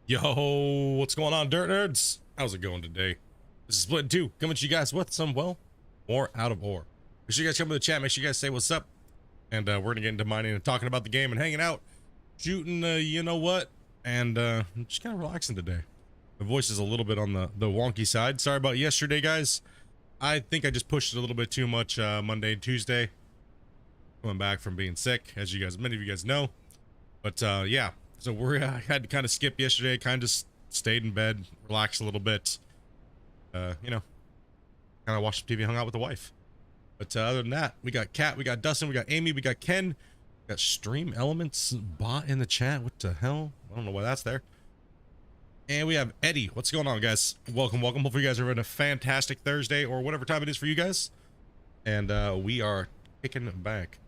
Yo, what's going on, dirt nerds? How's it going today? This is Splitintwo coming to you guys with some, well, more Out of Ore. Make sure you guys come to the chat, make sure you guys say what's up, and we're gonna get into mining and talking about the game and hanging out, shooting, you know what, and just kind of relaxing today. The voice is a little bit on the wonky side. Sorry about yesterday, guys. I think I just pushed it a little bit too much Monday and Tuesday. Coming back from being sick, as you guys, many of you guys know. But yeah. So we had to kind of skip yesterday, kind of stayed in bed, relaxed a little bit, you know, kind of watched some TV, hung out with the wife. But other than that, we got Kat, we got Dustin, we got Amy, we got Ken, we got Stream Elements bot in the chat. What the hell? I don't know why that's there. And we have Eddie. What's going on, guys? Welcome, welcome. Hopefully you guys are having a fantastic Thursday or whatever time it is for you guys. And we are kicking back.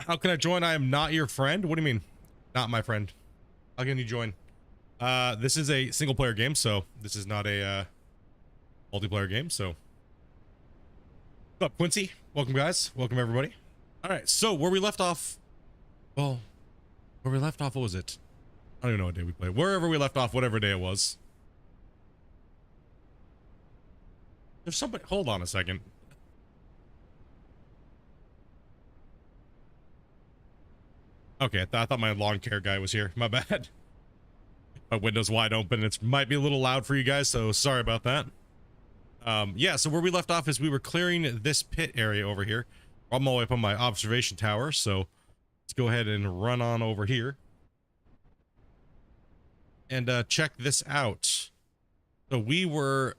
How can I join? I am not your friend. What do you mean? Not my friend. How can you join? This is a single player game, so this is not a multiplayer game. So what's up, Quincy? Welcome, guys. Welcome, everybody. All right, so where we left off, well, where we left off, what was it? I don't even know what day we played. Wherever we left off, whatever day it was. There's somebody, hold on a second. Okay, I thought my lawn care guy was here. My bad. My window's wide open. It might be a little loud for you guys, so sorry about that. Yeah, so where we left off is we were clearing this pit area over here. I'm all the way up on my observation tower, so let's go ahead and run on over here. And check this out. So we were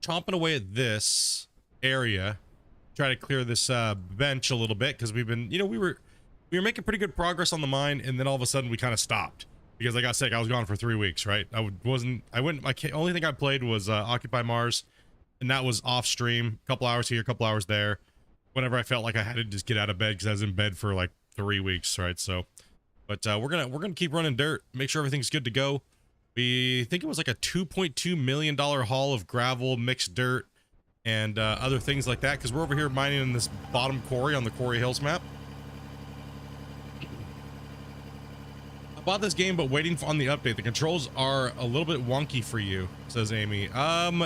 chomping away at this area, try to clear this bench a little bit, because we've been, you know, we were making pretty good progress on the mine, and then all of a sudden we kind of stopped because I got sick. I was gone for 3 weeks, right? Only thing I played was Occupy Mars, and that was off stream, a couple hours here, a couple hours there, whenever I felt like I had to just get out of bed because I was in bed for like 3 weeks, right? So, but we're gonna keep running dirt, make sure everything's good to go. We think it was like a $2.2 million haul of gravel, mixed dirt, and other things like that, because we're over here mining in this bottom quarry on the Quarry Hills map. Bought this game, but waiting on the update. The controls are a little bit wonky for you, says Amy.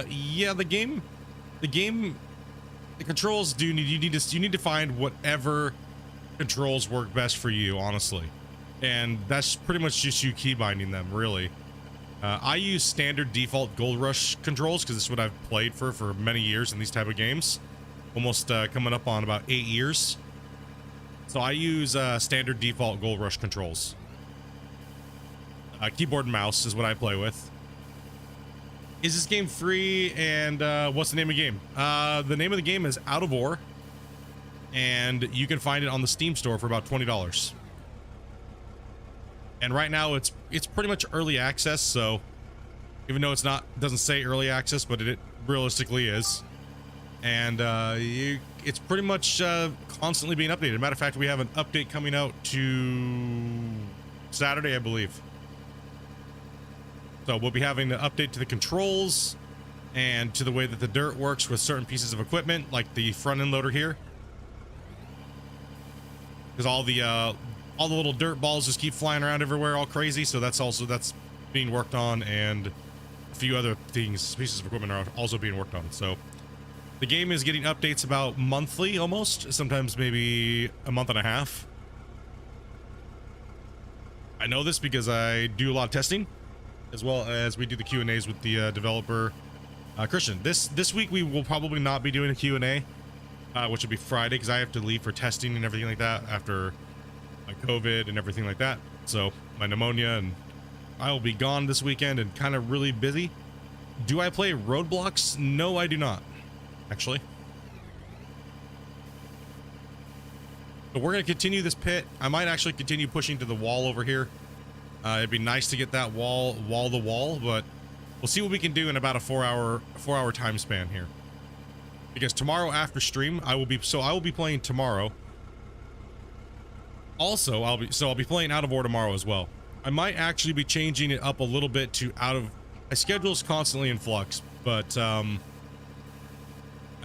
Yeah, the controls do need, you need to find whatever controls work best for you, honestly, and that's pretty much just you key binding them, really. I use standard default Gold Rush controls because this is what I've played for many years in these type of games, almost coming up on about 8 years. So I use standard default Gold Rush controls. Keyboard and mouse is what I play with. Is this game free? And what's the name of the game? The name of the game is Out of Ore, and you can find it on the Steam store for about $20. And right now it's pretty much early access. So even though doesn't say early access, but it realistically is. And it's pretty much constantly being updated. Matter of fact, we have an update coming out to Saturday, I believe. So we'll be having an update to the controls and to the way that the dirt works with certain pieces of equipment, like the front end loader here. Because all the little dirt balls just keep flying around everywhere all crazy. So that's being worked on, and a few other pieces of equipment are also being worked on. So the game is getting updates about monthly, almost, sometimes maybe a month and a half. I know this because I do a lot of testing, as well as we do the Q&As with the developer, Christian. This week we will probably not be doing a Q&A, which will be Friday, because I have to leave for testing and everything like that after my COVID and everything like that. So my pneumonia, and I will be gone this weekend and kind of really busy. Do I play Roadblocks? No, I do not, actually. But we're going to continue this pit. I might actually continue pushing to the wall over here. It'd be nice to get that wall to wall, but we'll see what we can do in about a 4-hour time span here. Because tomorrow after stream, I will be playing tomorrow. Also, I'll be playing Out of Ore tomorrow as well. I might actually be changing it up a little bit to my schedule's constantly in flux, but I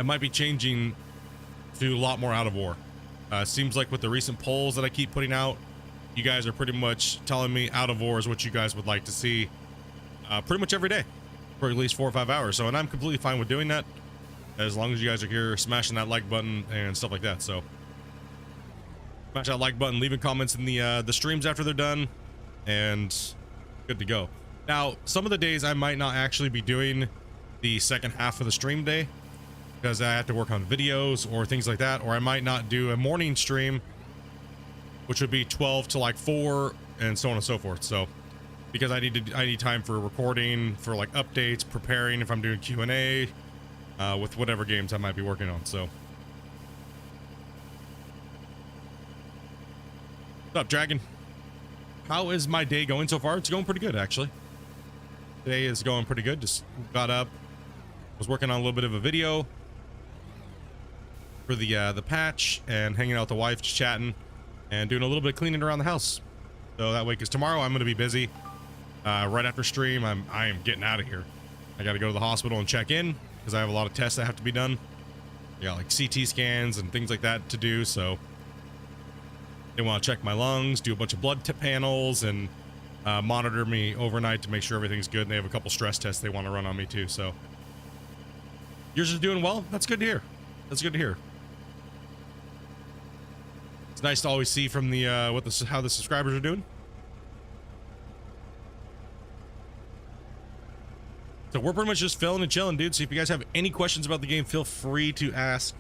might be changing to a lot more Out of Ore. Seems like with the recent polls that I keep putting out, you guys are pretty much telling me Out of Ore is what you guys would like to see pretty much every day for at least 4 or 5 hours. So, and I'm completely fine with doing that as long as you guys are here smashing that like button and stuff like that. So smash that like button, leaving comments in the streams after they're done, and good to go. Now, some of the days I might not actually be doing the second half of the stream day because I have to work on videos or things like that, or I might not do a morning stream, which would be 12 to like 4 and so on and so forth. So because I need time for recording, for like updates, preparing if I'm doing Q&A with whatever games I might be working on. So what's up, Dragon? How is my day going so far? It's going pretty good, actually. Today is going pretty good. Just got up, was working on a little bit of a video for the patch, and hanging out with the wife, just chatting and doing a little bit of cleaning around the house. So that way, because tomorrow I'm going to be busy. Right after stream, I am getting out of here. I got to go to the hospital and check in because I have a lot of tests that have to be done. I got like CT scans and things like that to do. So they want to check my lungs, do a bunch of blood panels, and monitor me overnight to make sure everything's good. And they have a couple stress tests they want to run on me too. So yours is doing well. That's good to hear. That's good to hear. It's nice to always see from the how the subscribers are doing. So we're pretty much just filling and chilling, dude. So if you guys have any questions about the game, feel free to ask.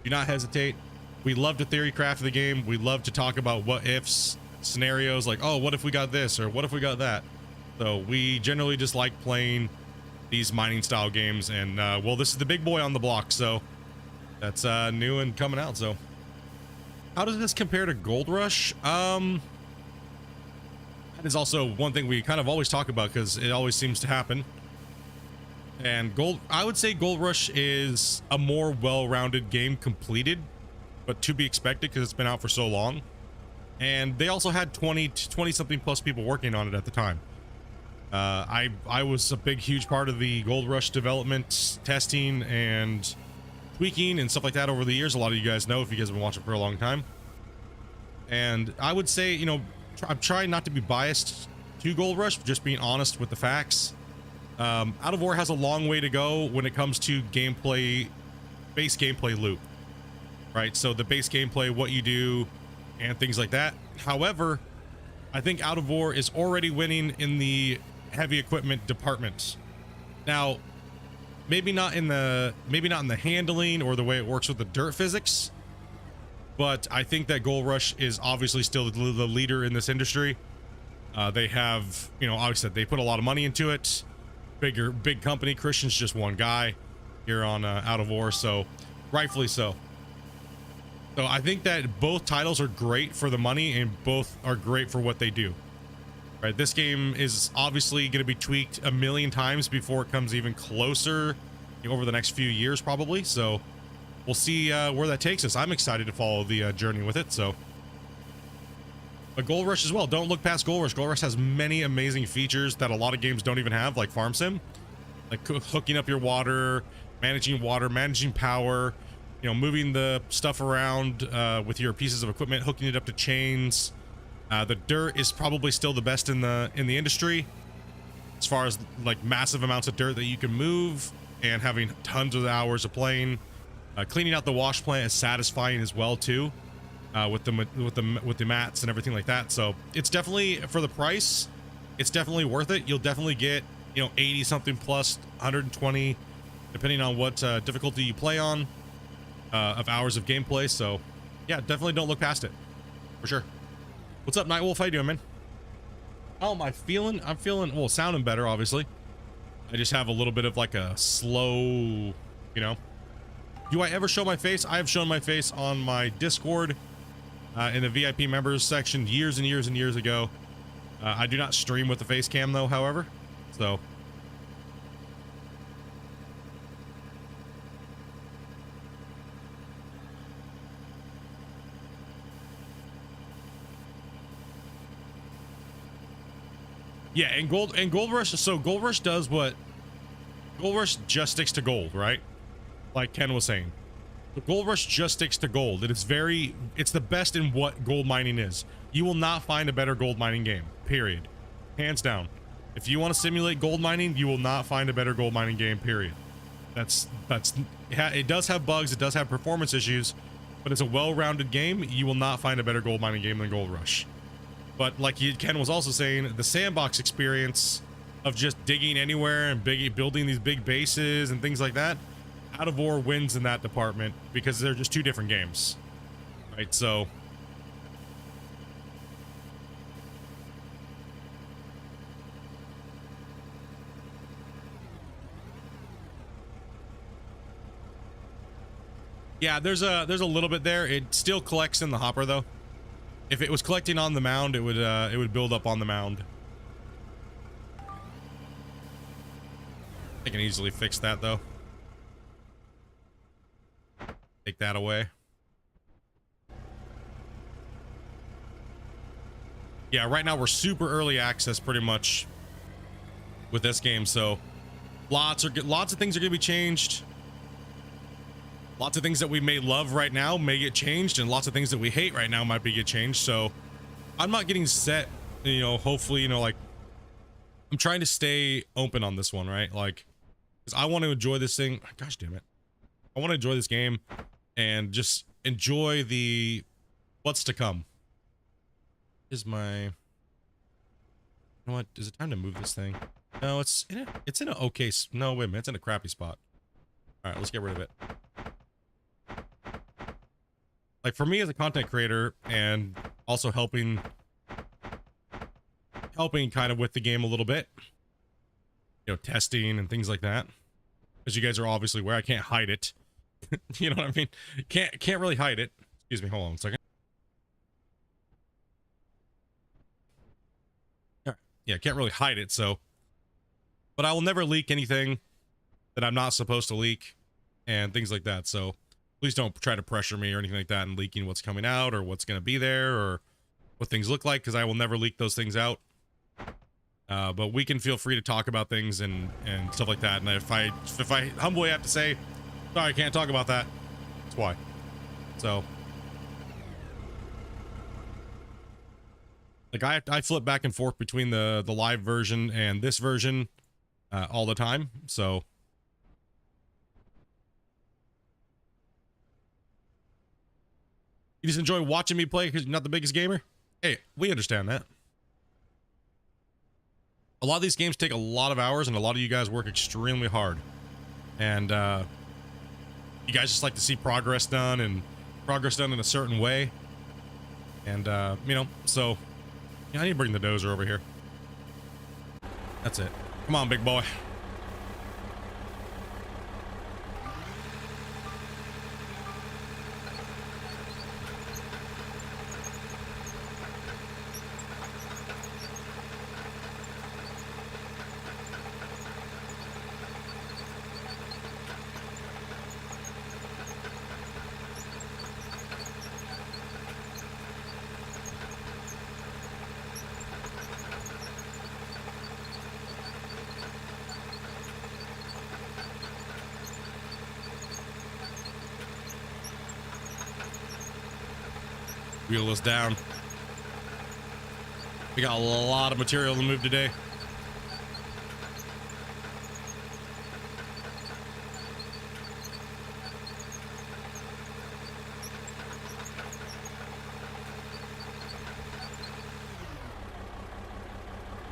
Do not hesitate. We love to theory craft the game. We love to talk about what ifs, scenarios, like, oh, what if we got this, or what if we got that? So we generally just like playing these mining style games. And well, this is the big boy on the block, so that's new and coming out. So how does this compare to Gold Rush? That is also one thing we kind of always talk about because it always seems to happen. And I would say Gold Rush is a more well-rounded game completed, but to be expected because it's been out for so long. And they also had 20 something plus people working on it at the time. I was a huge part of the Gold Rush development, testing, and tweaking and stuff like that over the years. A lot of you guys know if you guys have been watching for a long time. And I would say, you know, I'm trying not to be biased to Gold Rush, but just being honest with the facts. Out of Ore has a long way to go when it comes to gameplay, base gameplay loop, right? So the base gameplay, what you do and things like that. However, I think Out of Ore is already winning in the heavy equipment department. Now, maybe not in the handling or the way it works with the dirt physics, but I think that Gold Rush is obviously still the leader in this industry. They have, you know, obviously they put a lot of money into it. Big company. Christian's just one guy here on Out of Ore, so rightfully so. So I think that both titles are great for the money and both are great for what they do. Right, this game is obviously going to be tweaked a million times before it comes even closer over the next few years, probably. So we'll see where that takes us. I'm excited to follow the journey with it. So, but Gold Rush as well. Don't look past Gold Rush. Gold Rush has many amazing features that a lot of games don't even have, like Farm Sim, like hooking up your water, managing power, you know, moving the stuff around with your pieces of equipment, hooking it up to chains. The dirt is probably still the best in the industry as far as like massive amounts of dirt that you can move and having tons of hours of playing. Cleaning out the wash plant is satisfying as well too. With the mats and everything like that. So it's definitely, for the price, it's definitely worth it. You'll definitely get, you know, 80 something plus 120, depending on what difficulty you play on, of hours of gameplay. So yeah, definitely don't look past it for sure. What's up, Nightwolf? How you doing, man? How am I feeling? I'm feeling, well, sounding better, obviously. I just have a little bit of like a slow, you know. Do I ever show my face? I have shown my face on my Discord in the VIP members section years and years and years ago. I do not stream with the face cam though, however. So yeah, and Gold Rush. So Gold Rush does what Gold Rush just sticks to gold, right? Like Ken was saying, the Gold Rush just sticks to gold. It's the best in what gold mining is. You will not find a better gold mining game, period. Hands down. If you want to simulate gold mining, you will not find a better gold mining game, period. It does have bugs, it does have performance issues, but it's a well-rounded game. You will not find a better gold mining game than Gold Rush. But like Ken was also saying, the sandbox experience of just digging anywhere and building these big bases and things like that, Out of Ore wins in that department because they're just two different games, right? So yeah, there's a little bit there. It still collects in the hopper though. If it was collecting on the mound, it would build up on the mound. I can easily fix that though. Take that away. Yeah, right now we're super early access pretty much with this game, so lots of things are gonna be changed. Lots of things that we may love right now may get changed, and lots of things that we hate right now might get changed. So I'm not getting set, you know, hopefully, you know, like I'm trying to stay open on this one, right? Like, because I want to enjoy this thing. Gosh damn it. I want to enjoy this game and just enjoy the what's to come. Is my, you know what? Is it time to move this thing? No, it's in an okay, no, wait a minute. It's in a crappy spot. All right, let's get rid of it. Like for me as a content creator and also helping kind of with the game a little bit, you know, testing and things like that, as you guys are obviously aware, I can't hide it. You know what I mean? Can't really hide it. Excuse me, hold on a second. All right. Yeah, can't really hide it, so, but I will never leak anything that I'm not supposed to leak and things like that. So please don't try to pressure me or anything like that and leaking what's coming out or what's going to be there or what things look like, because I will never leak those things out. But we can feel free to talk about things and stuff like that. And if I humbly have to say, sorry, I can't talk about that, that's why. So, like I flip back and forth between the live version and this version all the time. So you just enjoy watching me play because you're not the biggest gamer? Hey, we understand that. A lot of these games take a lot of hours, and a lot of you guys work extremely hard. And you guys just like to see progress done, and progress done in a certain way. And, you know, so yeah, I need to bring the dozer over here. That's it. Come on, big boy. Wheel us down. We got a lot of material to move today.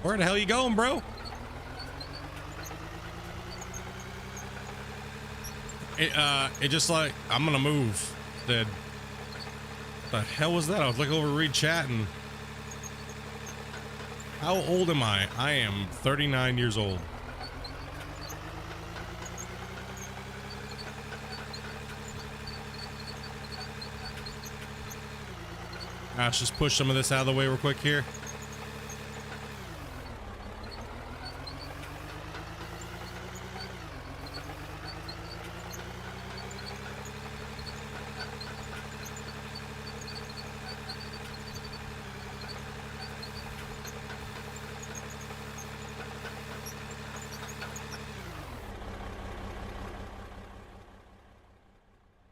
Where the hell you going, bro? It just like, I'm gonna move. Said, what the hell was that? I was looking over read chat and how old am I? I am 39 years old. Let's just push some of this out of the way real quick here.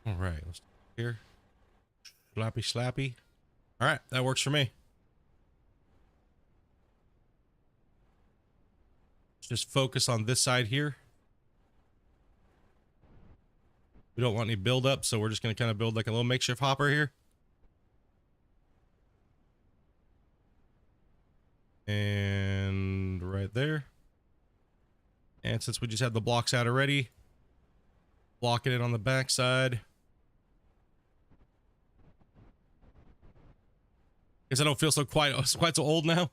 All right, let's here. Slappy slappy. All right, that works for me. just focus on this side here. We don't want any build up, so we're just going to kind of build like a little makeshift hopper here. And right there. And since we just had the blocks out already, blocking it on the back side. Guess I don't feel so quite so old now.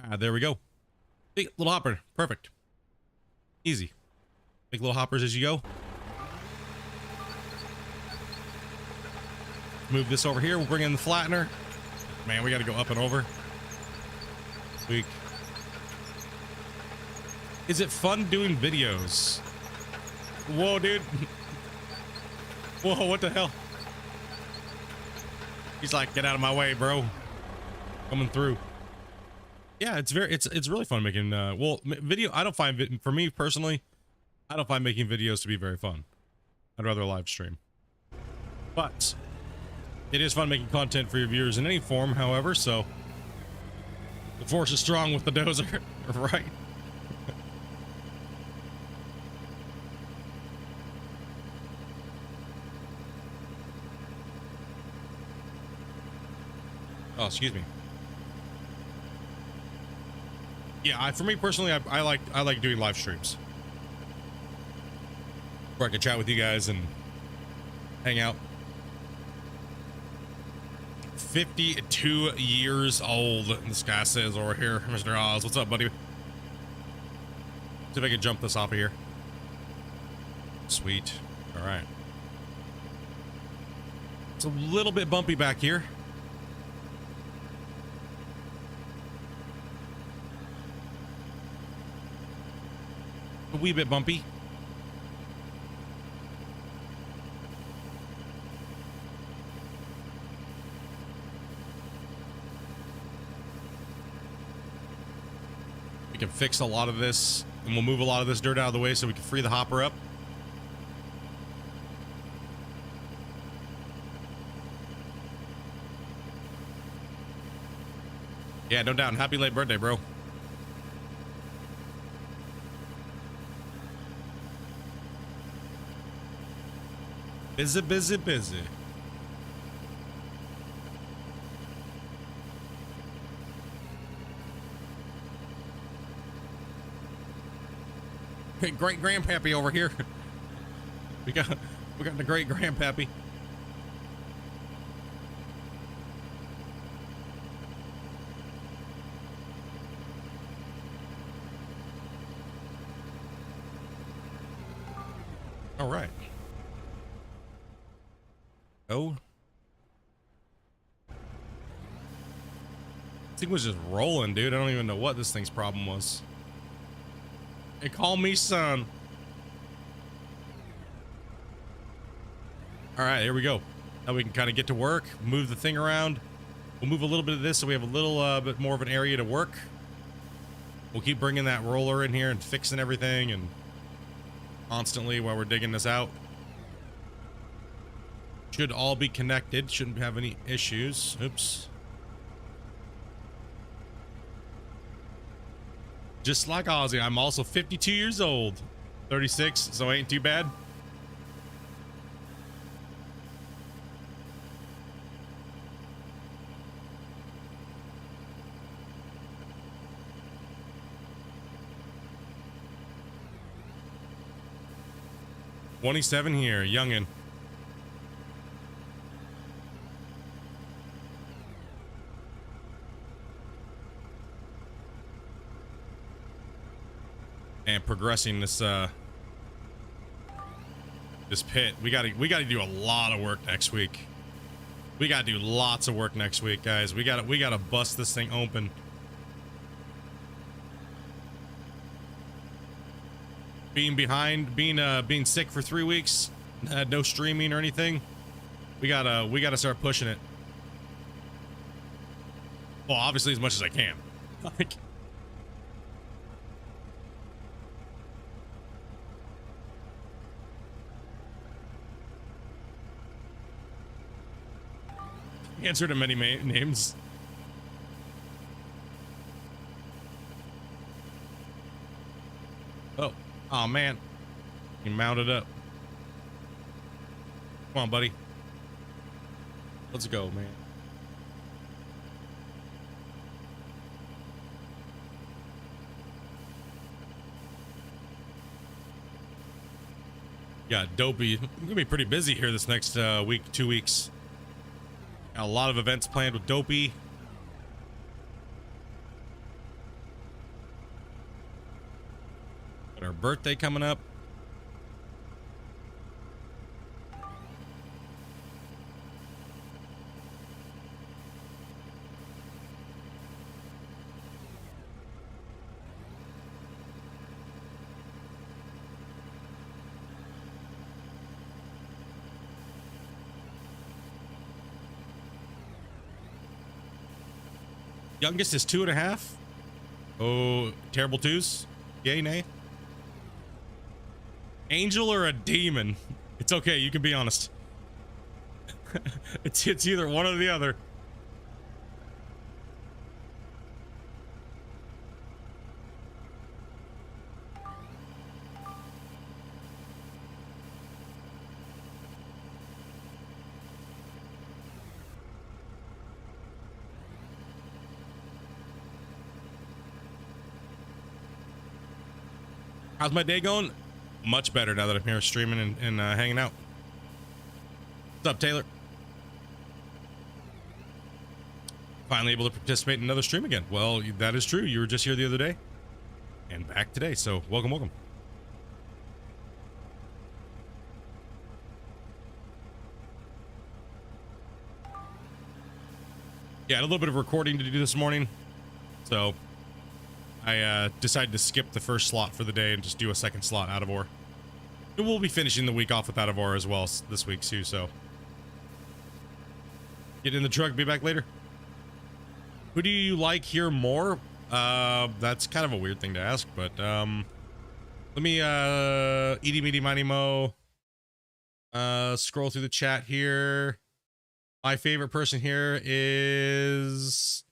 Ah, there we go. Big little hopper, perfect. Easy. Big little hoppers as you go. Move this over here. We'll bring in the flattener. Man, we got to go up and over. Weak. Is it fun doing videos? Whoa, dude. Whoa, what the hell? He's like, get out of my way, bro. Coming through. Yeah, it's really fun making video. I don't find for me personally, I don't find making videos to be very fun. I'd rather live stream. But it is fun making content for your viewers in any form, however, so the force is strong with the dozer, right? Oh, excuse me. Yeah, for me personally, I like doing live streams where I can chat with you guys and hang out. 52 years old, this guy says over here. Mr. Oz, what's up, buddy? See if I can jump this off of here. Sweet. All right. It's a little bit bumpy back here. A wee bit bumpy. We can fix a lot of this, and we'll move a lot of this dirt out of the way so we can free the hopper up. Yeah, no doubt. Happy late birthday, bro. Busy, busy, busy. Hey, great grandpappy over here. we got the great grandpappy. All right. Oh. This thing was just rolling, dude. I don't even know what this thing's problem was. Hey, call me son. All right, here we go. Now we can kind of get to work, move the thing around. We'll move a little bit of this so we have a little bit more of an area to work. We'll keep bringing that roller in here and fixing everything and constantly while we're digging this out. Should all be connected. Shouldn't have any issues. Oops. Just like Ozzy, I'm also 52 years old. 36, so ain't too bad. $27 here, youngin'. And progressing this this pit. We gotta do a lot of work next week. We gotta do lots of work next week, guys. We gotta bust this thing open. Being sick for 3 weeks, no streaming or anything. We gotta start pushing it. Well, obviously as much as I can. Like, answer to many names. man. He mounted up. Come on, buddy. Let's go, man. Yeah, Dopey. I'm gonna be pretty busy here this next week, 2 weeks. Got a lot of events planned with Dopey. Got our birthday coming up. Youngest is 2.5. Oh, terrible twos. Yay, nay. Angel or a demon? It's okay. You can be honest. it's either one or the other. How's my day going? Much better now that I'm here streaming and hanging out. What's up, Taylor? Finally able to participate in another stream again. Well, that is true. You were just here the other day and back today. So welcome, welcome. Yeah, I had a little bit of recording to do this morning. So I decided to skip the first slot for the day and just do a second slot out of ore. And we'll be finishing the week off with out of ore as well this week too, so. Get in the truck, be back later. Who do you like here more? That's kind of a weird thing to ask, but let me eedy meety miny mo. Scroll through the chat here. My favorite person here is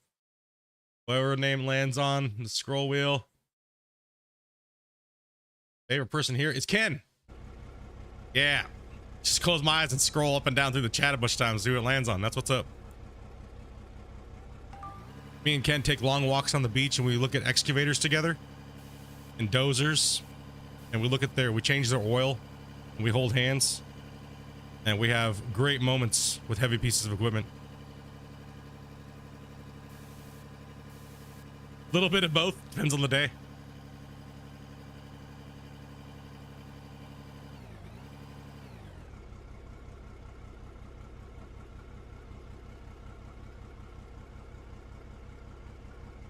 whatever name lands on the scroll wheel. Favorite person here is Ken. Yeah. Just close my eyes and scroll up and down through the chat a bunch of times, see who it lands on. That's what's up. Me and Ken take long walks on the beach and we look at excavators together and dozers. And we look at we change their oil and we hold hands. And we have great moments with heavy pieces of equipment. A little bit of both, depends on the day.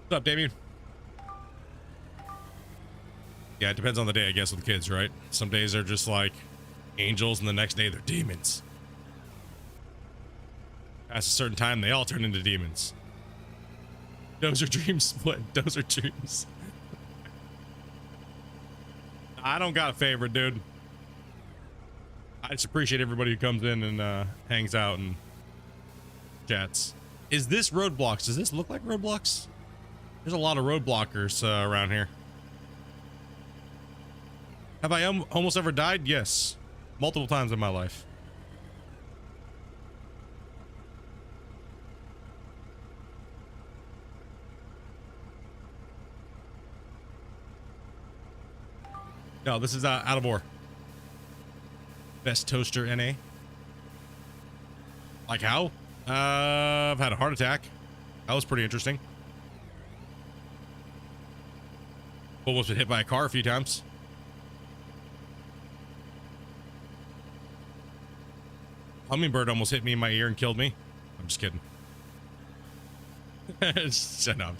What's up, Damien? Yeah, it depends on the day, I guess, with kids, right? Some days they're just like angels, and the next day they're demons. Past a certain time, they all turn into demons. Those are dreams split. Those are dreams. I don't got a favorite, dude. I just appreciate everybody who comes in and hangs out and chats. Is this roadblocks? Does this look like roadblocks? There's a lot of roadblockers around here. Have I almost ever died? Yes. Multiple times in my life. No, this is out of ore. Best toaster NA. Like how? I've had a heart attack. That was pretty interesting. Almost been hit by a car a few times. Hummingbird almost hit me in my ear and killed me. I'm just kidding. No,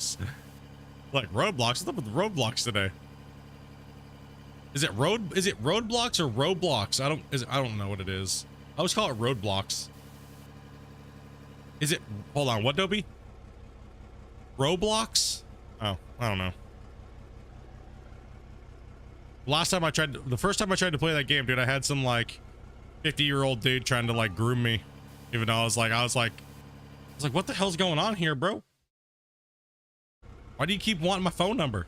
like roadblocks. What's up with roadblocks today? Is it roadblocks or roadblocks? I don't know what it is. I always call it roadblocks. Is it, hold on, what, Dopey? Roblox? Oh, I don't know. The first time I tried to play that game, dude, I had some like 50-year-old dude trying to like groom me. Even though I was like, what the hell's going on here, bro? Why do you keep wanting my phone number?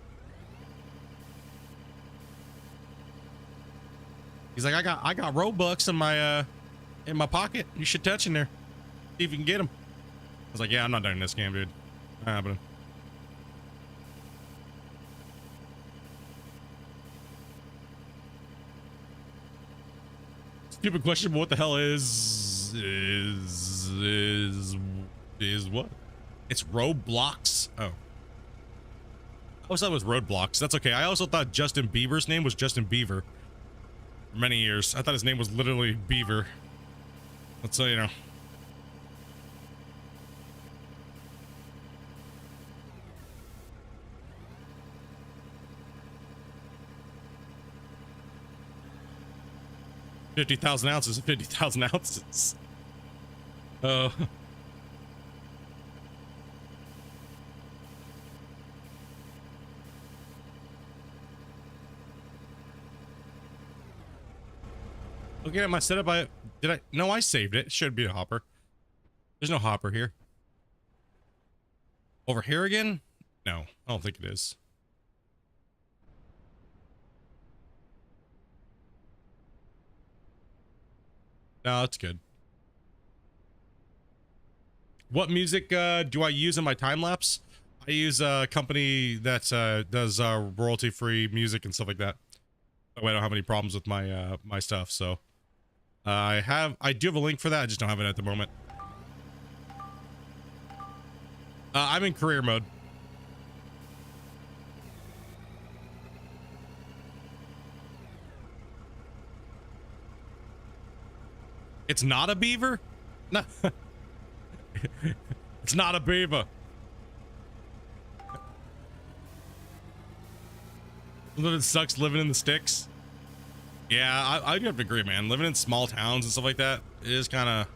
He's like, I got Robux in my pocket. You should touch in there. See if you can get them. I was like, yeah, I'm not doing this game, dude. Not happening. Stupid question, but what the hell is what? It's Roblox. Oh. I always thought it was Roadblocks. That's okay. I also thought Justin Bieber's name was Justin Bieber. For many years. I thought his name was literally Beaver. That's so you know. $50,000 ounces of 50,000 ounces. Oh. Looking at my setup, no, I saved it. It should be a hopper. There's no hopper here. Over here again? No, I don't think it is. No, it's good. What music do I use in my time lapse? I use a company that does royalty-free music and stuff like that. That way I don't have any problems with my my stuff. So I do have a link for that. I just don't have it at the moment. I'm in career mode. It's not a beaver? No. It's not a beaver. It sucks living in the sticks. Yeah, I do have to agree, man. Living in small towns and stuff like that is kind of...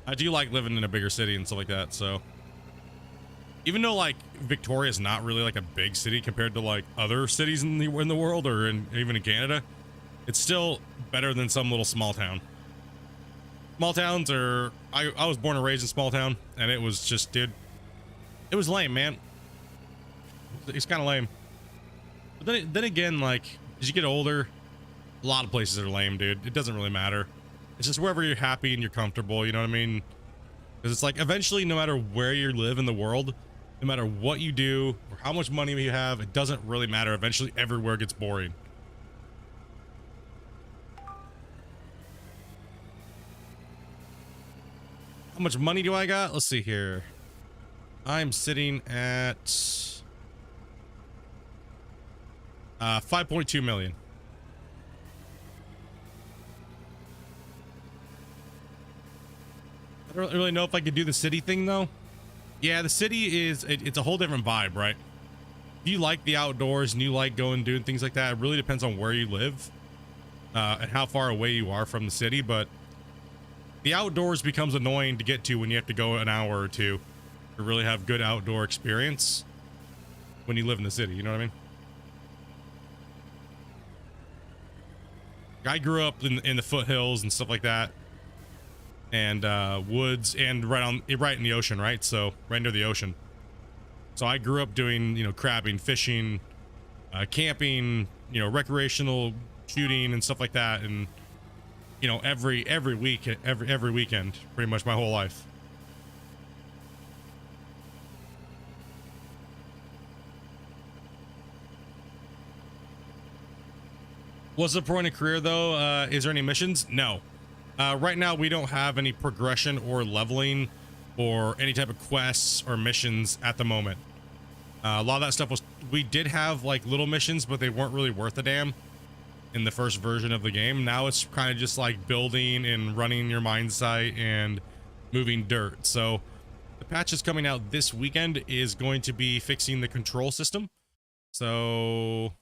I do like living in a bigger city and stuff like that, so... Even though, like, Victoria is not really, like, a big city compared to, like, other cities in the world or even in Canada, it's still better than some little small town. Small towns are... I was born and raised in small town, and it was just, dude... It was lame, man. It's kind of lame. But then again, like, as you get older, a lot of places are lame, dude. It doesn't really matter. It's just wherever you're happy and you're comfortable, you know what I mean? Because it's like, eventually, no matter where you live in the world, no matter what you do, or how much money you have, it doesn't really matter. Eventually, everywhere gets boring. How much money do I got? Let's see here. I'm sitting at 5.2 million. I don't really know if I could do the city thing though. Yeah, the city is, it's a whole different vibe, right? If you like the outdoors and you like going and doing things like that, it really depends on where you live and how far away you are from the city. But the outdoors becomes annoying to get to when you have to go an hour or two to really have good outdoor experience when you live in the city, you know what I mean? I grew up in the foothills and stuff like that, and woods, and right in the ocean, right? So right near the ocean. So I grew up doing, you know, crabbing, fishing, camping, you know, recreational shooting and stuff like that, and you know, every weekend, pretty much my whole life. What's the point of career though? Is there any missions? No. Right now we don't have any progression or leveling or any type of quests or missions at the moment. A lot of that stuff we did have like little missions, but they weren't really worth a damn in the first version of the game. Now it's kind of just like building and running your mine site and moving dirt. So the patch that's coming out this weekend is going to be fixing the control system. So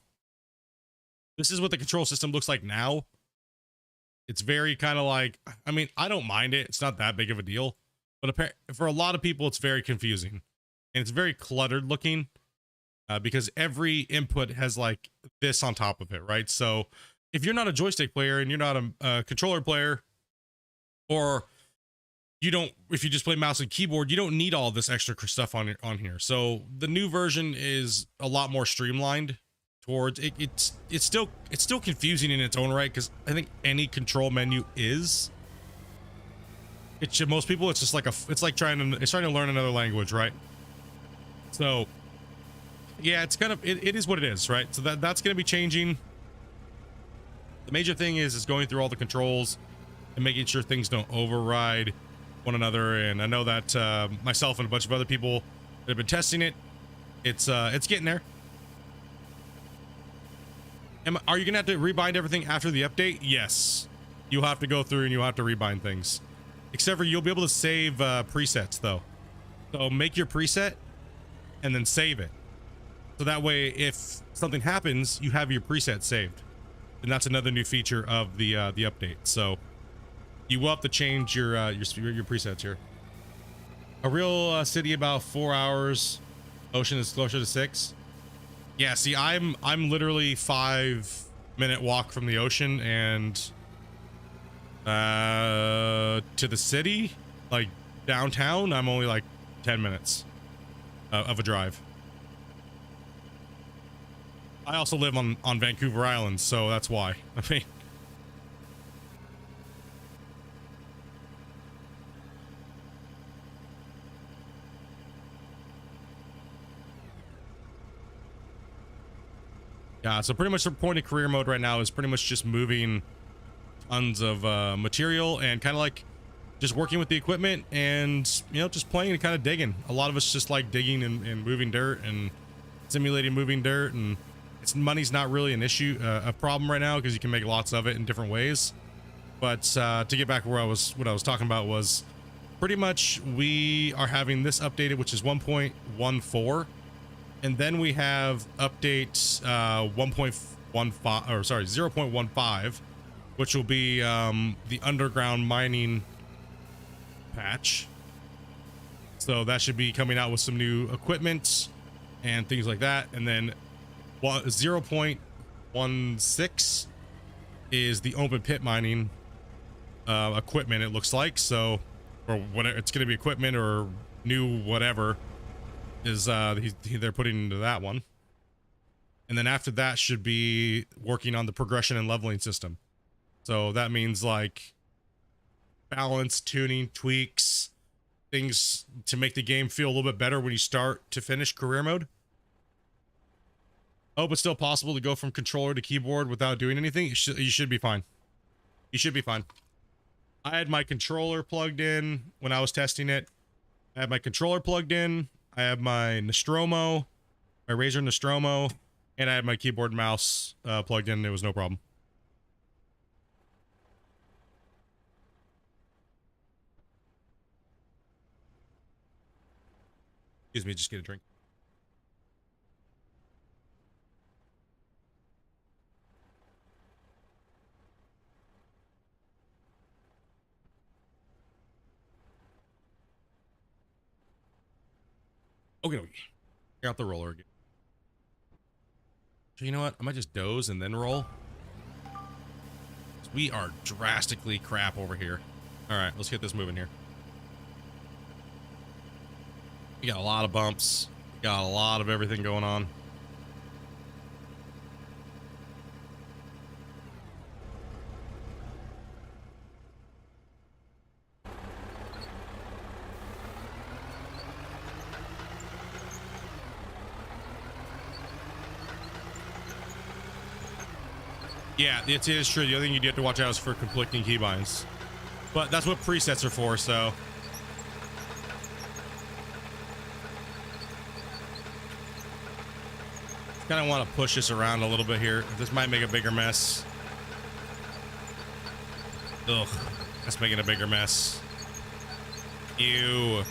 this is what the control system looks like now. It's very kind of like, I mean, I don't mind it. It's not that big of a deal, but for a lot of people, it's very confusing and it's very cluttered looking because every input has like this on top of it, right? So if you're not a joystick player and you're not a controller player, or if you just play mouse and keyboard, you don't need all this extra stuff on here. So the new version is a lot more streamlined towards it. It's still confusing in its own right, because I think any control menu is. It should, most people, it's just like it's like trying to learn another language, right? So yeah, it's kind of it is what it is, right? So that's going to be changing. The major thing is going through all the controls and making sure things don't override one another. And I know that myself and a bunch of other people that have been testing it, it's getting there. Are you gonna have to rebind everything after the update? Yes, you'll have to go through and you'll have to rebind things, except for you'll be able to save presets though. So make your preset and then save it, so that way if something happens, you have your preset saved. And that's another new feature of the update. So you will have to change your presets here. A real city about 4 hours. Ocean is closer to 6. Yeah, see, I'm literally 5-minute walk from the ocean, and to the city, like downtown, I'm only like 10 minutes of a drive. I also live on Vancouver Island, so that's why. I mean, yeah, so pretty much the point of career mode right now is pretty much just moving tons of material and kind of like just working with the equipment and, you know, just playing and kind of digging. A lot of us just like digging and moving dirt and simulating moving dirt, and money's not really an issue, a problem right now, because you can make lots of it in different ways. But to get back where what I was talking about was pretty much we are having this updated, which is 1.14, and then we have update 1.15, or sorry, 0.15, which will be the underground mining patch. So that should be coming out with some new equipment and things like that. And then 0.16 is the open pit mining equipment, it looks like. So, or whatever, it's going to be equipment or new whatever is they're putting into that one. And then after that should be working on the progression and leveling system. So that means like balance, tuning, tweaks, things to make the game feel a little bit better when you start to finish career mode. Oh, but still possible to go from controller to keyboard without doing anything? You should be fine. You should be fine. I had my controller plugged in when I was testing it. I had my controller plugged in. I have my Nostromo, my Razer Nostromo, and I had my keyboard and mouse plugged in. It was no problem. Excuse me, just get a drink. Okay, get out the roller again. So you know what? I might just doze and then roll. We are drastically crap over here. All right, let's get this moving here. We got a lot of bumps. We got a lot of everything going on. Yeah, it is true. The other thing you do have to watch out is for conflicting keybinds. But that's what presets are for, so. Kind of want to push this around a little bit here. This might make a bigger mess. Ugh, that's making a bigger mess. Ew.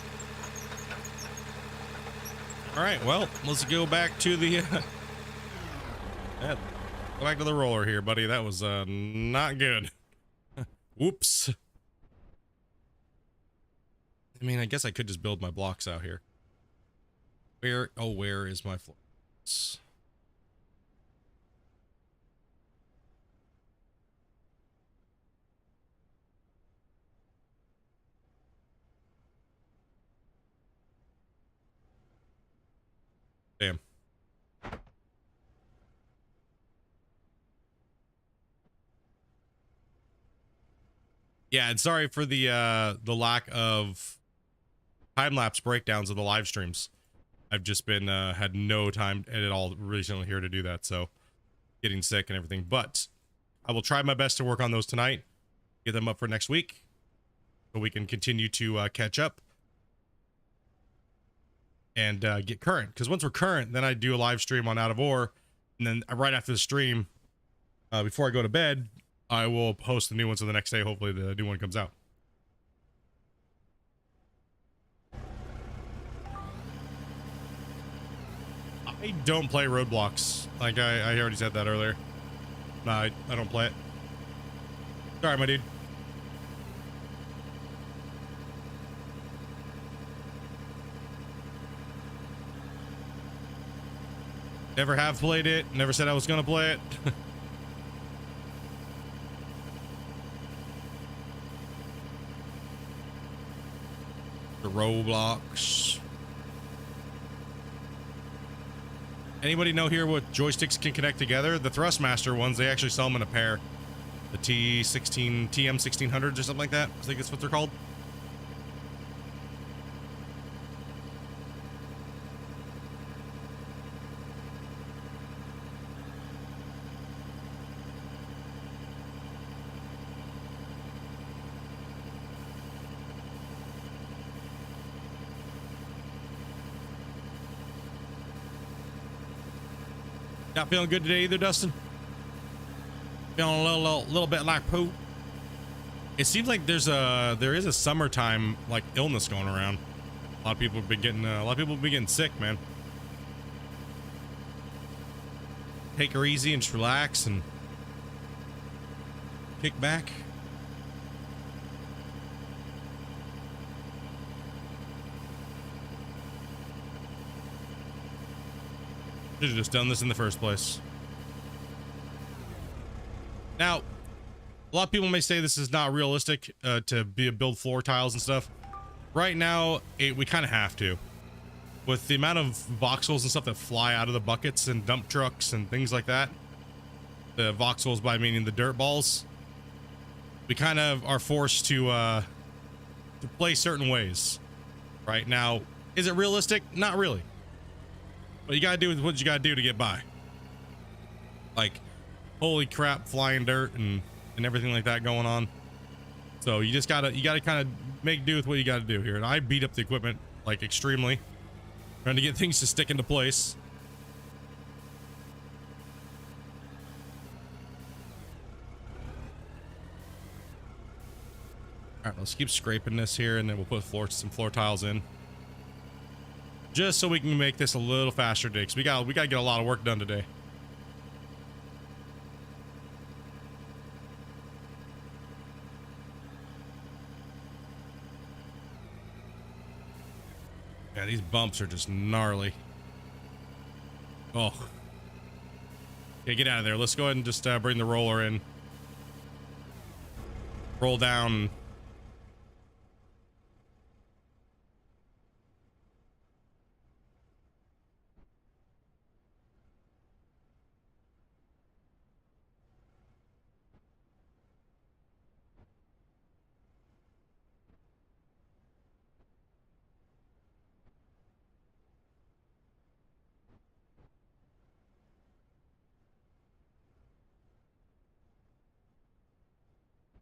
All right, well, let's go back to the... go back to the roller here, buddy. That was not good. Whoops. I mean, I guess I could just build my blocks out here. Where is my floor? Damn. Yeah, and sorry for the lack of time-lapse breakdowns of the live streams. I've just been had no time at all recently here to do that, so getting sick and everything. But I will try my best to work on those tonight, get them up for next week, so we can continue to catch up and get current. Because once we're current, then I do a live stream on Out of Ore, and then right after the stream, before I go to bed, I will post the new one so the next day, hopefully the new one comes out. I don't play Roadblocks. Like I already said that earlier. No, I don't play it. Sorry, my dude. Never have played it. Never said I was gonna play it. The Roblox. Anybody know here what joysticks can connect together? The Thrustmaster ones, they actually sell them in a pair. The TM 1600s or something like that. I think that's what they're called. Not feeling good today either, Dustin? Feeling a little bit like poop. It seems like there is a summertime like illness going around. A lot of people have been getting sick, man. Take her easy and just relax and kick back. Should have just done this in the first place. Now, a lot of people may say this is not realistic to build floor tiles and stuff. Right now, we kind of have to. With the amount of voxels and stuff that fly out of the buckets and dump trucks and things like that. The voxels by meaning the dirt balls. We kind of are forced to play certain ways. Right now, is it realistic? Not really. But you gotta do what you gotta do to get by. Like, holy crap, flying dirt and everything like that going on. So you gotta kind of make do with what you gotta do here. And I beat up the equipment like extremely, trying to get things to stick into place. All right, let's keep scraping this here, and then we'll put some floor tiles in. Just so we can make this a little faster today, because we gotta get a lot of work done today. Yeah, these bumps are just gnarly. Oh. Okay, get out of there. Let's go ahead and just bring the roller in. Roll down.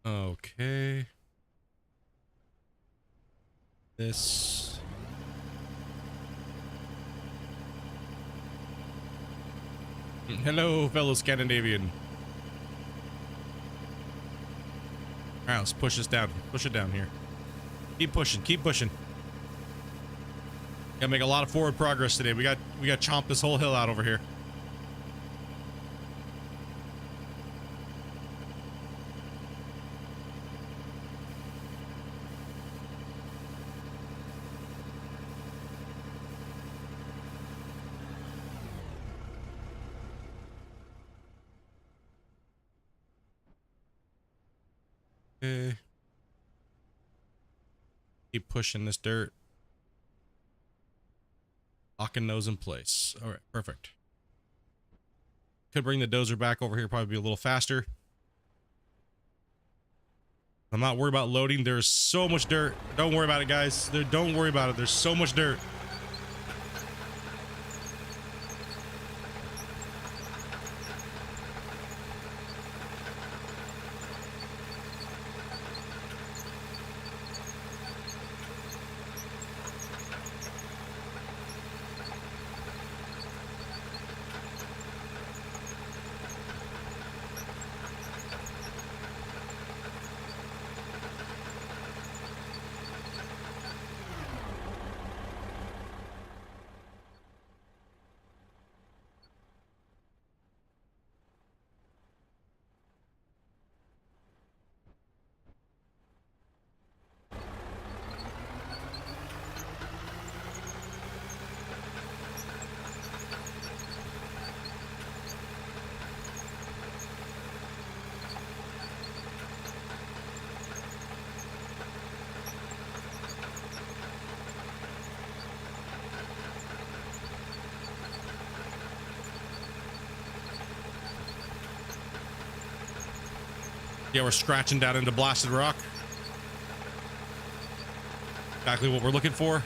Okay. This. Hello, fellow Scandinavian. All right, let's push this down. Push it down here. Keep pushing. Keep pushing. Gotta make a lot of forward progress today. We got to chomp this whole hill out over here. Okay. Keep pushing this dirt. Locking those in place. All right, perfect. Could bring the dozer back over here, probably be a little faster. I'm not worried about loading. There's so much dirt. Don't worry about it, guys. Don't worry about it. There's so much dirt. Yeah, we're scratching down into blasted rock. Exactly what we're looking for.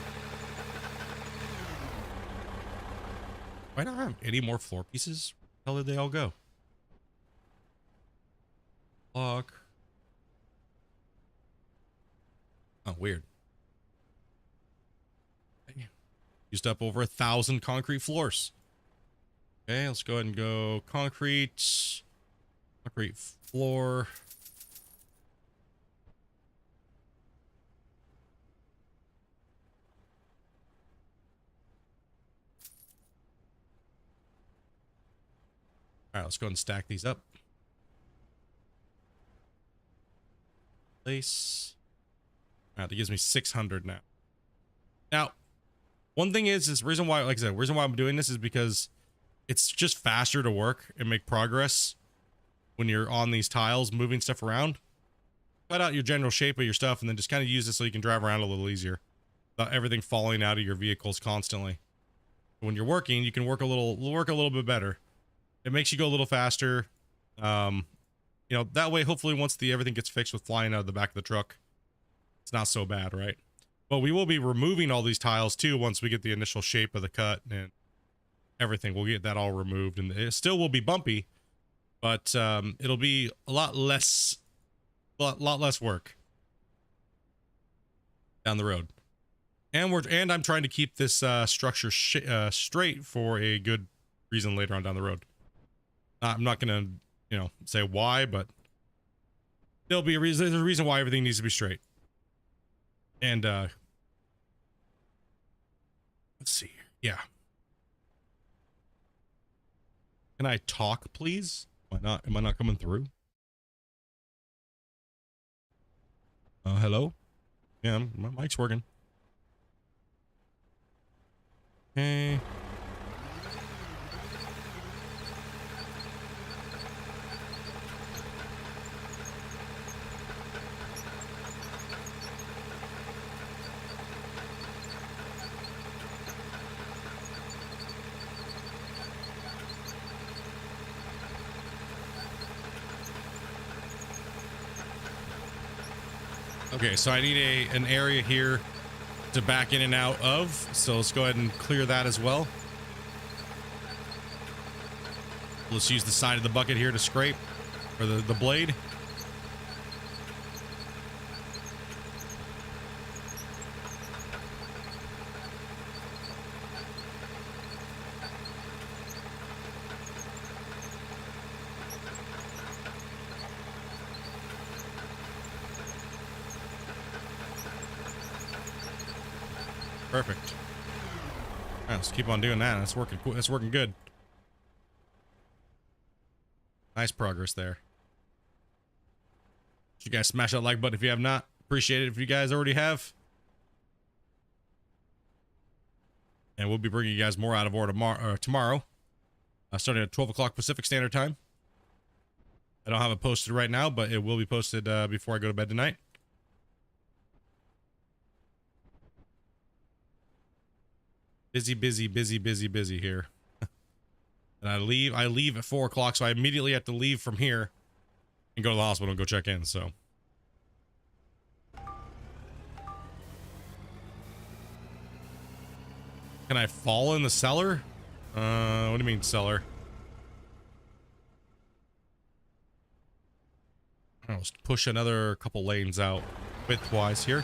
Why not have any more floor pieces? Where the hell did they all go? Lock. Oh, weird. Okay. Used up over 1,000 concrete floors. Okay, let's go ahead and go concrete floor. All right, let's go ahead and stack these up. Place. All right, that gives me 600 now. Now, one thing is the reason why, like I said, the reason why I'm doing this is because it's just faster to work and make progress when you're on these tiles, moving stuff around. Cut out your general shape of your stuff and then just kind of use it so you can drive around a little easier without everything falling out of your vehicles constantly. When you're working, you can work a little bit better. It makes you go a little faster. You know, that way, hopefully once everything gets fixed with flying out of the back of the truck, it's not so bad, right? But we will be removing all these tiles too once we get the initial shape of the cut and everything. We'll get that all removed, and it still will be bumpy, but it'll be a lot less work down the road. And I'm trying to keep this structure straight for a good reason later on down the road. I'm not gonna, you know, say why, but there'll be a reason. There's a reason why everything needs to be straight. And let's see. Yeah. Can I talk, please? Why not? Am I not coming through? Hello? Yeah, my mic's working. Okay. Okay, so I need an area here to back in and out of, so let's go ahead and clear that as well. Let's use the side of the bucket here to scrape, or the blade. Perfect. All right, let's keep on doing that. That's working cool. That's working good. Nice progress there. You guys smash that like button if you have not. Appreciate it if you guys already have. And we'll be bringing you guys more out of order tomorrow, starting at 12 o'clock Pacific Standard Time. I don't have it posted right now, but it will be posted before I go to bed tonight. Busy here. And I leave at 4 o'clock, so I immediately have to leave from here and go to the hospital and go check in, so. Can I fall in the cellar? What do you mean cellar? I'll just push another couple lanes out width-wise here.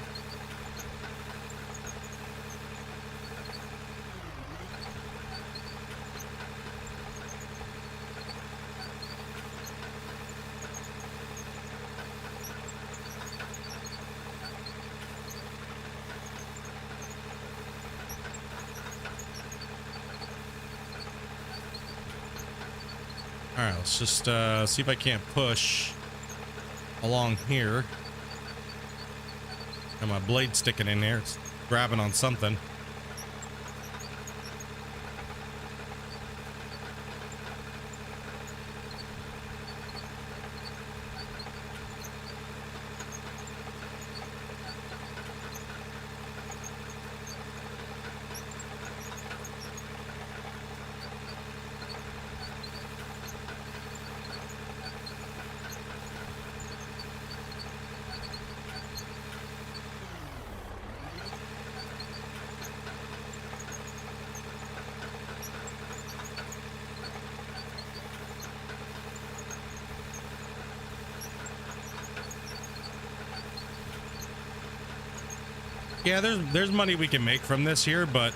All right, let's just see if I can't push along here. And my blade sticking in there. It's grabbing on something. Yeah, there's money we can make from this here, but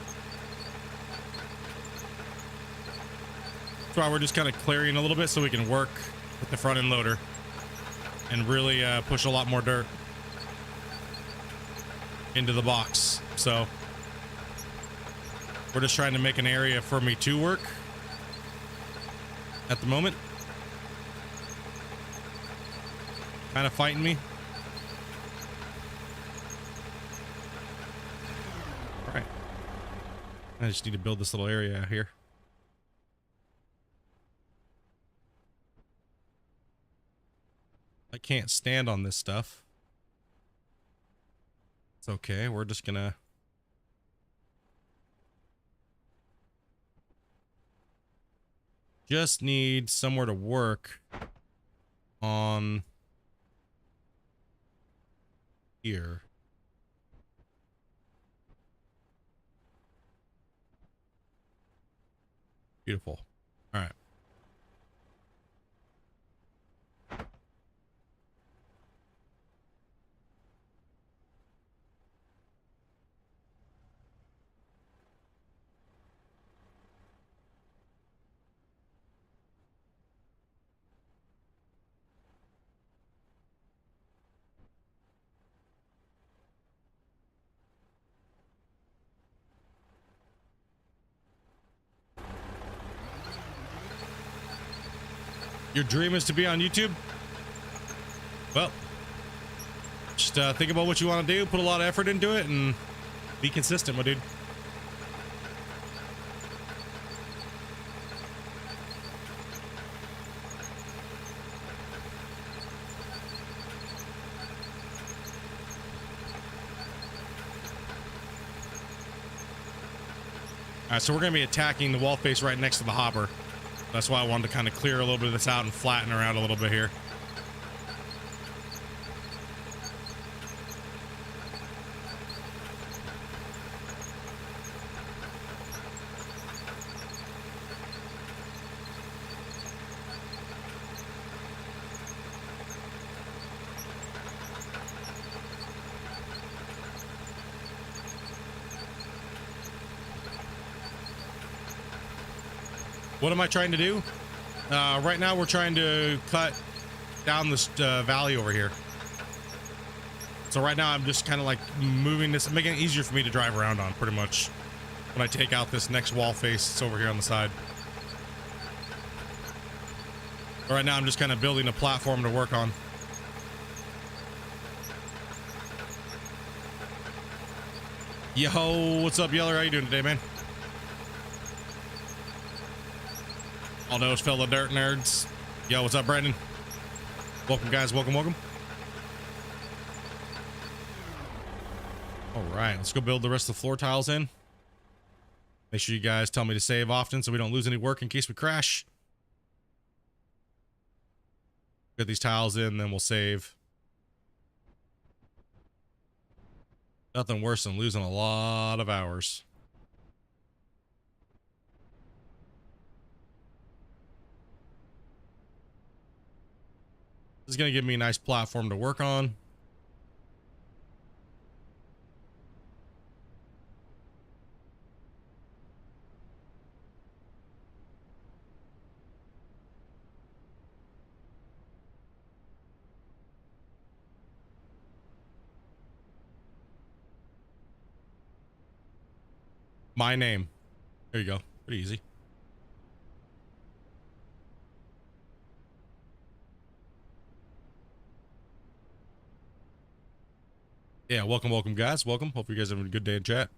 that's why we're just kind of clearing a little bit so we can work with the front end loader and really push a lot more dirt into the box. So we're just trying to make an area for me to work at the moment. Kind of fighting me. I just need to build this little area out here. I can't stand on this stuff. It's okay. We're just gonna just need somewhere to work on here. Beautiful. All right. Your dream is to be on YouTube? Well, just think about what you want to do, put a lot of effort into it, and be consistent, my dude. All right, so we're going to be attacking the wall face right next to the hopper. That's why I wanted to kind of clear a little bit of this out and flatten her out a little bit here. What am I trying to do? Right now we're trying to cut down this valley over here. So right now I'm just kind of like moving this, making it easier for me to drive around on pretty much when I take out this next wall face that's over here on the side. But right now I'm just kind of building a platform to work on. Yo, what's up, Yeller? How you doing today, man? All those fellow dirt nerds. Yo, what's up, Brandon? Welcome, guys. Welcome, welcome. All right, let's go build the rest of the floor tiles in. Make sure you guys tell me to save often so we don't lose any work in case we crash. Get these tiles in, then we'll save. Nothing worse than losing a lot of hours. is going to give me a nice platform to work on. My name. There you go. Pretty easy. Yeah, welcome guys. Welcome. Hope you guys having a good day in chat.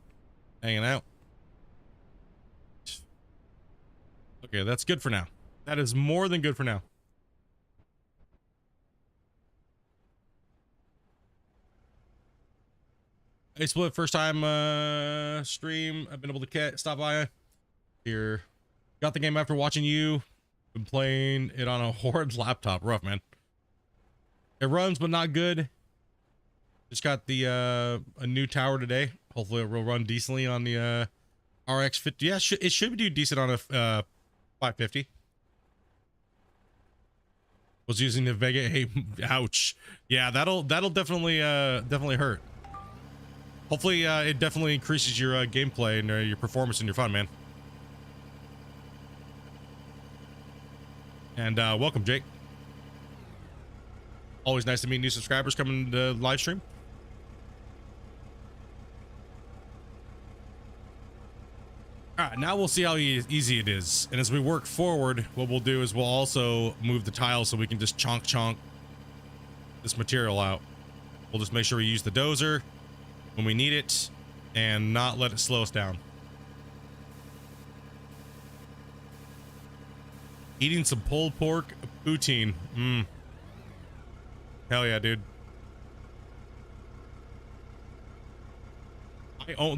Hanging out. Okay, that's good for now. That is more than good for now. Hey Split, first time stream. I've been able to stop by here. Got the game after watching you. Been playing it on a horrid laptop. Rough, man. It runs, but not good. Just got the a new tower today. Hopefully it will run decently on the RX 50. Yeah, it should do decent on a 550. Was using the Vega. Hey, ouch. Yeah, that'll definitely hurt. Hopefully it definitely increases your gameplay and your performance and your fun, man. And welcome, Jake. Always nice to meet new subscribers coming to live stream. All right, now we'll see how easy it is. And as we work forward, what we'll do is we'll also move the tiles so we can just chonk this material out. We'll just make sure we use the dozer when we need it and not let it slow us down. Eating some pulled pork poutine. Hell yeah, dude.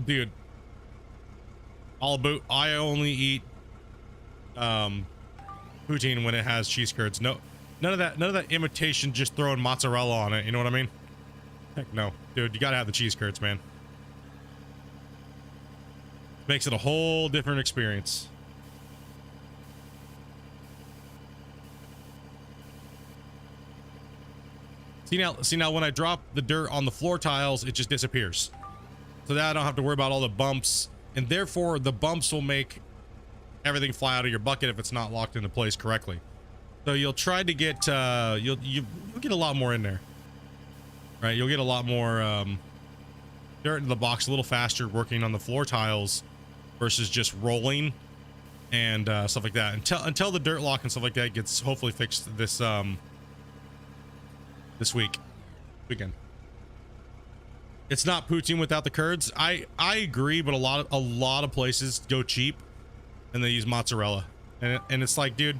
Dude. I only eat poutine when it has cheese curds. None of that imitation just throwing mozzarella on it, you know what I mean? Heck no. Dude, you gotta have the cheese curds, man. Makes it a whole different experience. See now when I drop the dirt on the floor tiles, it just disappears. So that I don't have to worry about all the bumps, and therefore the bumps will make everything fly out of your bucket if it's not locked into place correctly. So you'll try to get you'll get a lot more in there. Right, you'll get a lot more dirt in the box a little faster working on the floor tiles versus just rolling and stuff like that until the dirt lock and stuff like that gets hopefully fixed this weekend. It's not poutine without the curds. I agree, but a lot of places go cheap and they use mozzarella, and it's like, dude,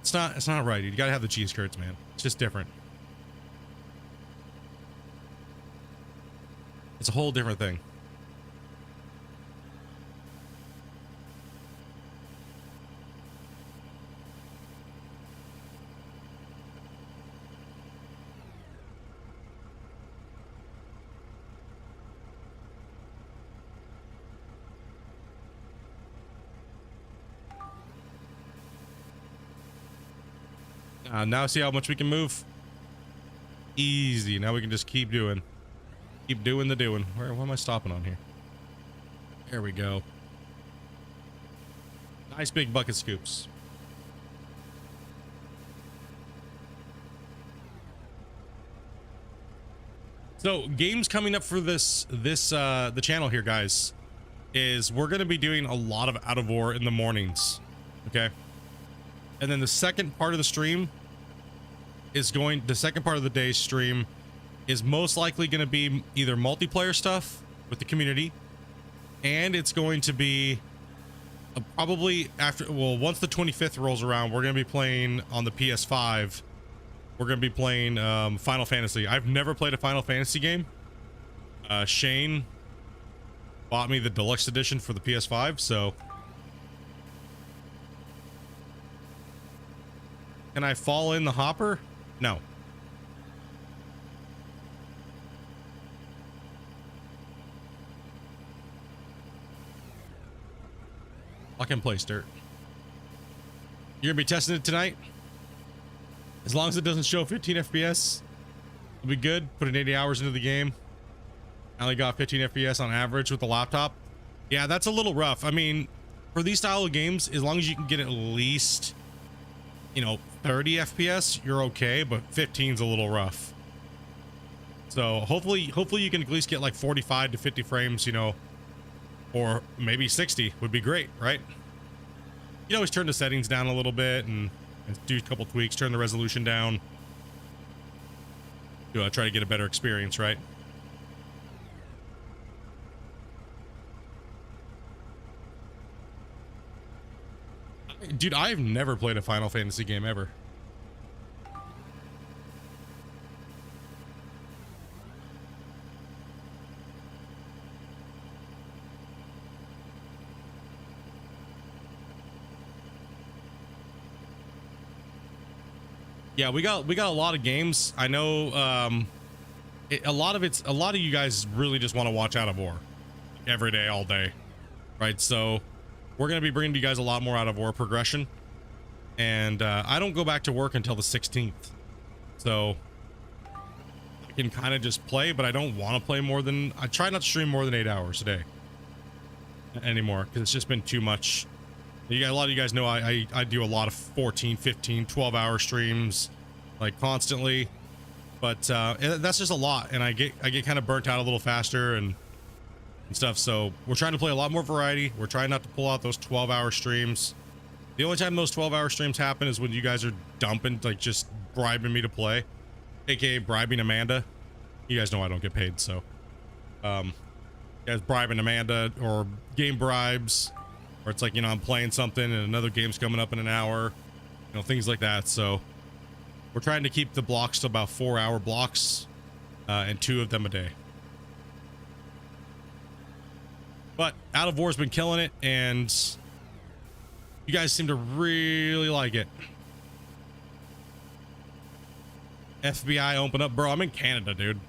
it's not right. You gotta have the cheese curds, man. It's just different. It's a whole different thing. Now see how much we can move? Easy. Now we can just keep doing the doing. Where am I stopping on here? There we go. Nice big bucket scoops. So games coming up for the channel here, guys, is we're going to be doing a lot of Out of Ore in the mornings. Okay. And then the second part of the stream is the second part of the day's stream is most likely going to be either multiplayer stuff with the community, and it's going to be probably once the 25th rolls around, we're going to be playing on the PS5. We're going to be playing Final Fantasy. I've never played a Final Fantasy game. Shane bought me the deluxe edition for the PS5, so can I fall in the hopper? No. Lock in place, Dirt. You're gonna be testing it tonight? As long as it doesn't show 15 FPS, it'll be good. Putting 80 hours into the game. I only got 15 FPS on average with the laptop. Yeah, that's a little rough. I mean, for these style of games, as long as you can get at least, you know, 30 FPS, you're okay, but 15's a little rough. So hopefully you can at least get like 45 to 50 frames, you know, or maybe 60 would be great, right? You always turn the settings down a little bit and do a couple tweaks, turn the resolution down. Try to get a better experience, right? Dude, I've never played a Final Fantasy game ever. Yeah, we got a lot of games. I know a lot of you guys really just want to watch Out of War every day, all day, right? So we're going to be bringing you guys a lot more Out of War progression, and I don't go back to work until the 16th, so I can kind of just play, but I don't want to play more than, I try not to stream more than 8 hours a day anymore, because it's just been too much. A lot of you guys know I do a lot of 14, 15, 12-hour streams, like, constantly, but that's just a lot, and I get kind of burnt out a little faster and stuff. So we're trying to play a lot more variety. We're trying not to pull out those 12-hour streams. The only time those 12-hour streams happen is when you guys are dumping, like, just bribing me to play, aka bribing Amanda. You guys know I don't get paid, so you guys bribing Amanda, or game bribes. Or it's like, you know, I'm playing something and another game's coming up in an hour, you know, things like that. So we're trying to keep the blocks to about 4-hour blocks, and 2 of them a day. But Out of War's been killing it, and you guys seem to really like it. FBI open up, bro. I'm in Canada, dude.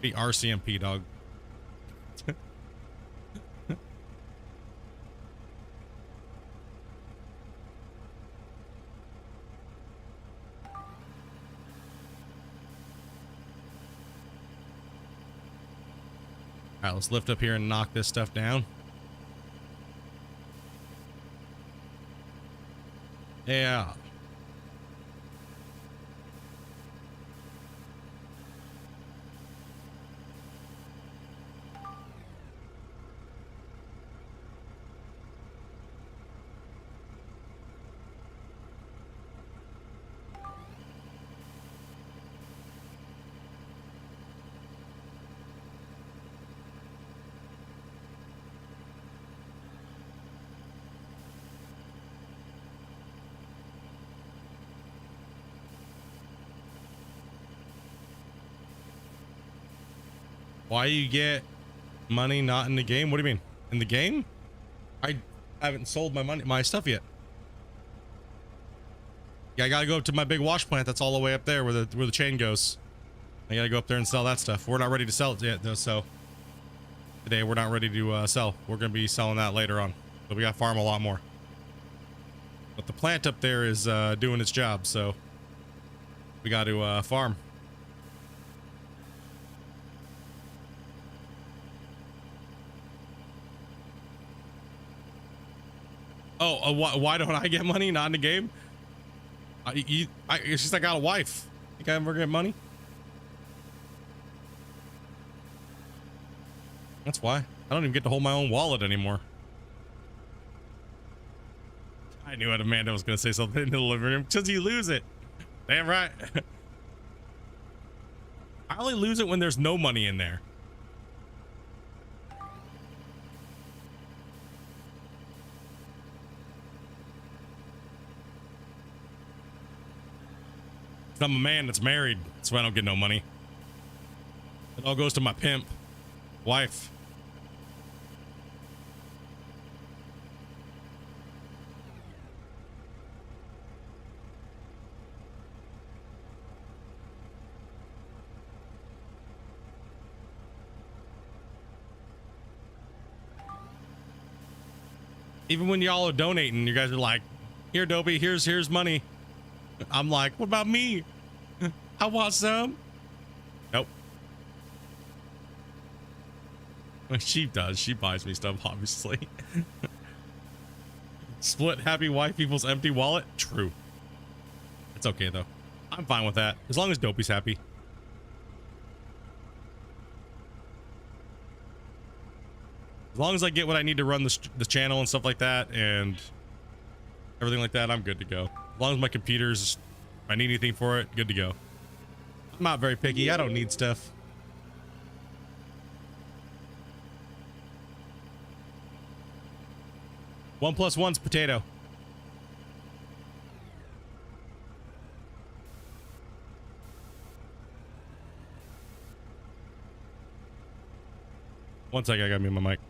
The RCMP, dog. All right, let's lift up here and knock this stuff down. Yeah. Why you get money not in the game? What do you mean? In the game? I haven't sold my stuff yet. Yeah, I gotta go up to my big wash plant that's all the way up there where the chain goes. I gotta go up there and sell that stuff. We're not ready to sell it yet though, so today we're not ready to sell. We're gonna be selling that later on. But we gotta farm a lot more. But the plant up there is doing its job, so we got to farm. Oh, why don't I get money? Not in the game? It's just I got a wife. Think I ever get money? That's why. I don't even get to hold my own wallet anymore. I knew what Amanda was going to say something in the living room. Because you lose it. Damn right. I only lose it when there's no money in there. I'm a man that's married, so I don't get no money. It all goes to my pimp wife. Even when y'all are donating, you guys are like, here, Dobie, here's money. I'm like, what about me? I want some. Nope. She does. She buys me stuff, obviously. Split happy wife equals empty wallet. True. It's okay, though. I'm fine with that. As long as Dopey's happy. As long as I get what I need to run the channel and stuff like that and everything like that, I'm good to go. As long as my computer's, if I need anything for it, good to go. I'm not very picky. I don't need stuff. One plus one's potato. One second, I got me my mic.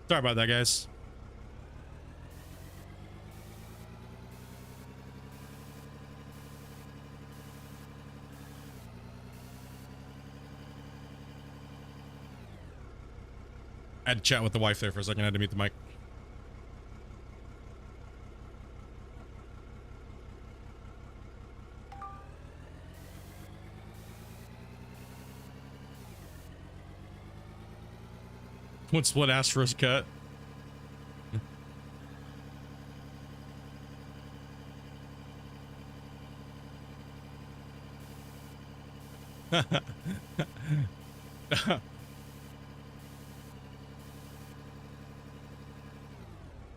Sorry about that, guys. I had to chat with the wife there for a second. I had to mute the mic. When Split asked for his cut.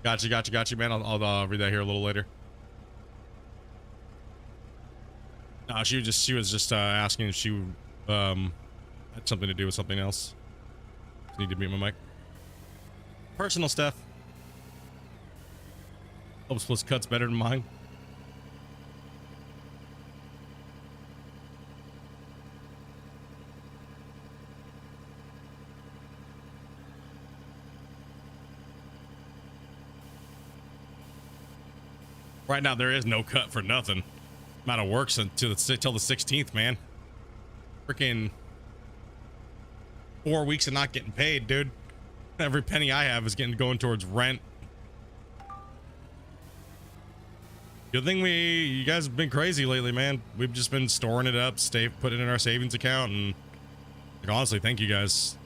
Gotcha, man. I'll read that here a little later. No, she was just asking if she had something to do with something else. Just need to mute my mic. Personal stuff. Hope Split's cut's better than mine. Right now, there is no cut for nothing. I'm out of work until the 16th, man. Freaking 4 weeks of not getting paid, dude. Every penny I have is going towards rent. Good thing you guys have been crazy lately, man. We've just been storing it up, putting it in our savings account, and like, honestly, thank you guys.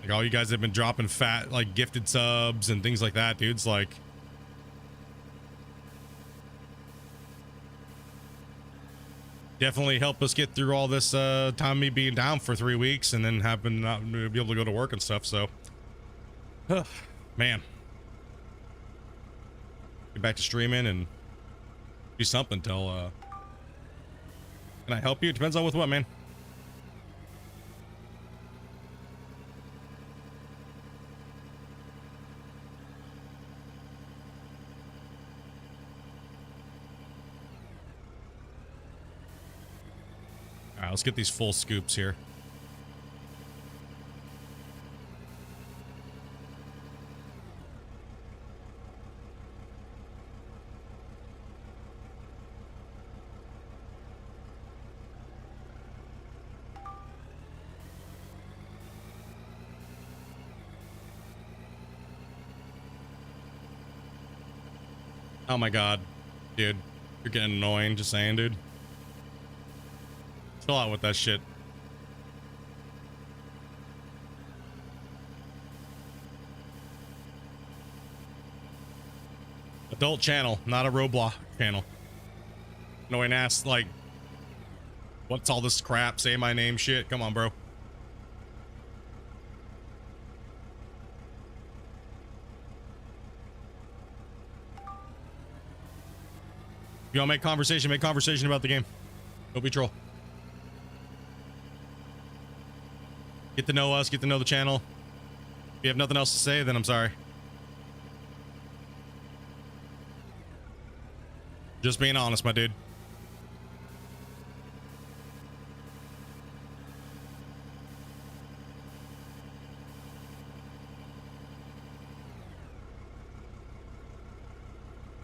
Like, all you guys have been dropping fat, like, gifted subs and things like that, dudes. Like, definitely help us get through all this time me being down for 3 weeks and then having not be able to go to work and stuff. So, man, get back to streaming and do something till can I help you? It depends on with what, man. All right, let's get these full scoops here. Oh my god, dude, you're getting annoying. Just saying, dude. Chill out with that shit. Adult channel, not a Roblox channel. No one asks like, what's all this crap? Say my name shit. Come on, bro. If y'all make conversation about the game. Don't be troll. Get to know us, get to know the channel. If you have nothing else to say, then I'm sorry. Just being honest, my dude.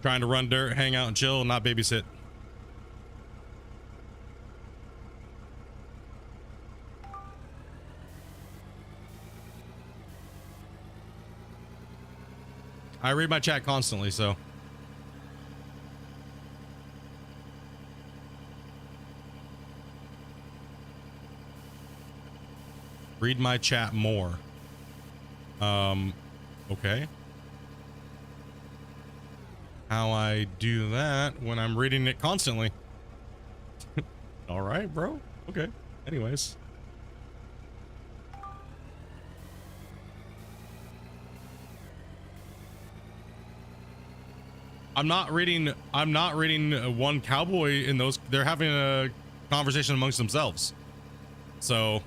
Trying to run dirt, hang out and chill, not babysit. I read my chat constantly, so. Read my chat more. Okay. How I do that when I'm reading it constantly. All right, bro. Okay. Anyways. I'm not reading one cowboy in those. They're having a conversation amongst themselves. So I'm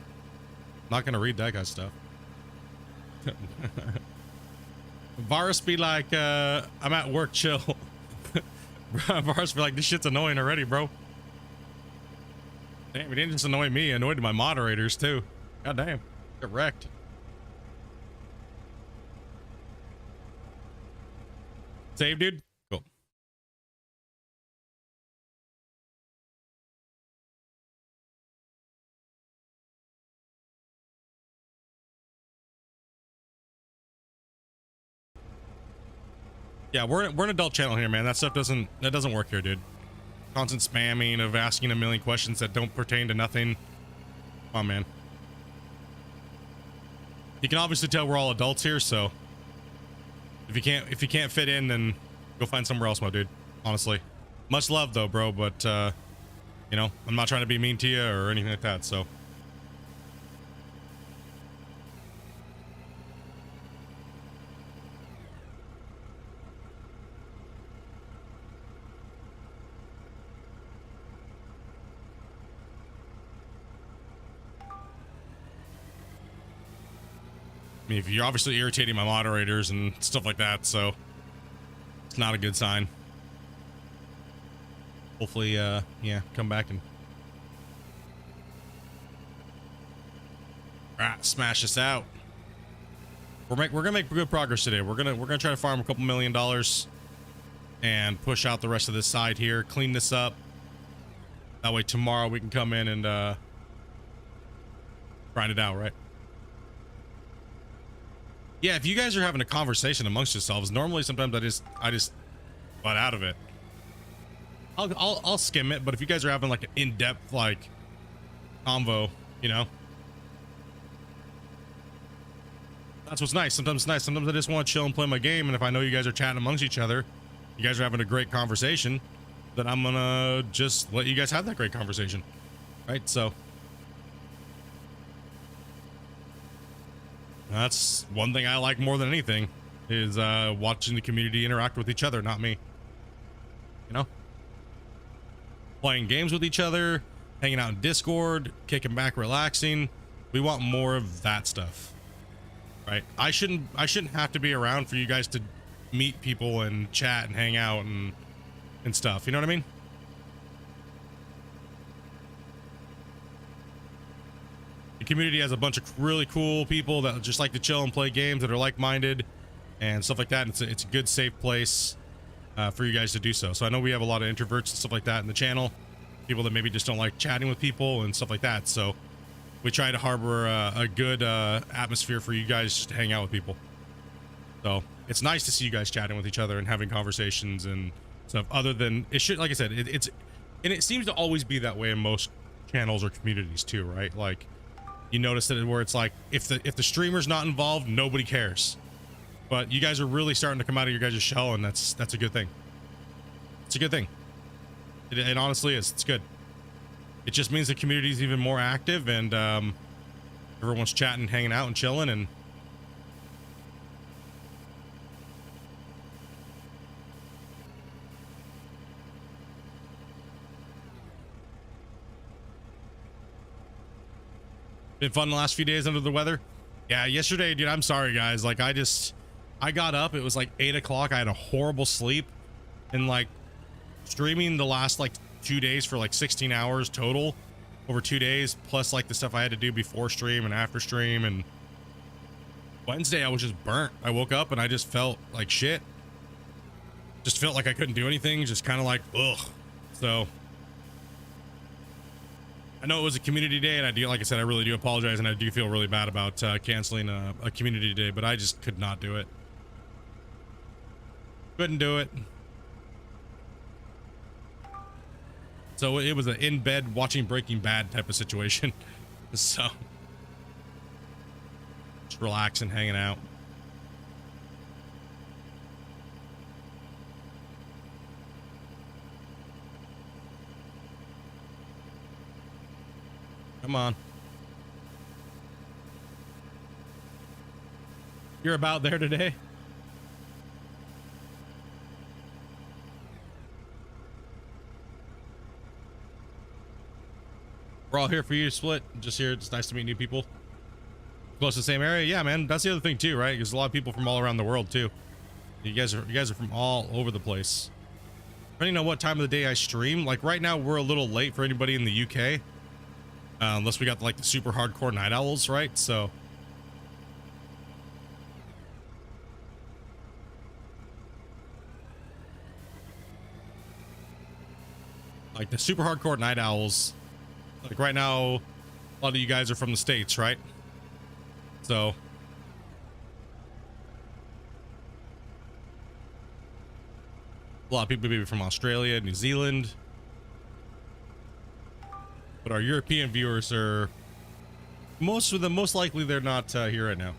not gonna read that guy's stuff. Varus be like, I'm at work, chill. Varus be like, this shit's annoying already, bro. Damn, it didn't just annoy me, it annoyed my moderators too. God damn, get wrecked. Save, dude. Cool. Yeah, we're an adult channel here, man. That stuff doesn't work here, dude. Constant spamming of asking a million questions that don't pertain to nothing. Come on, man. You can obviously tell we're all adults here, so if you can't fit in, then go find somewhere else, my dude. Honestly, much love though, bro. But you know, I'm not trying to be mean to you or anything like that. So. I mean, if you're obviously irritating my moderators and stuff like that, so it's not a good sign. Hopefully, yeah, come back and smash this out. We're gonna make good progress today. We're gonna try to farm a couple $1 million and push out the rest of this side here, clean this up. That way tomorrow we can come in and grind it out, right? Yeah, if you guys are having a conversation amongst yourselves, normally sometimes I just butt out of it. I'll skim it, but if you guys are having like an in-depth like convo, you know, that's what's nice. Sometimes it's nice. Sometimes I just want to chill and play my game, and if I know you guys are chatting amongst each other, you guys are having a great conversation, then I'm gonna just let you guys have that great conversation, right? So that's one thing I like more than anything is watching the community interact with each other, not me. You know, playing games with each other, hanging out in Discord, kicking back, relaxing. We want more of that stuff, right? I shouldn't have to be around for you guys to meet people and chat and hang out and stuff. You know what I mean? The community has a bunch of really cool people that just like to chill and play games, that are like-minded and stuff like that. And it's a good, safe place for you guys to do so. So I know we have a lot of introverts and stuff like that in the channel, people that maybe just don't like chatting with people and stuff like that. So we try to harbor a good atmosphere for you guys just to hang out with people. So it's nice to see you guys chatting with each other and having conversations and stuff. Other than it should, like I said, it seems to always be that way in most channels or communities too, right? Like, you notice that where it's like if the streamer's not involved, nobody cares. but you guys are really starting to come out of your guys' shell, and that's a good thing. It's a good thing. It honestly is. It's good. It just means the community is even more active, and everyone's chatting, hanging out, and chilling, and been fun the last few days under the weather. Yeah, yesterday, dude, I'm sorry, guys. Like, I got up. It was like 8 o'clock. I had a horrible sleep, and like streaming the last like 2 days for like 16 hours total over 2 days, plus like the stuff I had to do before stream and after stream. And Wednesday I was just burnt. I woke up and I just felt like shit. Just felt like I couldn't do anything. Just kind of like, ugh. So I know it was a community day, and I do, like I said, I really do apologize, and I do feel really bad about canceling a community day, but I just could not do it. Couldn't do it. So it was an in bed watching Breaking Bad type of situation. So just relaxing, hanging out. Come on. You're about there today? We're all here for you, Split. Just here. It's nice to meet new people. Close to the same area. Yeah, man. That's the other thing too, right? There's a lot of people from all around the world too. You guys are from all over the place. Depending on what time of the day I stream. Like right now, we're a little late for anybody in the UK. Unless we got like the super hardcore night owls, right? So like the super hardcore night owls, like right now, a lot of you guys are from the States, right? So a lot of people maybe from Australia, New Zealand. But our European viewers are most of them, most likely they're not here right now.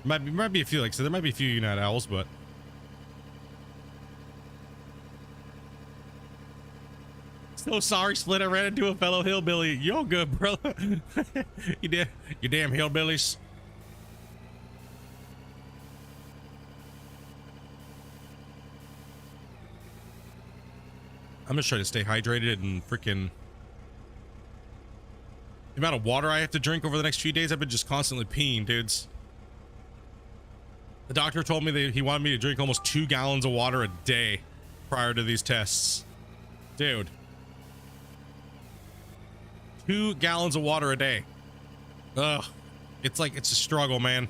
Might be a few, like so there might be a few night owls, but so sorry, Split. I ran into a fellow hillbilly. You're good, bro. you damn hillbillies. I'm just trying to stay hydrated and freaking. The amount of water I have to drink over the next few days, I've been just constantly peeing, dudes. The doctor told me that he wanted me to drink almost 2 gallons of water a day prior to these tests. Dude. 2 gallons of water a day. Ugh. It's like, it's a struggle, man.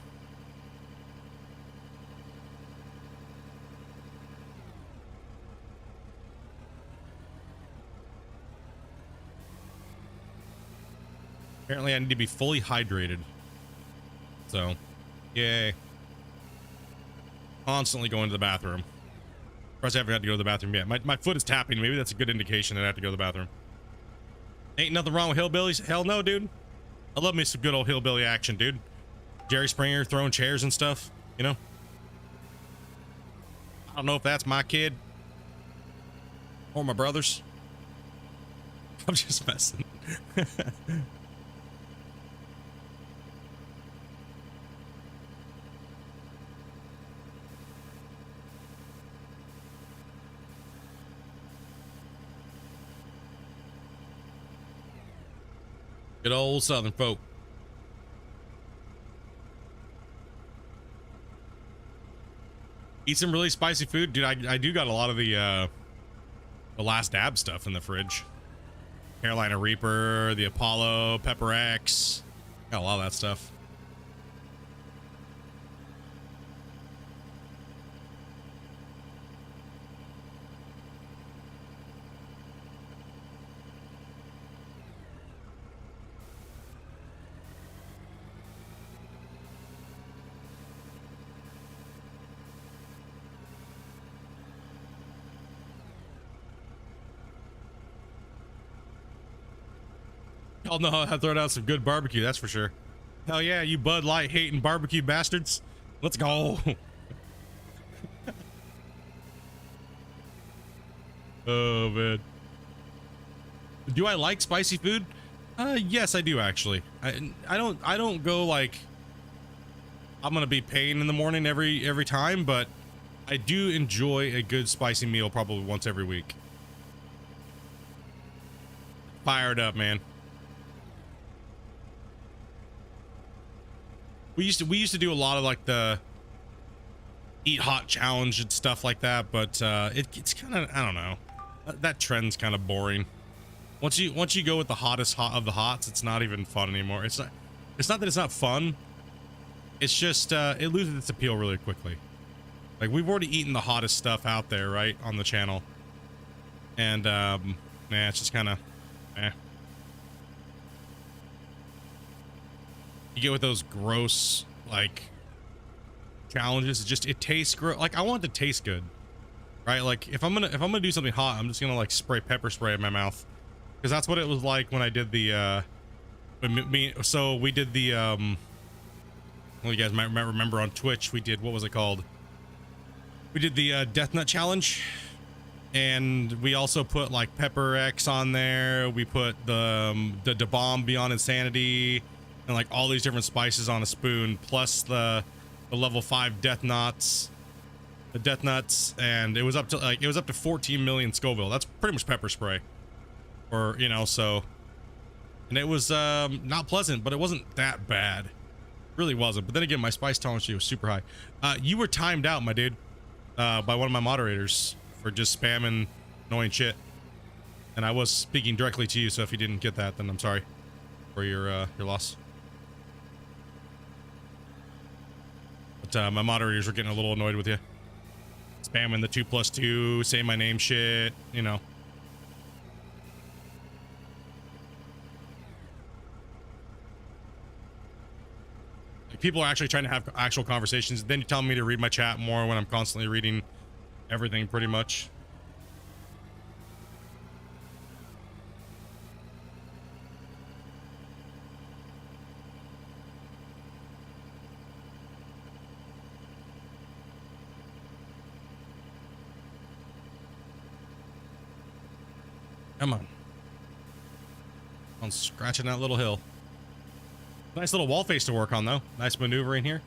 Apparently I need to be fully hydrated. So, yay. Constantly going to the bathroom. Of course, I haven't had to go to the bathroom yet. My foot is tapping. Maybe that's a good indication that I have to go to the bathroom. Ain't nothing wrong with hillbillies. Hell no, dude. I love me some good old hillbilly action, dude. Jerry Springer throwing chairs and stuff, you know? I don't know if that's my kid or my brother's. I'm just messing. Good old Southern folk. Eat some really spicy food, dude. I do got a lot of the Last Dab stuff in the fridge. Carolina Reaper, the Apollo, Pepper X. Got a lot of that stuff. Y'all know how to throw down some good barbecue, that's for sure. Hell yeah, you Bud Light hating barbecue bastards. Let's go. Oh man. Do I like spicy food? Yes, I do actually. I don't go like I'm gonna be paying in the morning every time, but I do enjoy a good spicy meal probably once every week. Fired up, man. We used to do a lot of like the eat hot challenge and stuff like that, but it's kind of, I don't know. That trend's kind of boring. Once you go with the hottest hot of the hots, it's not even fun anymore. It's not that it's not fun. It's just it loses its appeal really quickly. Like we've already eaten the hottest stuff out there, right, on the channel. And man, it's just kind of You get with those gross like challenges, it tastes gross. Like I want it to taste good. Right? Like if I'm gonna do something hot, I'm just gonna like spray pepper spray in my mouth. Because that's what it was like when I did the so we did the well, you guys might remember on Twitch we did, what was it called? We did the Death Nut challenge, and we also put like Pepper X on there. We put the bomb Beyond Insanity and like all these different spices on a spoon, plus the level 5 Death Nuts. The Death Nuts, and it was up to 14 million Scoville. That's pretty much pepper spray. Or, you know, so, and it was not pleasant, but it wasn't that bad. It really wasn't. But then again, my spice tolerance was super high. You were timed out, my dude, by one of my moderators for just spamming annoying shit. And I was speaking directly to you, so if you didn't get that, then I'm sorry for your loss. But my moderators were getting a little annoyed with you. Spamming the 2+2, say my name shit, you know. Like, people are actually trying to have actual conversations. Then you tell me to read my chat more when I'm constantly reading everything pretty much. Come on. I'm scratching that little hill. Nice little wall face to work on, though. Nice maneuvering here.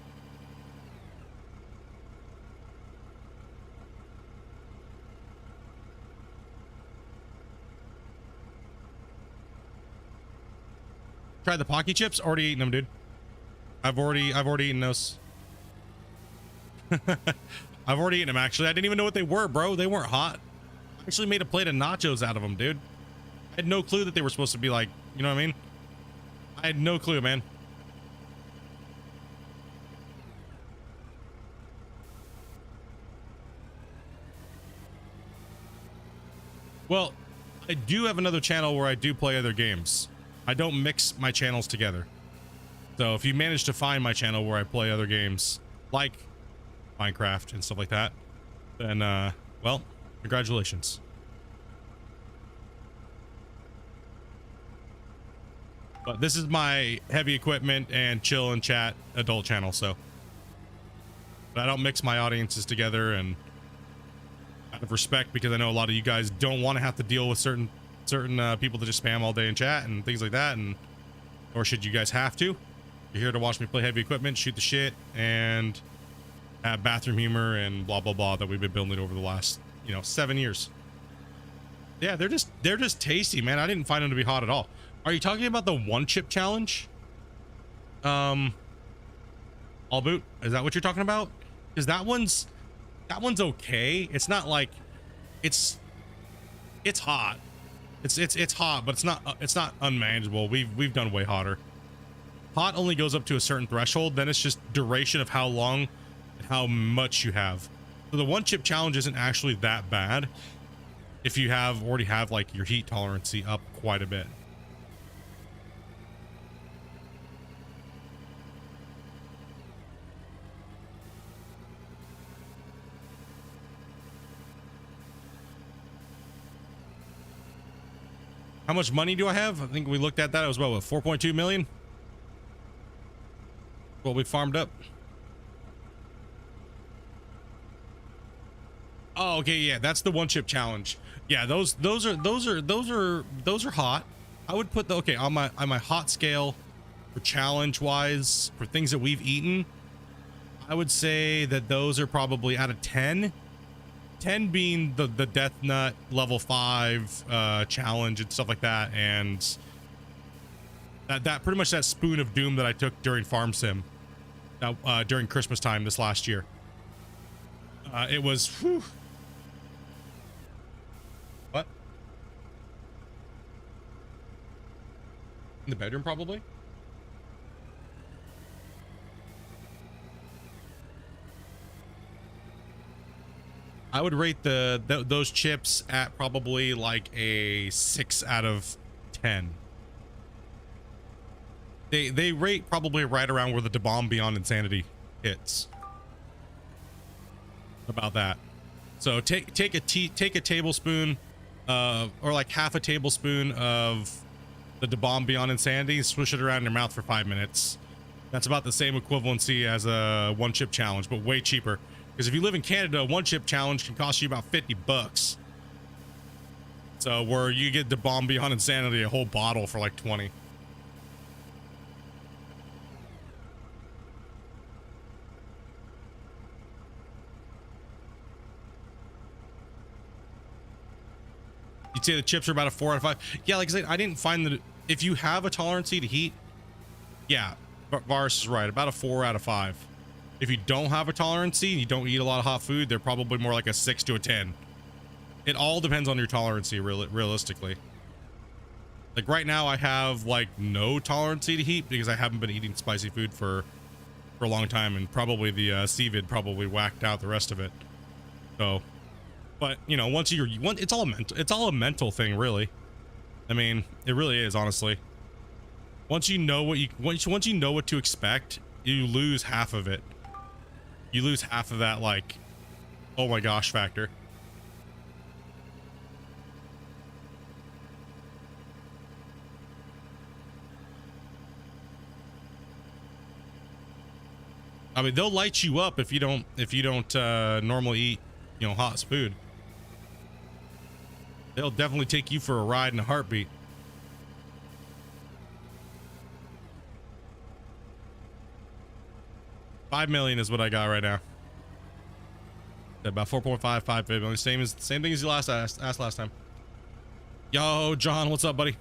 Tried the Pocky chips? Already eaten them, dude. I've already eaten those. I've already eaten them, actually. I didn't even know what they were, bro. They weren't hot. I actually made a plate of nachos out of them, dude. I had no clue that they were supposed to be like, you know what I mean? I had no clue, man. Well, I do have another channel where I do play other games. I don't mix my channels together. So if you manage to find my channel where I play other games, like Minecraft and stuff like that, then, well, congratulations. But this is my heavy equipment and chill and chat adult channel, so. But I don't mix my audiences together, and out of respect, because I know a lot of you guys don't want to have to deal with certain people that just spam all day in chat and things like that, and or should you guys have to? You're here to watch me play heavy equipment, shoot the shit, and have bathroom humor and blah blah blah that we've been building over the last, 7 years. Yeah, they're just tasty, man. I didn't find them to be hot at all. Are you talking about the one chip challenge? All boot? Is that what you're talking about? Because that one's okay. It's not like it's hot. It's hot, but it's not unmanageable. We've done way hotter. Hot only goes up to a certain threshold, then it's just duration of how long and how much you have. So the one chip challenge isn't actually that bad if you already have like your heat tolerance up quite a bit. How much money do I have? I think we looked at that. It was what, 4.2 million? What we farmed up. Oh, okay, yeah, that's the one chip challenge. Yeah, those are hot. I would put the okay on my hot scale for challenge wise for things that we've eaten. I would say that those are probably out of 10. 10 being the death nut level 5 challenge and stuff like that, and that pretty much that spoon of doom that I took during farm sim during Christmas time this last year. It was whew. What? In the bedroom, probably. I would rate those chips at probably like a 6 out of 10. They rate probably right around where the bomb beyond insanity hits. About that. So take a tablespoon or like half a tablespoon of the bomb beyond insanity, swish it around in your mouth for 5 minutes. That's about the same equivalency as a one chip challenge, but way cheaper. Because if you live in Canada, a one chip challenge can cost you about $50. So where you get the bomb beyond insanity, a whole bottle for like 20. You'd say the chips are about a 4 out of 5. Yeah, like I said, I didn't find that if you have a tolerance to heat, yeah, Varus is right, about a 4 out of 5. If you don't have a tolerance and you don't eat a lot of hot food, they're probably more like a 6 to a 10. It all depends on your tolerance realistically. Like right now I have like no tolerance to heat because I haven't been eating spicy food for a long time, and probably the CVID probably whacked out the rest of it. So, but you know, it's all a mental thing, really. I mean, it really is, honestly. Once you know once you know what to expect, you lose half of it. You lose half of that, like, oh my gosh factor. I mean, they'll light you up if you don't normally eat, you know, hot food. They'll definitely take you for a ride in a heartbeat. $5 million is what I got right now. About 4.55 million. Same thing as you asked last time. Yo, John, what's up, buddy?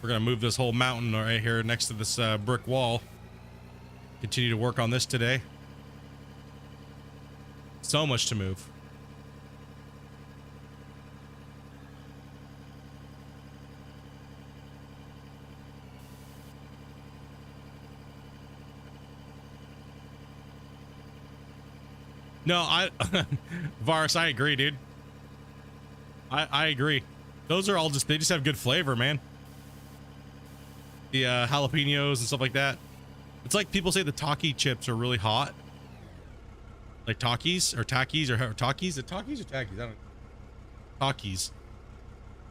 We're gonna move this whole mountain right here next to this brick wall. Continue to work on this today. So much to move. No, Varus, I agree, dude. I agree. Those are all they just have good flavor, man. The jalapenos and stuff like that. It's like people say the Taki chips are really hot. Like Takis or Takis or Takis? The Takis or Takis? I don't know. Takis.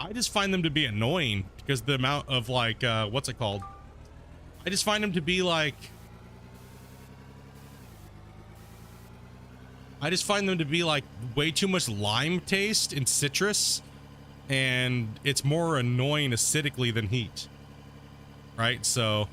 I just find them to be annoying because the amount of like, what's it called? I just find them to be like, way too much lime taste and citrus, and it's more annoying acidically than heat. Right? So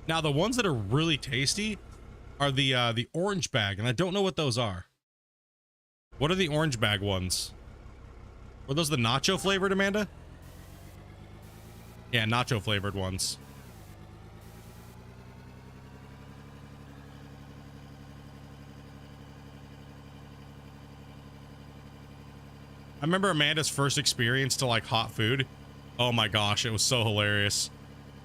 now the ones that are really tasty are the orange bag, and I don't know what those are. What are the orange bag ones? Were those the nacho flavored, Amanda? Yeah, nacho flavored ones. I remember Amanda's first experience to like hot food. Oh my gosh, it was so hilarious.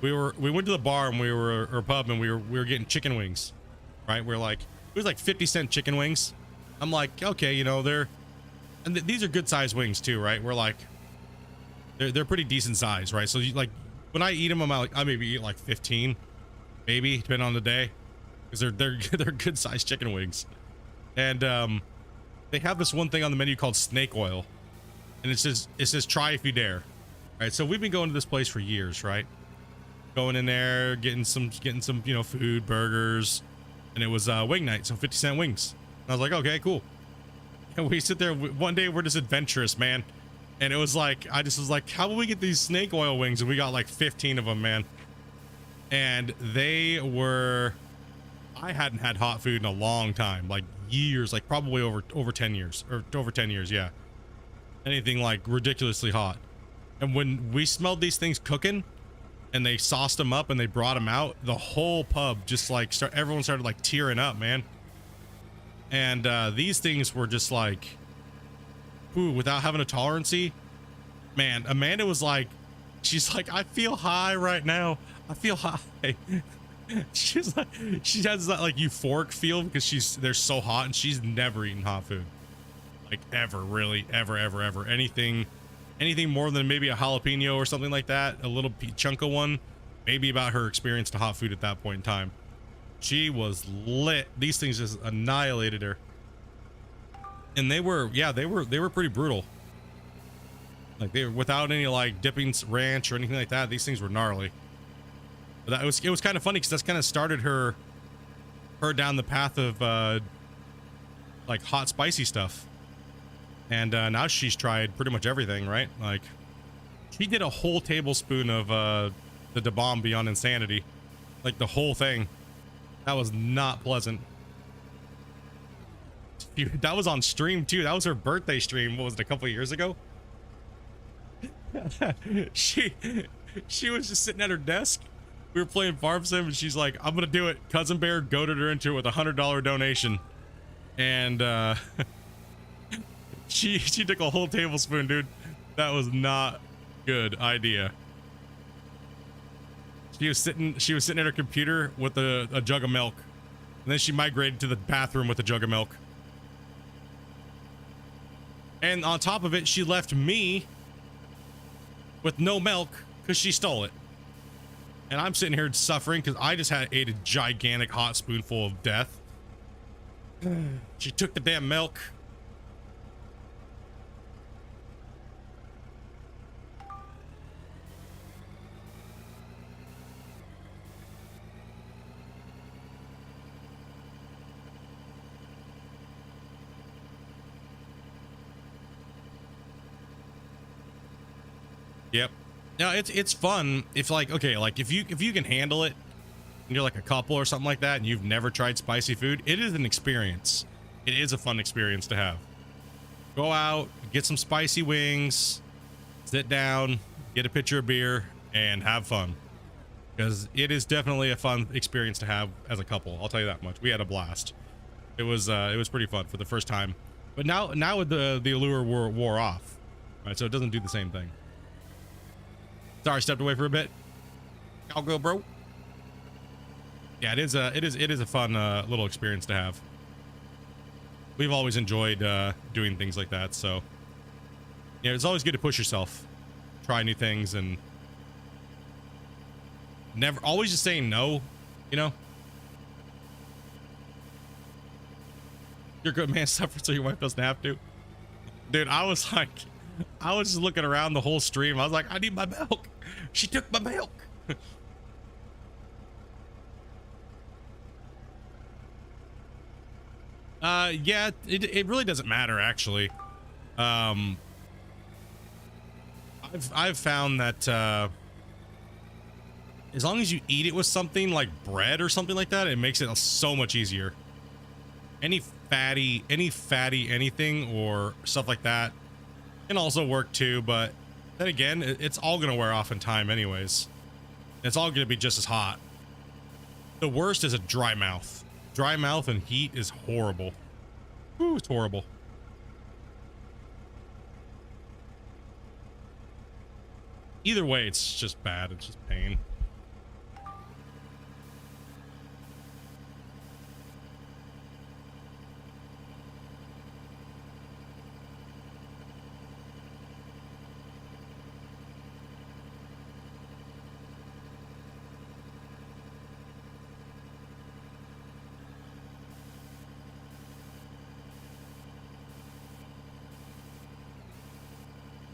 We went to the bar and or pub, and we were getting chicken wings. Right? We're like, it was like 50-cent chicken wings. I'm like, okay, you know, these are good sized wings too, right? We're like, they're pretty decent size, right? So you, like, when I eat them, I maybe eat like 15. maybe depending on the day, because they're good sized chicken wings. And they have this one thing on the menu called snake oil, and it says try if you dare. Right, so we've been going to this place for years, right? Going in there, getting some you know, food, burgers, and it was wing night, so 50-cent wings. And I was like, okay, cool. And we sit there one day, we're just adventurous, man. And it was like, I just was like, how will we get these snake oil wings? And we got like 15 of them, man. And they were, I hadn't had hot food in a long time, like years, like probably over 10 years, or over 10 years, yeah. Anything like ridiculously hot. And when we smelled these things cooking and they sauced them up and they brought them out, the whole pub just like everyone started like tearing up, man. And these things were just like, ooh, without having a tolerancy, man. Amanda was like, she's like, I feel high right now. I feel high. She's like, she has that like euphoric feel because they're so hot, and she's never eaten hot food, like ever, really, ever. Anything more than maybe a jalapeno or something like that, a little chunk of one, maybe about her experience to hot food at that point in time. She was lit. These things just annihilated her. And they were, yeah, they were pretty brutal. Like, they were without any like dipping ranch or anything like that. These things were gnarly. But it was kind of funny because that's kind of started her down the path of like hot spicy stuff. And now she's tried pretty much everything, right? Like, she did a whole tablespoon of the Da Bomb Beyond Insanity, like the whole thing. That was not pleasant. That was on stream too. That was her birthday stream. What was it, a couple of years ago? she was just sitting at her desk. We were playing Farm Sim, and she's like, "I'm gonna do it." Cousin Bear goaded her into it with $100 donation, and she took a whole tablespoon, dude. That was not good idea. She was sitting at her computer with a jug of milk, and then she migrated to the bathroom with a jug of milk. And on top of it, she left me with no milk because she stole it. And I'm sitting here suffering because I just ate a gigantic hot spoonful of death. She took the damn milk. Yep. Now it's fun if like, okay, like if you can handle it and you're like a couple or something like that and you've never tried spicy food, it is an experience. It is a fun experience to have. Go out, get some spicy wings, sit down, get a pitcher of beer, and have fun. Because it is definitely a fun experience to have as a couple. I'll tell you that much. We had a blast. It was pretty fun for the first time. But now the allure wore off. Right, so it doesn't do the same thing. Sorry, stepped away for a bit. I'll go, bro. Yeah, it is a fun little experience to have. We've always enjoyed doing things like that, so yeah, it's always good to push yourself, try new things, and never always just saying no, you know. You're a good man, suffer so your wife doesn't have to. Dude, I was just looking around the whole stream. I was like, I need my milk. She took my milk. Yeah, it really doesn't matter, actually. I've found that as long as you eat it with something like bread or something like that, it makes it so much easier. Any fatty anything or stuff like that can also work too, but then again, it's all gonna wear off in time anyways. It's all gonna be just as hot. The worst is a dry mouth. Dry mouth and heat is horrible. Ooh, it's horrible. Either way, it's just bad. It's just pain.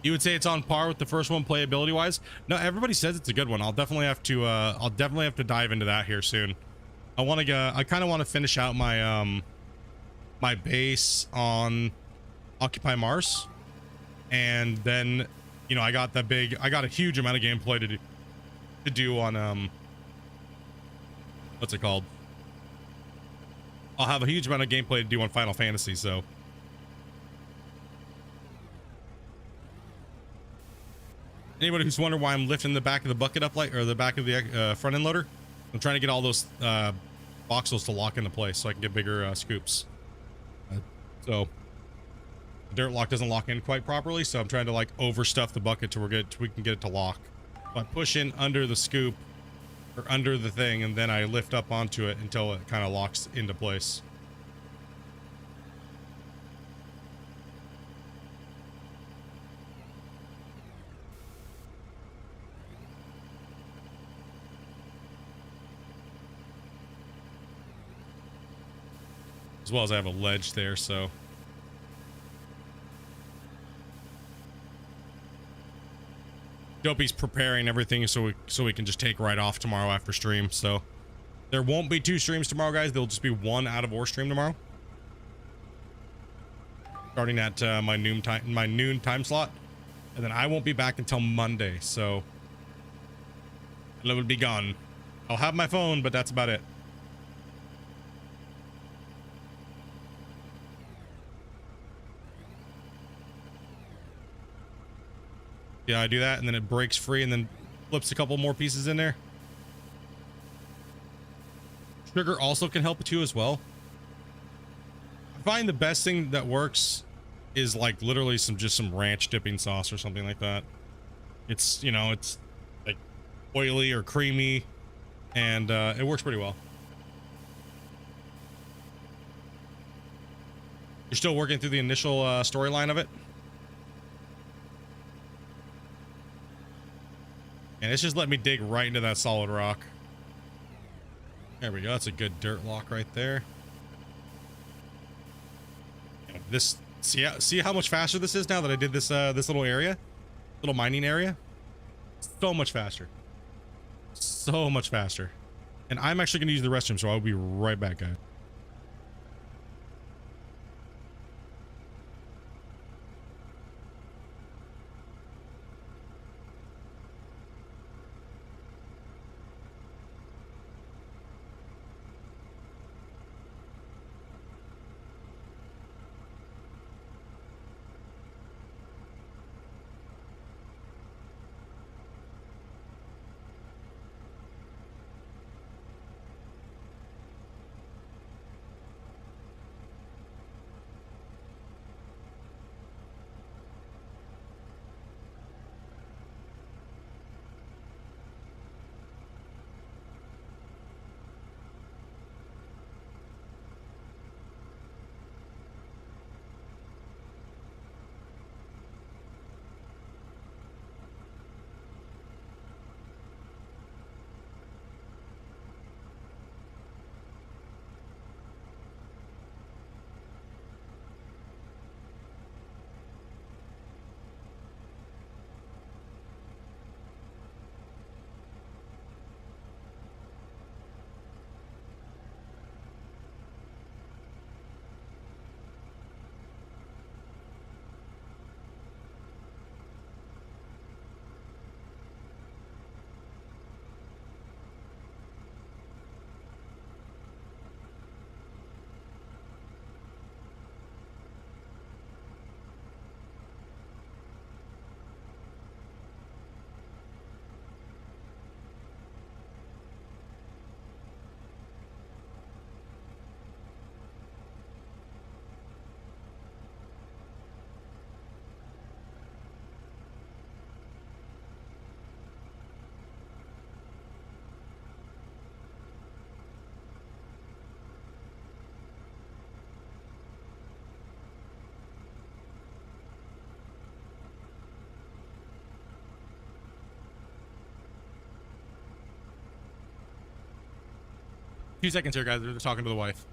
You would say it's on par with the first one playability wise? No, everybody says it's a good one. I'll definitely have to dive into that here soon. I kind of want to finish out my my base on Occupy Mars, and then, you know, I got a huge amount of gameplay to do on what's it called? I'll have a huge amount of gameplay to do on Final Fantasy, so anybody who's wondering why I'm lifting the back of the bucket up, like, or the back of the front end loader, I'm trying to get all those voxels to lock into place so I can get bigger scoops. So the dirt lock doesn't lock in quite properly, so I'm trying to like overstuff the bucket to we can get it to lock. So I push in under the scoop or under the thing, and then I lift up onto it until it kind of locks into place. As well as I have a ledge there, so Dopey's preparing everything so we can just take right off tomorrow after stream. So there won't be 2 streams tomorrow, guys. There'll just be 1 out of ore stream tomorrow, starting at my noon time slot, and then I won't be back until Monday. So I will be gone. I'll have my phone, but that's about it. Yeah, I do that, and then it breaks free, and then flips a couple more pieces in there. Sugar also can help too as well. I find the best thing that works is like literally just some ranch dipping sauce or something like that. It's, you know, it's like oily or creamy, and it works pretty well. You're still working through the initial storyline of it? And it's just let me dig right into that solid rock. There we go. That's a good dirt lock right there. And this, see how much faster this is now that I did this this little area, little mining area. So much faster. So much faster. And I'm actually going to use the restroom, so I'll be right back, guys. Few seconds here, guys. They're talking to the wife.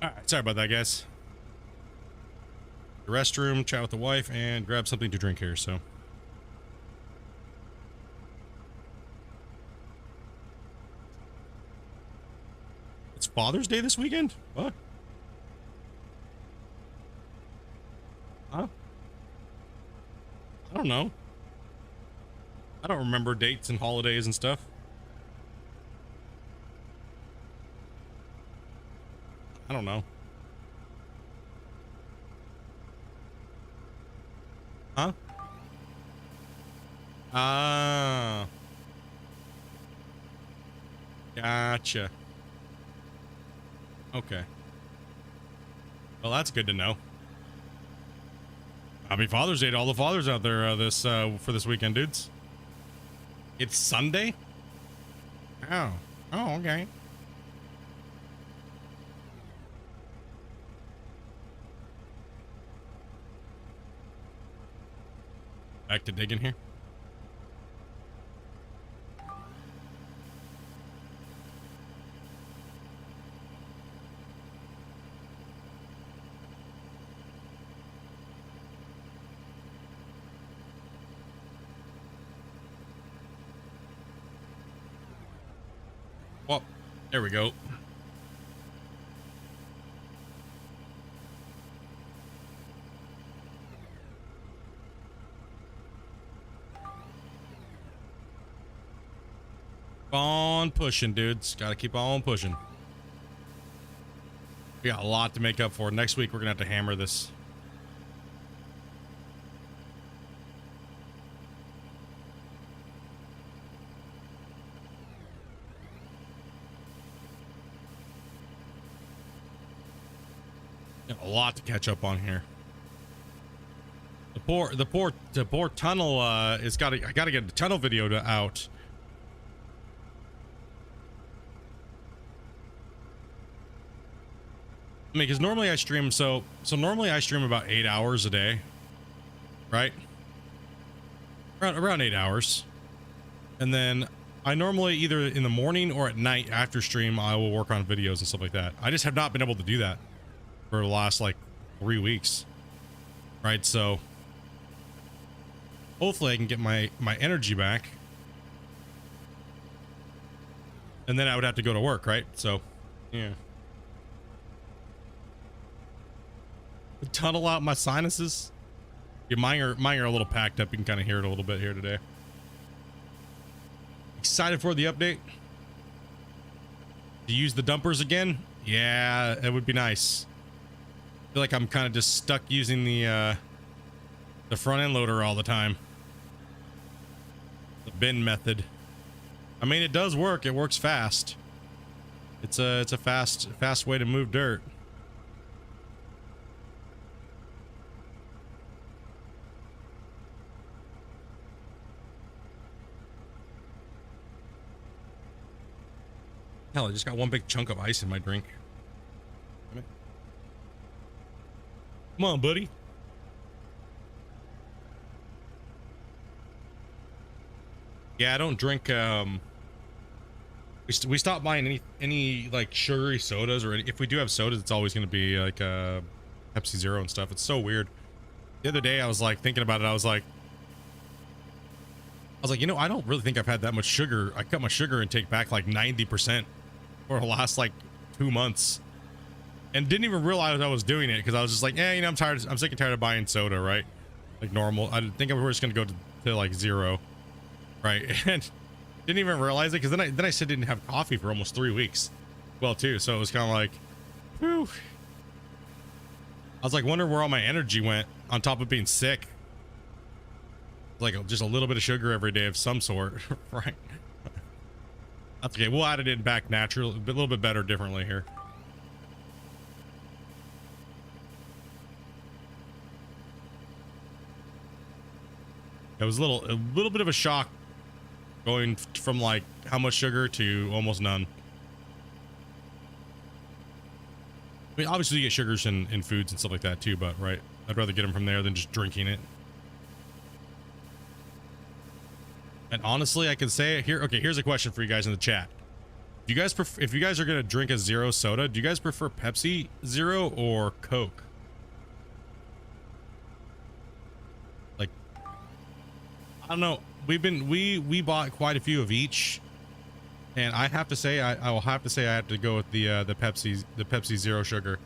All right, sorry about that, guys. The restroom, chat with the wife, and grab something to drink here. So. It's Father's Day this weekend? What? Huh? I don't know. I don't remember dates and holidays and stuff. I don't know. Huh? Ah. Gotcha. Okay. Well, that's good to know. Happy Father's Day to all the fathers out there for this weekend, dudes. It's Sunday? Oh. Oh, okay. Back to digging here. Well, there we go. Keep on pushing, dudes. Gotta keep on pushing. We got a lot to make up for. Next week, we're gonna have to hammer this. A lot to catch up on here. The poor tunnel I gotta get the tunnel video out. I mean, because normally I stream so normally I stream about 8 hours a day, right? Around 8 hours, and then I normally either in the morning or at night after stream I will work on videos and stuff like that. I just have not been able to do that for the last like 3 weeks, right? So hopefully I can get my energy back, and then I would have to go to work, right? So yeah, tunnel out my sinuses. Yeah, mine are a little packed up. You can kind of hear it a little bit here today. Excited for the update. To use the dumpers again? Yeah, it would be nice. I feel like I'm kind of just stuck using the front end loader all the time. The bin method. I mean, it does work. It works fast. It's a fast way to move dirt. Hell, I just got one big chunk of ice in my drink. Come on, buddy. Yeah, I don't drink. We stopped buying any like sugary sodas, or if we do have sodas, it's always going to be like Pepsi Zero and stuff. It's so weird. The other day, I was like thinking about it. I was like, you know, I don't really think I've had that much sugar. I cut my sugar intake back like 90% for the last like 2 months, and didn't even realize I was doing it because I was just like, you know, I'm sick and tired of buying soda, right? Like normal. I think we were just gonna go to like zero, right? And didn't even realize it because then I said didn't have coffee for almost 3 weeks, well too. So it was kind of like, whew. I was like wondering where all my energy went on top of being sick. Like just a little bit of sugar every day of some sort, right? That's okay. We'll add it in back natural, a little bit better, differently here. It was a little bit of a shock going from like how much sugar to almost none. I mean, obviously you get sugars in foods and stuff like that too, but right, I'd rather get them from there than just drinking it. And honestly, I can say it here. Okay, here's a question for you guys in the chat. Do you guys prefer, if you guys are gonna drink a zero soda, do you guys prefer Pepsi Zero or Coke? Like, I don't know. We bought quite a few of each, and I have to say I will have to say I have to go with the Pepsi Zero Sugar.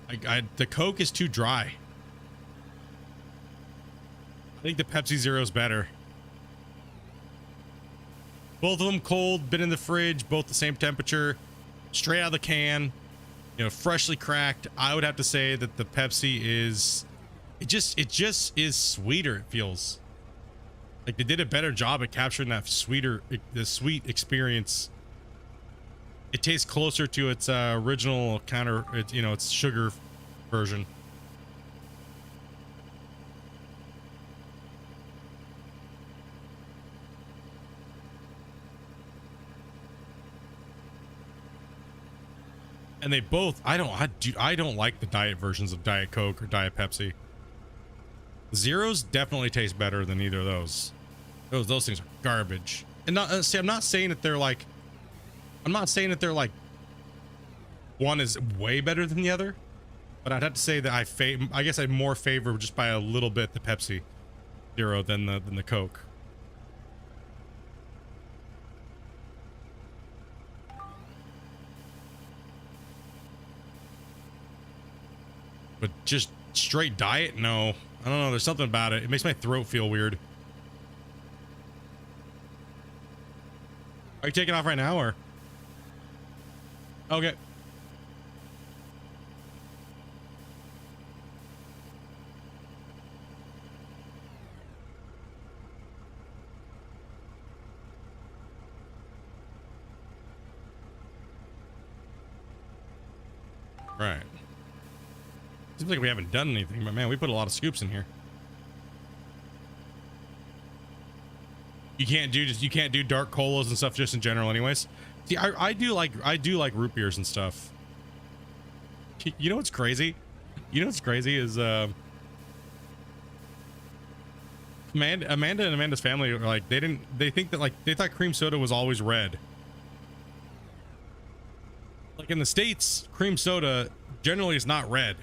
The Coke is too dry. I think the Pepsi Zero is better. Both of them cold, been in the fridge, both the same temperature, straight out of the can, you know, freshly cracked. I would have to say that the Pepsi is, it just is sweeter. It feels like they did a better job at capturing that the sweet experience. It tastes closer to its original its sugar version. And they both, I don't like the diet versions of Diet Coke or Diet Pepsi. Zeros definitely taste better than either of those. Those things are garbage. And I'm not saying that they're like one is way better than the other, but I'd have to say that I guess I more favor just by a little bit the Pepsi Zero than the Coke. But just straight diet? No. I don't know. There's something about it. It makes my throat feel weird. Are you taking off right now or? Okay. Right. Seems like we haven't done anything, but man, we put a lot of scoops in here. You can't do dark colas and stuff just in general anyways. See, I do like root beers and stuff. You know what's crazy? You know what's crazy is Amanda and Amanda's family are like, they thought cream soda was always red. Like in the States, cream soda generally is not red.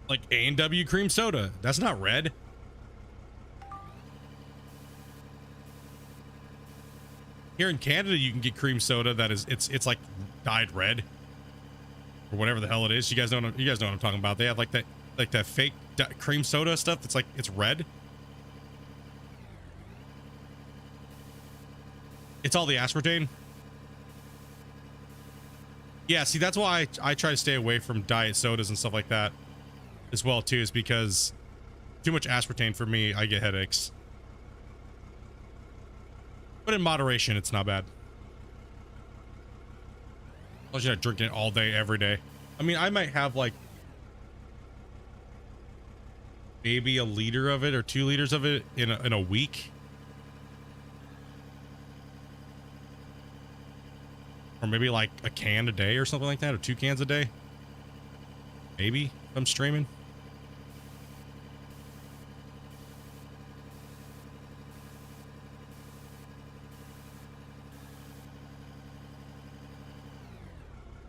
Like A&W cream soda, that's not red. Here in Canada, you can get cream soda that is it's like dyed red or whatever the hell it is. You guys know what I'm talking about. They have like that fake cream soda stuff that's like it's red. It's all the aspartame. Yeah, see, that's why I try to stay away from diet sodas and stuff like that as well too, is because too much aspartame for me, I get headaches. But in moderation, it's not bad. Unless you're not drinking it all day, every day. I mean, I might have like maybe a liter of it or 2 liters of it in a week. Or maybe like a can a day or something like that, or 2 cans a day. Maybe if I'm streaming.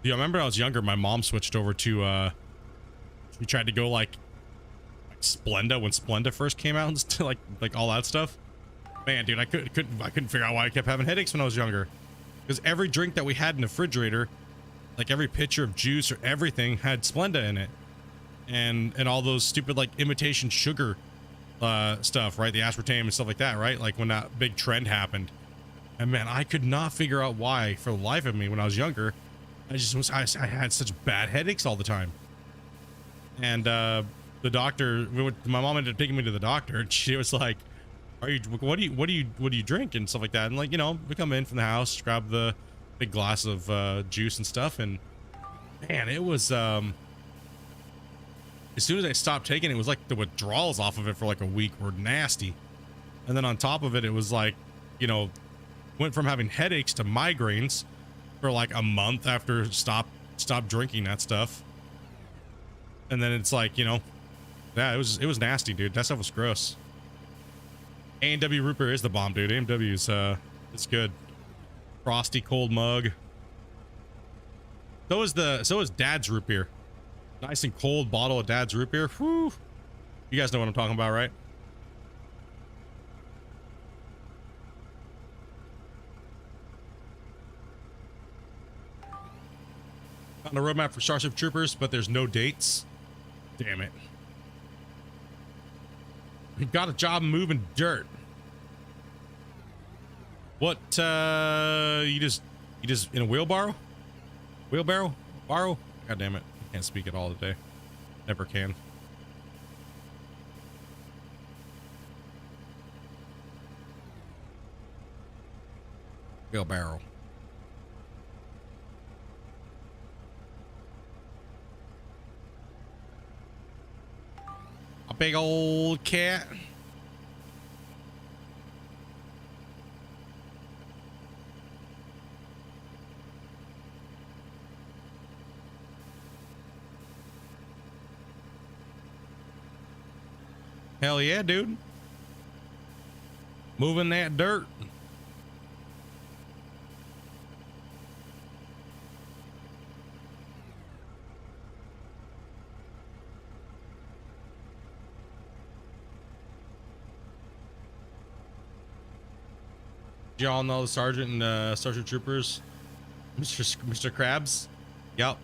Yeah, I remember when I was younger, my mom switched over to she tried to go like Splenda when Splenda first came out and like all that stuff. Man, dude, I couldn't figure out why I kept having headaches when I was younger. Because every drink that we had in the refrigerator, like every pitcher of juice or everything, had Splenda in it, and all those stupid like imitation sugar stuff, right? The aspartame and stuff like that, right? Like when that big trend happened, and man, I could not figure out why for the life of me when I was younger. I had such bad headaches all the time, and the doctor, my mom ended up taking me to the doctor, and she was like, what do you drink and stuff like that? And like, you know, we come in from the house, grab the big glass of juice and stuff, and man, it was as soon as I stopped taking it, it was like the withdrawals off of it for like a week were nasty. And then on top of it, it was like, you know, went from having headaches to migraines for like a month after stop drinking that stuff. And then it's like, you know, yeah, it was nasty, dude. That stuff was gross. A&W root beer is the bomb, dude. A&W's it's good. Frosty cold mug. So is Dad's root beer. Nice and cold bottle of Dad's root beer. Whew. You guys know what I'm talking about, right? On the roadmap for Starship Troopers, but there's no dates. Damn it. We've got a job moving dirt. What, you just in a wheelbarrow? Wheelbarrow? Borrow? God damn it. I can't speak at all today. Never can. Wheelbarrow. A big old cat. Hell yeah, dude. Moving that dirt. Y'all know the sergeant and Starship Troopers, Mr. Krabs. Yep.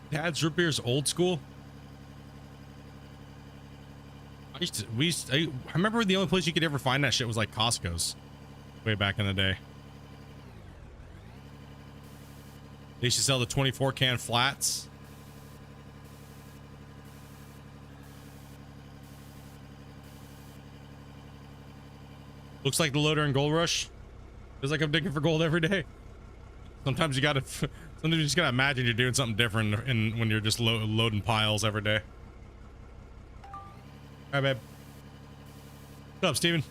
Dad's root beer's old school. I remember the only place you could ever find that shit was like Costco's way back in the day. They used to sell the 24 can flats. Looks like the loader in Gold Rush. Feels like I'm digging for gold every day. Sometimes you gotta sometimes you just gotta imagine you're doing something different when you're just loading piles every day. All right, babe. What's up, Steven?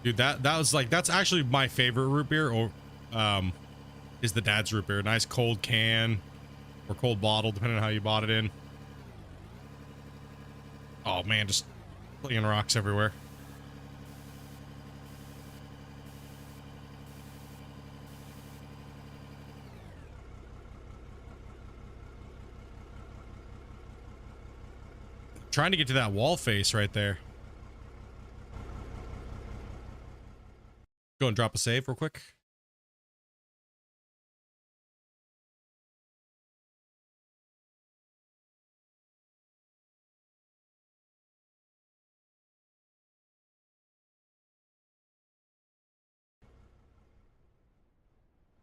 Dude, that was like, that's actually my favorite root beer, or is the Dad's root beer. Nice cold can or cold bottle, depending on how you bought it in. Oh man, just flinging rocks everywhere. Trying to get to that wall face right there. Go and drop a save real quick.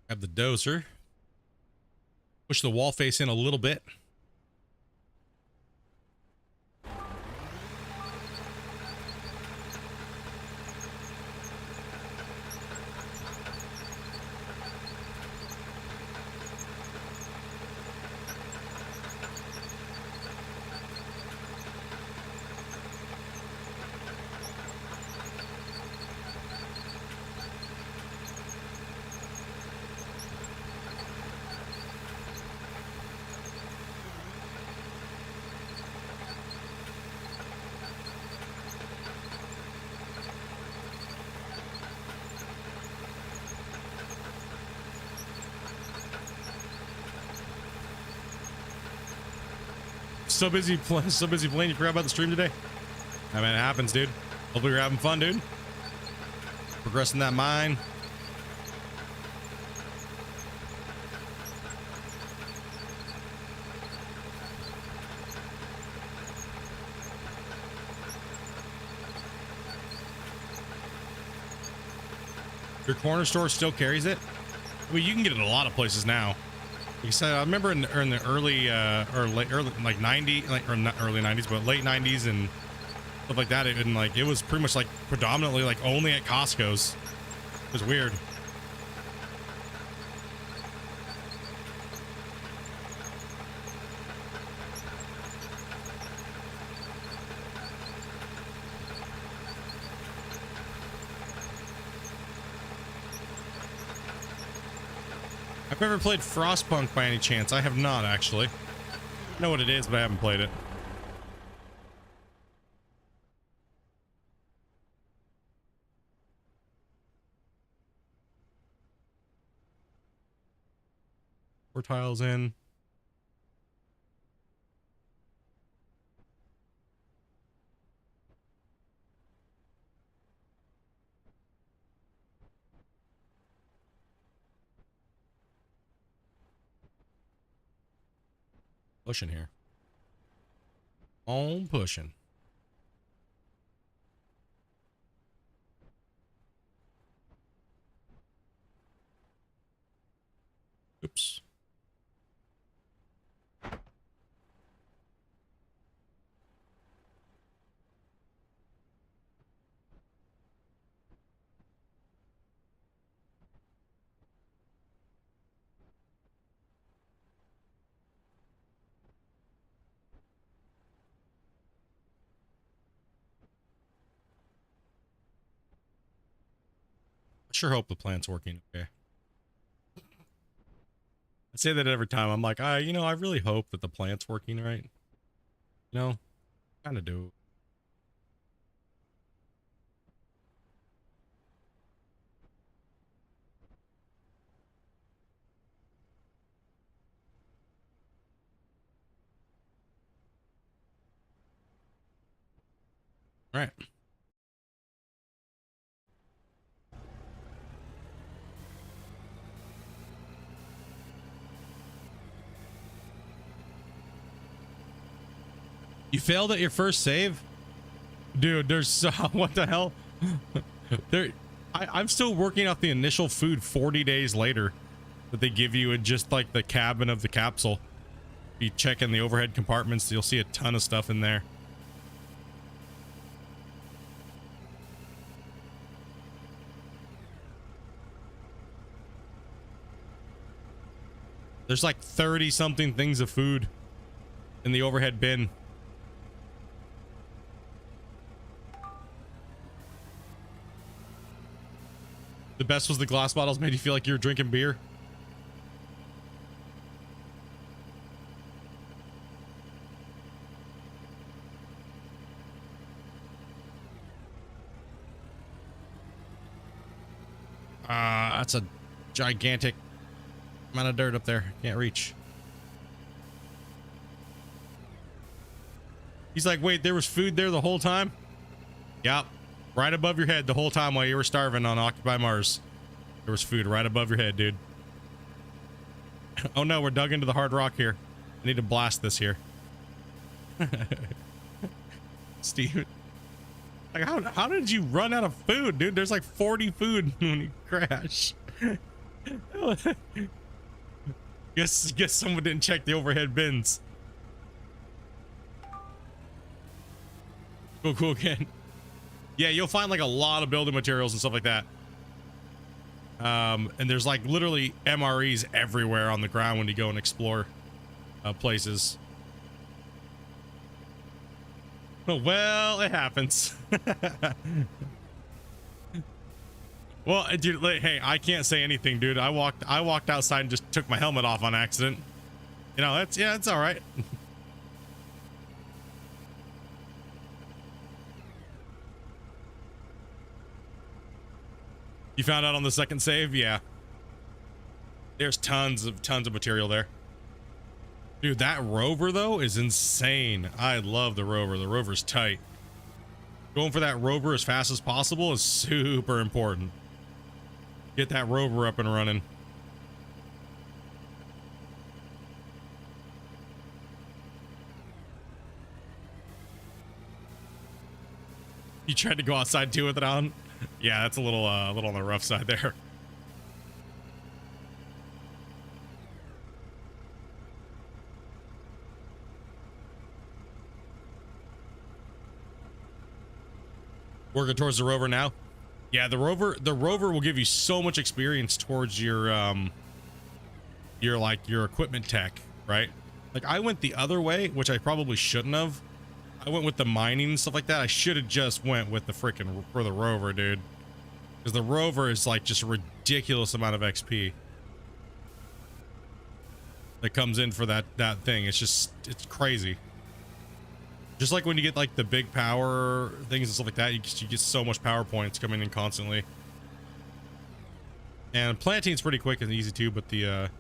Have the dozer. Push the wall face in a little bit. So busy playing, you forgot about the stream today. I mean, it happens, dude. Hopefully you're having fun, dude. Progressing that mine. Your corner store still carries it? Well, you can get it a lot of places now. Like I said, I remember in the early or late early like 90 like or not early 90s but late 90s and stuff like that, it was pretty much like predominantly like only at Costco's. It was weird. I've never played Frostpunk by any chance. I have not, actually. I know what it is, but I haven't played it. Four tiles in. Pushing here. On pushing. Oops. I sure hope the plant's working okay. I say that every time. I'm like, I really hope that the plant's working right. You know, kind of do. All right. You failed at your first save? Dude, there's what the hell? I'm still working off the initial food 40 days later that they give you in just like the cabin of the capsule. If you check in the overhead compartments, you'll see a ton of stuff in there. There's like 30 something things of food in the overhead bin. The best was the glass bottles made you feel like you were drinking beer. That's a gigantic amount of dirt up there. Can't reach. He's like, wait, there was food there the whole time? Yep. Right above your head the whole time while you were starving on Occupy Mars. There was food right above your head, dude. Oh no, we're dug into the hard rock here. I need to blast this here. Steve. Like, how did you run out of food, dude? There's like 40 food when you crash. Guess someone didn't check the overhead bins. Cool again. Yeah, you'll find like a lot of building materials and stuff like that. And there's like literally MREs everywhere on the ground when you go and explore places. Well, it happens. Well, dude, hey, I can't say anything, dude. I walked outside and just took my helmet off on accident. You know, it's all right. You found out on the second save? Yeah. There's tons of material there. Dude, that rover though is insane. I love the rover. The rover's tight. Going for that rover as fast as possible is super important. Get that rover up and running. You tried to go outside too with it on? Yeah, that's a little on the rough side there. Working towards the rover now. Yeah, the rover will give you so much experience towards your equipment tech, right? Like I went the other way, which I probably shouldn't have. I went with the mining and stuff like that. I should have just went with the freaking for the rover, dude. Because the rover is like just a ridiculous amount of XP that comes in for that thing. It's crazy. Just like when you get like the big power things and stuff like that, you get so much power points coming in constantly. And planting's pretty quick and easy too, but the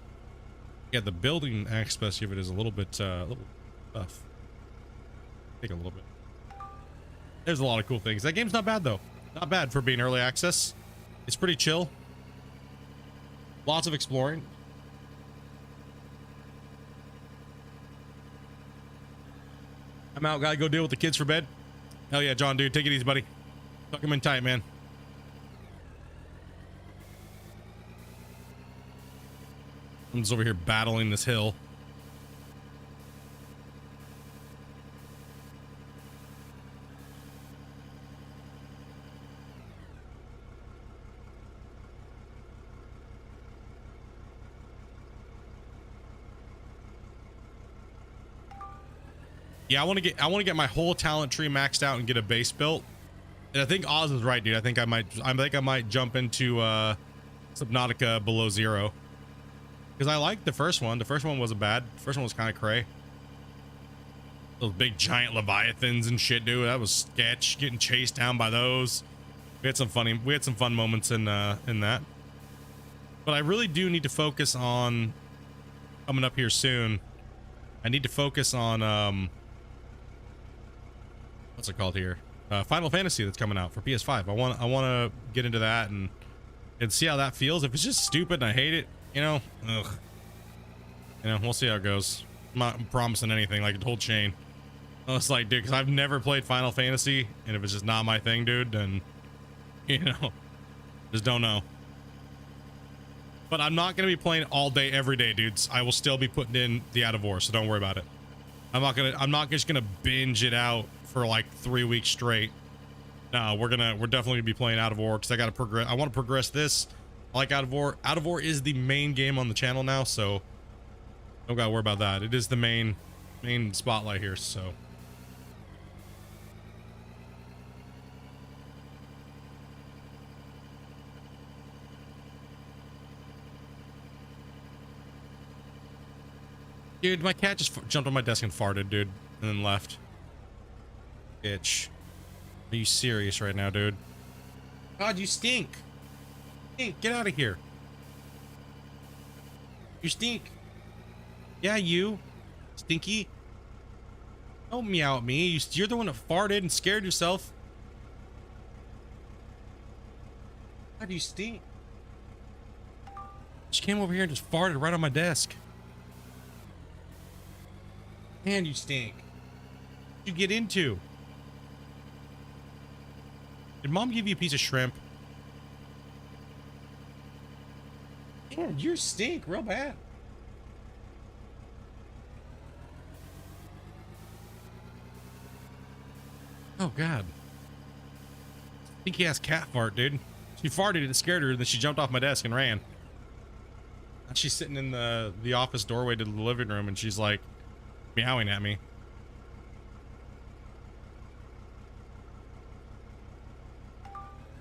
building aspect of it is a little tough. Take a little bit. There's a lot of cool things. That game's not bad though. Not bad for being early access. It's pretty chill. Lots of exploring. I'm out. Gotta go deal with the kids for bed. Hell yeah, John, dude. Take it easy, buddy. Tuck him in tight, man. I'm just over here battling this hill. Yeah, I want to get my whole talent tree maxed out and get a base built. And I think Oz is right, dude. I think I might jump into Subnautica below zero. Because I liked the first one. The first one wasn't bad. The first one was kind of cray. Those big giant leviathans and shit, dude. That was sketch. Getting chased down by those. We had some fun moments in that. But I really do need to focus on coming up here soon. I need to focus on what's it called here? Final Fantasy that's coming out for PS5. I want to get into that and see how that feels. If it's just stupid and I hate it, you know, ugh. You know, we'll see how it goes. I'm not promising anything, like I told Shane. I was like, dude, because I've never played Final Fantasy, and if it's just not my thing, dude, then, you know, just don't know. But I'm not going to be playing all day, every day, dudes. I will still be putting in the Out of War, so don't worry about it. I'm not just going to binge it out for like 3 weeks straight. No, we're definitely gonna be playing Out of War because I gotta progress. I want to progress this. I like Out of War. Out of War is the main game on the channel now, so don't gotta worry about that. It is the main spotlight here, so. Dude, my cat just jumped on my desk and farted, dude, and then left. Bitch. Are you serious right now, dude? God, you stink. Stink. Get out of here. You stink. Yeah, you. Stinky. Don't meow at me. You're the one that farted and scared yourself. God, you stink. She came over here and just farted right on my desk. Man, you stink. What'd you get into? Did Mom give you a piece of shrimp? Man, you stink real bad. Oh, God. Stinky ass cat fart, dude. She farted and it scared her, and then she jumped off my desk and ran. And she's sitting in the office doorway to the living room, and she's like meowing at me.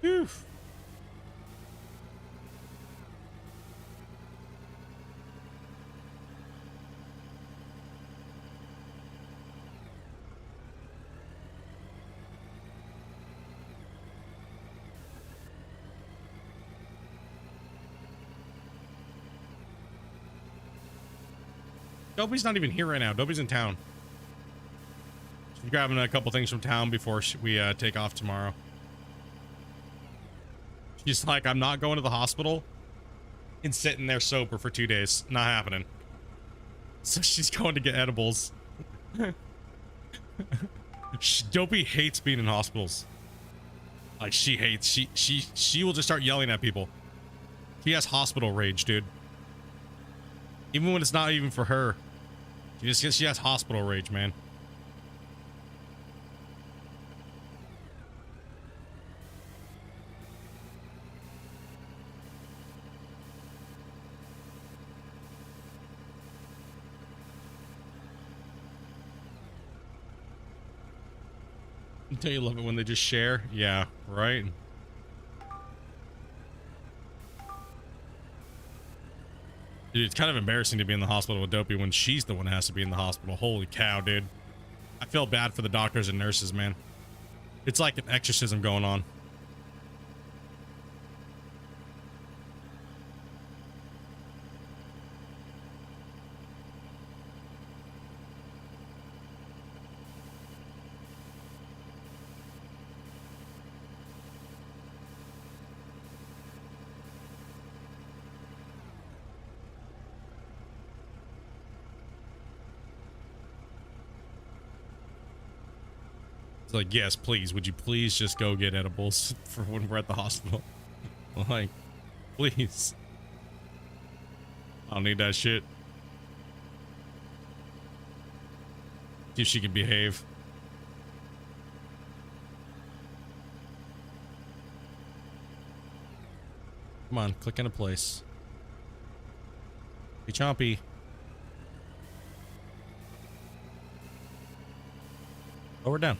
Oof. Dobby's not even here right now. Dobby's in town. She's grabbing a couple things from town before we take off tomorrow. She's like, I'm not going to the hospital and sitting there sober for 2 days. Not happening. So she's going to get edibles. Dopey hates being in hospitals. Like, she hates. She will just start yelling at people. She has hospital rage, dude. Even when it's not even for her. She has hospital rage, man. Don't you love it when they just share? Yeah, right? Dude, it's kind of embarrassing to be in the hospital with Dopey when she's the one who has to be in the hospital. Holy cow, dude. I feel bad for the doctors and nurses, man. It's like an exorcism going on. It's like, yes, please. Would you please just go get edibles for when we're at the hospital? Like, please. I don't need that shit. See if she can behave. Come on, click into place. Be chompy. Oh, we're down.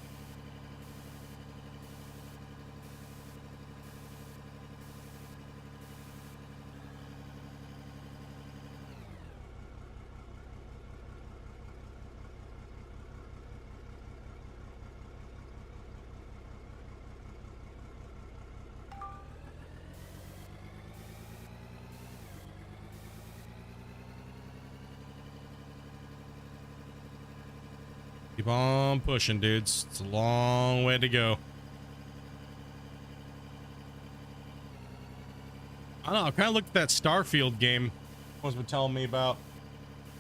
Keep on pushing, dudes. It's a long way to go. I don't know. I kind of looked at that Starfield game. Someone's been telling me about.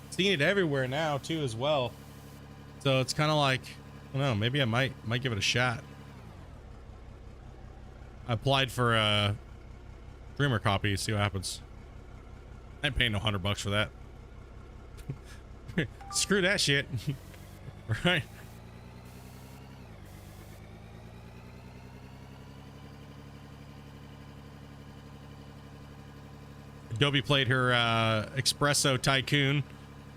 Seeing it everywhere now too, as well. So it's kind of like, I don't know. Maybe I might give it a shot. I applied for a Dreamer copy. See what happens. I ain't paying no $100 for that. Screw that shit. Right. Adobe played her Espresso Tycoon.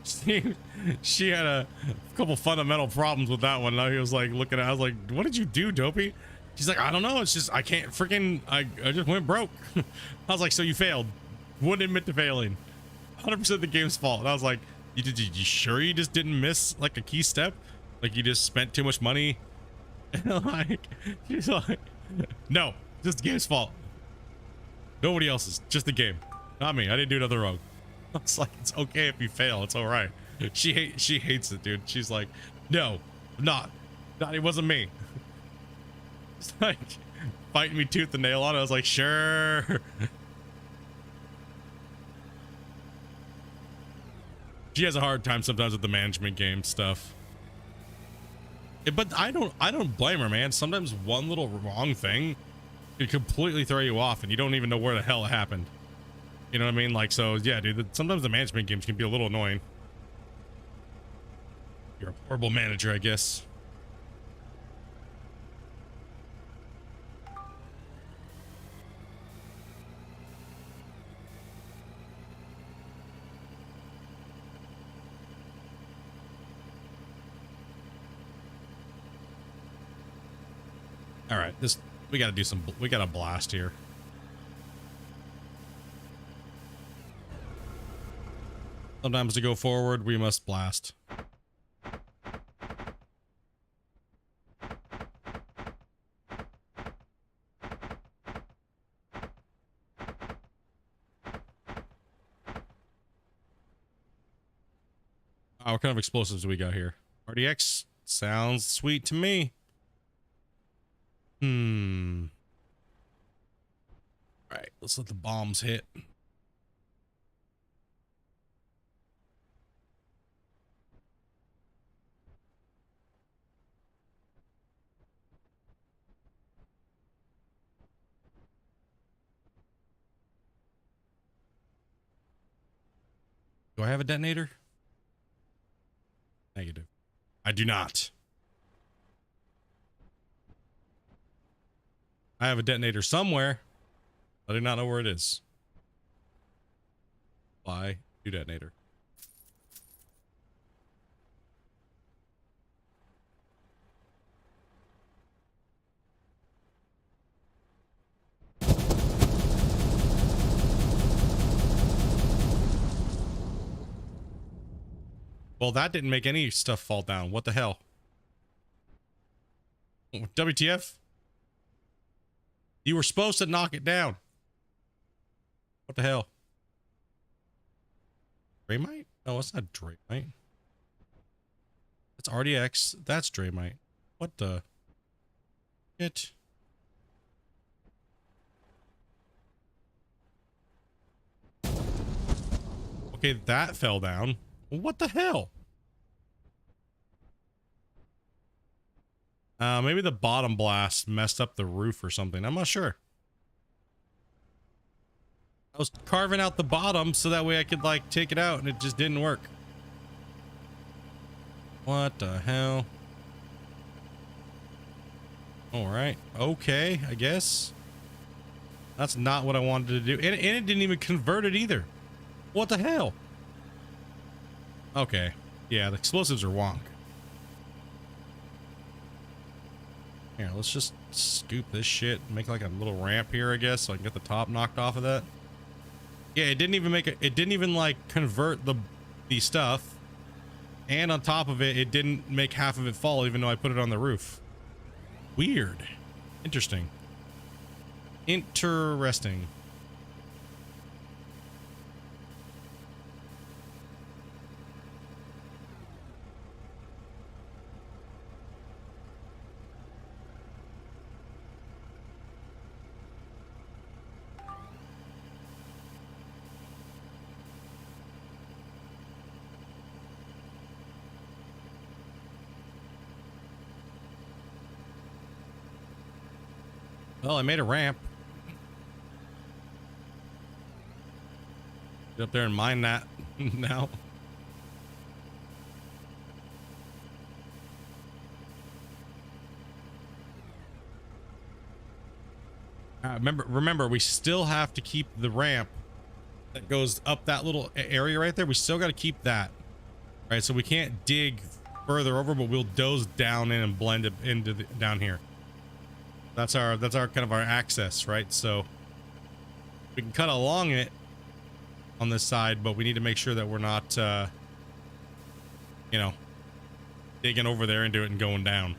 She had a couple fundamental problems with that one. And I was like looking at, I was like, what did you do, Dopey? She's like, I don't know. It's just, I can't freaking, I just went broke. I was like, so you failed. Wouldn't admit to failing. 100% the game's fault. And I was like, you sure you just didn't miss like a key step? Like you just spent too much money? And like, she's like, no, just the game's fault. Nobody else's, just the game. Not me. I didn't do nothing wrong. I was like, it's okay if you fail. It's all right. She hates it, dude. She's like, no, not, it wasn't me. It's like fighting me tooth and nail on it. I was like, sure. She has a hard time sometimes with the management game stuff. But I don't blame her, man. Sometimes one little wrong thing could completely throw you off and you don't even know where the hell it happened. You know what I mean? Like, so yeah, dude, sometimes the management games can be a little annoying. You're a horrible manager, I guess. All right, we got to do some, we got to blast here. Sometimes to go forward, we must blast. Oh, what kind of explosives do we got here? RDX sounds sweet to me. All right, let's let the bombs hit. Do I have a detonator? Negative. I do not. I have a detonator somewhere. I do not know where it is. Apply to detonator. Well, that didn't make any stuff fall down. What the hell? WTF? You were supposed to knock it down. What the hell? Draymite? Oh, it's not Draymite. It's RDX. That's Draymite. What the? It. Okay, that fell down. What the hell? Maybe the bottom blast messed up the roof or something. I'm not sure. I was carving out the bottom so that way I could like take it out and it just didn't work. What the hell? All right. Okay, I guess. That's not what I wanted to do. And it didn't even convert it either. What the hell? Okay. Yeah, the explosives are wonk. Here, let's just scoop this shit and make like a little ramp here, I guess, so I can get the top knocked off of that. Yeah, it didn't even make it. It didn't even like convert the stuff. And on top of it, it didn't make half of it fall, even though I put it on the roof. Weird. Interesting. Interesting. Well, I made a ramp. Get up there and mine that now. Remember, we still have to keep the ramp that goes up that little area right there. We still got to keep that. Right, so we can't dig further over, but we'll doze down in and blend it into down here. That's our kind of our access, right? So we can cut along it on this side, but we need to make sure that we're not, you know, digging over there into it and going down.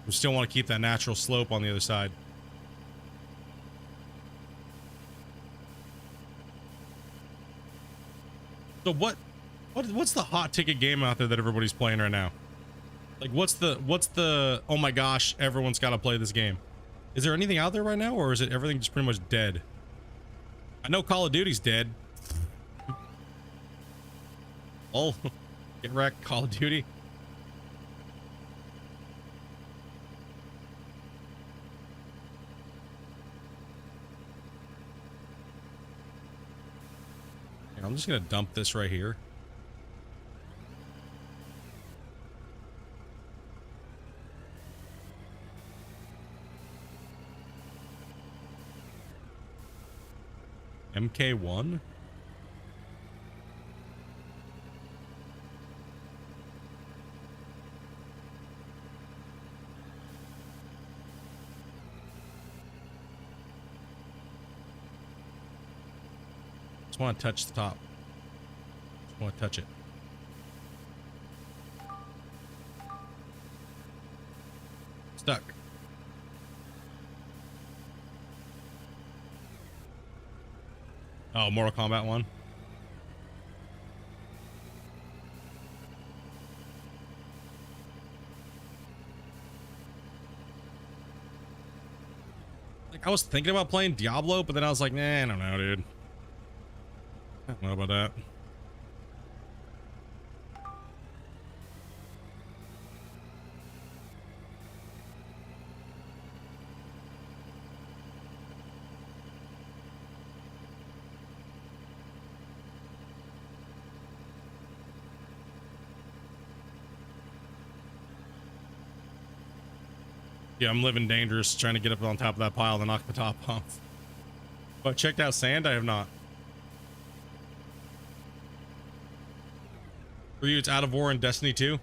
We still want to keep that natural slope on the other side. So what's the hot ticket game out there that everybody's playing right now? Like what's the oh my gosh, everyone's got to play this game? Is there anything out there right now, or is it everything just pretty much dead? I know Call of Duty's dead. Oh, get wrecked, Call of Duty. Here, I'm just gonna dump this right here. MK1? Just want to touch the top. Just want to touch it. Stuck. Oh, Mortal Kombat 1. Like, I was thinking about playing Diablo, but then I was like, nah, I don't know, dude. I don't know about that. Yeah, I'm living dangerous trying to get up on top of that pile to knock the top off. But checked out sand? I have not. For you, it's Out of War in Destiny 2.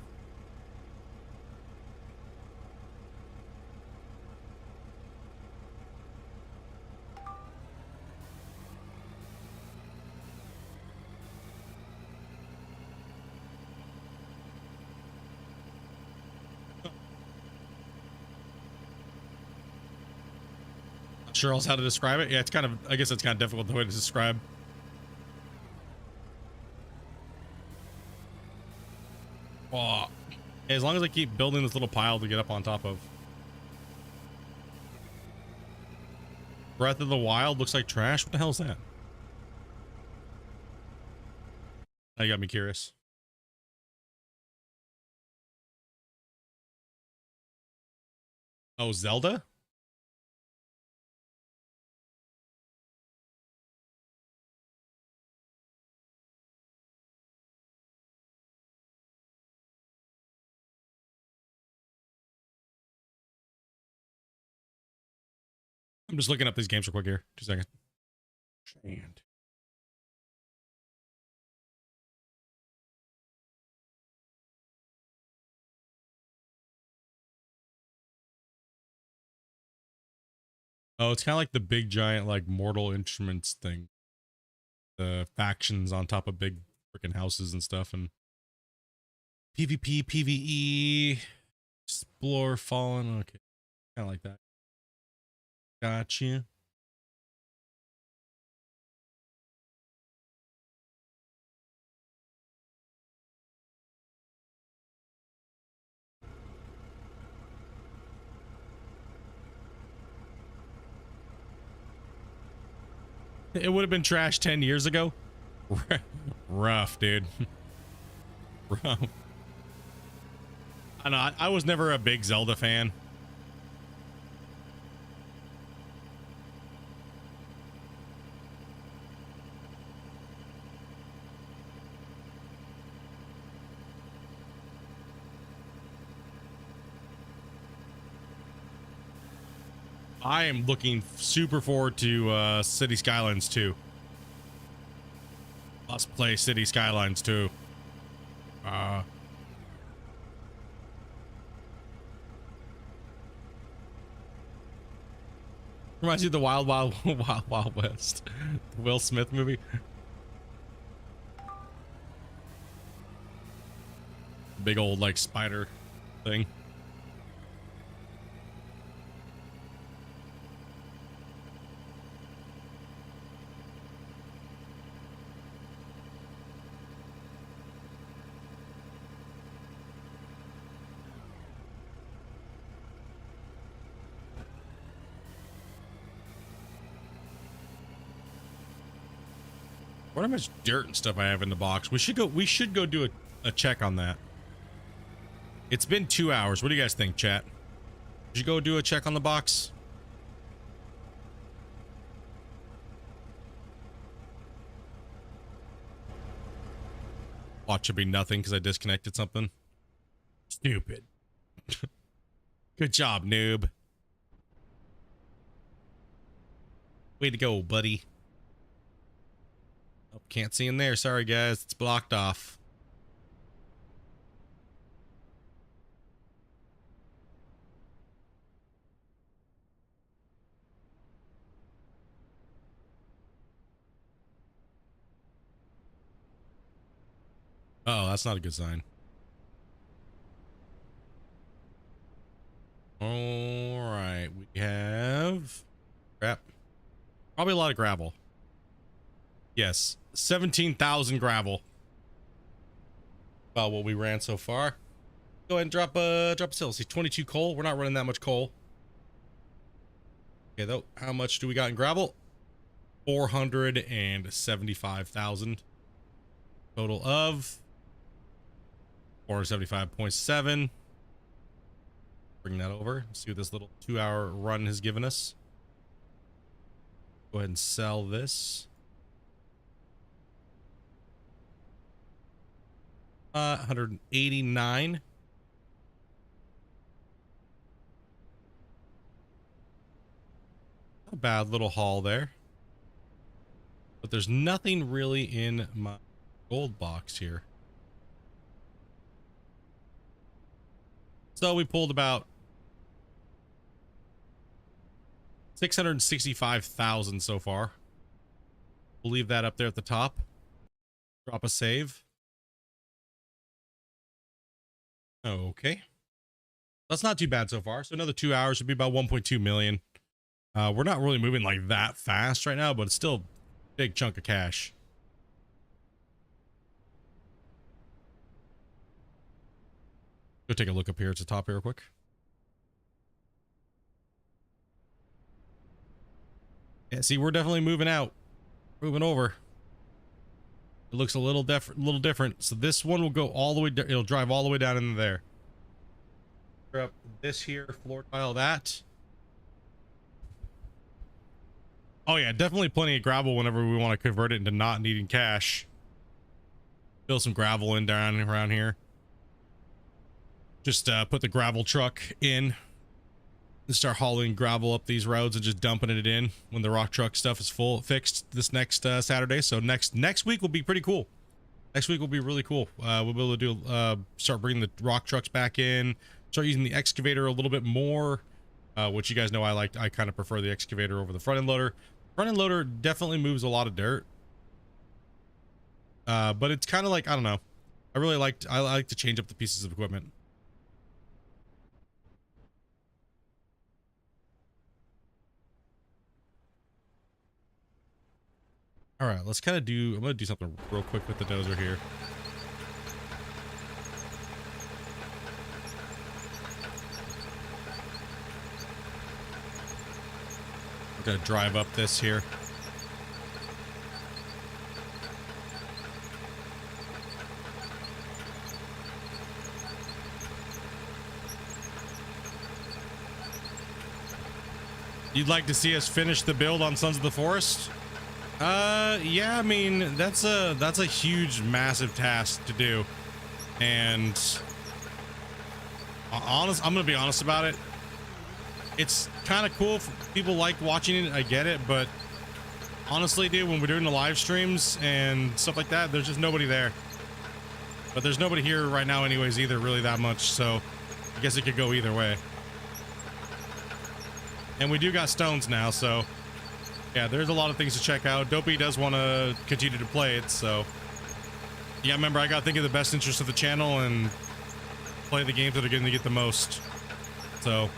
sure else how to describe it. Yeah, it's kind of, I guess it's kind of difficult the way to describe. Oh, as long as I keep building this little pile to get up on top of. Breath of the Wild looks like trash. What the hell is that? That got me curious. Oh, Zelda? I'm just looking up these games real quick here. 2 seconds. And oh, it's kind of like the big giant like Mortal Instruments thing. The factions on top of big freaking houses and stuff, and PvP, PvE, Explore, Fallen. Okay, kind of like that. Gotcha. It would have been trash 10 years ago. Rough, dude. Rough. I know, I was never a big Zelda fan. I am looking super forward to City Skylines 2. Let's play City Skylines 2. Reminds you of the Wild Wild West. The Will Smith movie. Big old like spider thing. What how much dirt and stuff I have in the box. We should go do a check on that. It's been 2 hours. What do you guys think, chat? Should you go do a check on the box? Watch it be nothing because I disconnected something. Stupid. Good job, noob. Way to go, buddy. Oh, can't see in there. Sorry, guys. It's blocked off. Oh, that's not a good sign. All right, we have crap. Probably a lot of gravel. Yes, 17,000 gravel. About what we ran so far. Go ahead and drop a sale. See, 22 coal. We're not running that much coal. Okay, though, how much do we got in gravel? 475,000 total of 475.7. Bring that over. See what this little 2-hour run has given us. Go ahead and sell this. 189. Not a bad little haul there. But there's nothing really in my gold box here. So we pulled about 665,000 so far. We'll leave that up there at the top. Drop a save. Okay. That's not too bad so far. So another 2 hours would be about 1.2 million. We're not really moving like that fast right now, but it's still a big chunk of cash. Go take a look up here at the top here real quick. Yeah, see, we're definitely moving out, moving over. It looks a little different. So this one will go all the way. It'll drive all the way down into there. Up this here floor tile that. Oh yeah, definitely plenty of gravel whenever we want to convert it into not needing cash. Fill some gravel in down around here. Just put the gravel truck in and start hauling gravel up these roads and just dumping it in when the rock truck stuff is fixed this next Saturday. So next week will be pretty cool. Next week will be really cool. We'll be able to do start bringing the rock trucks back in, start using the excavator a little bit more, which you guys know I kind of prefer the excavator over the front end loader. Front end loader definitely moves a lot of dirt, but it's kind of like, I don't know, I like to change up the pieces of equipment. All right, let's kind of I'm gonna do something real quick with the dozer here. I'm gonna drive up this here. You'd like to see us finish the build on Sons of the Forest? Yeah, I mean, that's a huge, massive task to do. And I'm gonna be honest about it. It's kind of cool if people like watching it. I get it, but honestly, dude, when we're doing the live streams and stuff like that, there's just nobody there. But there's nobody here right now anyways either, really, that much. So I guess it could go either way. And we do got stones now, so yeah, there's a lot of things to check out. Dopey does want to continue to play it, so yeah, remember, I got to think of the best interest of the channel and play the games that are going to get the most. So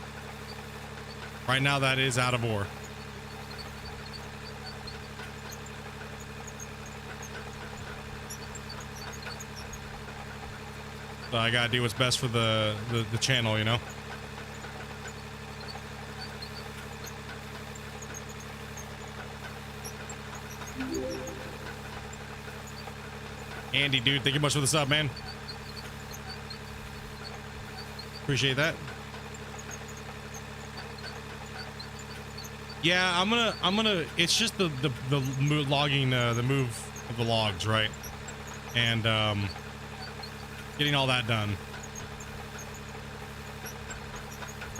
right now, that is Out of Ore. So I got to do what's best for the channel, you know? Andy, dude, thank you much for the sub, man. Appreciate that. Yeah, I'm gonna. It's just the logging, the move of the logs, right? And getting all that done.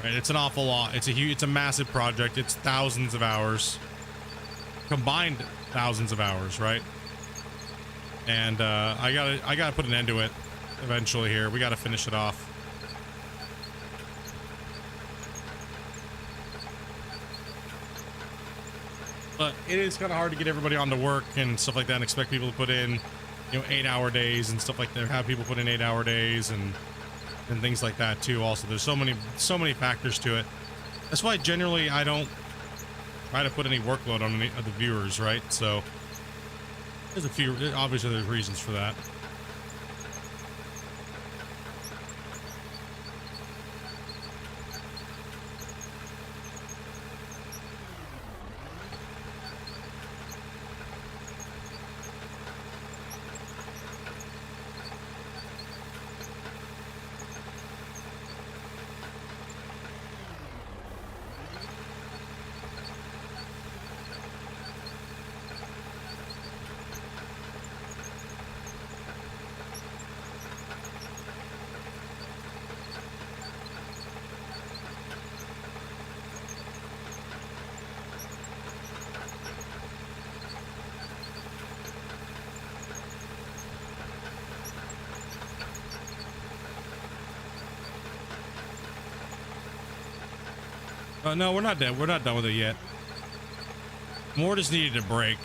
Right, it's an awful lot. It's a massive project. It's thousands of hours, combined thousands of hours, right? And I gotta put an end to it eventually here. We gotta finish it off. But it is kind of hard to get everybody on to work and stuff like that and expect people to put in, 8-hour days and stuff like that. Have people put in 8-hour days and things like that too. Also, there's so many factors to it. That's why generally I don't try to put any workload on any of the viewers, right? So there's obviously there's reasons for that. No, we're not dead. We're not done with it yet. More just needed to break.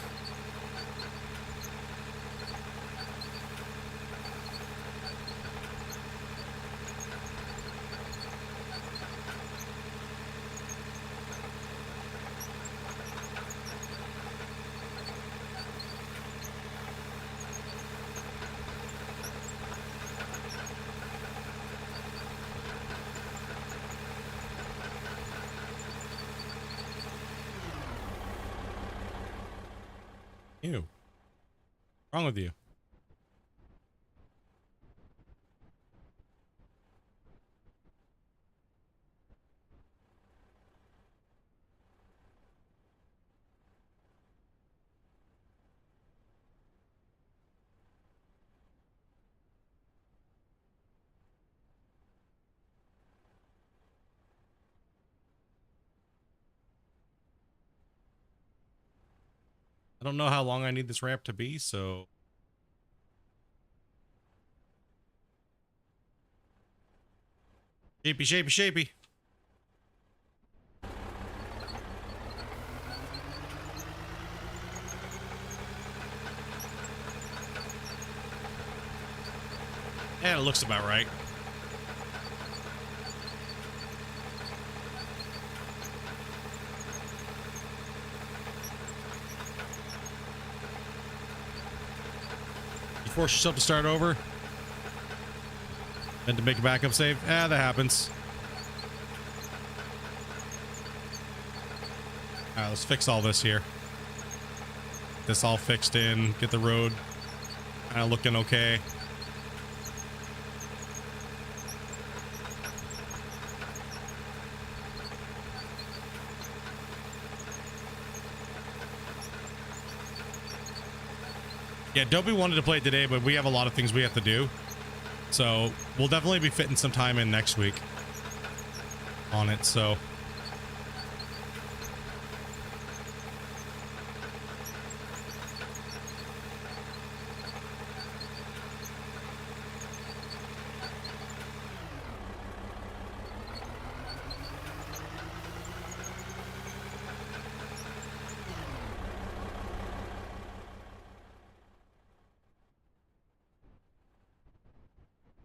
What's wrong with you? I don't know how long I need this ramp to be, so shapey, shapey, shapey. Yeah, it looks about right. You force yourself to start over and to make a backup save. Ah, that happens. All right, let's fix all this here. This all fixed in. Get the road kind of looking okay. Yeah, Dopey wanted to play it today, but we have a lot of things we have to do. So we'll definitely be fitting some time in next week on it. So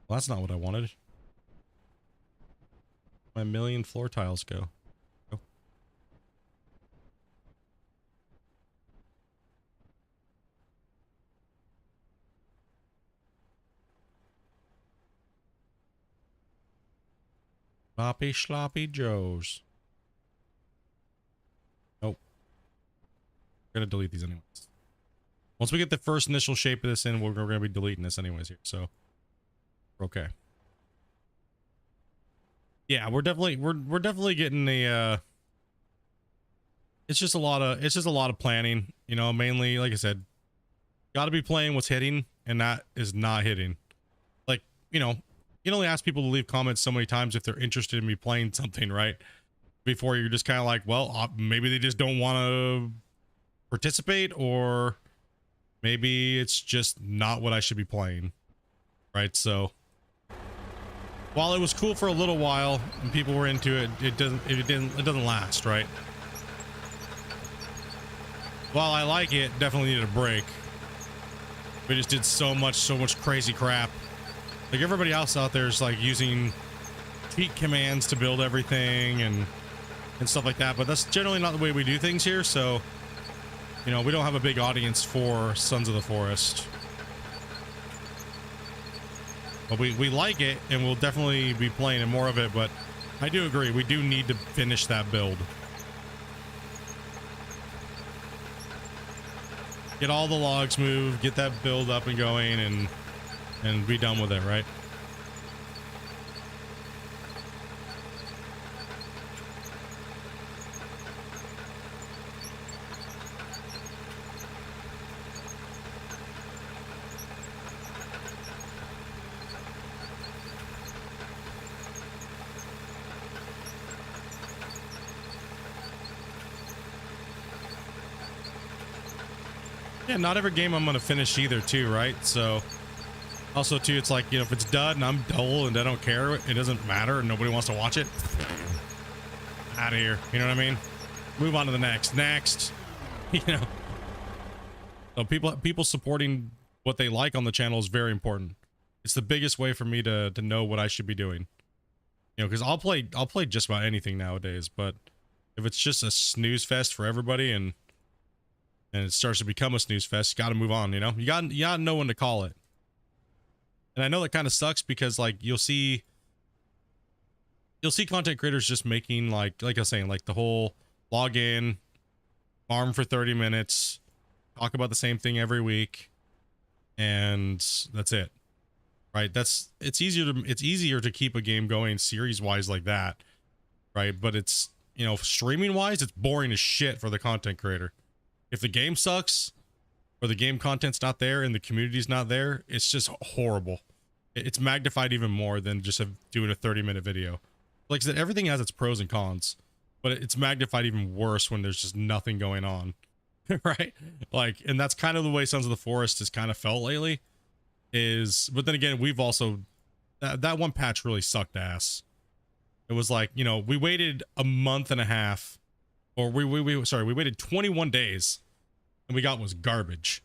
well, that's not what I wanted. My million floor tiles go. Oh. Sloppy, sloppy Joes. Nope. We're gonna delete these anyways. Once we get the first initial shape of this in, we're gonna be deleting this anyways here. So we're okay. Yeah, we're definitely getting a it's just a lot of planning, you know, mainly like I said, got to be playing what's hitting, and that is not hitting. Like, you know, you can only ask people to leave comments so many times if they're interested in me playing something, right? Before you're just kind of like, well, maybe they just don't want to participate, or maybe it's just not what I should be playing, right? So while it was cool for a little while and people were into it, it doesn't last, right? While I like it, definitely needed a break. We just did so much crazy crap. Like everybody else out there is like using cheat commands to build everything and stuff like that, but that's generally not the way we do things here. So, you know, we don't have a big audience for Sons of the Forest. But we like it, and we'll definitely be playing more of it, but I do agree, we do need to finish that build. Get all the logs moved, get that build up and going, and be done with it, right? Yeah, not every game I'm gonna finish either, too, right? So also too, it's like, you know, if it's done and I'm dull and I don't care, it doesn't matter and nobody wants to watch it, out of here, you know what I mean? Move on to the next you know. So people supporting what they like on the channel is very important. It's the biggest way for me to know what I should be doing, you know, because I'll play just about anything nowadays, but if it's just a snooze fest for everybody and it starts to become a snooze fest, you got to move on, you know. You got to know when to call it. And I know that kind of sucks because like you'll see content creators just making like I was saying, like the whole log in, farm for 30 minutes, talk about the same thing every week, and that's it, right? It's easier to keep a game going series wise like that, right? But it's, you know, streaming wise, it's boring as shit for the content creator. If the game sucks or the game content's not there and the community's not there, it's just horrible. It's magnified even more than just doing a 30-minute video. Like I said, everything has its pros and cons, but it's magnified even worse when there's just nothing going on. Right? Like, and that's kind of the way Sons of the Forest has kind of felt lately. But then again, we've also that one patch really sucked ass. It was like, you know, we waited a month and a half, or we waited 21 days, and we got was garbage.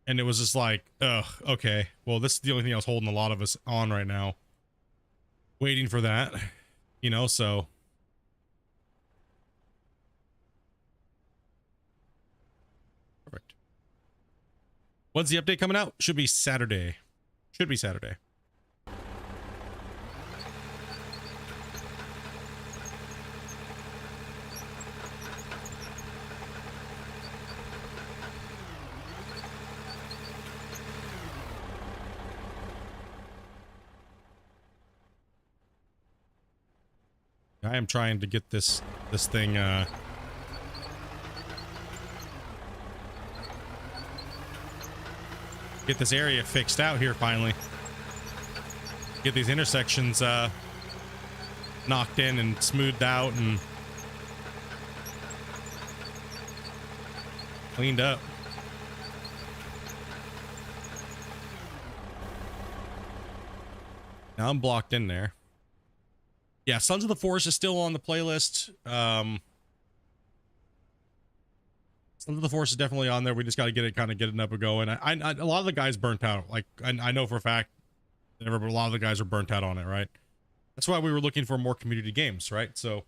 And it was just like, ugh, okay, well, this is the only thing I was holding a lot of us on right now, waiting for that, you know. So perfect. When's the update coming out? Should be Saturday. Should be Saturday. I am trying to get this thing get this area fixed out here finally. Get these intersections knocked in and smoothed out and cleaned up. Now I'm blocked in there. Yeah, Sons of the Forest is still on the playlist. Sons of the Forest is definitely on there. We just got to get it up and going. A lot of the guys burnt out. Like, I know for a fact, but a lot of the guys are burnt out on it, right? That's why we were looking for more community games, right? So,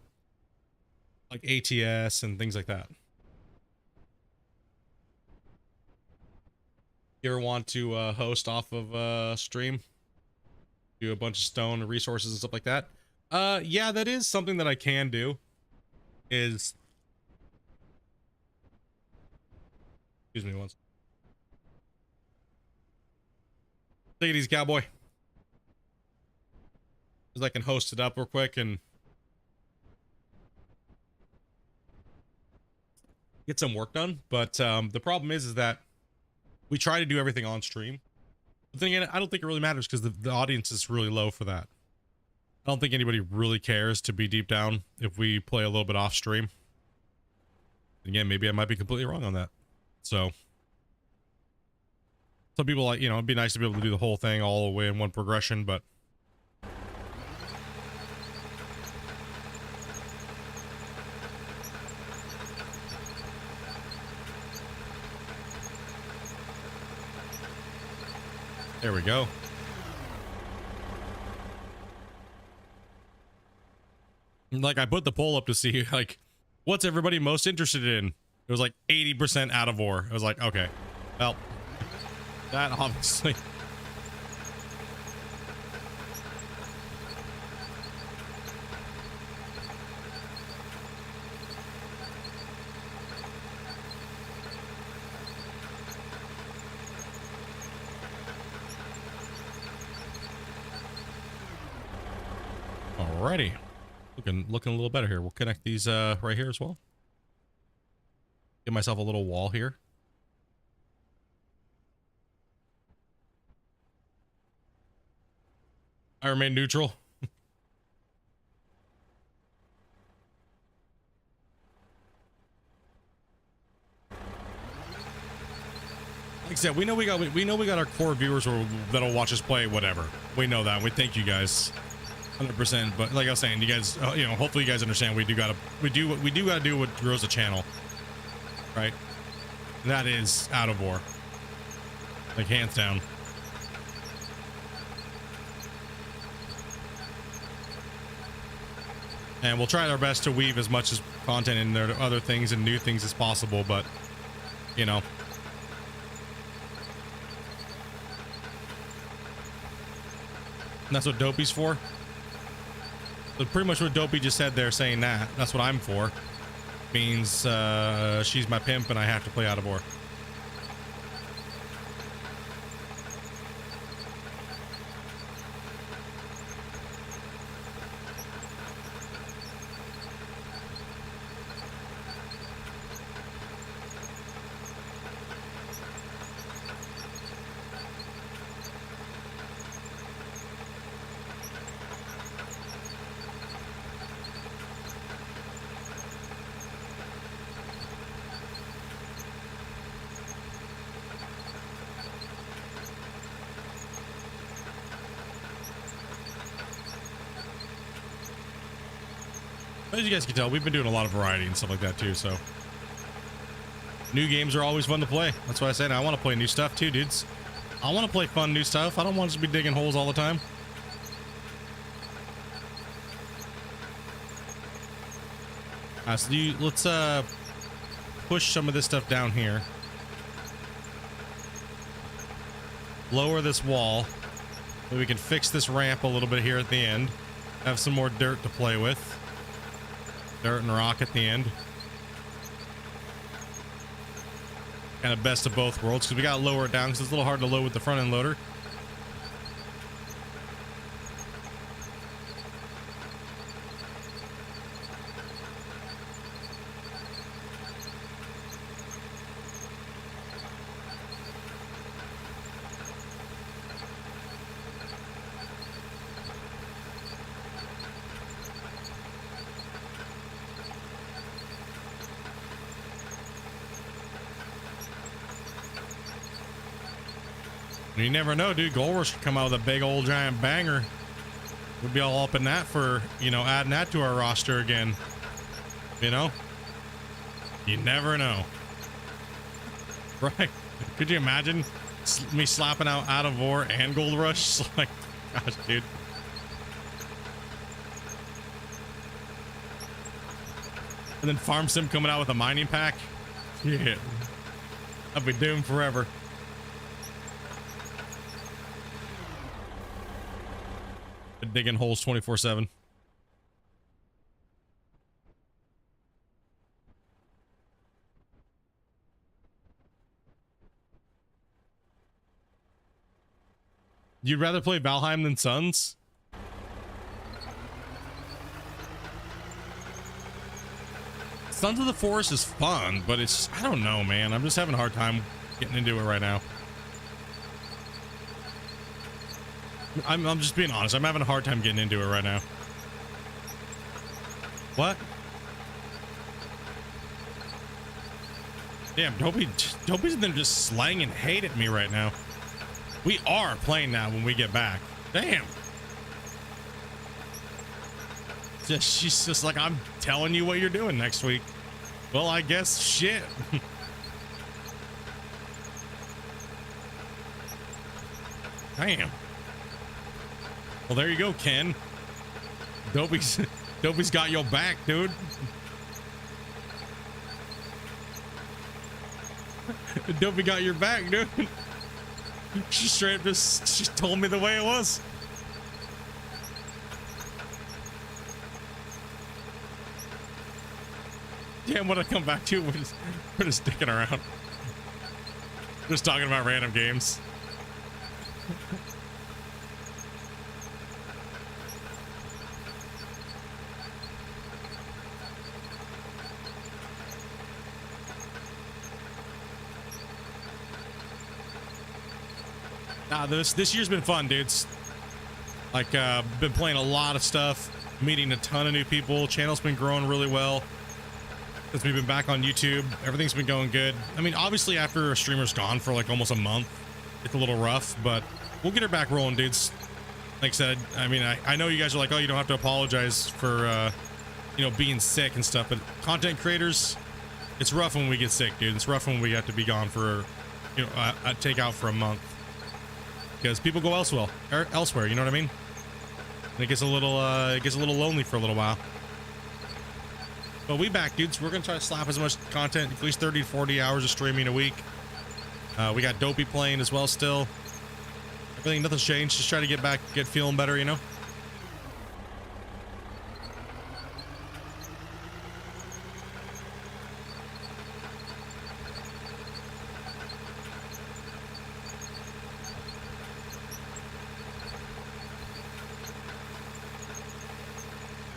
like ATS and things like that. You ever want to host off of stream? Do a bunch of stone resources and stuff like that? Yeah, that is something that I can do. Excuse me once. Take it easy, cowboy. Because I can host it up real quick and get some work done. But the problem is that we try to do everything on stream. But then again, I don't think it really matters because the audience is really low for that. I don't think anybody really cares, to be deep down, if we play a little bit off stream. Again, maybe I might be completely wrong on that. So some people, like, you know, it'd be nice to be able to do the whole thing all the way in one progression, but there we go. Like, I put the poll up to see, like, what's everybody most interested in? It was like 80% out of ore. I was like, okay, well, that obviously. Alrighty. Looking a little better here. We'll connect these right here as well. Give myself a little wall here. I remain neutral. Like I said, we know we got our core viewers that'll watch us play whatever. We know that. We thank you guys. 100%, but like I was saying, you guys, you know, hopefully you guys understand we do gotta do what grows the channel, right? And that is out of ore, like, hands down. And we'll try our best to weave as much as content in there to other things and new things as possible, but you know. And that's what Dopey's for. So pretty much what Dopey just said there, saying that's what I'm for. Means she's my pimp and I have to play out of ore. As you guys can tell, we've been doing a lot of variety and stuff like that too, so new games are always fun to play. That's why I said I want to play new stuff too, dudes. I want to play fun new stuff. I don't want to be digging holes all the time. So let's push some of this stuff down here. Lower this wall so we can fix this ramp a little bit here at the end. Have some more dirt to play with. Dirt and rock at the end. Kind of best of both worlds, because we got to lower it down because it's a little hard to load with the front end loader. You never know, dude. Gold Rush could come out with a big old giant banger. We'll be all up in that for, you know, adding that to our roster again. You know? You never know. Right? Could you imagine me slapping out of Ore and Gold Rush? Like, gosh, dude. And then Farm Sim coming out with a mining pack? Yeah. I'll be doomed forever. Digging holes 24/7. You'd rather play Valheim than Suns? Sons of the Forest is fun, but it's, I don't know, man. I'm just having a hard time getting into it right now. I'm just being honest. I'm having a hard time getting into it right now. What? Damn, Dopey's in there just slanging hate at me right now. We are playing now when we get back. Damn. She's just like, I'm telling you what you're doing next week. Well, I guess shit. Damn. Well, there you go, Ken. Dopey's got your back, dude. Dopey got your back, dude. She straight up just told me the way it was. Damn, what I come back to, we're just dicking around. Just talking about random games. This year's been fun, dudes. Like, been playing a lot of stuff, meeting a ton of new people. Channel's been growing really well since we've been back on YouTube. Everything's been going good. I mean, obviously after a streamer's gone for like almost a month, it's a little rough, but we'll get her back rolling, dudes. Like I said, I mean, I know you guys are like, oh, you don't have to apologize for, you know, being sick and stuff, but content creators, it's rough when we get sick, dude. It's rough when we have to be gone for, you know, a takeout for a month. Because people go elsewhere, you know what I mean? And it gets a little lonely for a little while. But we back, dudes. We're gonna try to slap as much content, at least 30 to 40 hours of streaming a week. We got Dopey playing as well still. Everything, nothing's changed. Just try to get back, get feeling better, you know?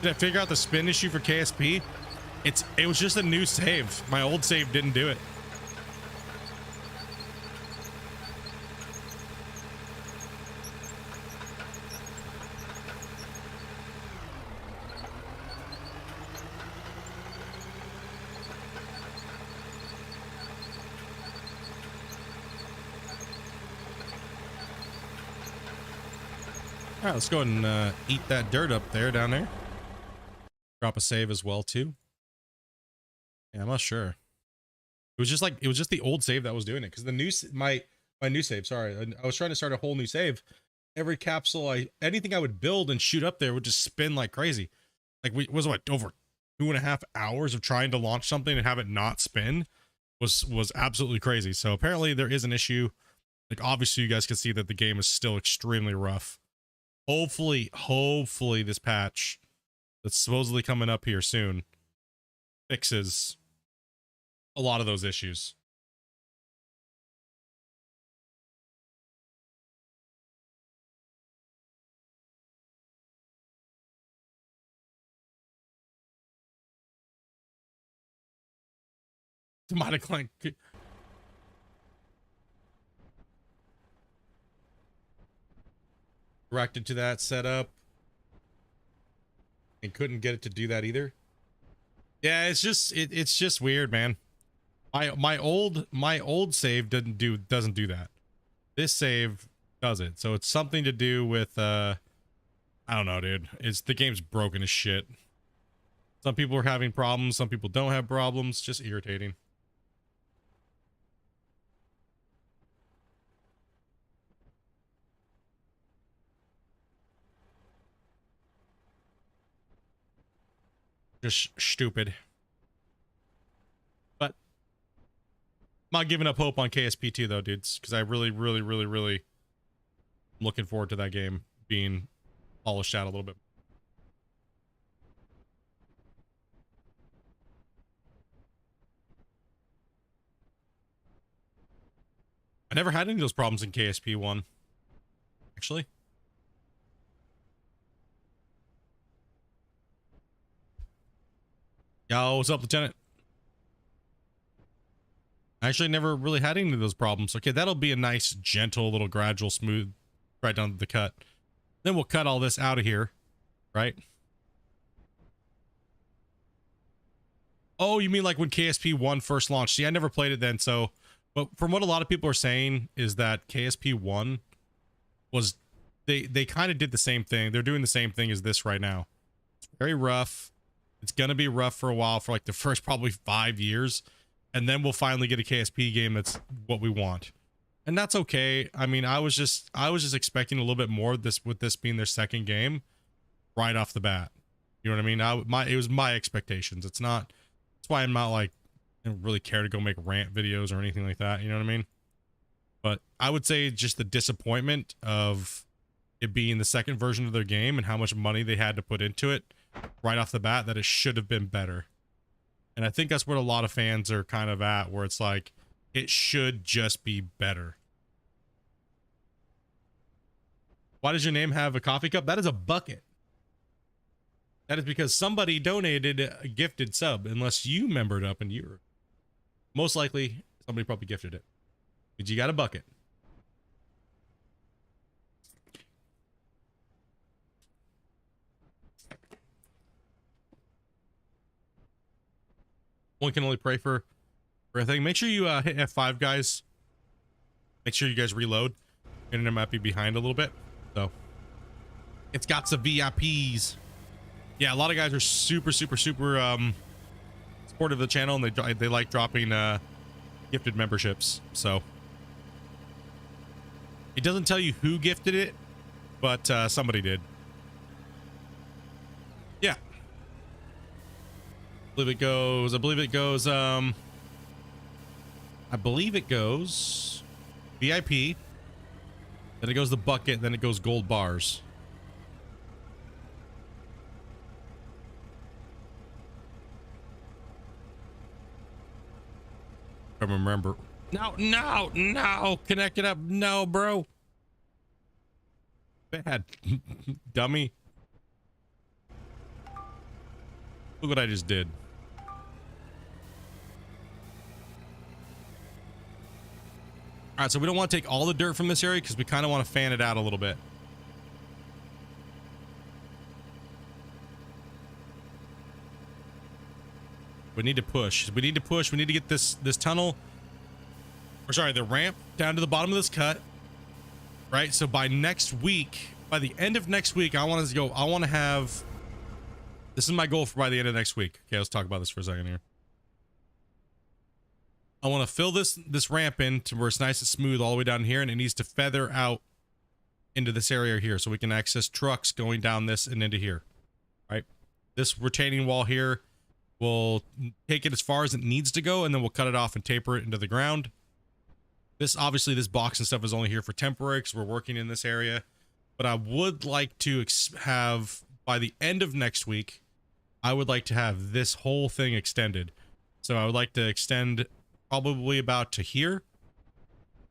Did I figure out the spin issue for KSP? It was just a new save. My old save didn't do it. All right, let's go ahead and eat that dirt up there, down there. drop a save as well too. Yeah, I'm not sure. It was just like, it was just the old save that was doing it, because the new my new save, sorry, I was trying to start a whole new save. Every capsule, anything I would build and shoot up there would just spin like crazy. Like, was what, over 2.5 hours of trying to launch something and have it not spin was absolutely crazy. So apparently there is an issue. Like, obviously you guys can see that the game is still extremely rough. Hopefully this patch that's supposedly coming up here soon fixes a lot of those issues. Demonic Clank. Directed to that setup and couldn't get it to do that either. Yeah, it's just weird, man. My old save doesn't do that. This save does it. So it's something to do with I don't know, dude. The game's broken as shit. Some people are having problems, some people don't have problems. Just irritating. Just stupid. But I'm not giving up hope on KSP2 though, dudes, because I really am looking forward to that game being polished out a little bit. I never had any of those problems in KSP1, actually. Yo, what's up, Lieutenant? I actually never really had any of those problems. Okay, that'll be a nice, gentle, little gradual, smooth, right down to the cut. Then we'll cut all this out of here, right? Oh, you mean like when KSP1 first launched? See, I never played it then, so... But from what a lot of people are saying is that KSP1 was... They kind of did the same thing. They're doing the same thing as this right now. It's very rough. It's going to be rough for a while, for like the first probably 5 years. And then we'll finally get a KSP game that's what we want. And that's okay. I mean, I was just expecting a little bit more with this being their second game right off the bat. You know what I mean? It was my expectations. It's not... That's why I'm not like... I don't really care to go make rant videos or anything like that. You know what I mean? But I would say just the disappointment of it being the second version of their game and how much money they had to put into it right off the bat, that it should have been better. And I think that's what a lot of fans are kind of at, where it's like, it should just be better. Why does your name have a coffee cup? That is a bucket. That is because somebody donated a gifted sub, unless you membered up and you're... Most likely, somebody probably gifted it. But you got a bucket. One can only pray for a thing. Make sure you hit F5, guys. Make sure you guys reload. Internet might be behind a little bit, so it's got some VIPs. Yeah, a lot of guys are super supportive of the channel, and they like dropping gifted memberships. So it doesn't tell you who gifted it, but somebody did. Yeah. I believe it goes VIP, then it goes the bucket, then it goes gold bars. I remember. No, connect it up. No, bro. Bad. Dummy. Look what I just did. All right, so we don't want to take all the dirt from this area because we kind of want to fan it out a little bit. We need to push. We need to get this tunnel, or sorry, the ramp down to the bottom of this cut. Right? So by next week, by the end of next week, I want to have This is my goal for by the end of next week. Okay, let's talk about this for a second here. I want to fill this ramp in to where it's nice and smooth all the way down here, and it needs to feather out into this area here so we can access trucks going down this and into here, right? This retaining wall here will take it as far as it needs to go, and then we'll cut it off and taper it into the ground. This, obviously, this box and stuff is only here for temporary because we're working in this area, but I would like to have, by the end of next week, I would like to have this whole thing extended. So I would like to extend probably about to here,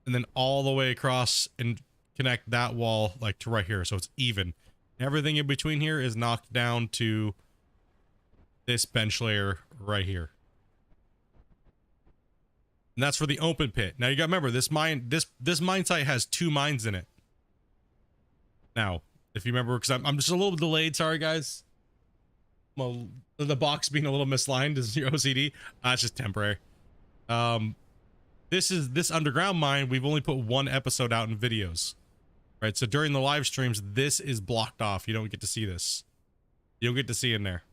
and then all the way across and connect that wall like to right here, so it's even. Everything in between here is knocked down to this bench layer right here. And that's for the open pit. Now you gotta remember, this mine site has 2 mines in it. Now, if you remember, because I'm just a little delayed, sorry guys. Well, the box being a little misaligned is your OCD. It's just temporary. This underground mine, we've only put 1 episode out in videos. Right, so during the live streams, this is blocked off. You don't get to see this. You don't get to see in there.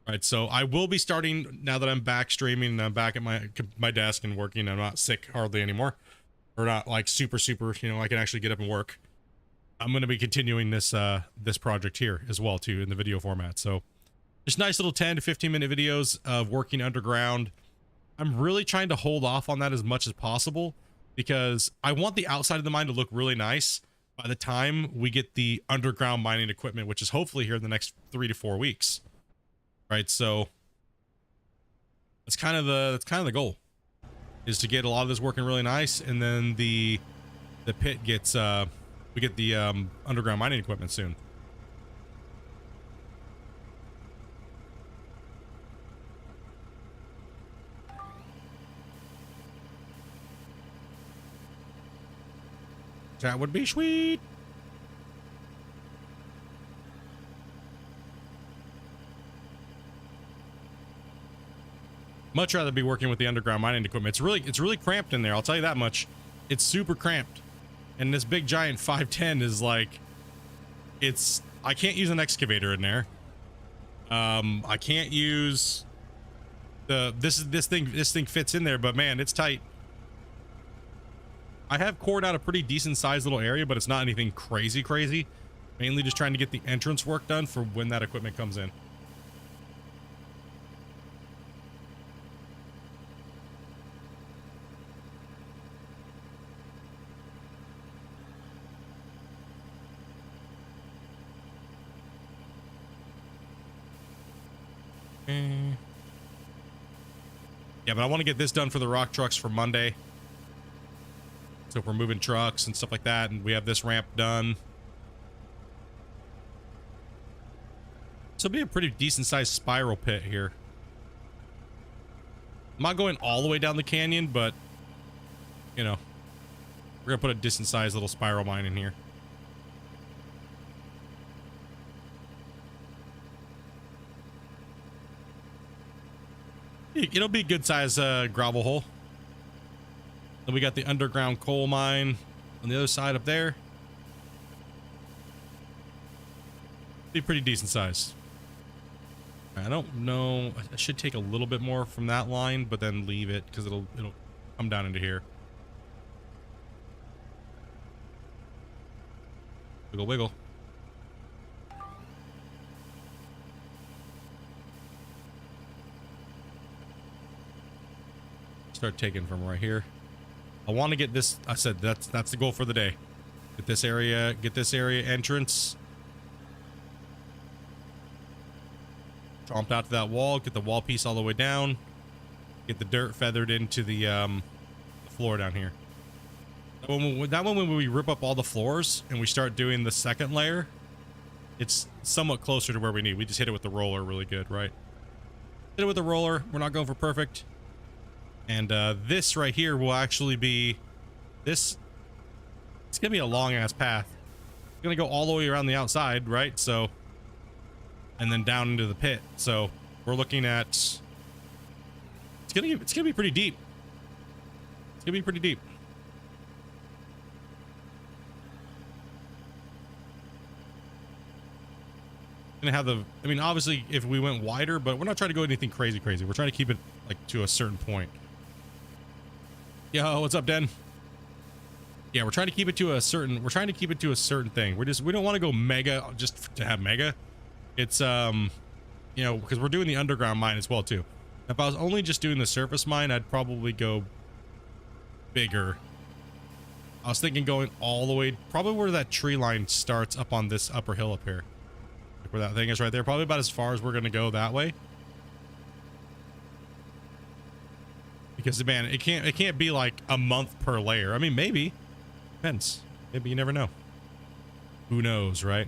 Right, so I will be starting, now that I'm back streaming and I'm back at my desk and working, I'm not sick hardly anymore. Or not like super, you know, I can actually get up and work. I'm going to be continuing this this project here as well too in the video format. So just nice little 10 to 15 minute videos of working underground. I'm really trying to hold off on that as much as possible because I want the outside of the mine to look really nice by the time we get the underground mining equipment, which is hopefully here in the next 3 to 4 weeks. Right, so that's kind of the goal, is to get a lot of this working really nice, and then the pit gets we get the underground mining equipment soon. That would be sweet. Much rather be working with the underground mining equipment. It's really cramped in there, I'll tell you that much. It's super cramped. And this big giant 510 is like, I can't use an excavator in there. I can't use this thing fits in there, but man, it's tight. I have cored out a pretty decent sized little area, but it's not anything crazy. Mainly just trying to get the entrance work done for when that equipment comes in. Yeah, but I want to get this done for the rock trucks for Monday. So if we're moving trucks and stuff like that, and we have this ramp done. So it'll be a pretty decent sized spiral pit here. I'm not going all the way down the canyon, but you know, we're gonna put a decent sized little spiral mine in here. It'll be a good size gravel hole. Then we got the underground coal mine on the other side up there. Be pretty decent size. I don't know. I should take a little bit more from that line, but then leave it because it'll come down into here. Wiggle, wiggle. Start taking from right here. I want to get this. I said that's the goal for the day. Get this area entrance. Chomped out to that wall. Get the wall piece all the way down. Get the dirt feathered into the floor down here. That one, when we rip up all the floors and we start doing the second layer, it's somewhat closer to where we need. We just hit it with the roller really good, right? Hit it with the roller. We're not going for perfect. And this right here will actually be this. It's gonna be a long ass path. It's gonna go all the way around the outside, right? So, and then down into the pit. So we're looking at. It's gonna be pretty deep. It's gonna be pretty deep. gonna have the, I mean, obviously if we went wider, but we're not trying to go anything crazy. We're trying to keep it like to a certain point. Yo, what's up, Den? Yeah, we're trying to keep it to a certain, thing. We don't want to go mega just to have mega. It's, you know, because we're doing the underground mine as well too. If I was only just doing the surface mine, I'd probably go bigger. I was thinking going all the way, probably where that tree line starts up on this upper hill up here. Like where that thing is right there. Probably about as far as we're going to go that way. Because, man, it can't be like a month per layer. I mean, maybe. Depends. Maybe, you never know. Who knows, right?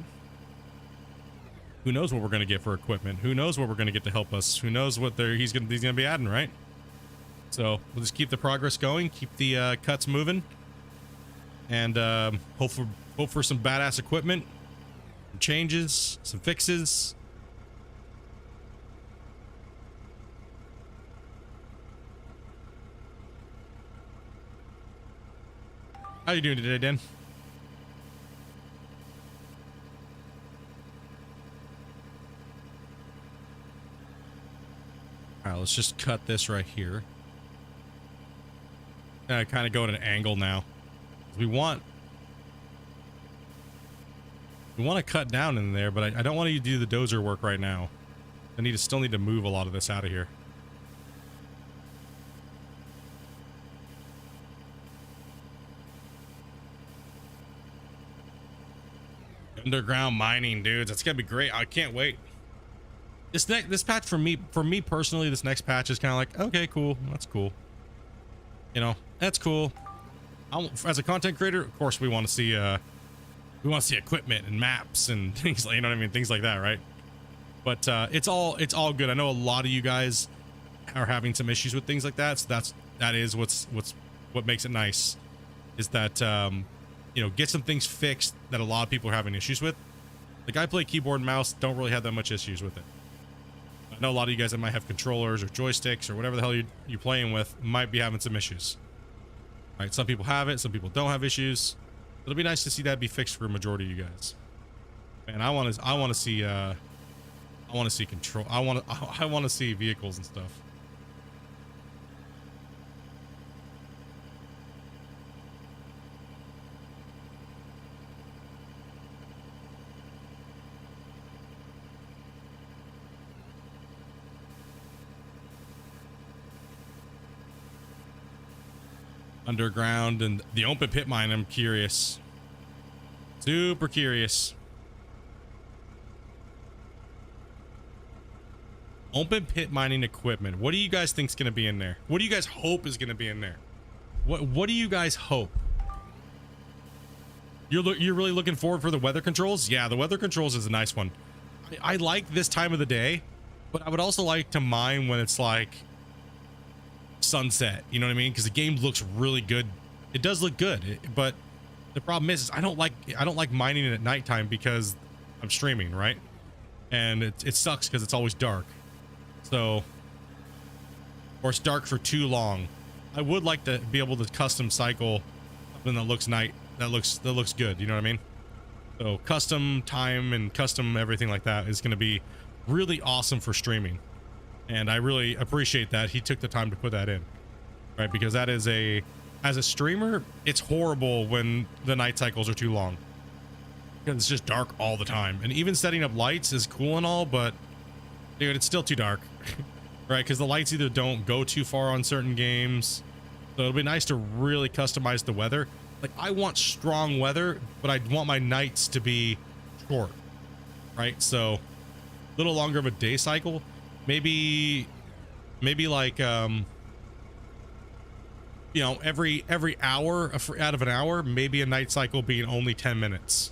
Who knows what we're going to get for equipment? Who knows what we're going to get to help us? Who knows what he's going to be adding, right? So we'll just keep the progress going, keep the cuts moving, and hope for some badass equipment, some changes, some fixes. How you doing today, Dan? All right, let's just cut this right here. Kind of go at an angle now. We want to cut down in there, but I don't want to do the dozer work right now. Still need to move a lot of this out of here. Underground mining, dudes. That's gonna be great. I can't wait. This patch for me personally, this next patch is kind of like, okay, cool. That's cool. You know, that's cool. As a content creator, of course, we want to see equipment and maps and things like, you know what I mean, things like that, right? But it's all good. I know a lot of you guys are having some issues with things like that. So that is what makes it nice, is that you know, get some things fixed that a lot of people are having issues with. Like, I play keyboard and mouse, don't really have that much issues with it. I know a lot of you guys that might have controllers or joysticks or whatever the hell you're playing with might be having some issues. Right? Some people have it, some people don't have issues. It'll be nice to see that be fixed for a majority of you guys. And I want to see control. I want to see vehicles and stuff. Underground and the open pit mine, I'm curious. Super curious. Open pit mining equipment. What do you guys think is going to be in there? What do you guys hope is going to be in there? What do you guys hope? You're really looking forward for the weather controls? Yeah, the weather controls is a nice one. I like this time of the day, but I would also like to mine when it's like sunset, you know what I mean? Because the game looks really good. It does look good, but the problem is I don't like mining it at nighttime because I'm streaming, right? And it sucks because it's always dark. So, or it's dark for too long. I would like to be able to custom cycle something that looks that looks good, you know what I mean? So custom time and custom everything like that is going to be really awesome for streaming. And I really appreciate that he took the time to put that in, right? Because that is as a streamer, it's horrible when the night cycles are too long, because it's just dark all the time. And even setting up lights is cool and all, but dude, it's still too dark, right? Because the lights either don't go too far on certain games. So it'll be nice to really customize the weather. Like, I want strong weather, but I want my nights to be short, right? So a little longer of a day cycle. Maybe like, you know, every hour out of an hour, maybe a night cycle being only 10 minutes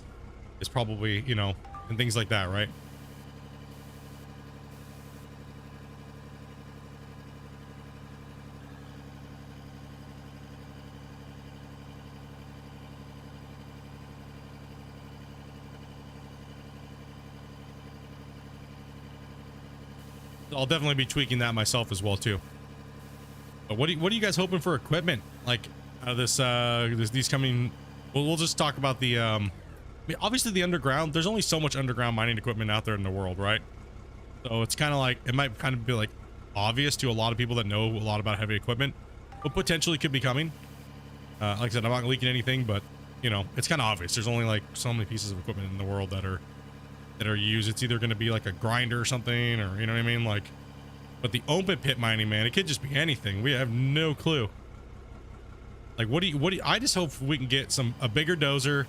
is probably, you know, and things like that, right? I'll definitely be tweaking that myself as well too. But what are you guys hoping for equipment? Like these coming, we'll just talk about the mean, obviously the underground, there's only so much underground mining equipment out there in the world, right? So it's kind of like, it might kind of be like obvious to a lot of people that know a lot about heavy equipment, but potentially could be coming. Like I said, I'm not leaking anything, but you know, it's kind of obvious. There's only like so many pieces of equipment in the world that are used. It's either going to be like a grinder or something, or you know what I mean? Like, but the open pit mining, man, it could just be anything. We have no clue. Like, what do you, I just hope we can get a bigger dozer,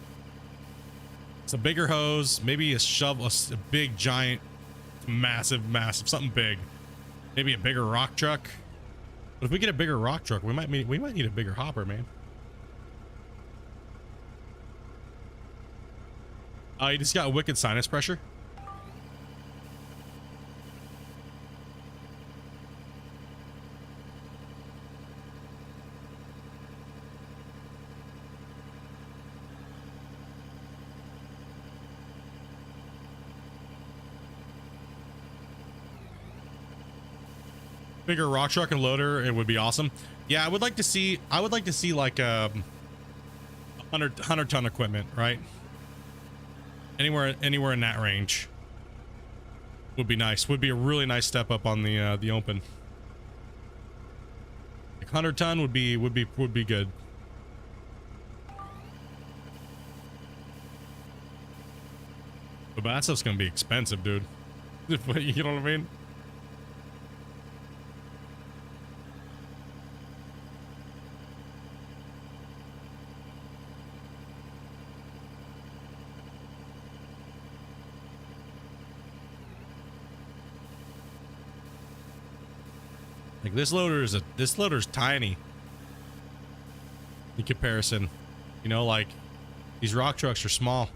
some bigger hose, maybe a shovel, a big, giant, massive, something big. Maybe a bigger rock truck. But if we get a bigger rock truck, we might need a bigger hopper, man. You just got wicked sinus pressure. Bigger rock truck and loader, it would be awesome. Yeah, I would like to see like 100 ton equipment, right? Anywhere in that range would be nice. Would be a really nice step up on the open. Like 100 ton would be good. But that stuff's gonna be expensive, dude. You know what I mean? Like this loader's tiny in comparison. You know, like these rock trucks are small.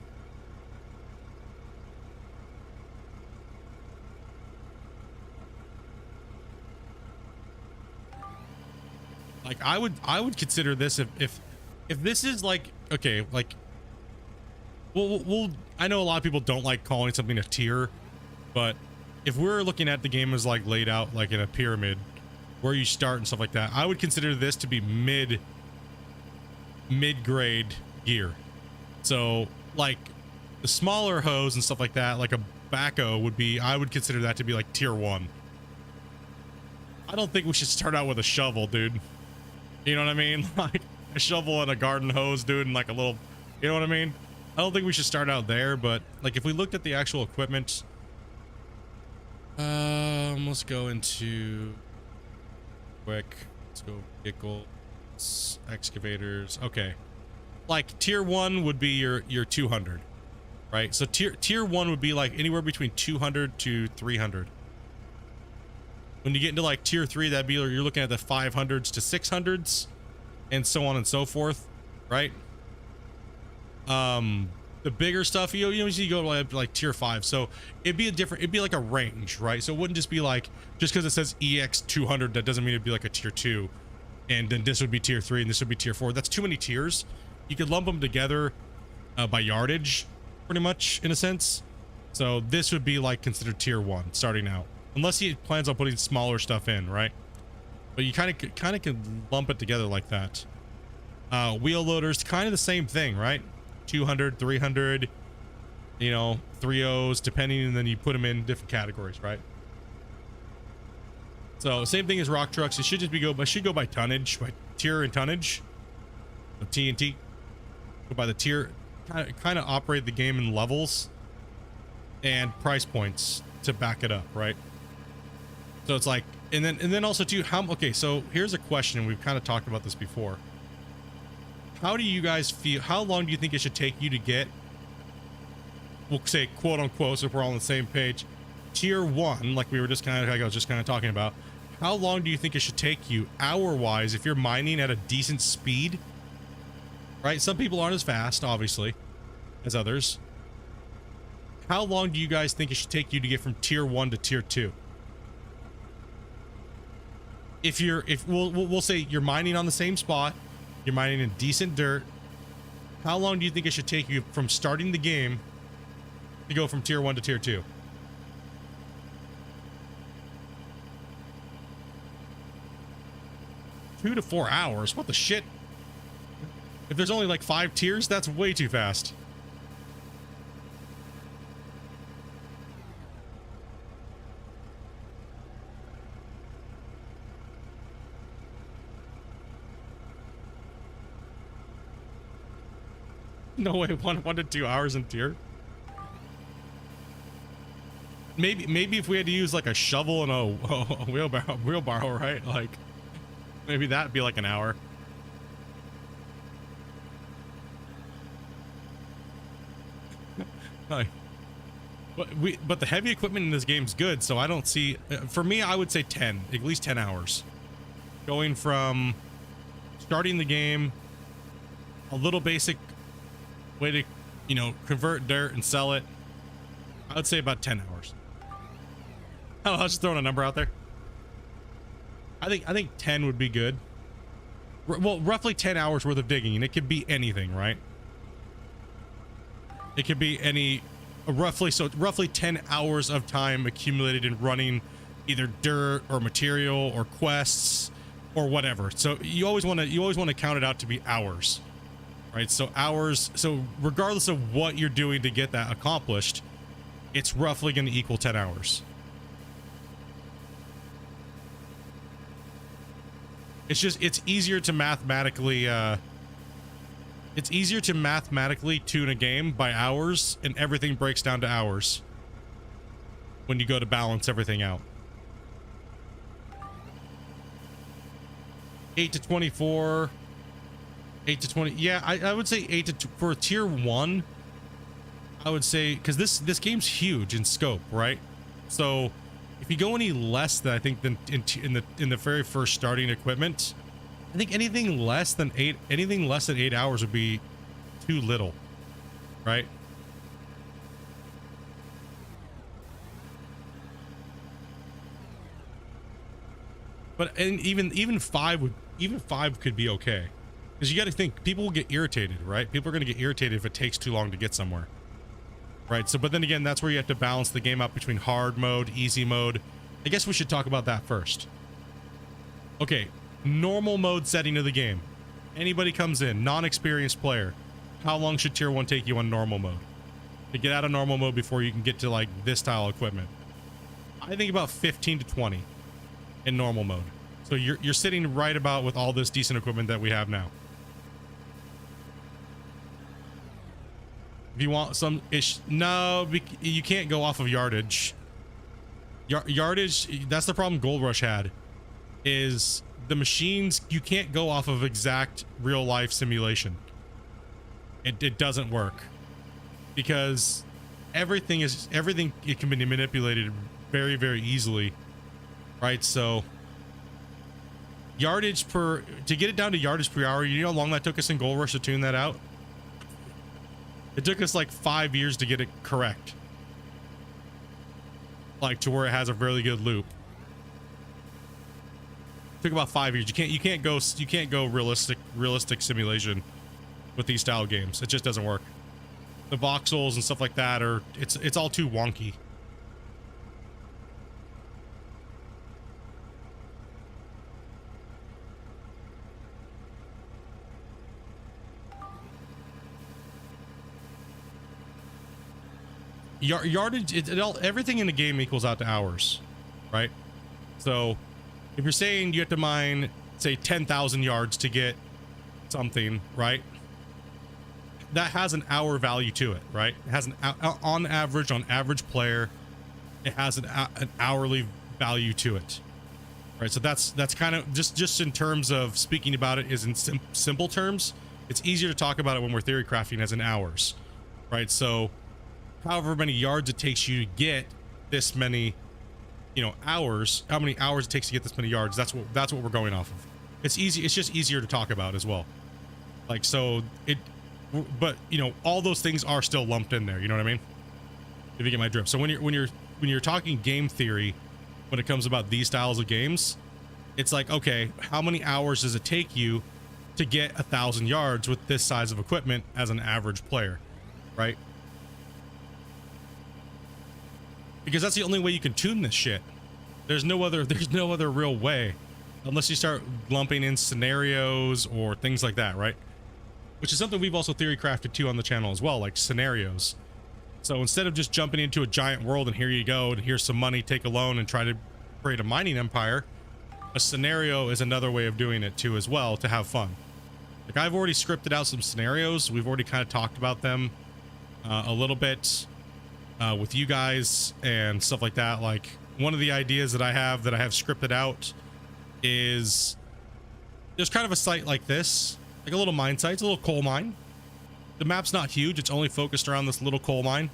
Like I would consider this if this is like, okay, like we'll I know a lot of people don't like calling something a tier, but if we're looking at the game as like laid out like in a pyramid where you start and stuff like that, I would consider this to be mid-grade gear. So like the smaller hose and stuff like that, like a backhoe would be, I would consider that to be like tier 1. I don't think we should start out with a shovel, dude. You know what I mean? Like a shovel and a garden hose, dude, and like a little, you know what I mean? I don't think we should start out there, but like if we looked at the actual equipment, let's go into quick. Let's go vehicles, excavators. Okay, like tier 1 would be your 200, right? So tier 1 would be like anywhere between 200 to 300. When you get into like tier 3, that'd be you're looking at the 500s to 600s, and so on and so forth, right? The bigger stuff, you usually go like tier 5, so it'd be like a range, right? So it wouldn't just be like, just because it says EX 200, that doesn't mean it'd be like a tier 2, and then this would be tier 3 and this would be tier 4. That's too many tiers. You could lump them together by yardage, pretty much, in a sense. So this would be like considered tier 1 starting out, unless he plans on putting smaller stuff in, right? But you kind of can lump it together like that. Wheel loaders, kind of the same thing, right? 200, 300, you know, 3.0s, depending, and then you put them in different categories, right? So same thing as rock trucks. It should just should go by tonnage, by tier and tonnage. So T and T. Go by the tier, kind of operate the game in levels and price points to back it up, right? So it's like, and then also too, okay, so here's a question. We've kind of talked about this before. How do you guys feel? How long do you think it should take you to get, we'll say quote unquote, so if we're all on the same page, tier 1, like we were just kind of, like I was just kind of talking about, how long do you think it should take you hour-wise if you're mining at a decent speed, right? Some people aren't as fast, obviously, as others. How long do you guys think it should take you to get from tier 1 to tier 2? If we'll say you're mining on the same spot, you're mining in decent dirt, how long do you think it should take you from starting the game to go from tier 1 to tier 2? 2 to 4 hours? What the shit? If there's only like 5 tiers, that's way too fast. No way, 1 to 2 hours in tier. Maybe if we had to use like a shovel and a wheelbarrow, right? Like maybe that'd be like an hour. Like, but the heavy equipment in this game's good, so I don't see. For me, I would say 10, at least 10 hours. Going from starting the game, a little basic way to, you know, convert dirt and sell it. I would say about 10 hours. Oh, I was just throwing a number out there. I think 10 would be good. Well, roughly 10 hours worth of digging, and it could be anything, right? It could be any, roughly 10 hours of time accumulated in running either dirt or material or quests or whatever. So you always want to count it out to be hours, right? So hours. So regardless of what you're doing to get that accomplished, it's roughly going to equal 10 hours. It's easier to mathematically tune a game by hours, and everything breaks down to hours when you go to balance everything out. 8 to 24, 8 to 20. Yeah, I would say 8 to for tier 1. I would say, because this game's huge in scope, right? So if you go any less than, I think, than in the very first starting equipment, I think anything less than 8 hours would be too little, right? But and even 5 could be okay, because you got to think people will get irritated, right? People are going to get irritated if it takes too long to get somewhere. Right, so but then again, that's where you have to balance the game out between hard mode, easy mode. I guess we should talk about that first. Okay, normal mode setting of the game. Anybody comes in, non-experienced player, how long should tier 1 take you on normal mode? To get out of normal mode before you can get to like this style equipment. I think about 15 to 20 in normal mode. So you're sitting right about with all this decent equipment that we have now. If you want some ish, no, you can't go off of yardage. Yardage, that's the problem Gold Rush had, is the machines, you can't go off of exact real life simulation. It doesn't work, because everything it can be manipulated very, very easily, right? So yardage to get it down to yardage per hour, you know how long that took us in Gold Rush to tune that out? It took us like 5 years to get it correct, like to where it has a really good loop. It took about 5 years. You can't go realistic simulation with these style games. It just doesn't work. The voxels and stuff like that it's all too wonky. Yardage, everything in the game equals out to hours, right? So if you're saying you have to mine, say, 10,000 yards to get something, right? That has an hour value to it, right? It has on average player, it has an hourly value to it, right? So that's kind of just in terms of speaking about it is in simple terms. It's easier to talk about it when we're theory crafting as in hours, right? So however many yards it takes you to get this many, you know, hours, how many hours it takes to get this many yards, that's what we're going off of. It's easy, it's just easier to talk about as well. Like, so but you know, all those things are still lumped in there, you know what I mean? If you get my drift. So when you're talking game theory, when it comes about these styles of games, it's like, okay, how many hours does it take you to get 1,000 yards with this size of equipment as an average player, right? Because that's the only way you can tune this shit. There's no other real way, unless you start lumping in scenarios or things like that, right? Which is something we've also theory crafted too on the channel as well, like scenarios. So instead of just jumping into a giant world and here you go and here's some money, take a loan and try to create a mining empire, a scenario is another way of doing it too as well, to have fun. Like, I've already scripted out some scenarios. We've already kind of talked about them a little bit with you guys and stuff like that. Like, one of the ideas that I have scripted out is there's kind of a site like this, like a little mine site. It's a little coal mine. The map's not huge. It's only focused around this little coal mine,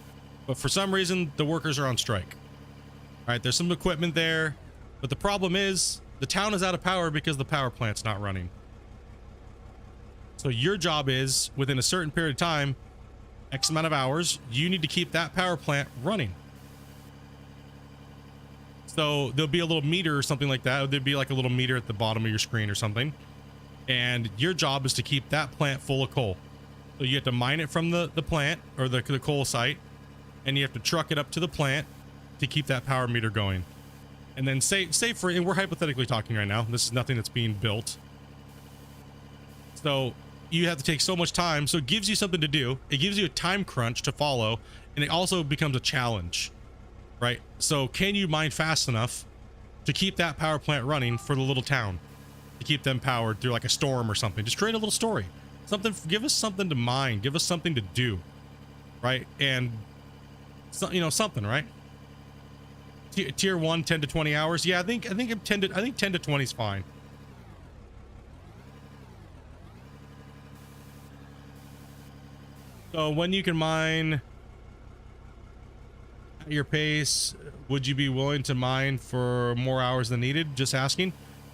but for some reason the workers are on strike. All right, there's some equipment there, but the problem is the town is out of power because the power plant's not running. So your job is, within a certain period of time, X amount of hours, you need to keep that power plant running. So there'll be a little meter or something like that. There'd be like a little meter at the bottom of your screen or something. And your job is to keep that plant full of coal. So you have to mine it from the plant or the coal site, and you have to truck it up to the plant to keep that power meter going. And then say for, and we're hypothetically talking right now, this is nothing that's being built. So you have to take so much time. So it gives you something to do. It gives you a time crunch to follow, and it also becomes a challenge, right? So can you mine fast enough to keep that power plant running for the little town, to keep them powered through like a storm or something? Just create a little story, something, give us something to mine, give us something to do, right? And so, you know, something, right? Tier 1, 10 to 20 hours. Yeah, I think 10 to 20 is fine. So when you can mine at your pace, would you be willing to mine for more hours than needed? Just asking.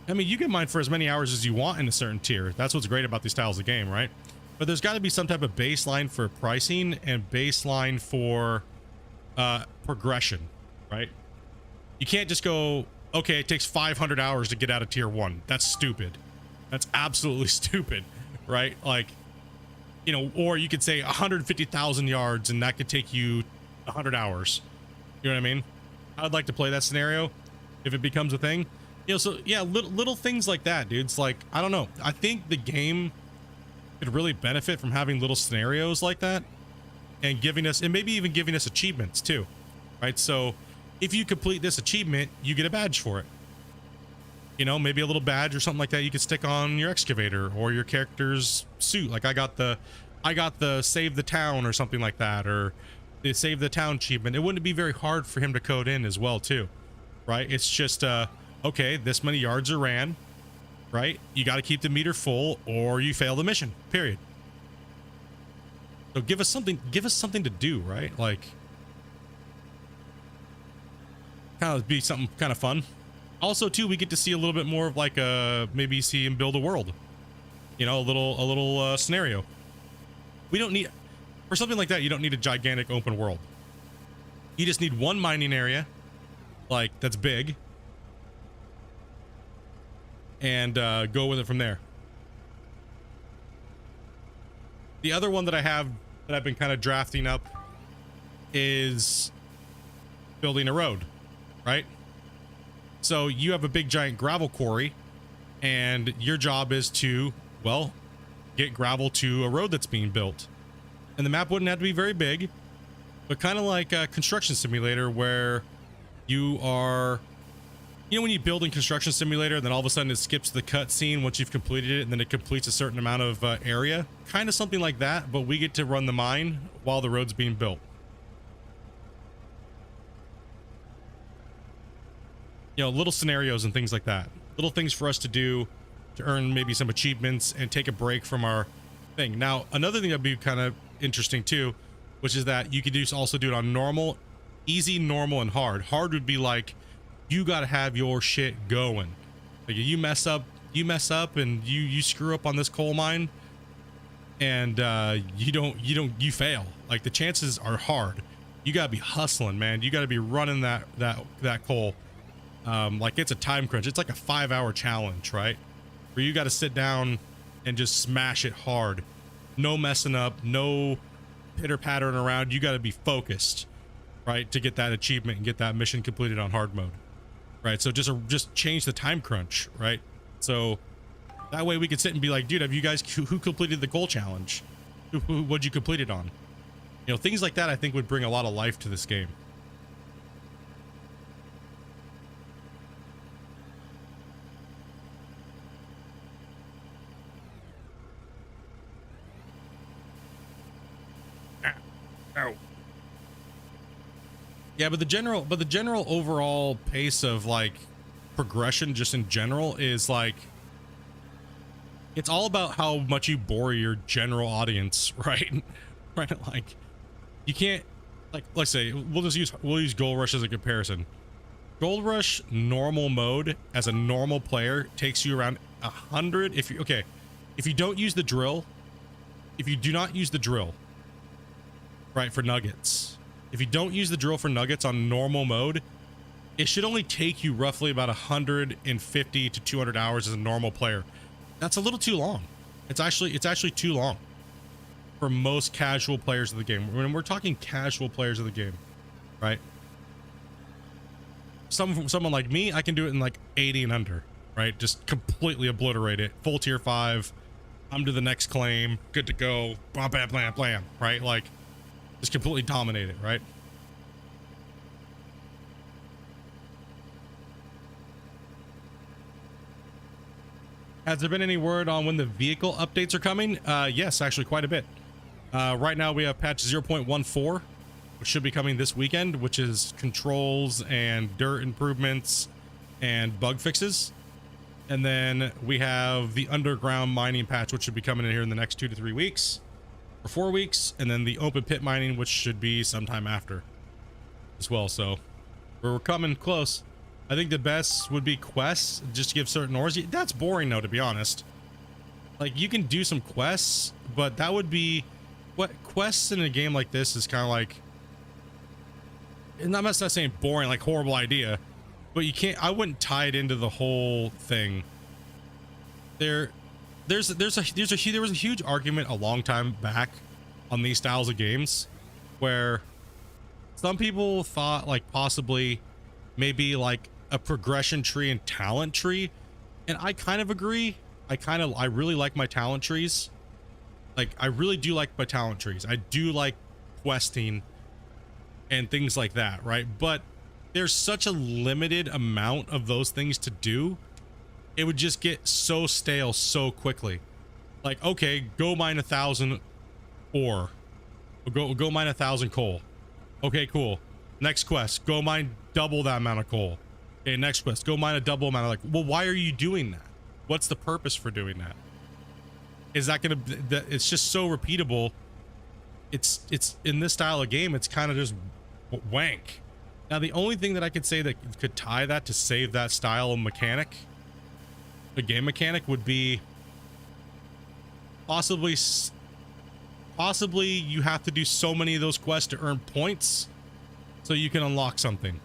I mean, you can mine for as many hours as you want in a certain tier. That's what's great about these styles of game, right? But there's got to be some type of baseline for pricing and baseline for progression, right? You can't just go, okay, it takes 500 hours to get out of tier 1. That's stupid. That's absolutely stupid, right? Like, you know, or you could say 150,000 yards and that could take you 100 hours. You know what I mean? I'd like to play that scenario if it becomes a thing. You know, so yeah, little things like that, dude. It's like, I don't know. I think the game could really benefit from having little scenarios like that and giving us, and maybe even giving us achievements too, right? So if you complete this achievement, you get a badge for it. You know, maybe a little badge or something like that you could stick on your excavator or your character's suit. Like I got the save the town or something like that, or the save the town achievement. It wouldn't be very hard for him to code in as well too, right? It's just okay, this many yards are ran, right? You got to keep the meter full or you fail the mission, period. So give us something to do, right? Like, kind of be something kind of fun. Also too, we get to see a little bit more of like maybe see him build a world, you know, a little scenario. We don't need, for something like that, you don't need a gigantic open world. You just need one mining area, like, that's big, and go with it from there. The other one that I have that I've been kind of drafting up is building a road, right? So you have a big giant gravel quarry, and your job is to, well, get gravel to a road that's being built. And the map wouldn't have to be very big, but kind of like a construction simulator where you are, you know, when you build in construction simulator, then all of a sudden it skips the cutscene once you've completed it, and then it completes a certain amount of area. Kind of something like that, but we get to run the mine while the road's being built. You know, little scenarios and things like that. Little things for us to do to earn maybe some achievements and take a break from our thing. Now, another thing that'd be kind of interesting too, which is that you could also do it on normal, easy, normal, and hard. Hard would be like, you got to have your shit going. Like, you mess up and you screw up on this coal mine, and you fail. Like, the chances are hard. You got to be hustling, man. You got to be running that coal. Like, it's a time crunch. It's like a 5-hour challenge, right? Where you got to sit down and just smash it hard. No messing up, no pitter pattering around. You got to be focused, right, to get that achievement and get that mission completed on hard mode, right? So just change the time crunch, right? So that way we could sit and be like, dude, have you guys, who completed the goal challenge? What'd you complete it on? You know, things like that I think would bring a lot of life to this game. Yeah, but the general overall pace of like progression just in general is like, it's all about how much you bore your general audience, right? Right, like you can't, like, let's say we'll use Gold Rush as a comparison. Gold Rush normal mode as a normal player takes you around 100. If you don't use the drill, if you do not use the drill, right, for nuggets, if you don't use the drill for nuggets on normal mode, it should only take you roughly about 150 to 200 hours as a normal player. That's a little too long. It's actually too long for most casual players of the game. When we're talking casual players of the game, right? Someone like me, I can do it in like 80 and under, right? Just completely obliterate it. Full tier 5. I'm to the next claim. Good to go. Blam, blam, blam, blam, right? Like, just completely dominate it, right? Has there been any word on when the vehicle updates are coming? Yes, actually quite a bit. Right now we have patch 0.14, which should be coming this weekend, which is controls and dirt improvements and bug fixes. And then we have the underground mining patch, which should be coming in here in the next 2 to 3 weeks or 4 weeks. And then the open pit mining, which should be sometime after as well. So we're coming close. I think the best would be quests, just to give certain ores. That's boring though, to be honest. Like, you can do some quests, but that would be what quests in a game like this is kind of like, and I'm not saying boring, like horrible idea, but you can't, I wouldn't tie it into the whole thing. There was a huge argument a long time back on these styles of games where some people thought like possibly maybe like a progression tree and talent tree, and I kind of agree. I really like my talent trees. Like, I really do like my talent trees. I do like questing and things like that, right? But there's such a limited amount of those things to do. It would just get so stale so quickly. Like, okay, go mine 1,000 ore. Go mine 1,000 coal. Okay, cool. Next quest, go mine double that amount of coal. Okay, next quest, go mine a double amount of, like, well, why are you doing that? What's the purpose for doing that? Is that gonna, it's just so repeatable. It's in this style of game, it's kind of just wank. Now, the only thing that I could say that could tie that to save that style of mechanic, the game mechanic, would be possibly you have to do so many of those quests to earn points so you can unlock something.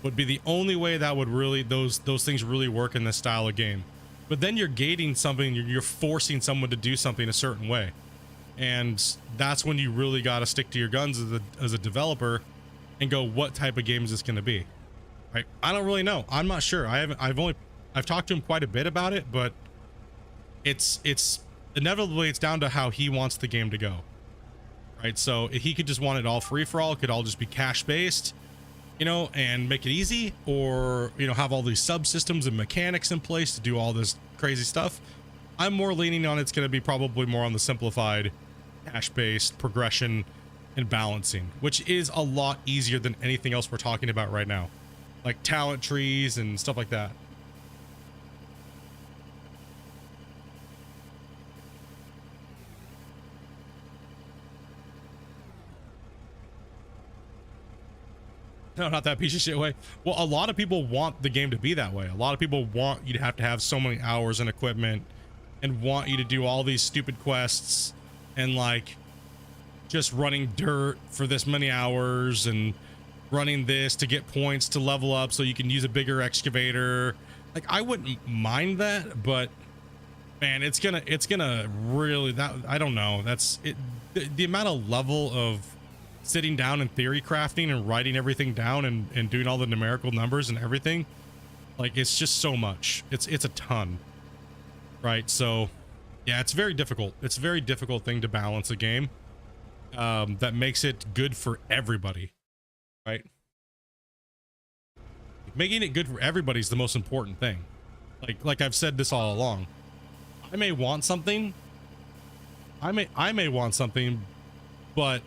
Would be the only way that would really, those things really work in this style of game. But then you're gating something, you're forcing someone to do something a certain way, and that's when you really got to stick to your guns as a developer and go, what type of game is this going to be? Right? I don't really know. I'm not sure. I've talked to him quite a bit about it, but it's inevitably it's down to how he wants the game to go. Right? So if he could just want it all free for all, it could all just be cash based, you know, and make it easy, or, you know, have all these subsystems and mechanics in place to do all this crazy stuff. I'm more leaning on it's going to be probably more on the simplified cash-based progression and balancing, which is a lot easier than anything else we're talking about right now, like talent trees and stuff like that. No, not that piece of shit way. Well, a lot of people want the game to be that way. A lot of people want you to have so many hours and equipment, and want you to do all these stupid quests and like just running dirt for this many hours and running this to get points to level up so you can use a bigger excavator. Like, I wouldn't mind that, but man, it's gonna really, that, I don't know. That's it. The amount of level of sitting down and theory crafting and writing everything down and doing all the numerical numbers and everything, like, it's just so much. It's a ton, right? So yeah, it's very difficult. It's a very difficult thing to balance a game that makes it good for everybody, right? Making it good for everybody is the most important thing. Like I've said this all along. I may want something, I may want something, but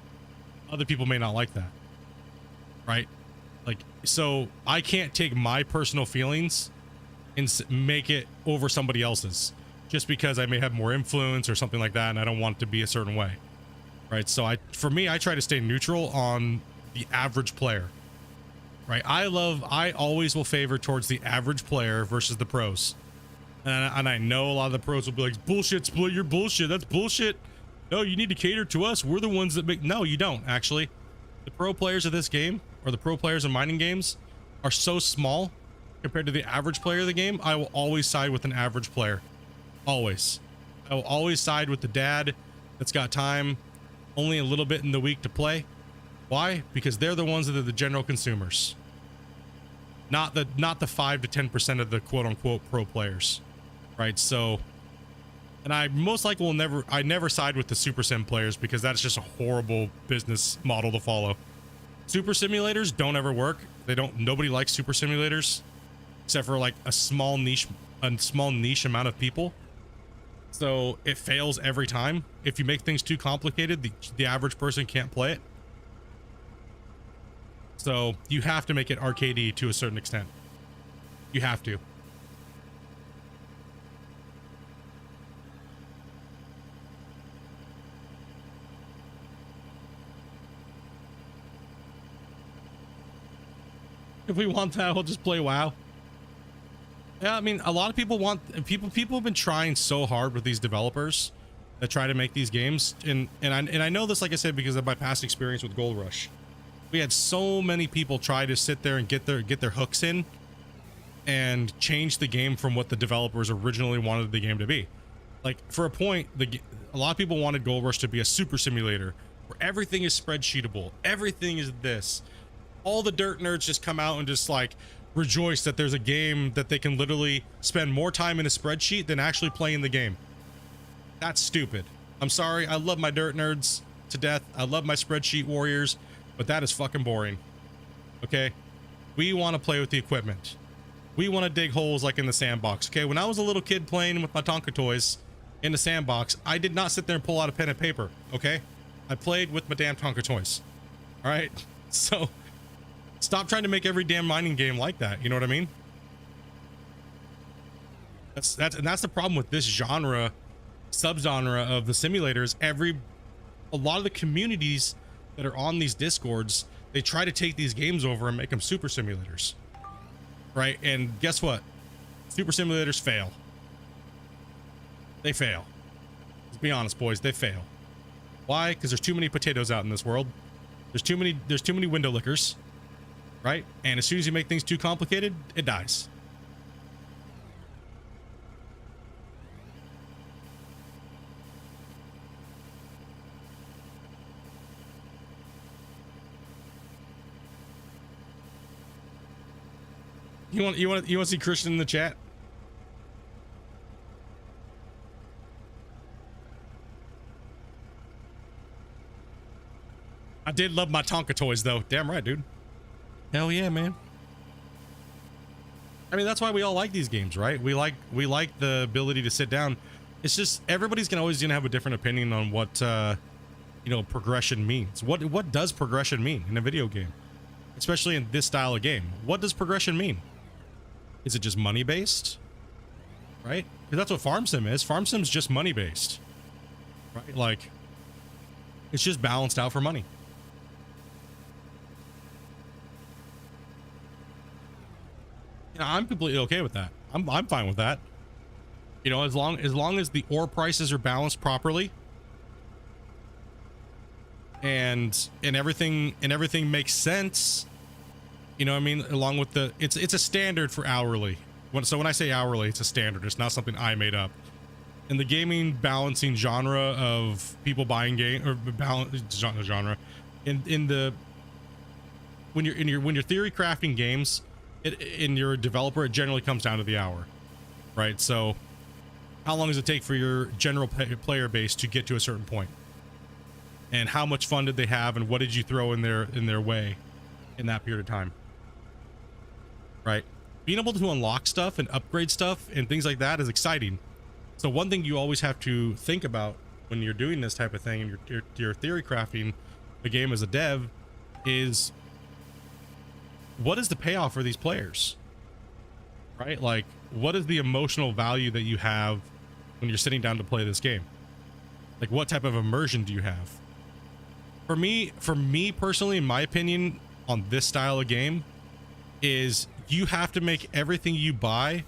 other people may not like that. right? Like, so I can't take my personal feelings and make it over somebody else's just because I may have more influence or something like that, and I don't want it to be a certain way, right? So for me, I try to stay neutral on the average player, right? I always will favor towards the average player versus the pros. And I know a lot of the pros will be like, bullshit, Split, you're bullshit. That's bullshit. No, you need to cater to us. We're the ones that make... No, you don't, actually. The pro players of this game, or the pro players of mining games, are so small compared to the average player of the game. I will always side with an average player. Always. I will always side with the dad that's got time only a little bit in the week to play. Why? Because they're the ones that are the general consumers. Not the 5 to 10% of the quote-unquote pro players. Right, so, and I most likely will never side with the Super Sim players because that's just a horrible business model to follow. Super simulators don't ever work. Nobody likes super simulators except for like a small niche amount of people. So it fails every time. If you make things too complicated, the average person can't play it. So you have to make it arcadey to a certain extent. You have to. If we want that, we'll just play WoW. Yeah, I mean, a lot of people have been trying so hard with these developers that try to make these games, and I know this, like I said, because of my past experience with Gold Rush. We had so many people try to sit there and get their hooks in and change the game from what the developers originally wanted the game to be. Like, for a point, a lot of people wanted Gold Rush to be a super simulator where everything is spreadsheetable, everything is this. All the dirt nerds just come out and just like rejoice that there's a game that they can literally spend more time in a spreadsheet than actually playing the game. That's stupid. I'm sorry. I love my dirt nerds to death. I love my spreadsheet warriors, but that is fucking boring. Okay. We want to play with the equipment. We want to dig holes like in the sandbox. Okay. When I was a little kid playing with my Tonka toys in the sandbox, I did not sit there and pull out a pen and paper. Okay. I played with my damn Tonka toys. All right. So stop trying to make every damn mining game like that. You know what I mean? That's the problem with this genre, subgenre of the simulators. A lot of the communities that are on these discords, they try to take these games over and make them super simulators, right? And guess what? Super simulators fail. They fail. Let's be honest, boys. They fail. Why? Because there's too many potatoes out in this world. There's too many window lickers. Right? And as soon as you make things too complicated, it dies. You want to see Christian in the chat? I did love my Tonka toys though. Damn right, dude. Hell yeah, man. I mean, that's why we all like these games, right? We like the ability to sit down. It's just everybody's always gonna have a different opinion on what progression means. What does progression mean in a video game, especially in this style of game? What does progression mean? Is it just money based? Right? Because that's what farm sim is. Farm sim's just money based, right? Like, it's just balanced out for money. I'm completely okay with that. I'm fine with that. You know, as long as the ore prices are balanced properly and everything makes sense. You know what I mean? Along with it's a standard for hourly. So when I say hourly, it's a standard. It's not something I made up. In the gaming balancing genre of people buying game or genre, when you're theory crafting games, in your developer, it generally comes down to the hour, right? So how long does it take for your general player base to get to a certain point, and how much fun did they have, and what did you throw in their way in that period of time, right? Being able to unlock stuff and upgrade stuff and things like that is exciting. So one thing you always have to think about when you're doing this type of thing and you're theory crafting the game as a dev is what is the payoff for these players, right? Like, what is the emotional value that you have when you're sitting down to play this game? Like, what type of immersion do you have? For me personally, in my opinion, on this style of game, is you have to make everything you buy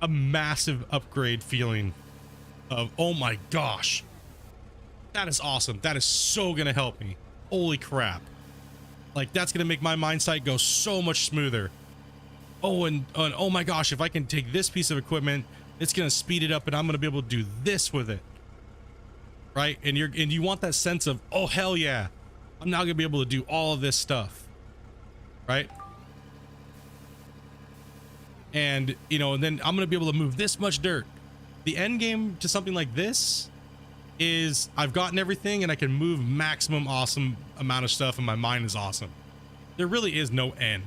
a massive upgrade feeling of, oh my gosh, that is awesome. That is so gonna help me. Holy crap. Like, that's gonna make my mine site go so much smoother. Oh, and oh my gosh, if I can take this piece of equipment, it's gonna speed it up and I'm gonna be able to do this with it. Right? And you want that sense of, oh hell yeah, I'm now gonna be able to do all of this stuff. Right? And and then I'm gonna be able to move this much dirt. The end game to something like this is I've gotten everything and I can move maximum awesome amount of stuff and my mine is awesome. There really is no end,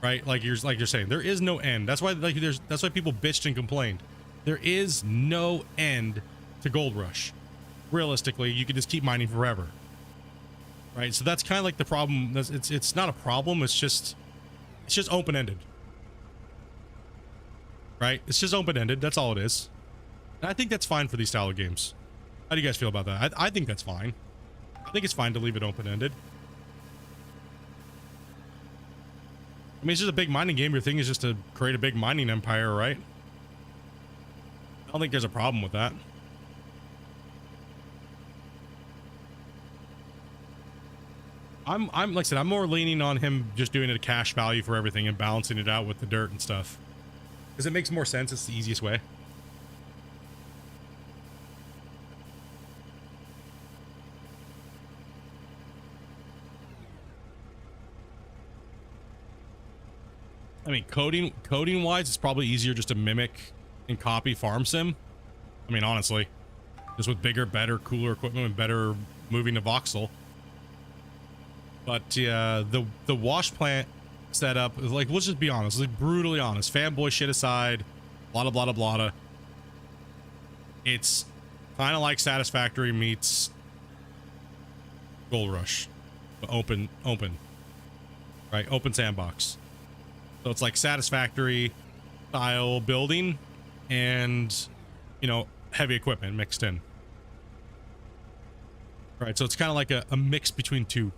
right? Like you're saying, there is no end. That's why that's why people bitched and complained. There is no end to Gold Rush. Realistically, you can just keep mining forever, right? So that's kind of like the problem. It's not a problem. It's just open-ended, right? It's just open-ended. That's all it is. And I think that's fine for these style of games. How do you guys feel about that? I think that's fine. I think it's fine to leave it open-ended. I mean, it's just a big mining game. Your thing is just to create a big mining empire, right? I don't think there's a problem with that. I'm like I said, I'm more leaning on him just doing it a cash value for everything and balancing it out with the dirt and stuff. Because it makes more sense. It's the easiest way. I mean, coding wise, it's probably easier just to mimic and copy Farm Sim. I mean, honestly, just with bigger, better, cooler equipment and better moving to voxel. But the wash plant setup is like, let's just be honest, like brutally honest, fanboy shit aside, blah blah blah blah. It's kind of like Satisfactory meets Gold Rush, but open, right? Open sandbox. So it's like Satisfactory style building and, heavy equipment mixed in. Right, so it's kind of like a mix between two.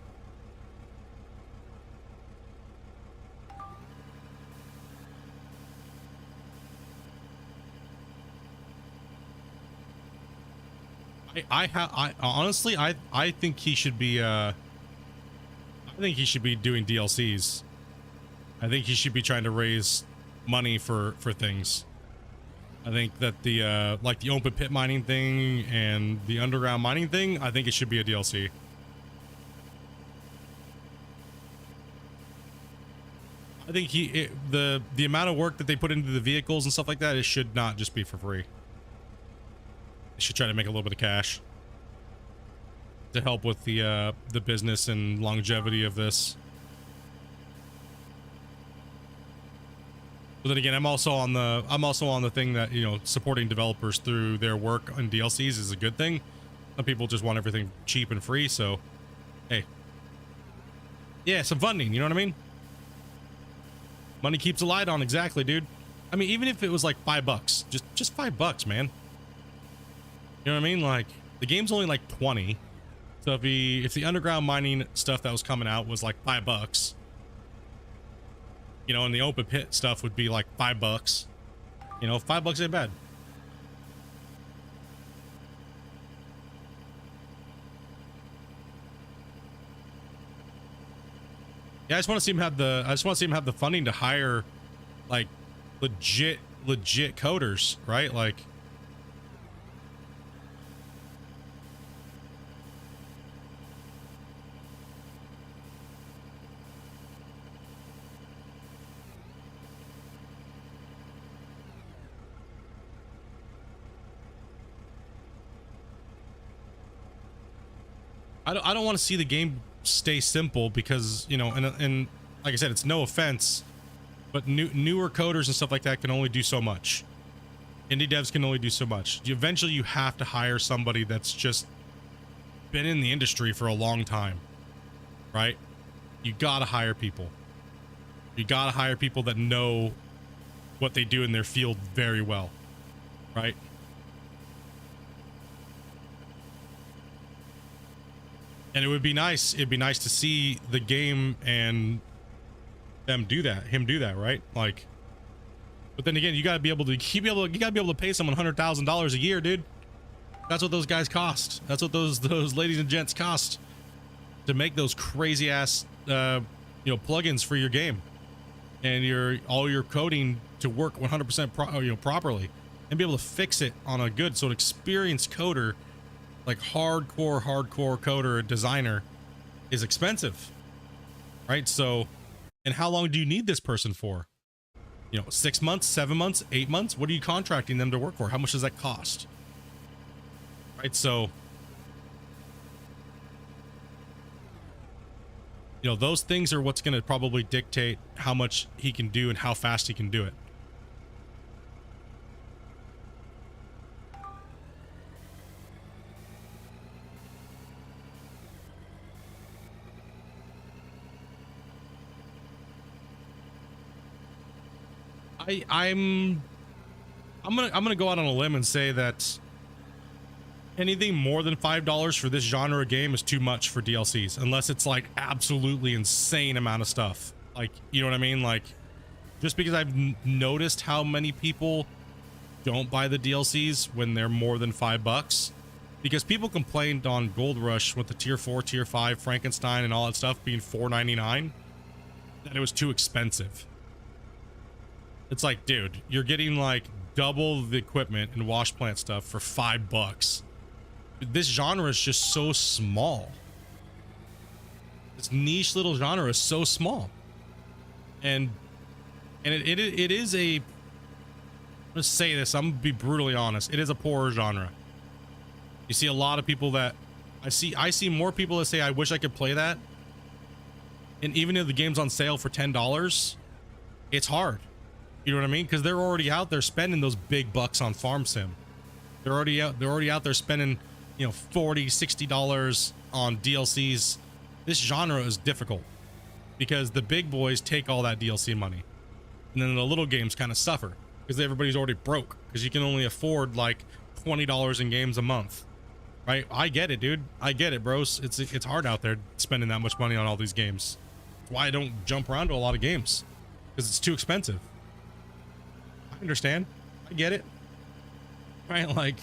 I honestly, I think he should be, I think he should be doing DLCs. I think he should be trying to raise money for things. I think that the like the open pit mining thing and the underground mining thing, I think it should be a DLC. I think the amount of work that they put into the vehicles and stuff like that, it should not just be for free. They should try to make a little bit of cash to help with the business and longevity of this. But then again, I'm also on the thing that, supporting developers through their work on DLCs is a good thing. Some people just want everything cheap and free, so hey. Yeah, some funding, you know what I mean? Money keeps the light on, exactly, dude. I mean, even if it was like $5, just $5, man. You know what I mean? Like, the game's only like 20. So if the underground mining stuff that was coming out was like $5, and the open pit stuff would be like $5. $5 ain't bad. Yeah, I just want to see him have the funding to hire like legit coders, right? Like, I don't want to see the game stay simple because, and like I said, it's no offense, but newer coders and stuff like that can only do so much. Indie devs can only do so much. Eventually you have to hire somebody that's just been in the industry for a long time, right? you gotta hire people. You gotta hire people that know what they do in their field very well, right? And it would be nice. It'd be nice to see the game and them do that, him do that, right? Like, but then again, you gotta be able to, you gotta be able to pay someone $100,000 a year, dude. That's what those guys cost. That's what those ladies and gents cost to make those crazy ass, you know, plugins for your game and all your coding to work 100% properly and be able to fix it on a good, so an experienced coder, like hardcore coder designer, is expensive, right? So, and how long do you need this person for? You know, 6 months, 7 months, 8 months? What are you contracting them to work for? How much does that cost? Right? So, you know, those things are what's going to probably dictate how much he can do and how fast he can do it. I'm gonna go out on a limb and say that anything more than $5 for this genre of game is too much for DLCs, unless it's like absolutely insane amount of stuff. Like, you know what I mean? Like, just because I've noticed how many people don't buy the DLCs when they're more than $5, because people complained on Gold Rush with the tier 4, tier 5 Frankenstein and all that stuff being $4.99 that it was too expensive. It's like, dude, you're getting like double the equipment and wash plant stuff for $5. This genre is just so small. This niche little genre is so small, and it is a, let's say this, I'm gonna be brutally honest, it is a poor genre. You see a lot of people that I see more people that say I wish I could play that, and even if the game's on sale for $10, it's hard. You know what I mean? Because they're already out there spending those big bucks on farm sim. They're already out there spending, you know, $40, $60 on DLCs. This genre is difficult because the big boys take all that DLC money, and then the little games kind of suffer because everybody's already broke, because you can only afford like $20 in games a month, right? I get it, dude. I get it, bros. It's hard out there spending that much money on all these games. That's why I don't jump around to a lot of games, because it's too expensive. Understand, I get it, right? Like,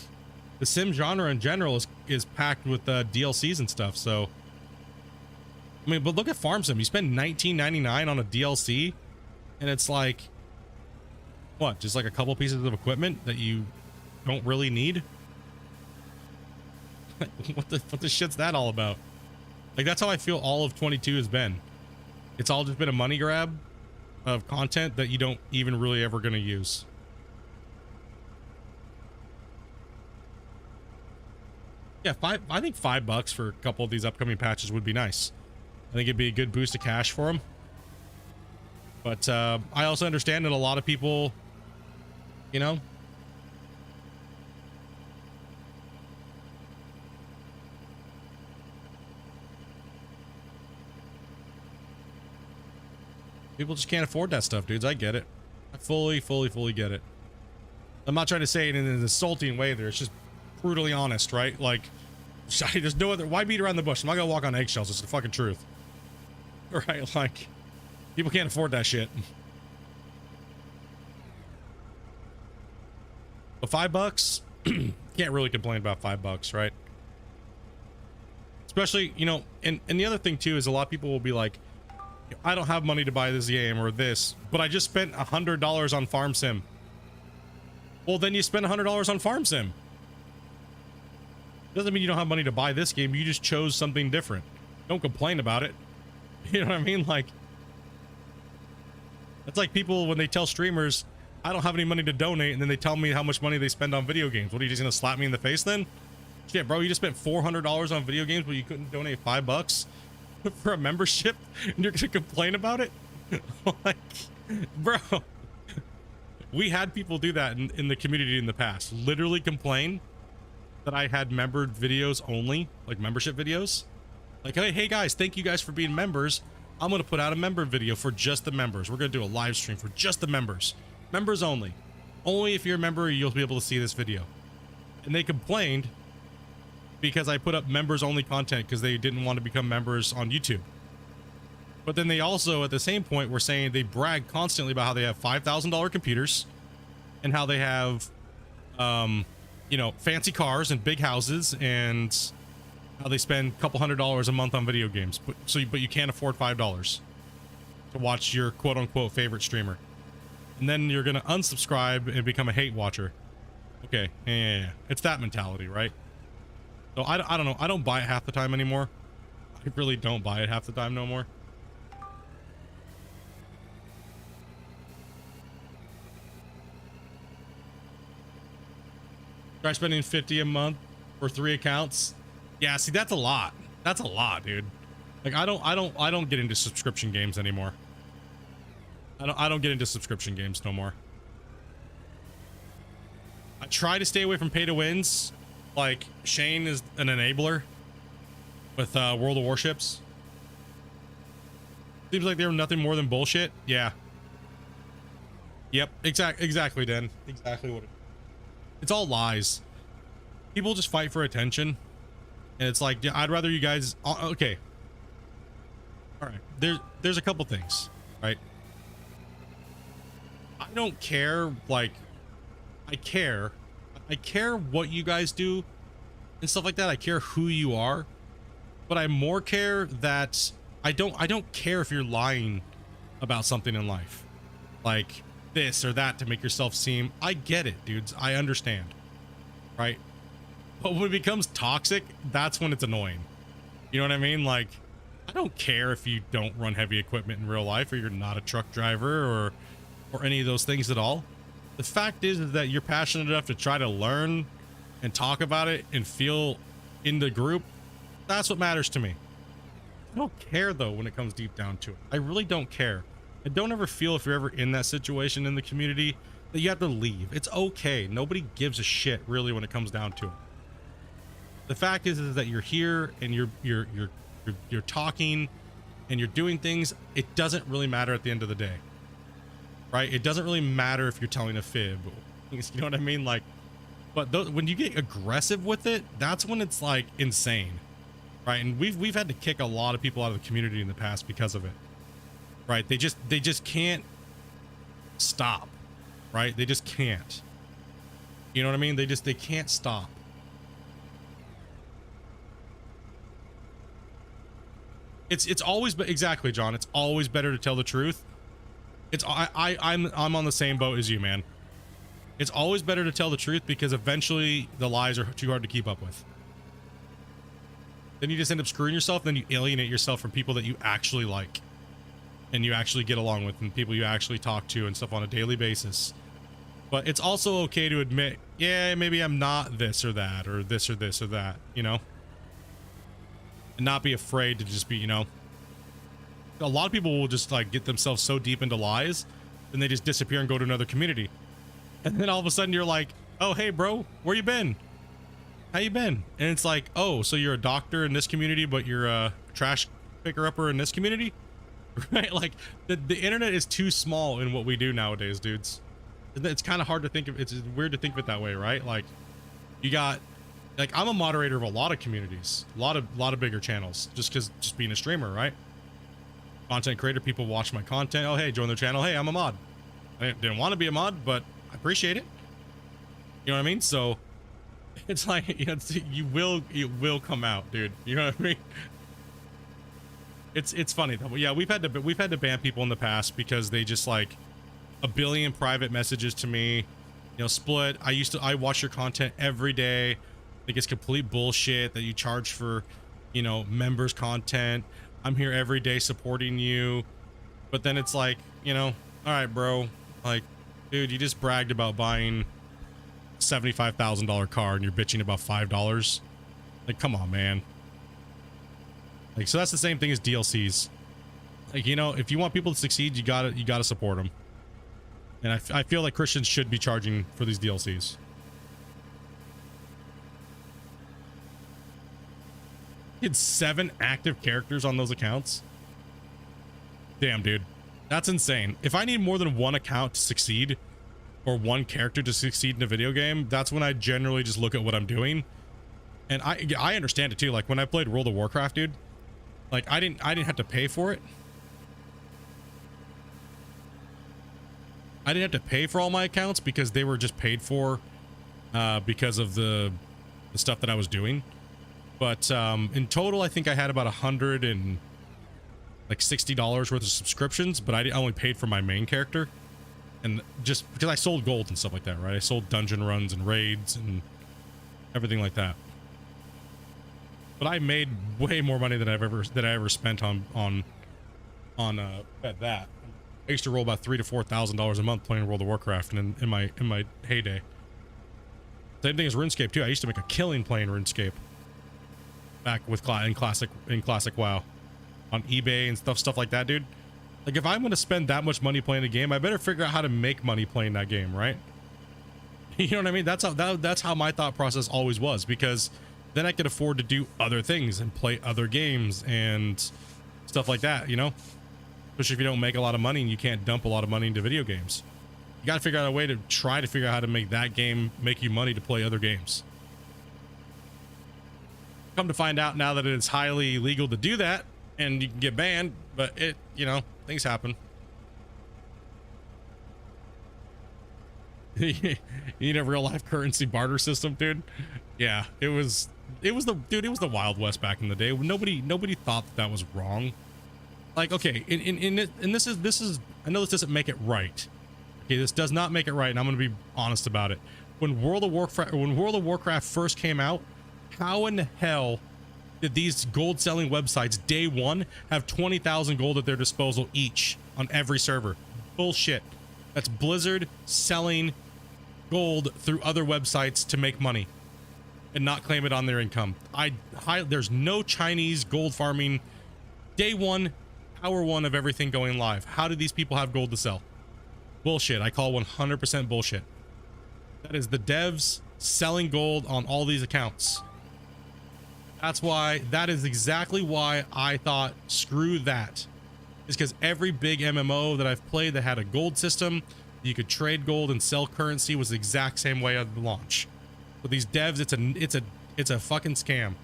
the sim genre in general is packed with DLCs and stuff. So I mean, but look at farm sim. You spend $19.99 on a DLC, and it's like, what, just like a couple pieces of equipment that you don't really need. what the shit's that all about? Like, that's how I feel all of 22 has been. It's all just been a money grab of content that you don't even really ever gonna use. Yeah, I think $5 for a couple of these upcoming patches would be nice. I think it'd be a good boost of cash for them. But I also understand that a lot of people, you know, people just can't afford that stuff, dudes. I get it. I fully get it. I'm not trying to say it in an insulting way there. It's just brutally honest, right? Like, there's no other, why beat around the bush? I'm not gonna walk on eggshells. It's the fucking truth. Right? Like, people can't afford that shit. But $5, can't really complain about $5, right? Especially, you know, and the other thing too is a lot of people will be like, I don't have money to buy this game or this, but I just spent $100 on farm sim. Well, then you spend $100 on farm sim. Doesn't mean you don't have money to buy this game. You just chose something different. Don't complain about it. You know what I mean? Like, it's like people when they tell streamers, I don't have any money to donate, and then they tell me how much money they spend on video games. What, are you just gonna slap me in the face then? Shit, bro, you just spent $400 on video games, but you couldn't donate $5 for a membership, and you're gonna complain about it? Like, bro, we had people do that in the community in the past. Literally complain that I had membered videos only, like membership videos. Like, hey guys, thank you guys for being members, I'm going to put out a member video for just the members. We're going to do a live stream for just the members. Members only. Only if you're a member, you'll be able to see this video. And they complained because I put up members only content because they didn't want to become members on YouTube. But then they also, at the same point, were saying they brag constantly about how they have $5,000 computers and how they have, you know, fancy cars and big houses, and how they spend a couple $100s a month on video games. But you can't afford $5 to watch your quote unquote favorite streamer. And then you're going to unsubscribe and become a hate watcher. Okay. Yeah. It's that mentality, right? So I don't know. I don't buy it half the time anymore. I really don't buy it half the time no more. Try spending $50 a month for 3 accounts. Yeah, see, that's a lot. That's a lot, dude. Like, I don't get into subscription games anymore. I don't get into subscription games no more. I try to stay away from pay to wins. Like, Shane is an enabler with World of Warships. Seems like they're nothing more than bullshit. Yeah. Yep. Exactly, Dan. Exactly what it is. It's all lies. People just fight for attention. And it's like, yeah, I'd rather you guys... Okay. All right. There's a couple things, right? I don't care, like... I care what you guys do and stuff like that. I care who you are. But I more care that... I don't care if you're lying about something in life. Like... this or that to make yourself seem... I get it, dudes. I understand. Right? But when it becomes toxic, that's when it's annoying. You know what I mean? Like, I don't care if you don't run heavy equipment in real life, or you're not a truck driver, or any of those things at all. The fact is that you're passionate enough to try to learn and talk about it and feel in the group. That's what matters to me. I don't care, though, when it comes deep down to it. I really don't care. And don't ever feel, if you're ever in that situation in the community, that you have to leave. It's okay. Nobody gives a shit, really, when it comes down to it. The fact is that you're here and you're talking and you're doing things. It doesn't really matter at the end of the day, right? It doesn't really matter if you're telling a fib. You know what I mean? Like, but when you get aggressive with it, that's when it's like insane, right? And we've had to kick a lot of people out of the community in the past because of it. Right? They just can't stop, right? They just can't. You know what I mean? They can't stop. It's always, exactly, John. It's always better to tell the truth. I'm on the same boat as you, man. It's always better to tell the truth, because eventually the lies are too hard to keep up with. Then you just end up screwing yourself. Then you alienate yourself from people that you actually like. And you actually get along with, and people you actually talk to and stuff on a daily basis. But it's also okay to admit, yeah, maybe I'm not this or that, or this or this or that, you know? And not be afraid to just be, you know? A lot of people will just like get themselves so deep into lies, and they just disappear and go to another community. And then all of a sudden you're like, oh, hey bro, where you been? How you been? And it's like, oh, so you're a doctor in this community, but you're a trash picker upper in this community? Right? Like, the internet is too small in what we do nowadays, dudes. It's kind of hard to think of. It's weird to think of it that way, right? Like, you got, like, I'm a moderator of a lot of communities, a lot of bigger channels, just being a streamer, right? Content creator, people watch my content. Oh, hey, join their channel. Hey, I'm a mod. I didn't want to be a mod, but I appreciate it. You know what I mean? So it's like, you know, it will come out, dude. You know what I mean? It's funny though. Yeah, we've had to ban people in the past because they just like a billion private messages to me. You know, Split, I watch your content every day. I think it's complete bullshit that you charge for, you know, members content. I'm here every day supporting you. But then it's like, you know, all right, bro, like, dude, you just bragged about buying $75,000 car and you're bitching about $5. Like, come on, man. Like, so that's the same thing as DLCs. Like, you know, if you want people to succeed, you gotta support them. And I feel like Christians should be charging for these DLCs. You had 7 active characters on those accounts. Damn, dude. That's insane. If I need more than one account to succeed, or one character to succeed in a video game, that's when I generally just look at what I'm doing. And I understand it too. Like when I played World of Warcraft, dude, like I didn't have to pay for it. I didn't have to pay for all my accounts because they were just paid for because of the stuff that I was doing. But in total, I think I had about $160 worth of subscriptions, but I only paid for my main character. And just because I sold gold and stuff like that, right? I sold dungeon runs and raids and everything like that. But I made way more money than I ever spent on at that. I used to roll about $3,000 to $4,000 a month playing World of Warcraft, and in my heyday. Same thing as RuneScape too. I used to make a killing playing RuneScape back with in classic WoW, on eBay and stuff like that, dude. Like if I'm going to spend that much money playing a game, I better figure out how to make money playing that game, right? You know what I mean? That's how my thought process always was, because then I could afford to do other things and play other games and stuff like that, you know? Especially if you don't make a lot of money and you can't dump a lot of money into video games. You got to figure out a way to try to figure out how to make that game make you money to play other games. Come to find out now that it's highly illegal to do that and you can get banned, but you know, things happen. You need a real life currency barter system, dude. Yeah, it was the Wild West back in the day. Nobody thought that was wrong. Like, okay, and this is I know this doesn't make it right. Okay, this does not make it right, and I'm gonna be honest about it. When World of Warcraft first came out, how in the hell did these gold selling websites day one have 20,000 gold at their disposal each on every server? Bullshit. That's Blizzard selling gold through other websites to make money and not claim it on their income. There's no Chinese gold farming day one, hour one of everything going live. How do these people have gold to sell? Bullshit. I call 100% bullshit. That is the devs selling gold on all these accounts. That is exactly why I thought screw that. It's because every big MMO that I've played that had a gold system, you could trade gold and sell currency, was the exact same way at the launch. But these devs, it's a fucking scam.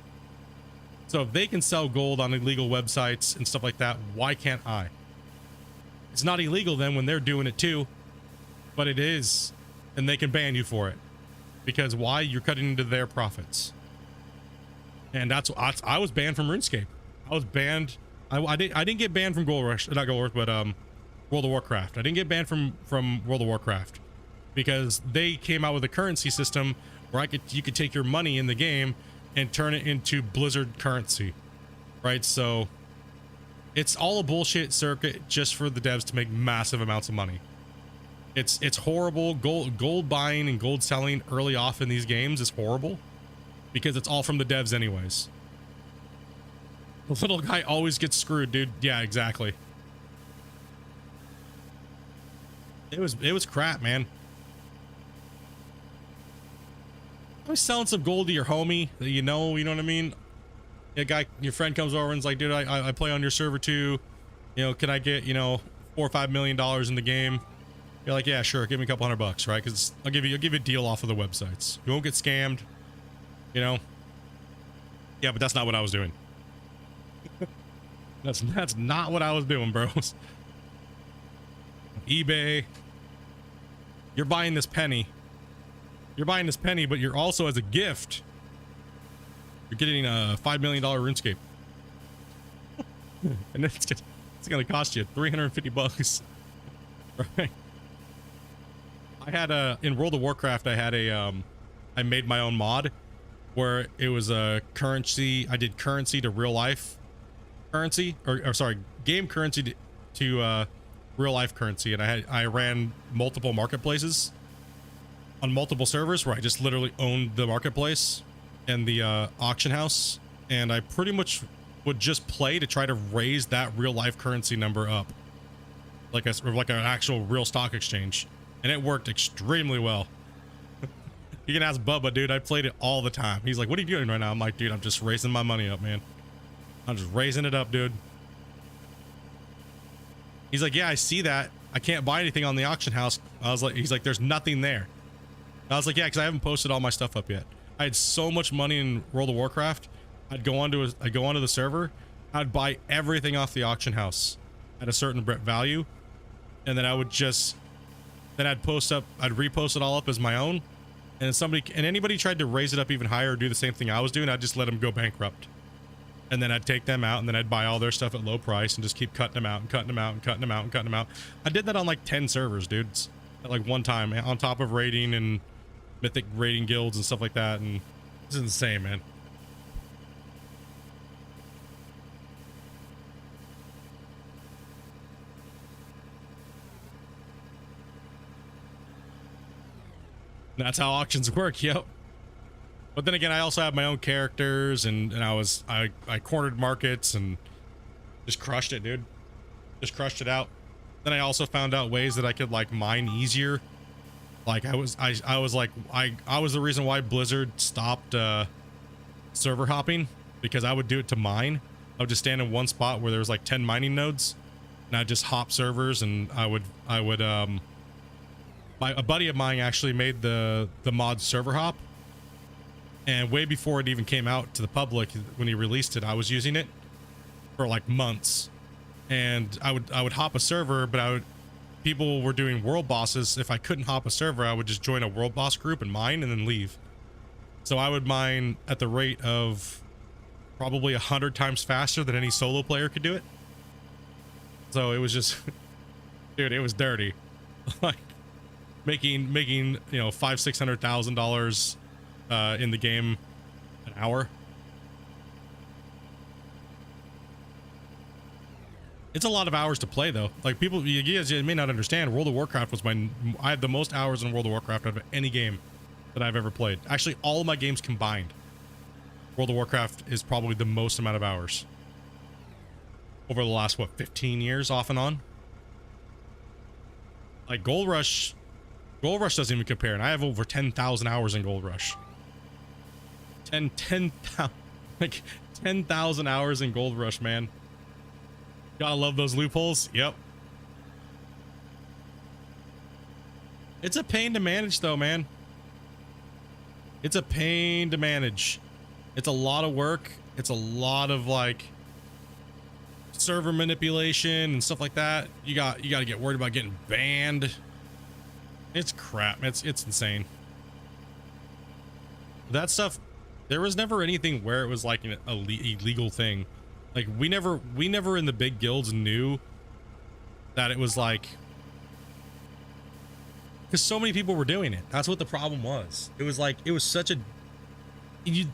So if they can sell gold on illegal websites and stuff like that, why can't I? It's not illegal then when they're doing it too, but it is, and they can ban you for it. Because why? You're cutting into their profits. And I was banned from RuneScape. I was banned. I didn't get banned from Gold Rush, not Gold Rush, but World of Warcraft. I didn't get banned from World of Warcraft because they came out with a currency system where you could take your money in the game and turn it into Blizzard currency, right? So it's all a bullshit circuit just for the devs to make massive amounts of money. It's horrible. Gold buying and gold selling early off in these games is horrible because it's all from the devs anyways. The little guy always gets screwed, dude. Yeah, exactly. It was crap, man. I was selling some gold to your homie that you know what I mean? Your friend comes over and's like, dude, I play on your server too. You know, can I get, $4 or $5 million in the game? You're like, yeah, sure. Give me a couple $100, right? Because I'll give you a deal off of the websites. You won't get scammed, Yeah, but that's not what I was doing. That's not what I was doing, bros. eBay. You're buying this penny. But you're also, as a gift, you're getting a $5 million RuneScape. And it's going to cost you $350. Right? I had in World of Warcraft, I made my own mod where it was a currency. I did currency to real life currency, or sorry, game currency to real life currency. And I ran multiple marketplaces on multiple servers where I just literally owned the marketplace and the auction house, and I pretty much would just play to try to raise that real life currency number up, like an actual real stock exchange, and it worked extremely well. You can ask Bubba, dude. I played it all the time. He's like, "What are you doing right now?" I'm like, "Dude, I'm just raising my money up, man. I'm just raising it up, dude." He's like, yeah, I see that. I can't buy anything on the auction house. I was like, he's like, there's nothing there. I was like, yeah, because I haven't posted all my stuff up yet. I had so much money in World of Warcraft. I'd go onto the server. I'd buy everything off the auction house at a certain value, and then I would just, then I'd repost it all up as my own. And anybody tried to raise it up even higher or do the same thing I was doing, I'd just let them go bankrupt. And then I'd take them out, and then I'd buy all their stuff at low price and just keep cutting them out and cutting them out and cutting them out and cutting them out. I did that on like 10 servers, dudes, at like one time, on top of raiding and mythic raiding guilds and stuff like that. And it's insane, man. That's how auctions work. Yep. But then again, I also have my own characters, and I cornered markets and just crushed it, dude. Just crushed it out. Then I also found out ways that I could like mine easier. Like I was the reason why Blizzard stopped server hopping, because I would do it to mine. I would just stand in one spot where there was like 10 mining nodes, and I'd just hop servers, and a buddy of mine actually made the mod server hop, and way before it even came out to the public, when he released it, I was using it for like months. And I would hop a server, but people were doing world bosses. If I couldn't hop a server, I would just join a world boss group and mine and then leave. So I would mine at the rate of probably 100 times faster than any solo player could do it. So it was just, dude, it was dirty. Like making you know, $500,000-$600,000 in the game an hour. It's a lot of hours to play, though. Like, people, you guys may not understand, World of Warcraft was I had the most hours in World of Warcraft out of any game that I've ever played. Actually, all of my games combined, World of Warcraft is probably the most amount of hours over the last, what, 15 years off and on. Like Gold Rush doesn't even compare, and I have over 10,000 hours in Gold Rush. 10,000 hours in Gold Rush, man. Gotta love those loopholes. Yep. It's a pain to manage, though, man. It's a pain to manage. It's a lot of work. It's a lot of like server manipulation and stuff like that. You got to get worried about getting banned. It's crap. It's insane. That stuff, there was never anything where it was like an illegal thing. Like we never in the big guilds knew that it was like, because so many people were doing it. That's what the problem was. It was like, it was such a,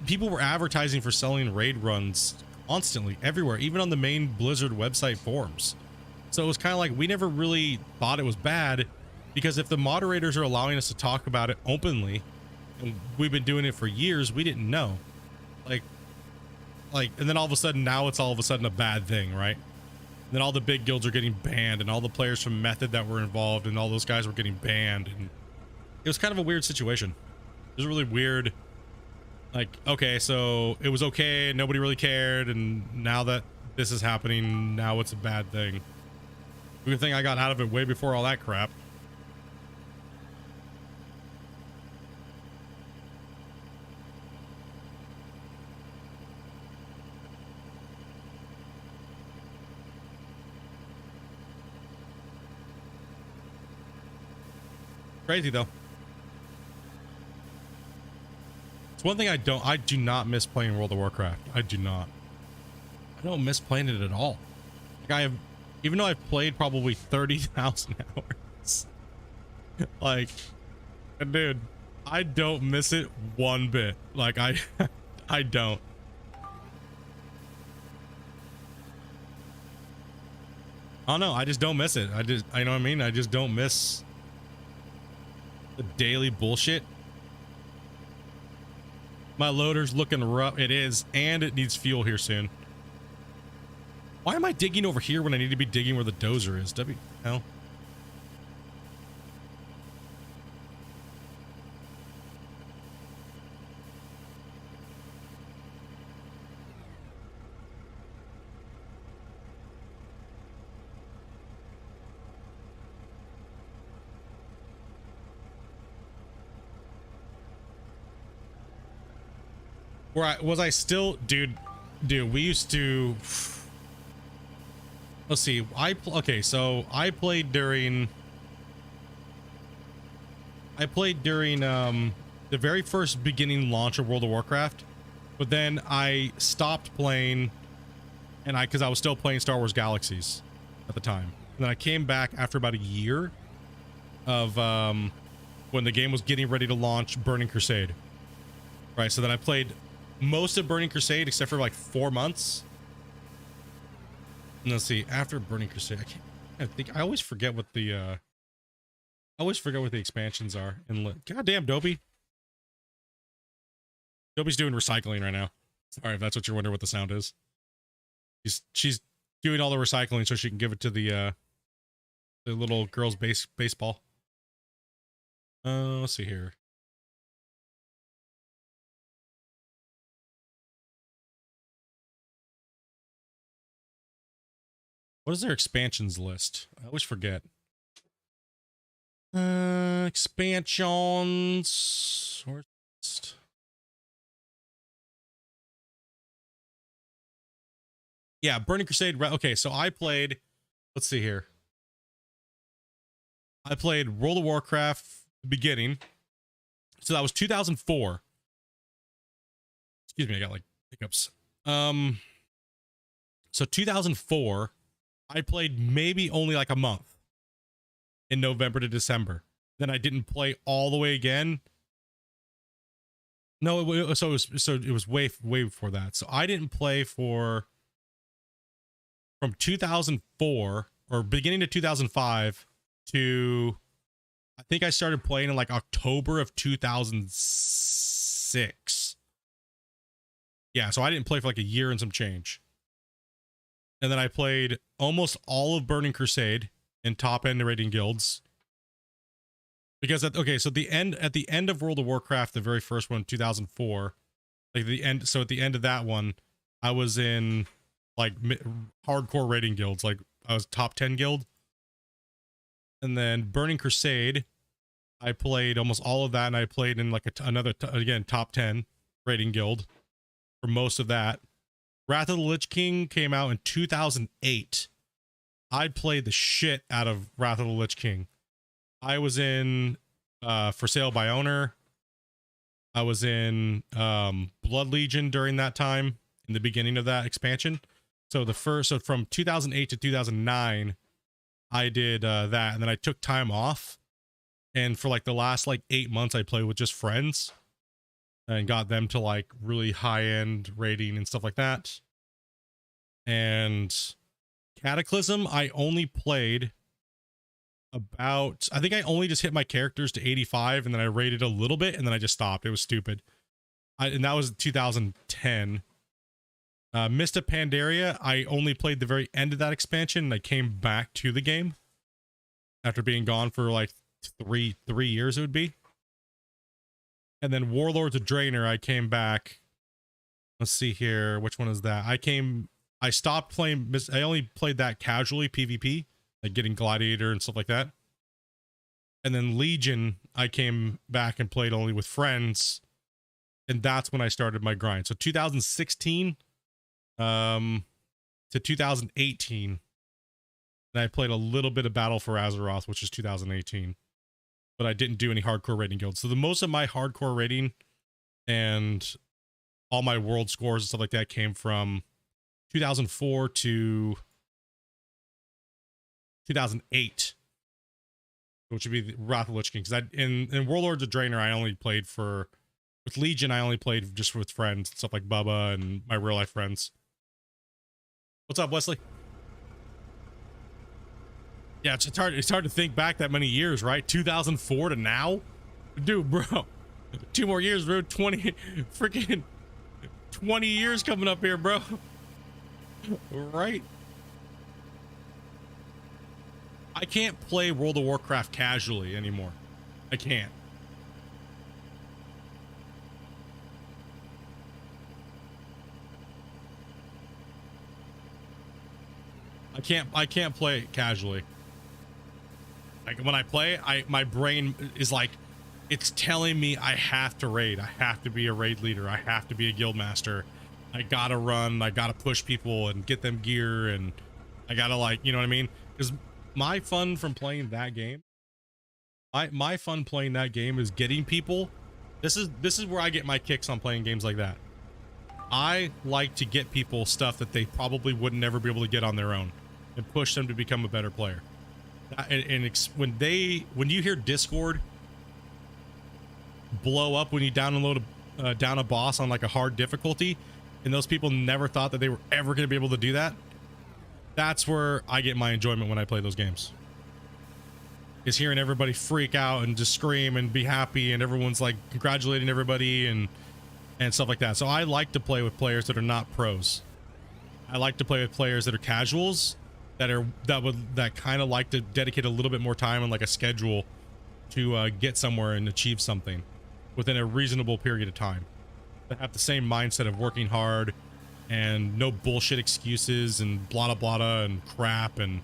people were advertising for selling raid runs constantly everywhere, even on the main Blizzard website forums. So it was kind of like, we never really thought it was bad, because if the moderators are allowing us to talk about it openly, and we've been doing it for years, we didn't know. Like, and then all of a sudden, now it's all of a sudden a bad thing, right? And then all the big guilds are getting banned, and all the players from Method that were involved, and all those guys were getting banned, and it was kind of a weird situation. It was really weird. Like, okay, so it was okay, nobody really cared, and now that this is happening, now it's a bad thing. Good thing I got out of it way before all that crap. Crazy though. It's one thing I do not miss playing World of Warcraft. I do not. I don't miss playing it at all. Like even though I've played probably 30,000 hours. Like, dude, I don't miss it one bit. Like I don't. I don't know. I just don't miss it. I know what I mean? I just don't miss the daily bullshit. My loader's looking rough. It is, and it needs fuel here soon. Why am I digging over here when I need to be digging where the dozer is? Hell. Was I still, dude, we used to, let's see, okay, so I played during the very first beginning launch of World of Warcraft, but then I stopped playing, and because I was still playing Star Wars Galaxies at the time. And then I came back after about a year of when the game was getting ready to launch Burning Crusade. Right, so then I played most of Burning Crusade except for like 4 months. And let's see, after Burning Crusade, I always forget what the expansions are. And goddamn, Dopey. Dopey's doing recycling right now. Sorry if that's what you're wondering what the sound is. She's doing all the recycling so she can give it to the little girl's baseball. Let's see here. What is their expansions list? I always forget. Expansions. Yeah, Burning Crusade. Okay, so I played, let's see here. I played World of Warcraft the beginning. So that was 2004. Excuse me, I got like hiccups. So 2004, I played maybe only like a month in November to December. Then I didn't play all the way again. No, it was way before that. So I didn't play from 2004 or beginning of 2005 to, I think I started playing in like October of 2006. Yeah, so I didn't play for like a year and some change. And then I played almost all of Burning Crusade in top end rating guilds. Because at the end of World of Warcraft, the very first one, 2004, like the end. So at the end of that one, I was in like hardcore rating guilds. Like I was top 10 guild. And then Burning Crusade, I played almost all of that, and I played in like another again top 10 rating guild for most of that. Wrath of the Lich King came out in 2008. I played the shit out of Wrath of the Lich King. I was in For Sale by Owner. I was in Blood Legion during that time, in the beginning of that expansion. So from 2008 to 2009, I did that, and then I took time off. And for like the last like 8 months, I played with just friends and got them to like really high end rating and stuff like that. And Cataclysm, I only played about, I think I only just hit my characters to 85, and then I rated a little bit, and then I just stopped. It was stupid. And that was 2010. Mist of Pandaria, I only played the very end of that expansion, and I came back to the game after being gone for like three years, it would be. And then Warlords of Draenor, I came back. Let's see here, which one is that? I stopped playing, I only played that casually, PvP, like getting Gladiator and stuff like that. And then Legion, I came back and played only with friends, and that's when I started my grind. So 2016 to 2018, and I played a little bit of Battle for Azeroth, which is 2018, but I didn't do any hardcore rating guilds. So the most of my hardcore rating and all my world scores and stuff like that came from 2004 to 2008, which would be the Wrath of Lich King. Because in Warlords of Draenor, I only played with Legion, I only played just with friends, stuff like Bubba and my real life friends. What's up, Wesley? Yeah, it's hard to think back that many years, right? 2004 to now? Dude, bro. 2 more years, bro. 20 years coming up here, bro. Right? I can't play World of Warcraft casually anymore. I can't. I can't play it casually. Like when I play, my brain is like, it's telling me I have to raid. I have to be a raid leader. I have to be a guild master. I gotta run. I gotta push people and get them gear, and I gotta, like, you know what I mean? Because my fun from playing that game, my fun playing that game is getting people. This is where I get my kicks on playing games like that. I like to get people stuff that they probably would never be able to get on their own, and push them to become a better player. When you hear Discord blow up when you download down a boss on like a hard difficulty, and those people never thought that they were ever going to be able to do that, that's where I get my enjoyment when I play those games. Is hearing everybody freak out and just scream and be happy, and everyone's like congratulating everybody and stuff like that. So I like to play with players that are not pros. I like to play with players that are casuals, that kind of like to dedicate a little bit more time on like a schedule to get somewhere and achieve something within a reasonable period of time. That have the same mindset of working hard and no bullshit excuses and blah blah blah and crap and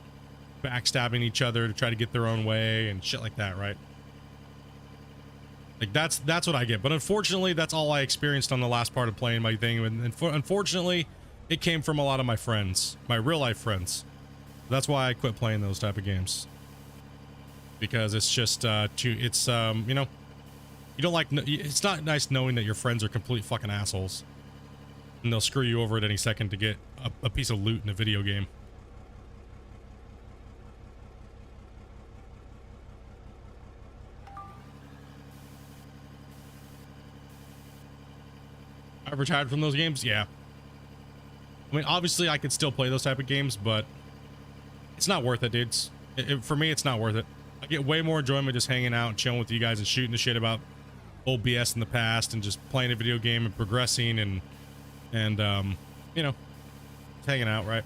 backstabbing each other to try to get their own way and shit like that, right? Like that's what I get. But unfortunately, that's all I experienced on the last part of playing my thing, and unfortunately it came from a lot of my friends, my real life friends. That's why I quit playing those type of games, because it's just you know, you don't like, it's not nice knowing that your friends are complete fucking assholes and they'll screw you over at any second to get a piece of loot in a video game. I retired from those games. Yeah, I mean, obviously I could still play those type of games, but it's not worth it, dudes. For me, it's not worth it. I get way more enjoyment just hanging out and chilling with you guys and shooting the shit about old BS in the past and just playing a video game and progressing and you know, just hanging out, right?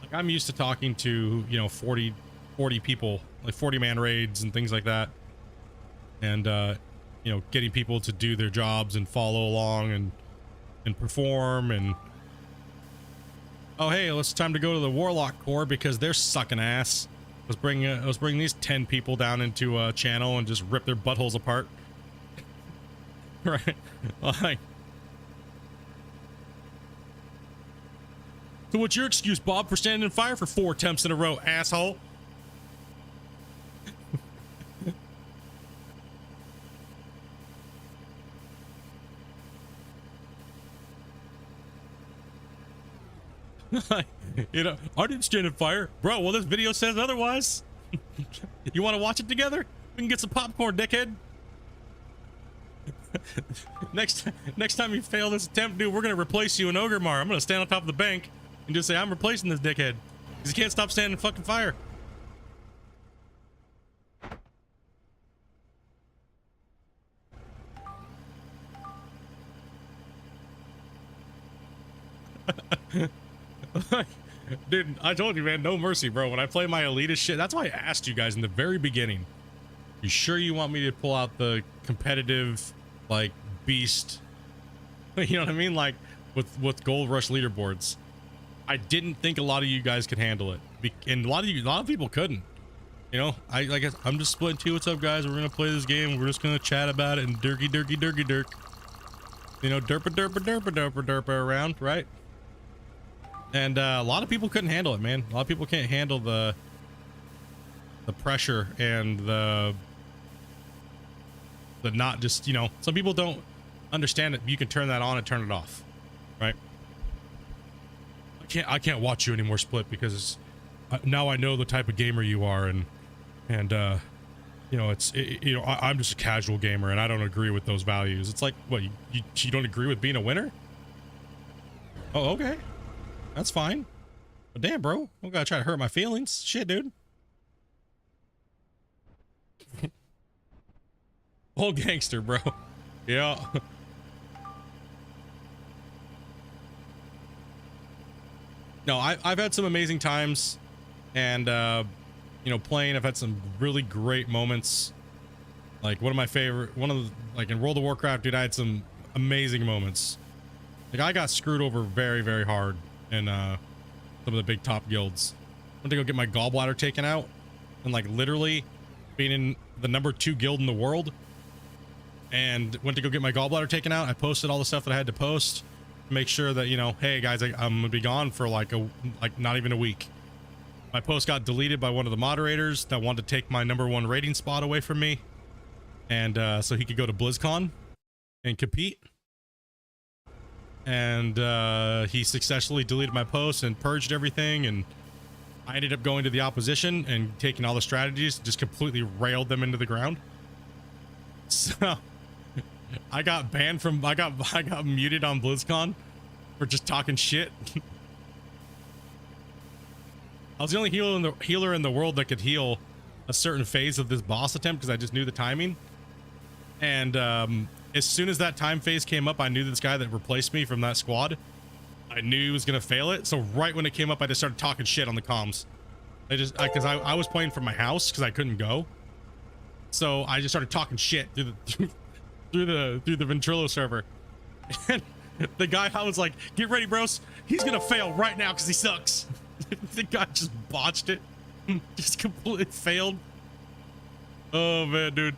Like, I'm used to talking to, you know, 40 people, like 40-man raids and things like that, and you know, getting people to do their jobs and follow along and perform, and oh hey, it's time to go to the Warlock Corps because they're sucking ass. Let's bring these 10 people down into a channel and just rip their buttholes apart. Right? Like, so what's your excuse, Bob, for standing in fire for 4 attempts in a row, asshole? You know, I didn't stand in fire, bro. Well, this video says otherwise. You want to watch it together? We can get some popcorn, dickhead. next time you fail this attempt, dude, we're gonna replace you in Ogremar. I'm gonna stand on top of the bank and just say I'm replacing this dickhead because he can't stop standing in fucking fire. Dude, I told you, man, no mercy, bro. When I play my elitist shit, that's why I asked you guys in the very beginning, you sure you want me to pull out the competitive, like, beast, you know what I mean, like with gold rush leaderboards? I didn't think a lot of you guys could handle it, and a lot of people couldn't. You know, I'm just Splitintwo. What's up, guys? We're gonna play this game. We're just gonna chat about it and dirk, you know, derpa around, right? And a lot of people couldn't handle it, man. A lot of people can't handle the pressure and the not just, you know, some people don't understand that you can turn that on and turn it off, right? I can't watch you anymore, Split, because now I know the type of gamer you are, and you know, you know, I'm just a casual gamer and I don't agree with those values. It's like, what, you don't agree with being a winner? Oh, okay. That's fine. But damn, bro, don't gotta try to hurt my feelings. Shit, dude. Old gangster, bro. Yeah. No, I've had some amazing times, and you know, playing, I've had some really great moments. Like like in World of Warcraft, dude, I had some amazing moments. Like, I got screwed over very, very hard in some of the big top guilds. I went to go get my gallbladder taken out, and like literally being in the #2 guild in the world, and went to go get my gallbladder taken out. I posted all the stuff that I had to post to make sure that, you know, hey guys, I'm gonna be gone for like not even a week. My post got deleted by one of the moderators that wanted to take my #1 rating spot away from me, and so he could go to BlizzCon and compete. And he successfully deleted my post and purged everything, and I ended up going to the opposition and taking all the strategies, just completely railed them into the ground. So I got banned from, I got muted on BlizzCon for just talking shit. I was the only healer in the world that could heal a certain phase of this boss attempt because I just knew the timing. And as soon as that time phase came up, I knew this guy that replaced me from that squad, I knew he was gonna fail it. So right when it came up, I just started talking shit on the comms. Because I was playing from my house because I couldn't go. So I just started talking shit through the Ventrilo server. And the guy, I was like, get ready, bros. He's gonna fail right now because he sucks. The guy just botched it. Just completely failed. Oh man, dude.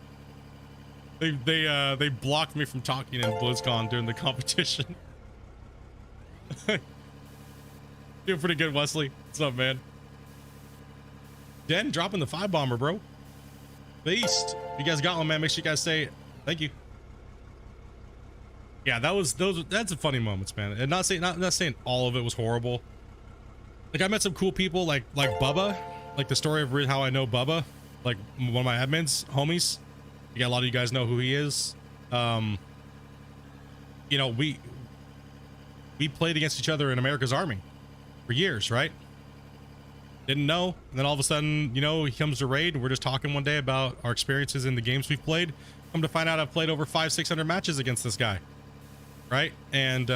They blocked me from talking in BlizzCon during the competition. Doing pretty good, Wesley. What's up, man? Den dropping the 5 bomber, bro. Beast. If you guys got one, man, make sure you guys say thank you. Yeah, that's a funny moments, man. And not saying all of it was horrible. Like I met some cool people like Bubba, like the story of how I know Bubba, like one of my admins, homies. Yeah, a lot of you guys know who he is. You know, we played against each other in America's Army for years, right? Didn't know, and then all of a sudden, you know, he comes to raid, and we're just talking one day about our experiences in the games we've played. Come to find out, I've played over 500-600 matches against this guy, right? And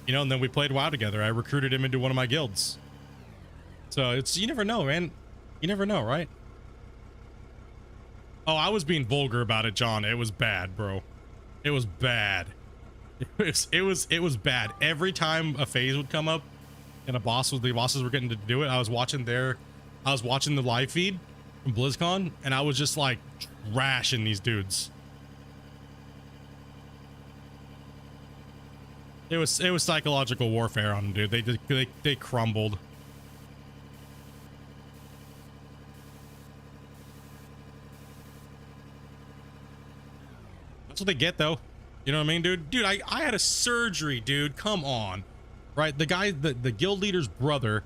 you know, and then we played WoW together. I recruited him into one of my guilds. So it's, you never know, man. You never know, right? Oh, I was being vulgar about it, John. It was bad, bro. It was bad. It was bad. Every time a phase would come up and the bosses were getting to do it, I was watching the live feed from BlizzCon, and I was just like trashing these dudes. It was psychological warfare on them, dude. They crumbled. That's what they get, though. You know what I mean, dude? Dude, I had a surgery, dude. Come on. Right? The guy, the guild leader's brother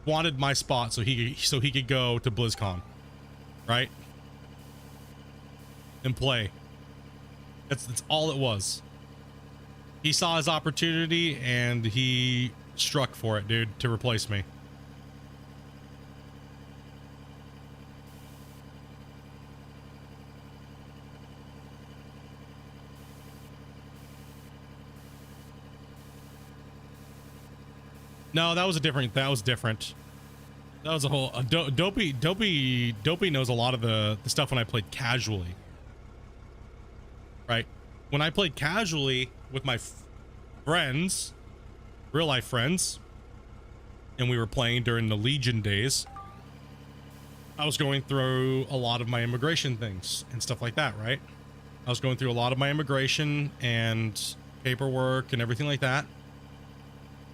wanted my spot so he could go to BlizzCon. Right? And play. That's all it was. He saw his opportunity and he struck for it, dude, to replace me. No, that was different. That was a whole Dopey knows a lot of the stuff when I played casually. Right? When I played casually with my friends, real life friends, and we were playing during the Legion days, I was going through a lot of my immigration things and stuff like that, right? I was going through a lot of my immigration and paperwork and everything like that.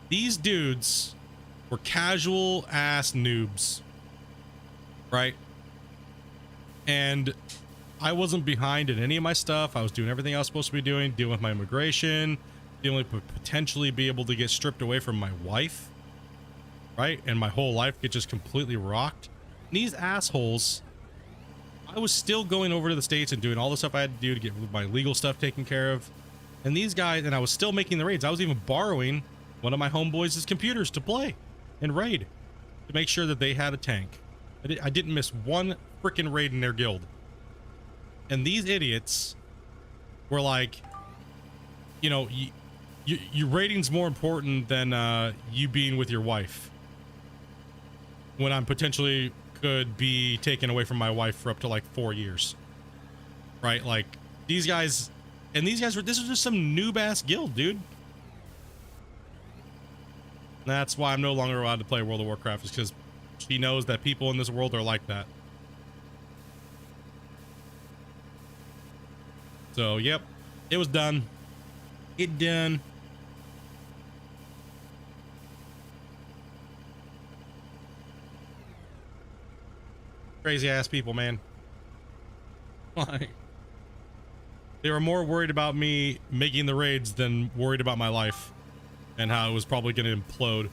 These dudes were casual ass noobs, right? And I wasn't behind in any of my stuff. I was doing everything I was supposed to be doing, dealing with my immigration, dealing with potentially be able to get stripped away from my wife, right? And my whole life get just completely rocked. And these assholes, I was still going over to the States and doing all the stuff I had to do to get my legal stuff taken care of. And these guys, and I was still making the raids. I was even borrowing one of my homeboys' computers to play and raid to make sure that they had a tank. I didn't miss one freaking raid in their guild. And these idiots were like, you know, your rating's more important than you being with your wife. When I'm potentially could be taken away from my wife for up to like 4 years. Right? Like these guys, and these guys were, this was just some noob ass guild, dude. That's why I'm no longer allowed to play World of Warcraft, is because she knows that people in this world are like that. So, yep, it was done. It done. Crazy ass people, man. Like, they were more worried about me making the raids than worried about my life and how it was probably going to implode.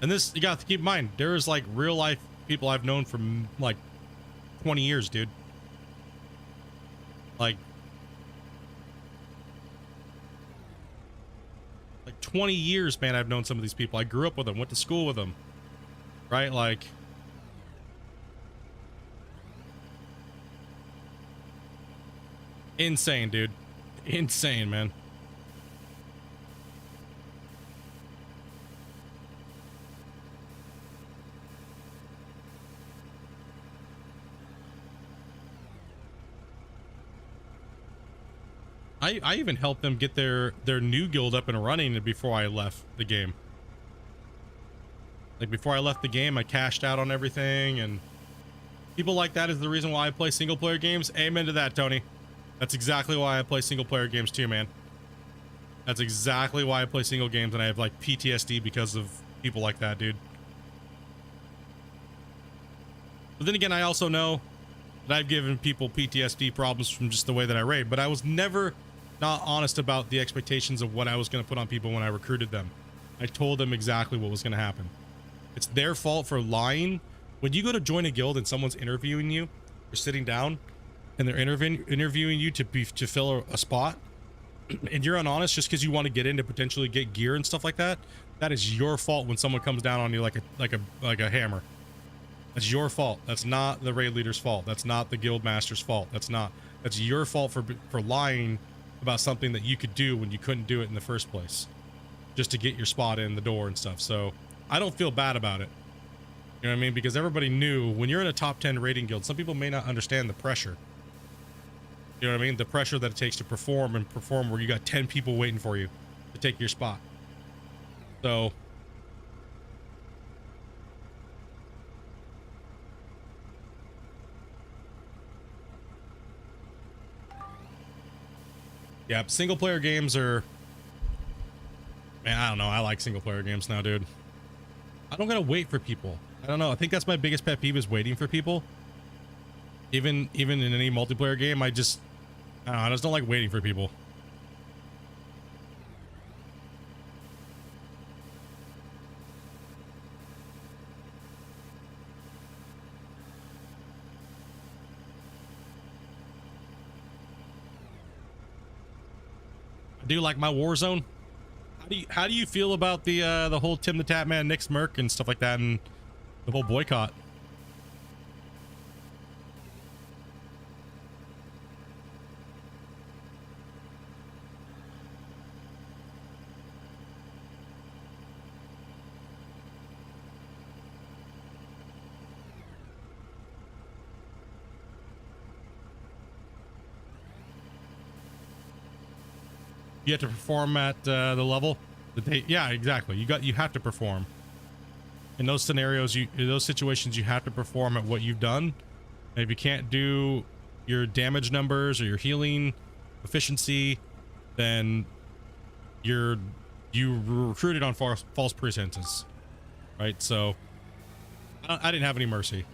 And this, you got to keep in mind, there's like real life people I've known for like 20 years, dude. Like 20 years, man, I've known some of these people. I grew up with them, went to school with them, right? Like, insane, dude. Insane, man. I even helped them get their new guild up and running before I left the game. Like, before I left the game, I cashed out on everything, and people like that is the reason why I play single player games. Amen to that, Tony. That's exactly why I play single player games too, man. That's exactly why I play single games, and I have like PTSD because of people like that, dude. But then again, I also know that I've given people PTSD problems from just the way that I raid, but I was never not honest about the expectations of what I was going to put on people when I recruited them. I told them exactly what was going to happen. It's their fault for lying. When you go to join a guild and someone's interviewing you, you're sitting down and they're interviewing you to fill a spot, and you're unhonest just because you want to get in to potentially get gear and stuff like that, that is your fault when someone comes down on you like a hammer. That's your fault. That's not the raid leader's fault. That's not the guild master's fault. That's your fault for lying about something that you could do when you couldn't do it in the first place, just to get your spot in the door and stuff. So I don't feel bad about it. You know what I mean? Because everybody knew when you're in a top 10 raiding guild, some people may not understand the pressure. You know what I mean? The pressure that it takes to perform where you got 10 people waiting for you to take your spot. So yeah, single player games are, man, I don't know. I like single player games now, dude. I don't gotta wait for people. I don't know. I think that's my biggest pet peeve, is waiting for people. Even in any multiplayer game, I just don't like waiting for people. I do like my Warzone. How do you feel about the whole Tim the Tatman, Nick's Merc and stuff like that, and the whole boycott? You have to perform at the level that they, yeah, exactly. You have to perform in those scenarios. In those situations, you have to perform at what you've done. And if you can't do your damage numbers or your healing efficiency, then you were recruited on false pretenses, right? So I didn't have any mercy.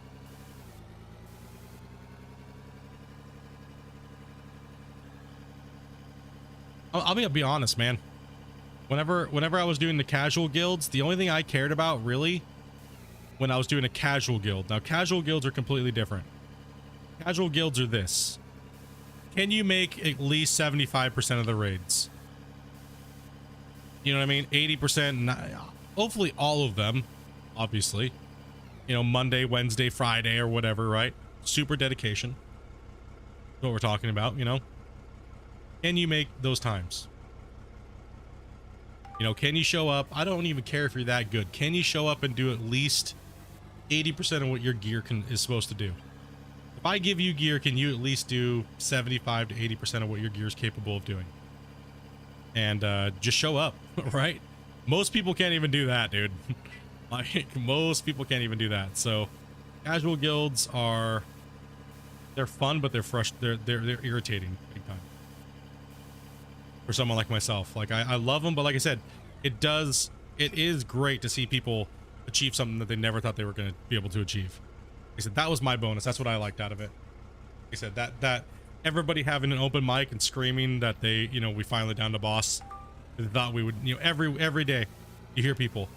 I'll be honest, man. Whenever I was doing the casual guilds, the only thing I cared about really when I was doing a casual guild. Now, casual guilds are completely different. Casual guilds are this. Can you make at least 75% of the raids? You know what I mean? 80%, hopefully all of them, obviously. You know, Monday, Wednesday, Friday, or whatever, right? Super dedication. What we're talking about, you know? Can you make those times? You know, can you show up? I don't even care if you're that good. Can you show up and do at least 80% of what your gear is supposed to do? If I give you gear, can you at least do 75 to 80% of what your gear is capable of doing? And just show up, right? Most people can't even do that, dude. Like, most people can't even do that. So casual guilds are, they're fun, but they're irritating big time for someone like myself. Like, I love them, but like I said, it is great to see people achieve something that they never thought they were going to be able to achieve. Like I said, that was my bonus. That's what I liked out of it. Like I said, that everybody having an open mic and screaming that they, you know, we finally down to boss. They thought we would, you know, every day you hear people,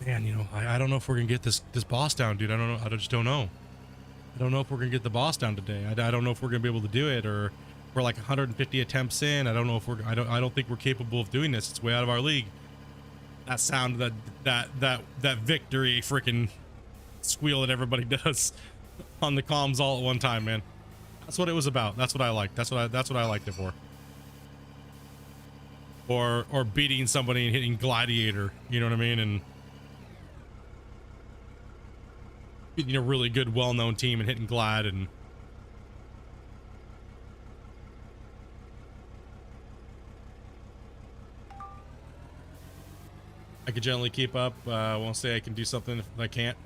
man, you know, I don't know if we're gonna get this boss down, dude. I don't know. I just don't know. I don't know if we're gonna get the boss down today. I don't know if we're gonna be able to do it, or we're like 150 attempts in. I don't know if I don't think we're capable of doing this. It's way out of our league. That sound, that victory freaking squeal that everybody does on the comms all at one time, man. That's what it was about. That's what I liked. That's what I liked it for. Or beating somebody and hitting gladiator, you know what I mean, and beating a really good, well-known team and hitting glad. And I could generally keep up. I won't say I can do something if I can't.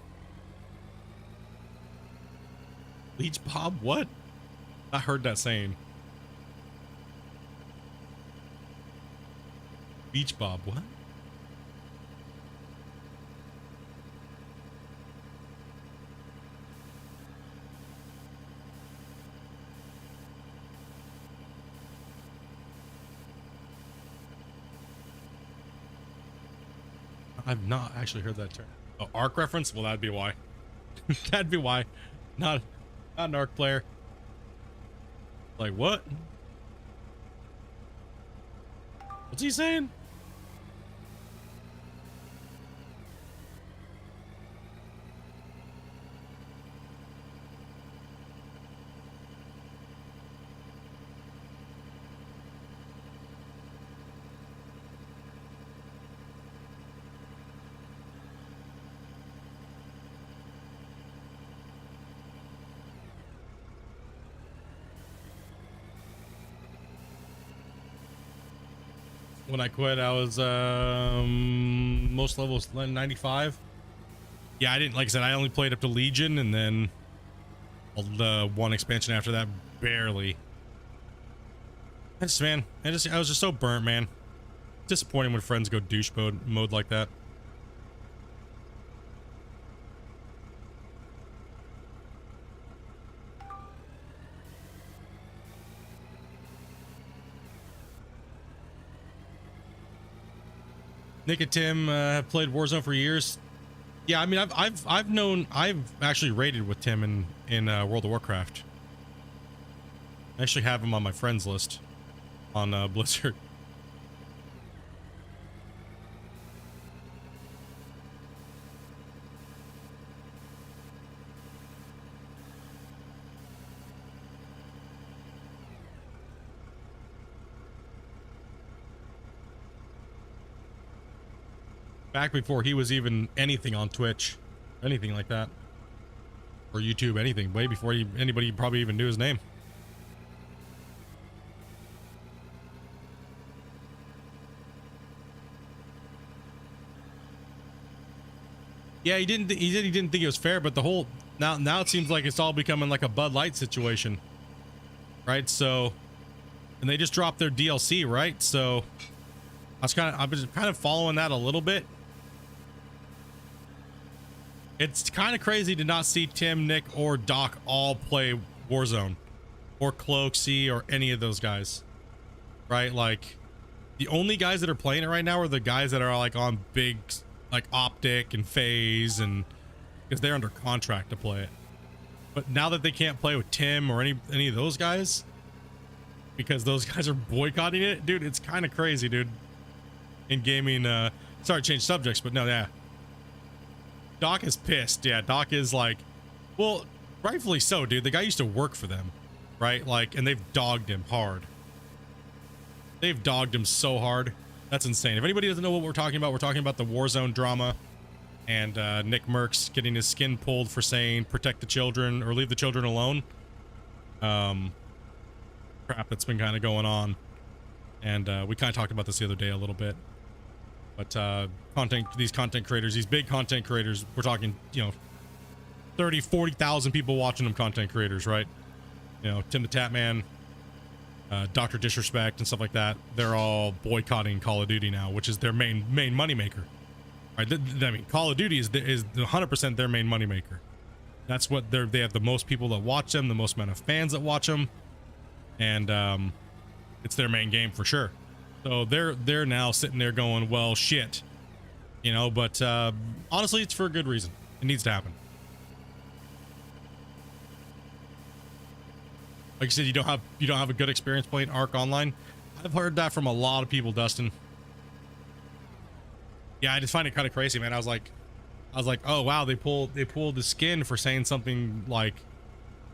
Leech Bob, what? I heard that saying. Beach Bob, what? I've not actually heard that term. Oh, ARC reference? Well, that'd be why. That'd be why. Not an ARC player. Like, what? What's he saying? When I quit, I was most levels 95. Yeah, I didn't, like I said, I only played up to Legion, and then the one expansion after that, barely. I was just so burnt, man. Disappointing when friends go douche mode like that. Nick and Tim have played Warzone for years. Yeah, I mean, I've actually raided with Tim in World of Warcraft. I actually have him on my friends list on Blizzard. Back before he was even anything on Twitch, anything like that, or YouTube, anything. Way before anybody probably even knew his name. Yeah, he didn't think it was fair, but the whole now it seems like it's all becoming like a Bud Light situation, right? So, and they just dropped their DLC, right? So I've been kind of following that a little bit. It's kind of crazy to not see Tim, Nick, or Doc all play Warzone, or Cloaksy, or any of those guys, right? Like, the only guys that are playing it right now are the guys that are like on big, like Optic and FaZe, and because they're under contract to play it. But now that they can't play with Tim or any of those guys, because those guys are boycotting it, dude, it's kind of crazy, dude. In gaming, sorry to change subjects, but no, yeah. Doc is pissed. Yeah, Doc is like, well, rightfully so, dude. The guy used to work for them, right? Like, and they've dogged him hard. They've dogged him so hard. That's insane. If anybody doesn't know what we're talking about the Warzone drama, and Nick Merckx getting his skin pulled for saying protect the children or leave the children alone. Crap that's been kind of going on. And we kind of talked about this the other day a little bit. But these content creators, these big content creators, we're talking, you know, 30, 40,000 people watching them, content creators, right? You know, Tim the Tap Man, Dr. Disrespect and stuff like that. They're all boycotting Call of Duty now, which is their main moneymaker. Right? I mean, Call of Duty is 100% their main moneymaker. That's what they have the most people that watch them, the most amount of fans that watch them, and it's their main game for sure. So they're now sitting there going, well, shit, you know. But honestly, it's for a good reason. It needs to happen. Like you said, you don't have a good experience playing Ark Online. I've heard that from a lot of people, Dustin. Yeah, I just find it kind of crazy, man. I was like, oh wow, they pulled the skin for saying something like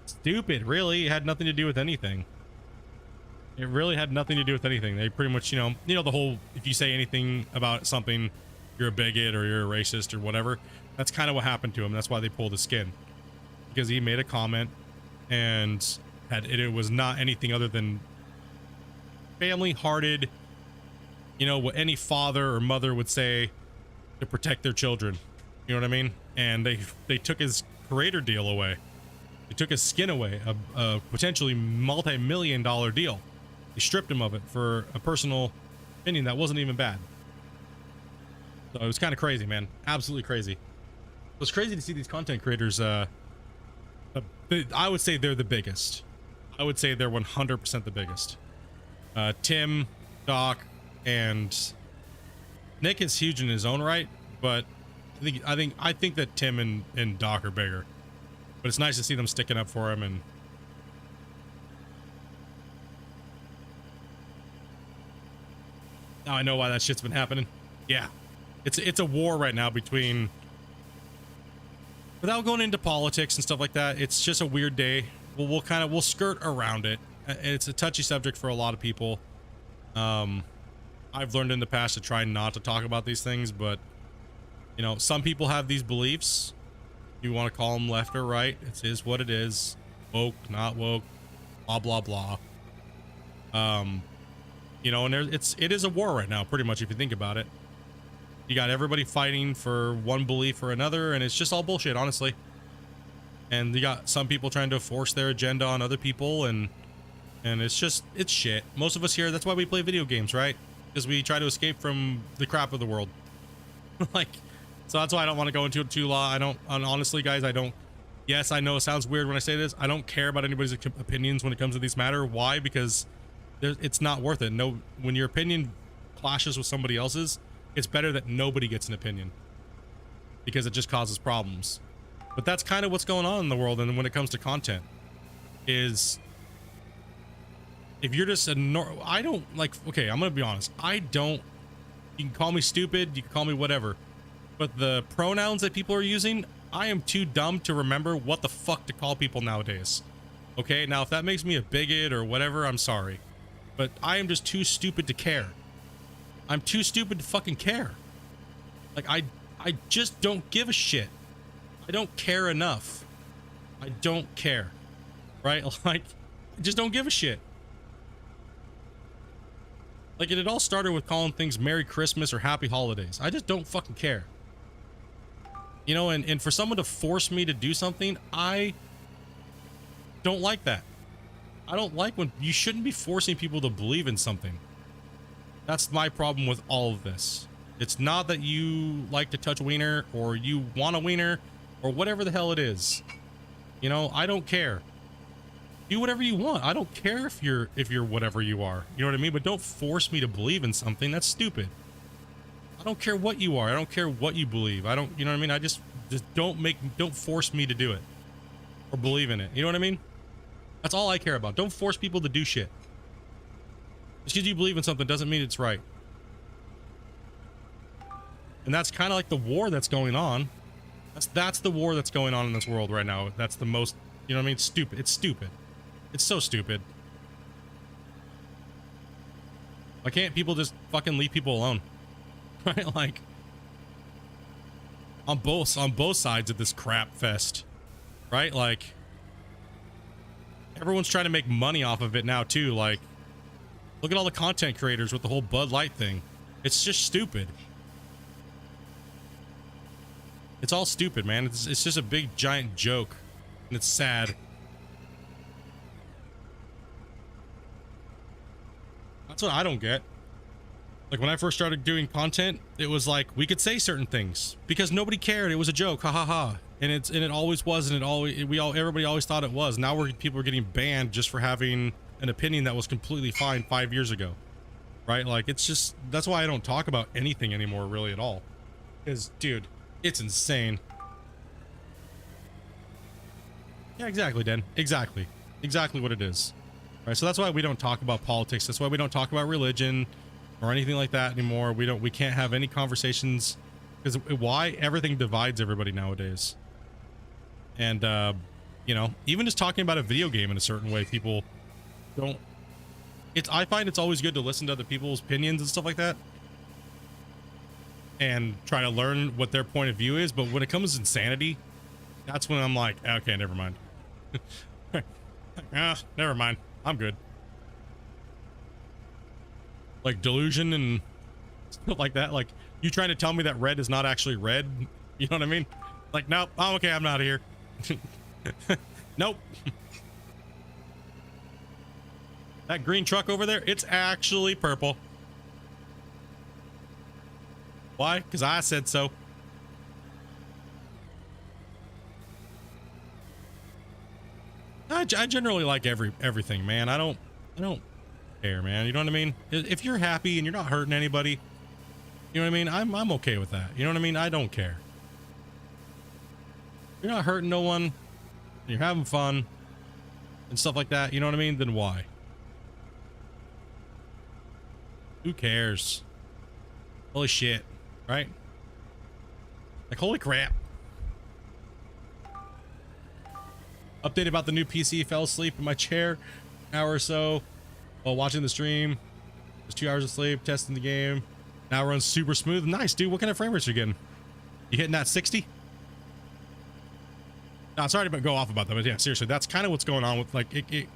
stupid. Really, it had nothing to do with anything. It really had nothing to do with anything. They pretty much, you know the whole, if you say anything about something, you're a bigot or you're a racist or whatever. That's kind of what happened to him. That's why they pulled his skin, because he made a comment and it was not anything other than family-hearted, you know, what any father or mother would say to protect their children. You know what I mean? And they took his creator deal away. They took his skin away, a potentially multi-million-dollar deal. They stripped him of it for a personal opinion that wasn't even bad. So it was kind of crazy, man. Absolutely crazy. It was crazy to see these content creators. I would say they're the biggest. I would say they're 100% the biggest. Tim, Doc, and Nick is huge in his own right, but I think that Tim and Doc are bigger. But it's nice to see them sticking up for him. And now I know why that shit's been happening. Yeah, it's a war right now between, without going into politics and stuff like that. It's just a weird day. We'll skirt around it. It's a touchy subject for a lot of people. I've learned in the past to try not to talk about these things, but you know, some people have these beliefs. You want to call them left or right, it is what it is. Woke, not woke, blah blah blah. You know, and it is a war right now, pretty much, if you think about it. You got everybody fighting for one belief or another, and it's just all bullshit, honestly. And you got some people trying to force their agenda on other people, and it's shit. Most of us here, that's why we play video games, right? Because we try to escape from the crap of the world. Like, so that's why I don't want to go into it too long. And honestly, guys, yes, I know it sounds weird when I say this. I don't care about anybody's opinions when it comes to these matters. Why? Because it's not worth it. No, when your opinion clashes with somebody else's, it's better that nobody gets an opinion, because it just causes problems. But that's kind of what's going on in the world. And when it comes to content, is if you're just I don't like, okay, I'm gonna be honest, I don't, you can call me stupid, you can call me whatever, but the pronouns that people are using, I am too dumb to remember what the fuck to call people nowadays. Okay, now if that makes me a bigot or whatever, I'm sorry, but I am just too stupid to care. I'm too stupid to fucking care. Like, I just don't give a shit. I don't care enough. I don't care, right? Like, I just don't give a shit. Like, it all started with calling things Merry Christmas or Happy Holidays. I just don't fucking care. You know, and for someone to force me to do something, I don't like that. I don't like when you shouldn't be forcing people to believe in something. That's my problem with all of this. It's not that you like to touch wiener or you want a wiener or whatever the hell it is. You know, I don't care. Do whatever you want. I don't care if you're whatever you are. You know what I mean? But don't force me to believe in something. That's stupid. I don't care what you are. I don't care what you believe. I don't, you know what I mean? I just don't force me to do it or believe in it. You know what I mean? That's all I care about. Don't force people to do shit. Just because you believe in something doesn't mean it's right. And that's kind of like the war that's going on. That's the war that's going on in this world right now. That's the most, you know what I mean? Stupid. It's stupid. It's so stupid. Why can't people just fucking leave people alone? Right? Like, on both sides of this crap fest, right? Like, everyone's trying to make money off of it now too. Like, look at all the content creators with the whole Bud Light thing. It's just stupid. It's all stupid, man. It's just a big giant joke, and it's sad. That's what I don't get. Like when I first started doing content, it was like we could say certain things because nobody cared. It was a joke, ha ha ha. And it always was, and everybody always thought it was. Now people are getting banned just for having an opinion that was completely fine 5 years ago, right? Like it's just, that's why I don't talk about anything anymore really at all. Because dude, it's insane. Yeah, exactly, Dan. Exactly what it is. Right, so that's why we don't talk about politics. That's why we don't talk about religion or anything like that anymore. We can't have any conversations because why? Everything divides everybody nowadays. And you know, even just talking about a video game in a certain way, people don't. I find it's always good to listen to other people's opinions and stuff like that, and try to learn what their point of view is. But when it comes to insanity, that's when I'm like, okay, never mind. Never mind. I'm good. Like delusion and stuff like that. Like you trying to tell me that red is not actually red. You know what I mean? Like, nope. Oh, okay. I'm out of here. Nope. That green truck over there, it's actually purple. Why? Because I said so. I generally like everything, man. I don't care, man. You know what I mean? If you're happy and you're not hurting anybody, you know what I mean? I'm okay with that. You know what I mean? I don't care. You're not hurting no one. You're having fun and stuff like that. You know what I mean? Then why? Who cares? Holy shit, right? Like, holy crap. Update about the new PC. Fell asleep in my chair an hour or so while watching the stream. Just 2 hours of sleep, testing the game. Now runs super smooth. Nice, dude. What kind of frame rates are you getting? You hitting that 60? No, sorry to go off about that, but yeah, seriously, that's kind of what's going on with, like, it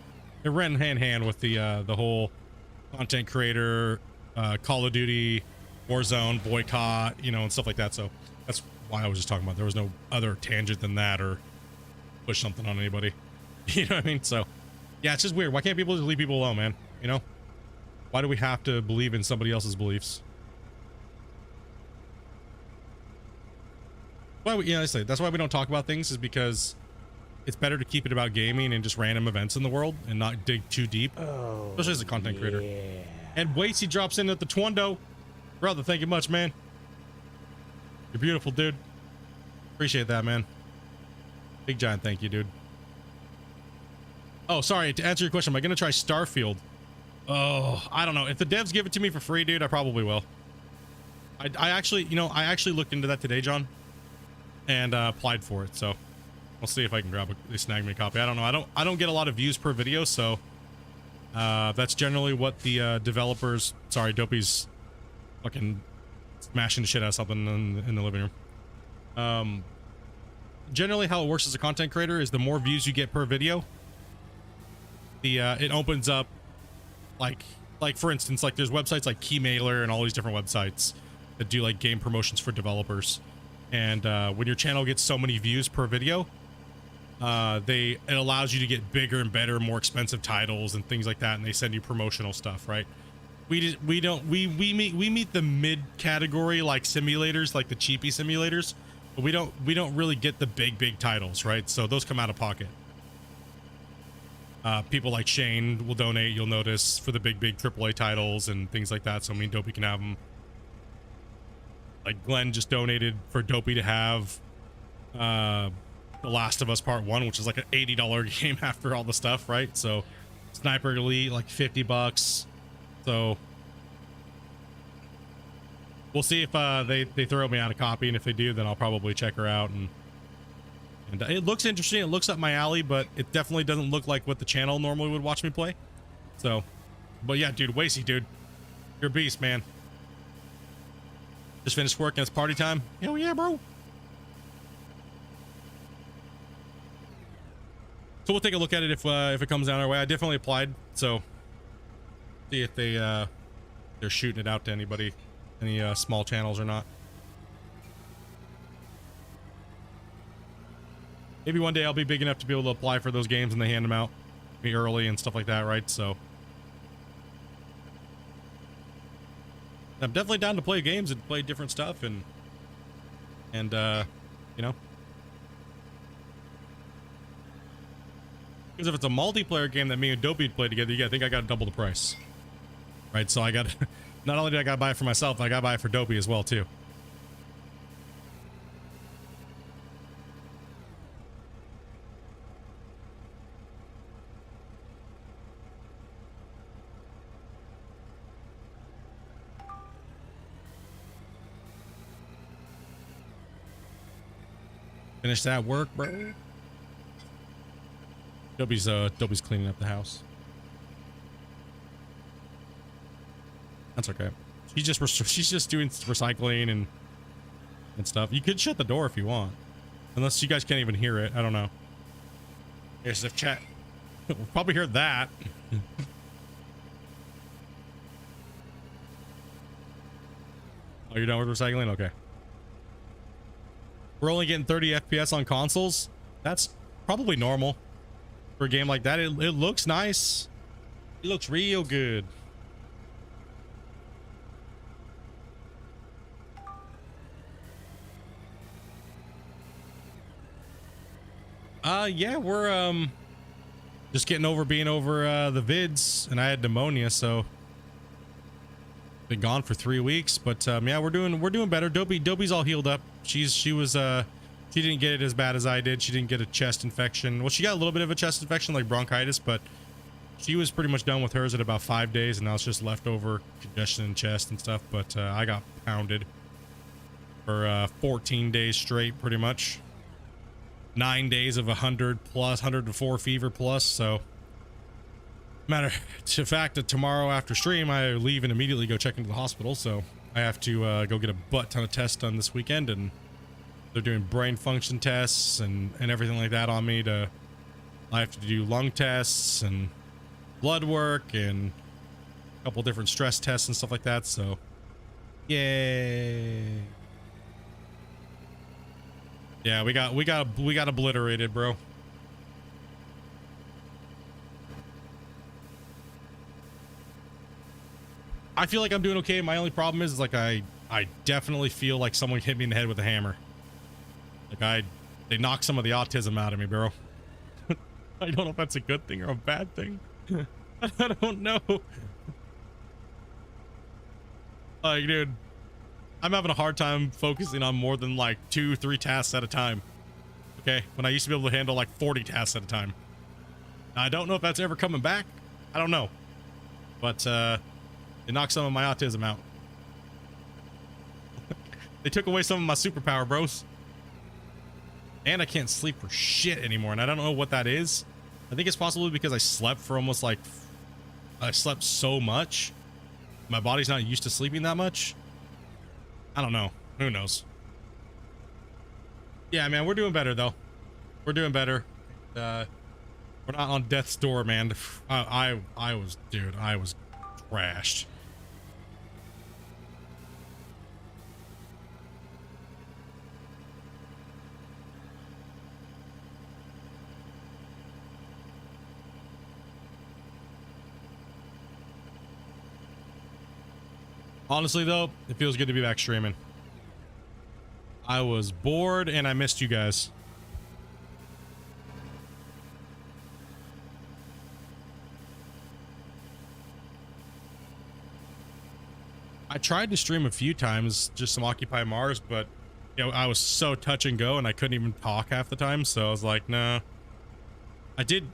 ran hand in hand with the whole content creator, Call of Duty, Warzone, boycott, you know, and stuff like that. So that's why I was just talking about. There was no other tangent than that or push something on anybody. You know what I mean? So yeah, it's just weird. Why can't people just leave people alone, man? You know? Why do we have to believe in somebody else's beliefs? Why we, yeah, I say that's why we don't talk about things, is because it's better to keep it about gaming and just random events in the world and not dig too deep, especially as a content creator. And Wasey drops in at the Twondo. Brother, thank you much, man. You're beautiful, dude. Appreciate that, man. Big giant thank you, dude. Oh, sorry, to answer your question, am I gonna try Starfield? Oh, I don't know. If the devs give it to me for free, dude, I probably will. I actually, you know, I actually looked into that today, John, and applied for it. So we'll see if I can snag me a copy. I don't know. I don't get a lot of views per video, so that's generally what the developers. Sorry, Dopey's fucking smashing the shit out of something in the living room. Generally, how it works as a content creator is the more views you get per video, it opens up, like for instance, like there's websites like Keymailer and all these different websites that do like game promotions for developers. And when your channel gets so many views per video, it allows you to get bigger and better, more expensive titles and things like that, and they send you promotional stuff, right? We meet the mid category, like simulators, like the cheapy simulators, but we don't really get the big titles, right? So those come out of pocket. People like Shane will donate, you'll notice, for the big AAA titles and things like that, so me and Dopey can have them. Like Glenn just donated for Dopey to have The Last of Us Part 1, which is like an $80 game after all the stuff, right? So Sniper Elite, like $50. So we'll see if they throw me out a copy, and if they do, then I'll probably check her out. And it looks interesting. It looks up my alley, but it definitely doesn't look like what the channel normally would watch me play. So, but yeah, dude, Wasey, dude, you're a beast, man. Just finished work and it's party time. Hell yeah, bro. So we'll take a look at it if it comes down our way. I definitely applied, so see if they're shooting it out to anybody, any small channels or not. maybe one day I'll be big enough to be able to apply for those games and they hand them out me early and stuff like that, right? So I'm definitely down to play games and play different stuff and you know, because if it's a multiplayer game that me and Dopey play together, yeah, I think I got double the price, right? So I got not only did I gotta buy it for myself, I gotta buy it for Dopey as well too. Finish that work, bro. Dopey's cleaning up the house. That's okay. She's just doing recycling and stuff. You could shut the door if you want, unless you guys can't even hear it. I don't know. Yes, if chat, we'll probably hear that. Oh, you're done with recycling? Okay. We're only getting 30 FPS on consoles. That's probably normal for a game like that. It looks nice. It looks real good. Yeah, we're just getting over being over the vids, and I had pneumonia, so been gone for 3 weeks. But yeah, we're doing better. Dopey's all healed up. She didn't get it as bad as I did. She didn't get a chest infection. Well, she got a little bit of a chest infection, like bronchitis, but she was pretty much done with hers at about 5 days, and now it's just leftover congestion in chest and stuff. But I got pounded for 14 days straight, pretty much. 9 days of 100 plus, 104 fever plus. So matter to fact that tomorrow after stream I leave and immediately go check into the hospital, so I have to go get a butt ton of tests done this weekend, and they're doing brain function tests and everything like that on me. I have to do lung tests and blood work and a couple different stress tests and stuff like that. So yay. Yeah, we got obliterated, bro. I feel like I'm doing okay. My only problem is like I definitely feel like someone hit me in the head with a hammer. Like they knocked some of the autism out of me, bro. I don't know if that's a good thing or a bad thing. I don't know. Like, dude, I'm having a hard time focusing on more than like 2-3 tasks at a time. Okay, when I used to be able to handle like 40 tasks at a time. I don't know if that's ever coming back. I don't know, but it knocked some of my autism out. They took away some of my superpower, bros. And I can't sleep for shit anymore, and I don't know what that is. I think it's possibly because I slept for almost like I slept so much. My body's not used to sleeping that much. I don't know. Who knows? Yeah, man, we're doing better though. We're doing better. We're not on death's door, man. I was, dude, I was trashed. Honestly, though, it feels good to be back streaming. I was bored and I missed you guys. I tried to stream a few times, just some Occupy Mars, but you know, I was so touch and go and I couldn't even talk half the time, so I was like, nah. I did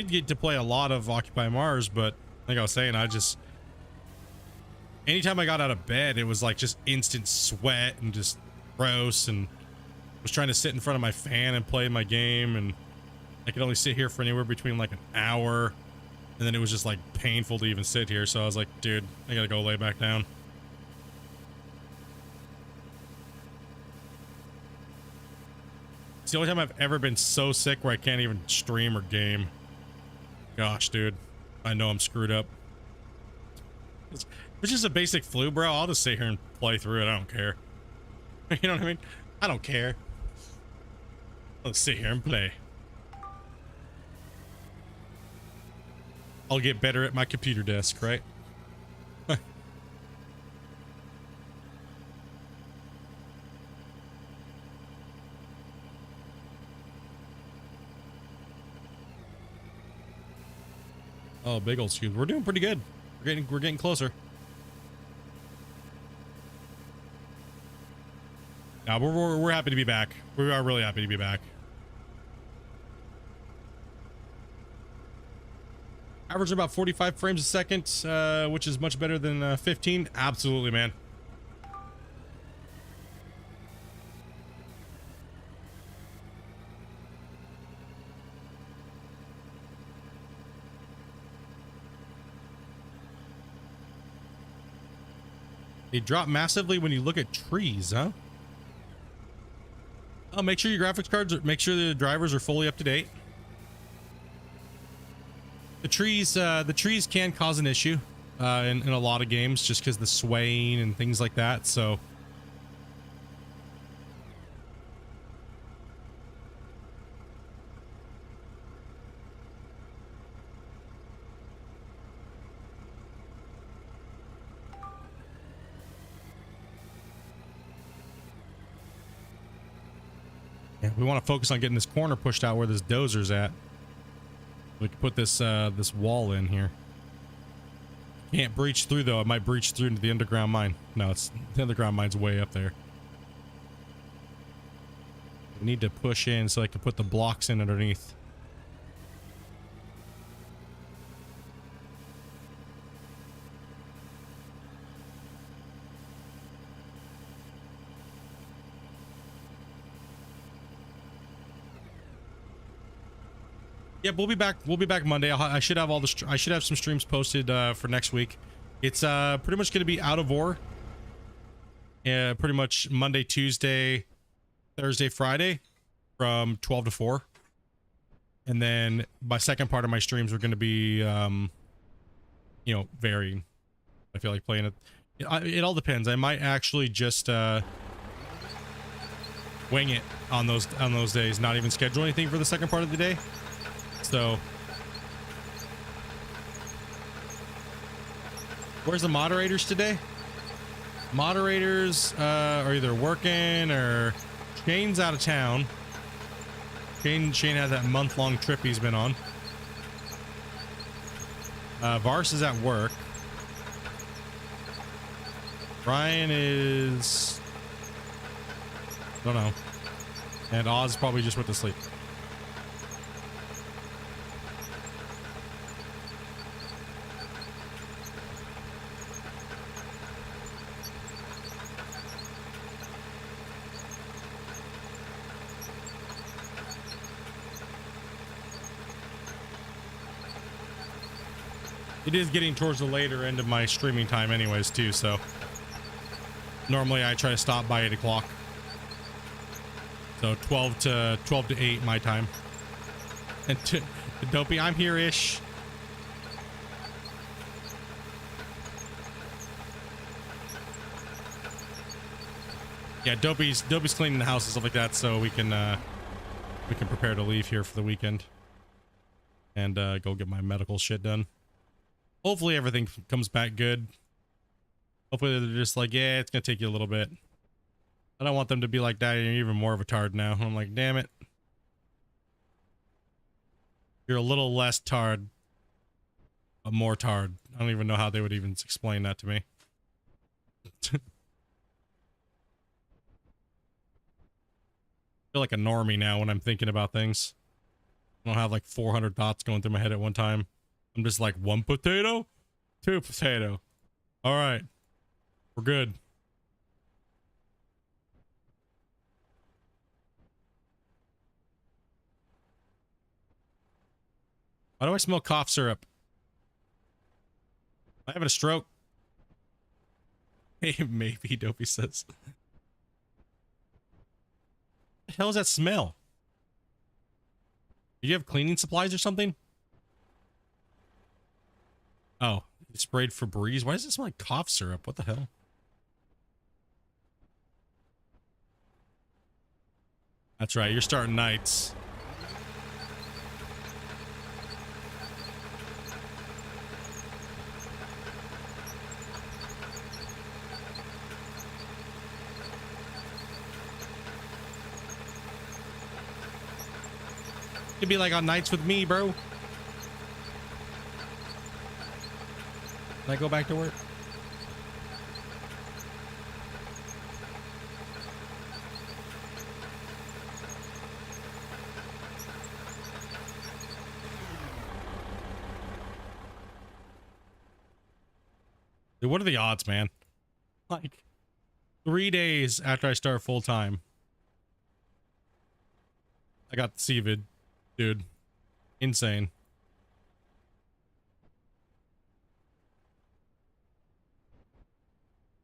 get to play a lot of Occupy Mars, but like I was saying, anytime I got out of bed, it was like just instant sweat and just gross, and was trying to sit in front of my fan and play my game, and I could only sit here for anywhere between like an hour, and then it was just like painful to even sit here, so I was like, dude, I gotta go lay back down. It's the only time I've ever been so sick where I can't even stream or game. Gosh, dude, I know I'm screwed up. It's just a basic flu, bro. I'll just sit here and play through it. I don't care. You know what I mean? I don't care. Let's sit here and play. I'll get better at my computer desk, right? Oh, big old scoop. We're doing pretty good. We're getting closer. Now we're happy to be back. We are really happy to be back. Average about 45 frames a second, which is much better than 15. Absolutely, man. They drop massively when you look at trees, huh? Oh, make sure your graphics cards make sure the drivers are fully up to date. The trees can cause an issue in a lot of games just because the swaying and things like that. So yeah, we want to focus on getting this corner pushed out where this dozer's at. We can put this this wall in here. Can't breach through though. It might breach through into the underground mine. No, it's the underground mine's way up there. We need to push in so I can put the blocks in underneath. Yeah, we'll be back. We'll be back Monday. I should have all the. I should have some streams posted for next week. It's pretty much going to be out of ore. Yeah, pretty much Monday, Tuesday, Thursday, Friday, from 12 to 4. And then my second part of my streams are going to be, you know, varying. I feel like playing it. It all depends. I might actually just wing it on those days. Not even schedule anything for the second part of the day. So, where's the moderators today? Moderators are either working or Shane's out of town. Shane had that month-long trip he's been on. Vars is at work. Ryan is, I don't know. And Oz probably just went to sleep. It is getting towards the later end of my streaming time anyways too, so normally I try to stop by 8 o'clock. So 12 to 8 my time. And to Dopey, I'm here-ish. Yeah, Dopey's cleaning the house and stuff like that, so we can prepare to leave here for the weekend and go get my medical shit done. Hopefully everything comes back good. Hopefully they're just like, yeah, it's gonna take you a little bit. I don't want them to be like, that. You're even more of a tard now. I'm like, damn it. You're a little less tard, but more tard. I don't even know how they would even explain that to me. I feel like a normie now when I'm thinking about things. I don't have like 400 thoughts going through my head at one time. I'm just like, 1 potato, 2 potato. All right, we're good. Why do I smell cough syrup? Am I having a stroke? Hey, maybe, Dopey says. What the hell is that smell? Do you have cleaning supplies or something? Oh, you sprayed Febreze. Why does it smell like cough syrup? What the hell? That's right. You're starting nights. You'd be like on nights with me, bro. Can I go back to work? Dude, what are the odds, man? Like 3 days after I start full time, I got the CVID, dude. Insane.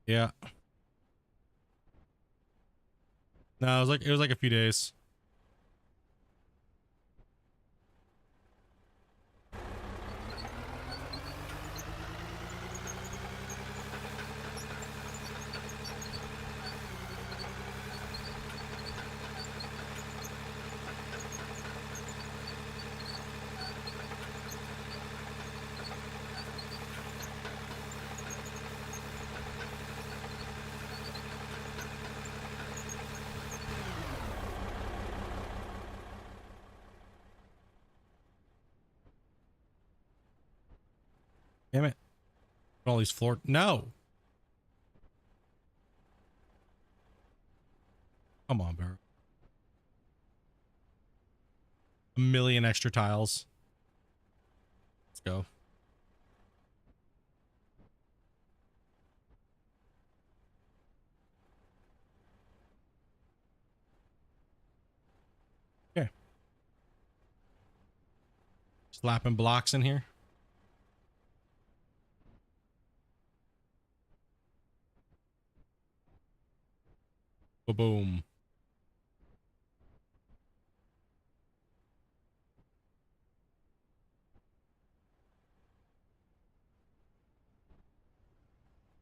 Yeah. No, it was like a few days. Damn it. All these floor. No. Come on, bro. A million extra tiles. Let's go. Okay. Slapping blocks in here. Boom.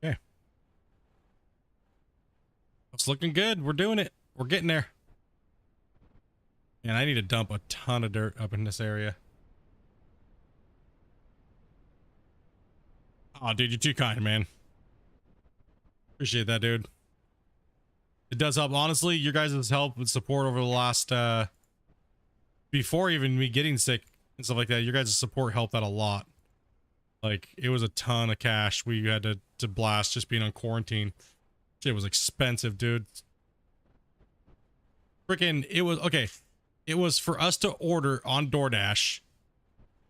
Okay. It's looking good. We're doing it. We're getting there. And I need to dump a ton of dirt up in this area. Oh, dude, you're too kind, man. Appreciate that, dude. It does help. Honestly, your guys' help and support over the last, before even me getting sick and stuff like that, your guys' support helped out a lot. Like, it was a ton of cash we had to blast just being on quarantine. Shit was expensive, dude. Freaking, it was, okay. It was for us to order on DoorDash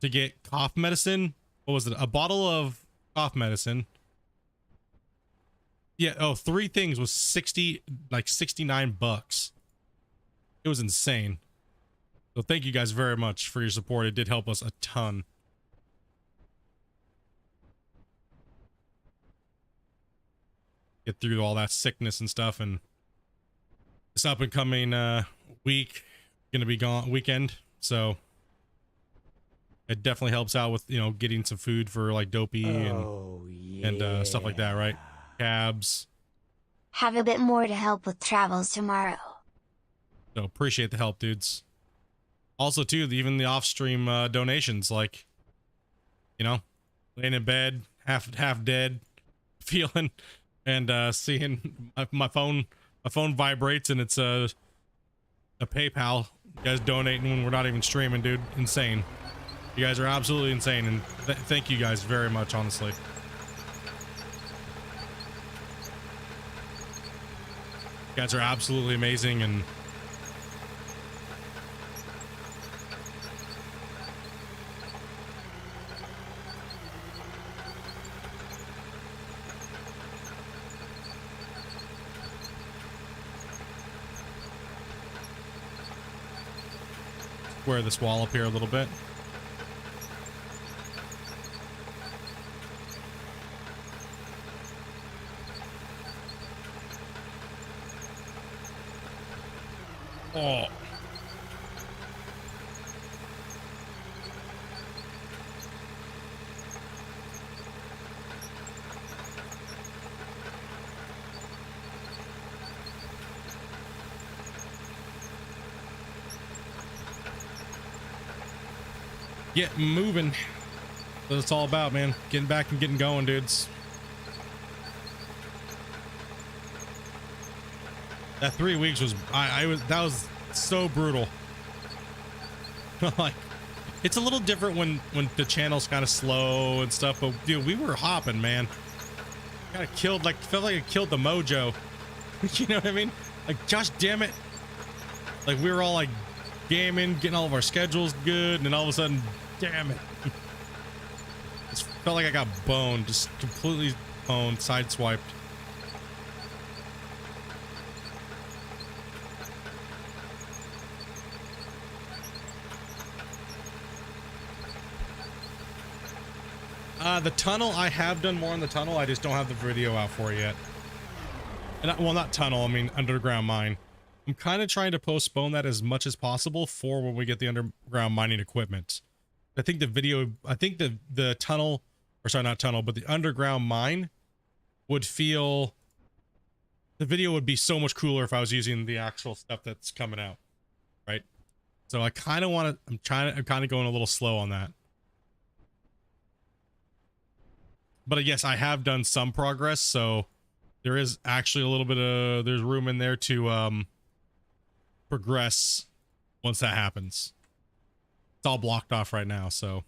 to get cough medicine. What was it? A bottle of cough medicine. Yeah, oh, 3 things was 69 bucks. It was insane. So thank you guys very much for your support. It did help us a ton. Get through all that sickness and stuff, and this up and coming week gonna be gone weekend, so it definitely helps out with, you know, getting some food for like Dopey and stuff like that, right? Cabs. Have a bit more to help with travels tomorrow. So appreciate the help, dudes. Also, too, even the off-stream donations, like, you know, laying in bed, half dead, feeling, and seeing my phone vibrates, and it's a PayPal. You guys donating when we're not even streaming, dude. Insane. You guys are absolutely insane, and thank you guys very much, honestly. You guys are absolutely amazing, and square this wall up here a little bit. Oh. get moving. That's what it's all about, man. Getting back and getting going, dudes. That 3 weeks was that was so brutal. Like, it's a little different when the channel's kind of slow and stuff, but dude, we were hopping, man. Kind of killed, like, felt like it killed the mojo. You know what I mean? Like, gosh damn it. Like, we were all like gaming, getting all of our schedules good, and then all of a sudden, damn it. Just felt like I got boned, just completely boned, sideswiped. The tunnel, I have done more in the tunnel. I just don't have the video out for it yet. And well, not tunnel, I mean underground mine. I'm kind of trying to postpone that as much as possible for when we get the underground mining equipment. I think the video, I think the tunnel, or sorry, not tunnel, but the underground mine would feel, the video would be so much cooler if I was using the actual stuff that's coming out, right? So I kind of want to, I'm kind of going a little slow on that. But yes, I have done some progress, so there is actually a little bit of, there's room in there to progress once that happens. It's all blocked off right now, so.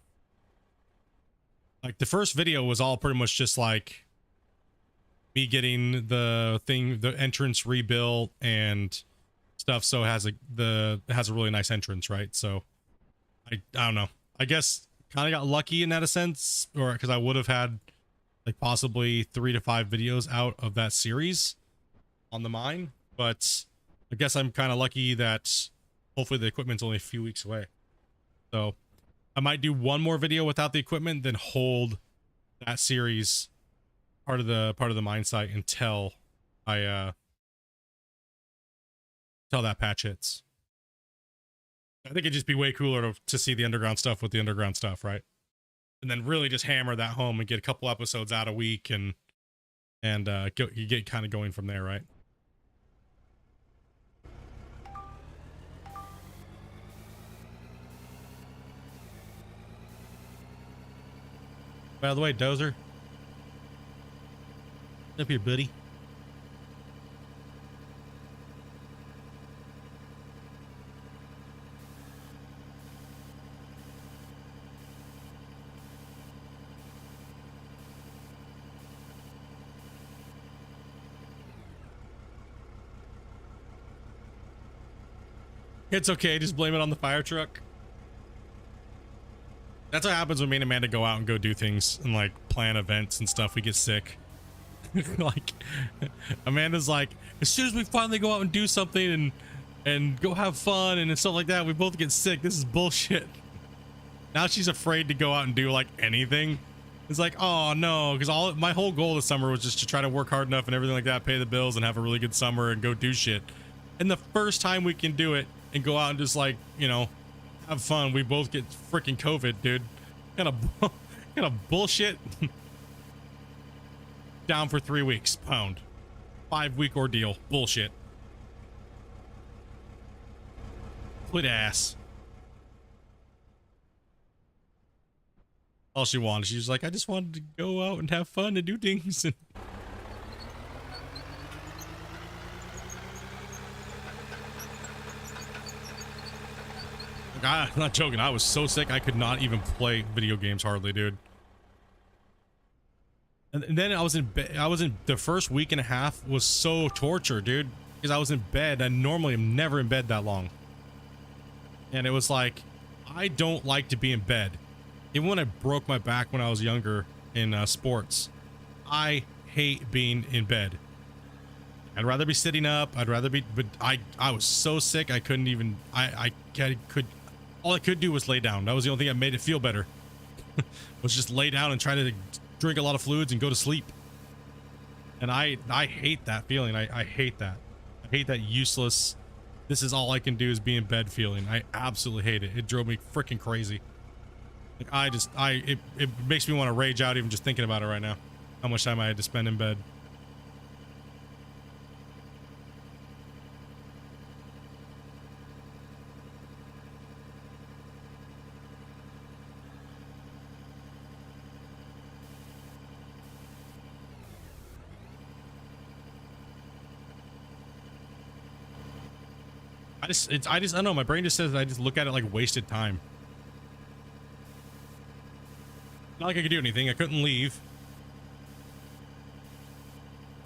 Like, the first video was all pretty much just like me getting the entrance rebuilt and stuff, so it has a really nice entrance, right? So I don't know. I guess kind of got lucky in that a sense, or because I would have had like possibly 3 to 5 videos out of that series on the mine, but I guess I'm kind of lucky that hopefully the equipment's only a few weeks away. So I might do one more video without the equipment, then hold that series part of the mine site until I until that patch hits. I think it'd just be way cooler to see the underground stuff with the underground stuff, right? And then really just hammer that home and get a couple episodes out a week and you get kind of going from there, right? By the way, Dozer, up here, buddy. It's okay, just blame it on the fire truck. That's what happens when me and Amanda go out and go do things and like plan events and stuff. We get sick. Like, Amanda's like, as soon as we finally go out and do something and go have fun and stuff like that, we both get sick. This is bullshit. Now she's afraid to go out and do like anything. It's like, oh no, because my whole goal this summer was just to try to work hard enough and everything like that, pay the bills and have a really good summer and go do shit. And the first time we can do it and go out and just like, you know, have fun, we both get freaking COVID, dude. Kind of bullshit. Down for 3 weeks, pound. 5-week ordeal, bullshit. Quit ass. All she wanted, she was like, I just wanted to go out and have fun and do things. And I'm not joking. I was so sick I could not even play video games hardly, dude. And then I was in bed. The first week and a half was so torture, dude, because I was in bed. I normally am never in bed that long. And it was like, I don't like to be in bed. Even when I broke my back when I was younger in sports, I hate being in bed. I'd rather be sitting up. I'd rather be, but I was so sick I couldn't even, all I could do was lay down. That was the only thing that made it feel better. Was just lay down and try to drink a lot of fluids and go to sleep. And I hate that feeling. I hate that. I hate that useless, this is all I can do is be in bed feeling. I absolutely hate it. It drove me freaking crazy. Like it makes me want to rage out even just thinking about it right now. How much time I had to spend in bed. I don't know. My brain just says I just look at it like wasted time. Not like I could do anything. I couldn't leave.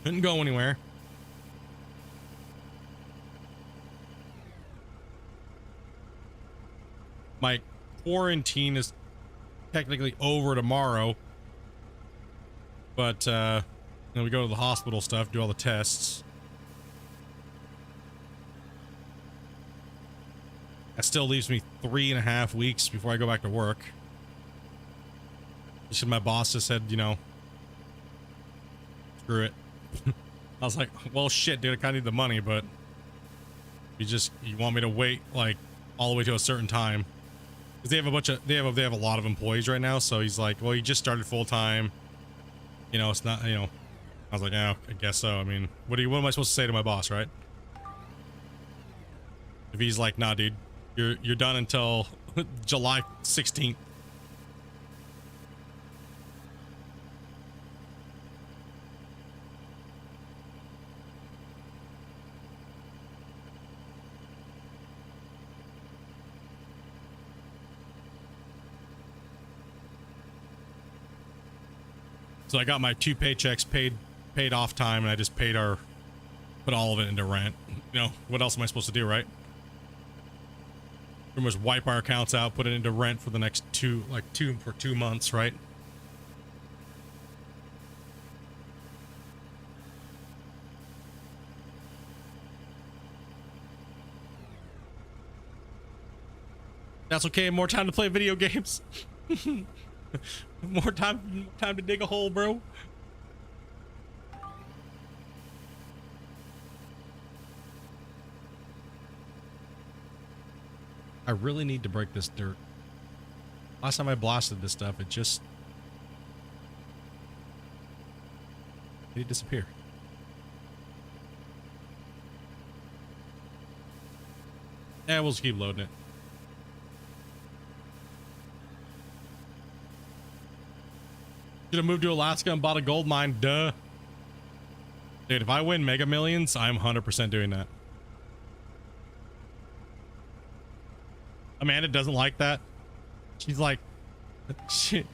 Couldn't go anywhere. My quarantine is technically over tomorrow, but then we go to the hospital stuff, do all the tests. That still leaves me 3.5 weeks before I go back to work. So my boss just said, you know, screw it. I was like, well, shit, dude, I kind of need the money, but you want me to wait like all the way to a certain time? Because they have a bunch of, they have a lot of employees right now. So he's like, well, you just started full time. You know, it's not, you know. I was like, yeah, I guess so. I mean, what am I supposed to say to my boss, right? If he's like, nah, dude, you're done until July 16th. So I got my 2 paychecks paid off time, and I just put all of it into rent. You know, what else am I supposed to do, right? Pretty much wipe our accounts out, put it into rent for the next 2 months, right? That's okay. More time to play video games. More time to dig a hole, bro. I really need to break this dirt. Last time I blasted this stuff, it disappeared. Yeah, we'll just keep loading it. Should have moved to Alaska and bought a gold mine, duh. Dude, if I win Mega Millions, I'm 100% doing that. Amanda doesn't like that. She's like, she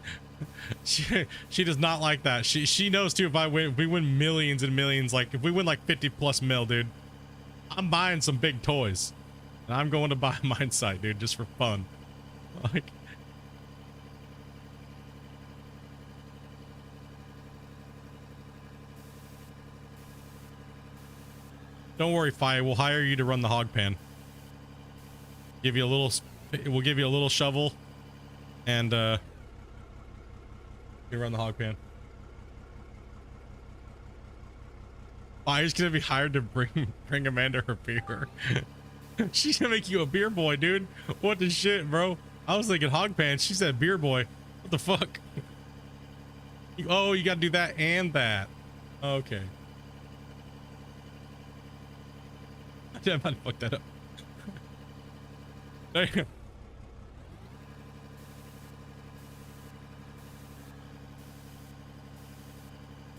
does not like that. She knows too, if we win millions and millions, like if we win like 50+ mil, dude, I'm buying some big toys. And I'm going to buy a mine site, dude, just for fun. Like, don't worry, Fi. We'll hire you to run the hog pan. We'll give you a little shovel, and you run the hog pan. Fi's gonna be hired to bring Amanda her beer. She's gonna make you a beer boy, dude. What the shit, bro? I was thinking hog pan. She said beer boy. What the fuck? Oh, you gotta do that and that. Okay. I might have fucked that up. There you go.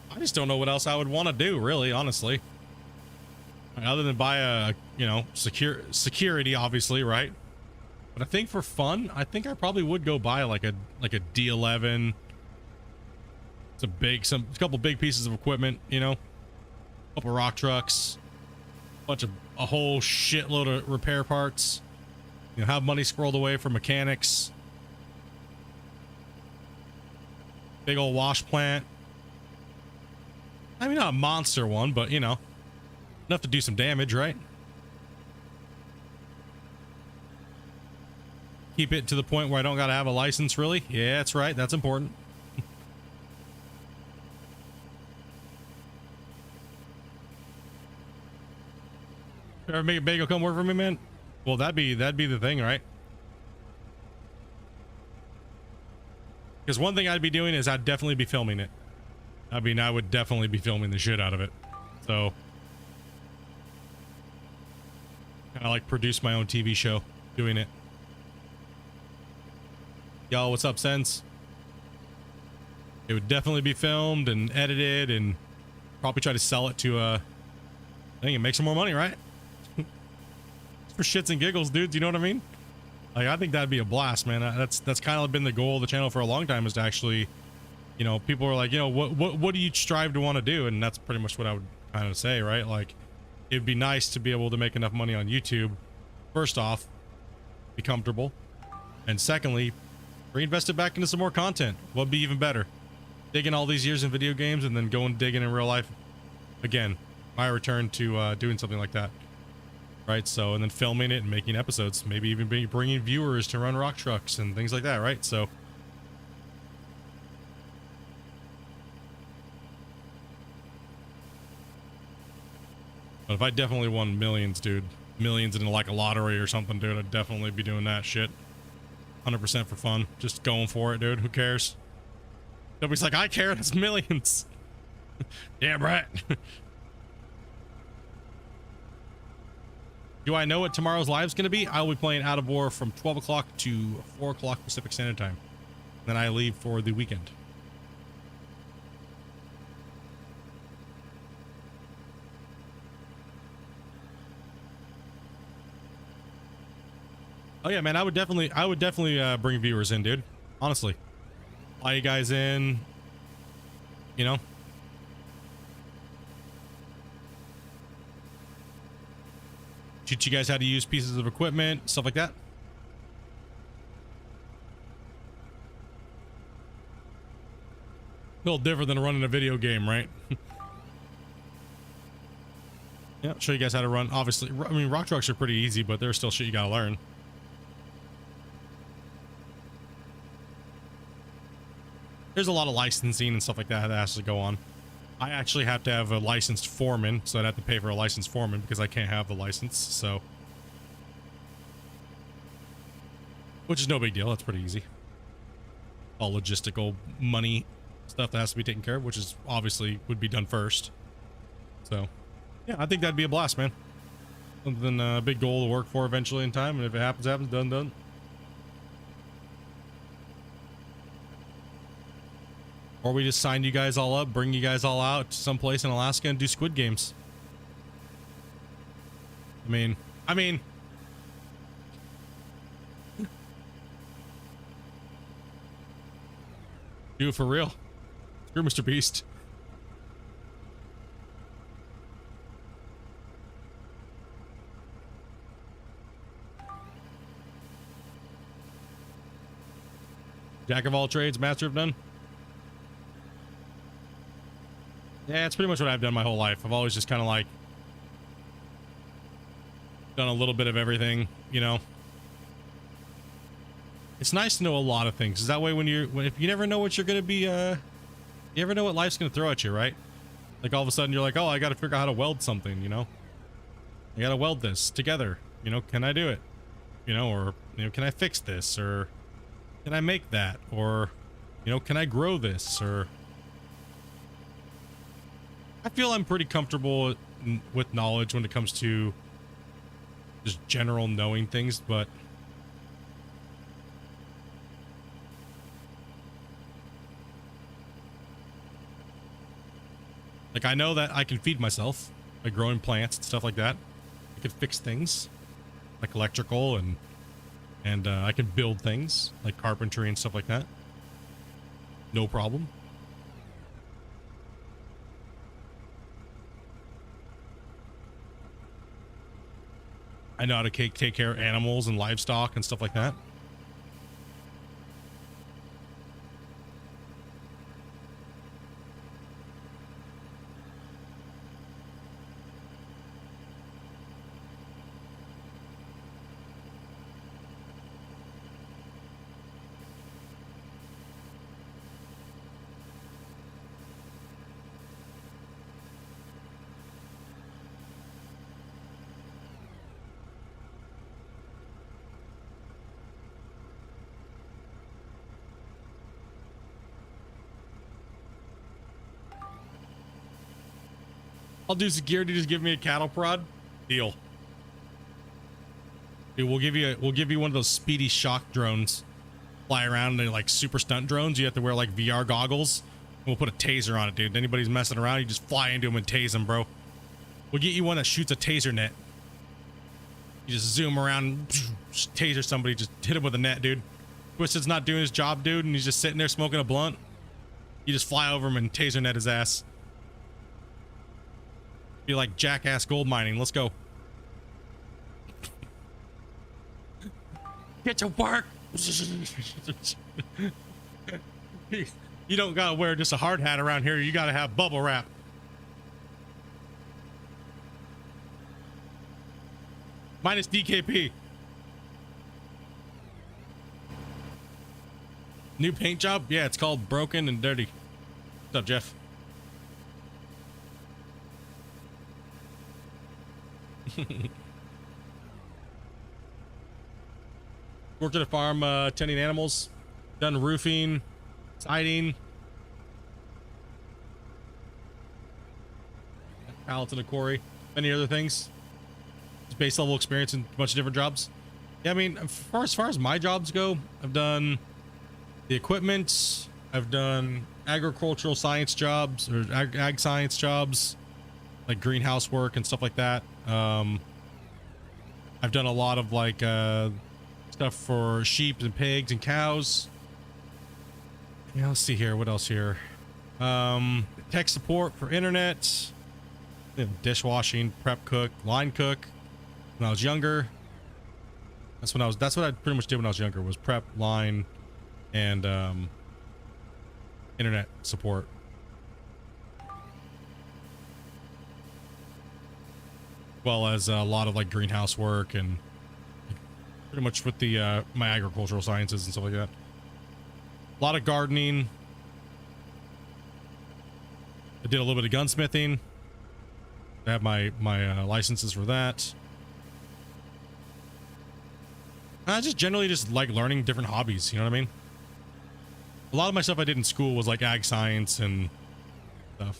I just don't know what else I would want to do, really, honestly. Other than buy a, you know, security, obviously, right? But I think for fun, I think I probably would go buy like a D11. It's a couple big pieces of equipment, you know, a couple rock trucks, a whole shitload of repair parts. You know, have money squirreled away for mechanics. Big old wash plant. I mean, not a monster one, but you know, enough to do some damage, right? Keep it to the point where I don't gotta have a license, really. Yeah, that's right. That's important. Ever make a bagel come work for me, man? Well, that'd be the thing, right? Because one thing I'd be doing is I'd definitely be filming it. I mean, I would definitely be filming the shit out of it. So, kind of like produce my own TV show doing it. Yo, what's up, Sense? It would definitely be filmed and edited and probably try to sell it to I think it makes some more money, right? for shits and giggles, dude. You know what I mean? Like, I think that'd be a blast, man. That's kind of been the goal of the channel for a long time, is to actually, you know, people are like, you know, what do you strive to want to do? And that's pretty much what I would kind of say, right? Like, it'd be nice to be able to make enough money on YouTube. First off, be comfortable, and secondly, reinvest it back into some more content. What'd be even better? Digging all these years in video games and then going digging in real life. Again, my return to doing something like that. Right, so, and then filming it and making episodes, maybe even bringing viewers to run rock trucks and things like that, right? So, but if I definitely won millions, dude, millions in like a lottery or something, dude, I'd definitely be doing that shit. 100% for fun, just going for it, dude. Who cares? Nobody's like, I care. That's millions. Damn right. Do I know what tomorrow's live's going to be? I'll be playing Out of War from 12 o'clock to 4 o'clock Pacific Standard Time. Then I leave for the weekend. Oh yeah, man, I would definitely bring viewers in, dude. Honestly. Fly you guys in, you know. Teach you guys how to use pieces of equipment, stuff like that. A little different than running a video game, right? Yeah, show you guys how to run. Obviously, I mean, rock trucks are pretty easy, but there's still shit you gotta learn. There's a lot of licensing and stuff like that that has to go on. I actually have to have a licensed foreman, so I'd have to pay for a licensed foreman because I can't have the license, so. Which is no big deal, that's pretty easy. All logistical money stuff that has to be taken care of, which is obviously would be done first. So, yeah, I think that'd be a blast, man. Something a big goal to work for eventually in time, and if it happens, happens, done. Or we just sign you guys all up, bring you guys all out to someplace in Alaska and do Squid Games. I mean. Do it for real. Screw Mr. Beast. Jack of all trades, master of none. Yeah, it's pretty much what I've done my whole life. I've always just kind of like done a little bit of everything, you know. It's nice to know a lot of things. Is that way if you never know what you're going to be, you never know what life's going to throw at you, right? Like all of a sudden you're like, oh, I got to figure out how to weld something, you know. I got to weld this together, you know. Can I do it? You know, or, you know, can I fix this? Or can I make that? Or, you know, can I grow this? Or I feel I'm pretty comfortable with knowledge when it comes to just general knowing things, but like I know that I can feed myself by growing plants and stuff like that. I can fix things like electrical and I can build things like carpentry and stuff like that. No problem. I know how to take care of animals and livestock and stuff like that. I'll do security. Just give me a cattle prod. Deal. Dude, we'll give you one of those speedy shock drones. Fly around and like super stunt drones. You have to wear like VR goggles. And we'll put a taser on it, dude. Anybody's messing around, you just fly into them and tase them, bro. We'll get you one that shoots a taser net. You just zoom around, just taser somebody, just hit him with a net, dude. Twisted's not doing his job, dude, and he's just sitting there smoking a blunt. You just fly over him and taser net his ass. Be like jackass gold mining. Let's go. Get to work. You don't gotta wear just a hard hat around here. You gotta have bubble wrap. Minus DKP. New paint job? Yeah, it's called Broken and Dirty. What's up, Jeff? Worked at a farm tending animals. Done roofing, siding. Pallets in a quarry. Many other things. Just base level experience in a bunch of different jobs. Yeah, I mean, as far as my jobs go, I've done the equipment. I've done agricultural science jobs or ag science jobs, like greenhouse work and stuff like that. I've done a lot of like stuff for sheep and pigs and cows. Yeah, let's see here. What else here? Tech support for internet, dishwashing, prep cook, line cook. When I was younger, that's what I pretty much did when I was younger, was prep, line, and internet support. Well as a lot of like greenhouse work and pretty much with the my agricultural sciences and stuff like that. A lot of gardening. I did a little bit of gunsmithing. I have my licenses for that. I just generally just like learning different hobbies, you know what I mean? A lot of my stuff I did in school was like ag science and stuff.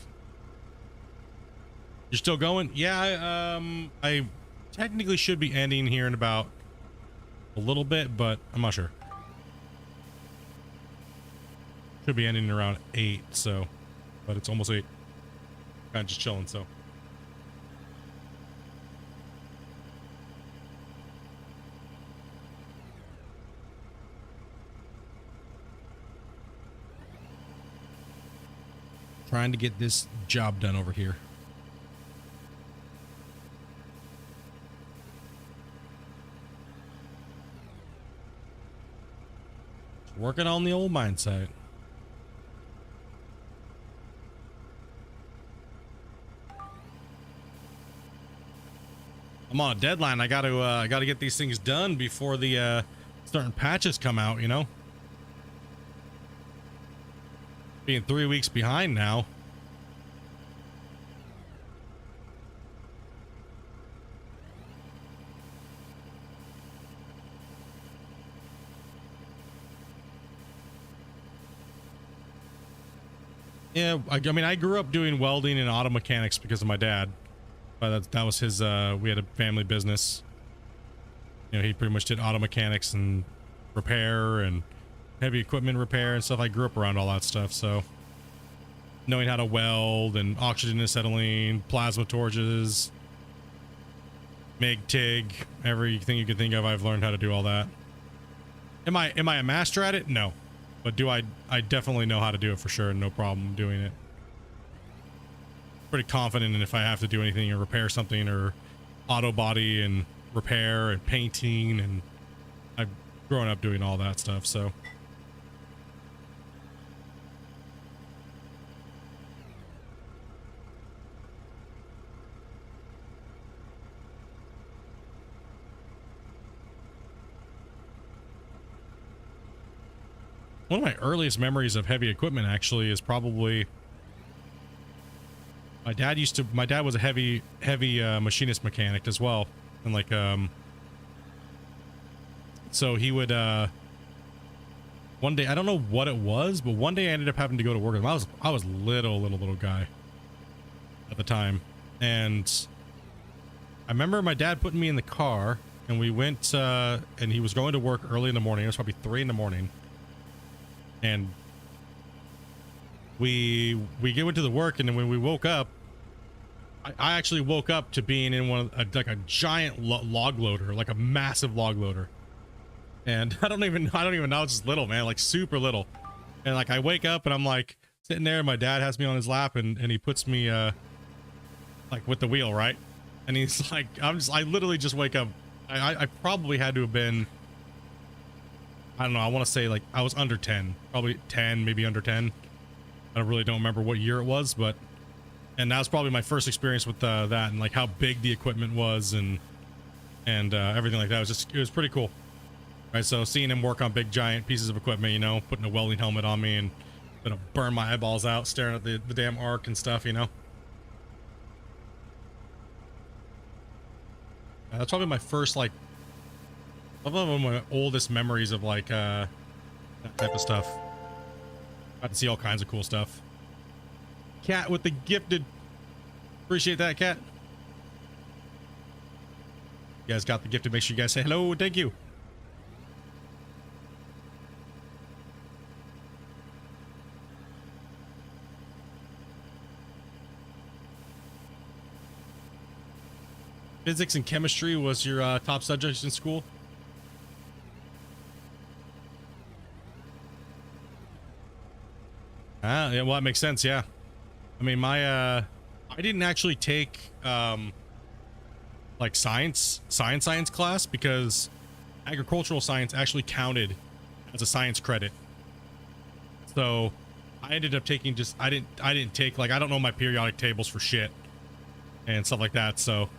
You're still going? Yeah, I technically should be ending here in about a little bit, but I'm not sure. Should be ending around 8, so, but it's almost 8. Kind of just chilling, so. Trying to get this job done over here. Working on the old mine site. I'm on a deadline. I gotta get these things done before the certain patches come out, you know? Being 3 weeks behind now. Yeah, I mean, I grew up doing welding and auto mechanics because of my dad. But that was his, we had a family business. You know, he pretty much did auto mechanics and repair and heavy equipment repair and stuff. I grew up around all that stuff, so knowing how to weld and oxygen acetylene, plasma torches, MIG, TIG, everything you could think of, I've learned how to do all that. Am I a master at it? No. But I definitely know how to do it for sure, and no problem doing it. Pretty confident in if I have to do anything or repair something or auto body and repair and painting, and I've grown up doing all that stuff, so. One of my earliest memories of heavy equipment actually is probably my dad was a heavy machinist mechanic as well, and like so he would one day, I don't know what it was, but one day I ended up having to go to work with him. I was little guy at the time, and I remember my dad putting me in the car, and we went and he was going to work early in the morning. It was probably 3 in the morning. And we went to the work, and then when we woke up, I actually woke up to being in one of like a giant log loader, like a massive log loader. And I don't even know, it's just little, man, like super little. And like I wake up and I'm like sitting there, my dad has me on his lap and he puts me like with the wheel, right? And he's like, I literally just wake up. I probably had to have been, I don't know, I want to say like I was under 10, probably 10, maybe under 10. I really don't remember what year it was, but, and that was probably my first experience with that and like how big the equipment was and everything like that. It was pretty cool. Right, so seeing him work on big giant pieces of equipment, you know, putting a welding helmet on me and gonna burn my eyeballs out staring at the damn arc and stuff, you know. That's probably my first, like, one of my oldest memories of like that type of stuff. Got to see all kinds of cool stuff. Cat with the gifted. Appreciate that, Cat. You guys got the gifted. Make sure you guys say hello. Thank you. Physics and chemistry was your top subjects in school? Ah, yeah, well, that makes sense, yeah. I mean, I didn't actually take, like science class because agricultural science actually counted as a science credit. So I ended up taking just, I didn't take, like, I don't know my periodic tables for shit and stuff like that, so.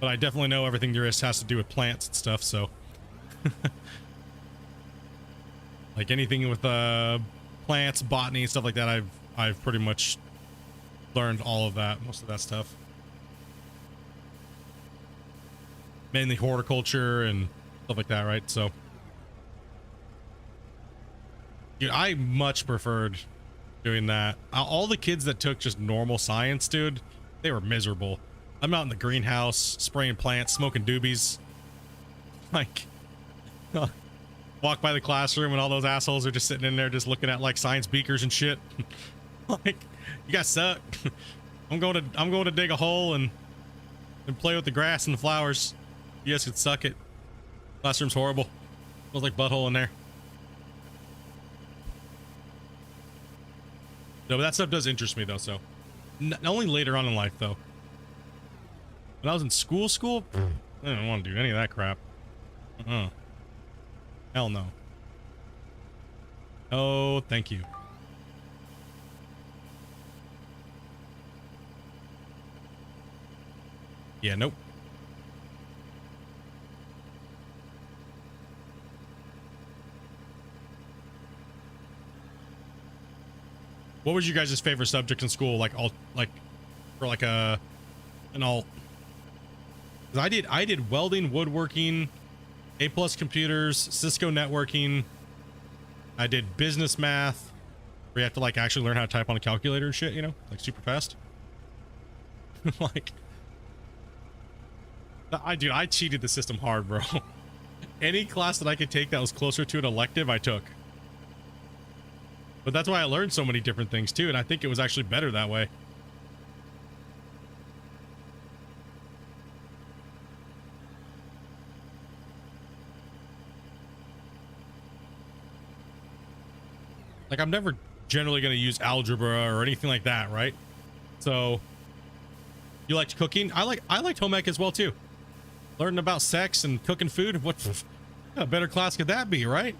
But I definitely know everything there is has to do with plants and stuff, so. Like anything with plants, botany, stuff like that, I've pretty much learned all of that, most of that stuff. Mainly horticulture and stuff like that, right? So, dude, I much preferred doing that. All the kids that took just normal science, dude, they were miserable. I'm out in the greenhouse, spraying plants, smoking doobies. Like, walk by the classroom and all those assholes are just sitting in there just looking at like science beakers and shit. Like, you guys suck. I'm going to dig a hole and play with the grass and the flowers. You guys could suck it. Classroom's horrible. Smells like butthole in there. No, but that stuff does interest me though, so. Only later on in life though. When I was in school, I didn't want to do any of that crap. Hell no. Oh, thank you. Yeah, nope. What was you guys' favorite subject in school? Like all, like, for like an alt. I did welding, woodworking, A+ computers, Cisco networking. I did business math, where you have to like actually learn how to type on a calculator and shit, you know, like super fast. Like, I cheated the system hard, bro. Any class that I could take that was closer to an elective, I took. But that's why I learned so many different things too, and I think it was actually better that way. Like, I'm never generally going to use algebra or anything like that, right? So, you liked cooking? I liked home ec as well too. Learning about sex and cooking food. What a better class could that be, right?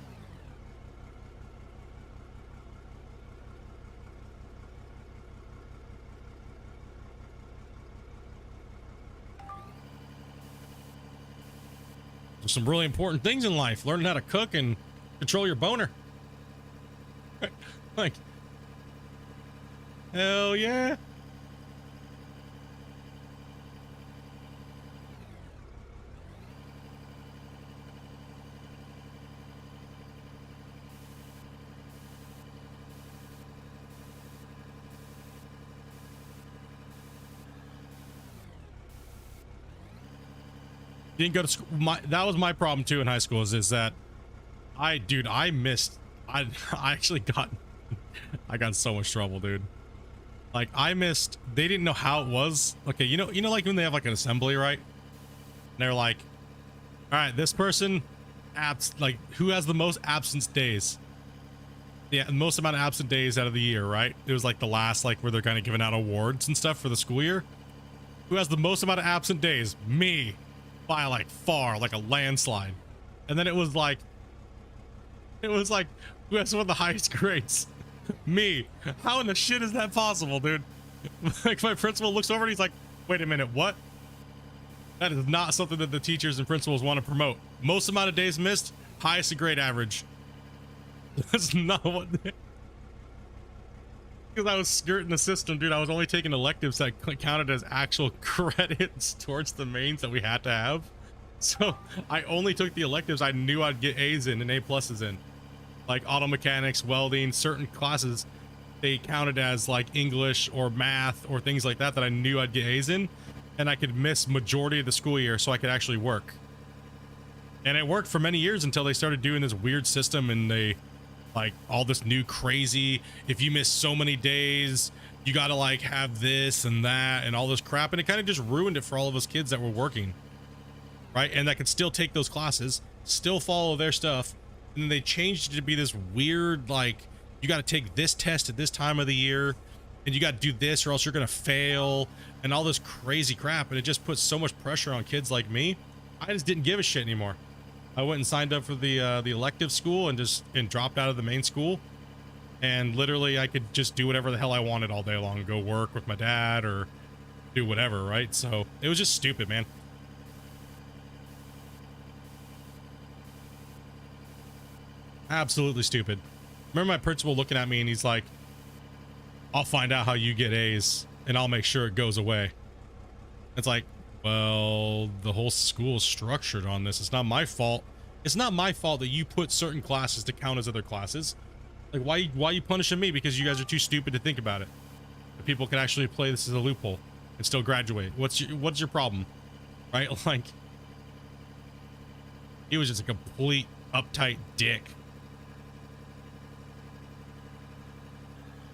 There's some really important things in life. Learning how to cook and control your boner. Like, hell yeah. Didn't go to school. That was my problem too in high school, is that I actually got I got in so much trouble, dude. Like I missed, they didn't know how it was. Okay, like when they have like an assembly, right? And they're like, all right, this person, like who has the most absence days? Yeah, the most amount of absent days out of the year, right? It was like the last, like where they're kind of giving out awards and stuff for the school year. Who has the most amount of absent days? Me, by like far, like a landslide. And then it was like, who has one of the highest grades? Me. How in the shit is that possible, dude? Like my principal looks over and he's like, wait a minute, what? That is not something that the teachers and principals want to promote. Most amount of days missed, highest grade average. That's not what. Because I was skirting the system, dude. I was only taking electives that counted as actual credits towards the mains that we had to have. So I only took the electives I knew I'd get A's in and A pluses in. Like auto mechanics, welding, certain classes, they counted as like English or math or things like that that I knew I'd get A's in. And I could miss majority of the school year so I could actually work. And it worked for many years until they started doing this weird system and they like all this new crazy, if you miss so many days, you gotta like have this and that and all this crap. And it kind of just ruined it for all of us kids that were working. Right? And that could still take those classes, still follow their stuff. And then they changed it to be this weird, like, you got to take this test at this time of the year and you got to do this or else you're going to fail and all this crazy crap. And it just puts so much pressure on kids like me. I just didn't give a shit anymore. I went and signed up for the elective school and dropped out of the main school. And literally I could just do whatever the hell I wanted all day long, go work with my dad or do whatever. Right. So it was just stupid, man. Absolutely stupid. Remember my principal looking at me and he's like, I'll find out how you get A's and I'll make sure it goes away. It's like, well, the whole school is structured on this. It's not my fault. It's not my fault that you put certain classes to count as other classes. Like, why are you punishing me? Because you guys are too stupid to think about it. But people can actually play this as a loophole and still graduate. What's your problem? Right? Like, he was just a complete uptight dick.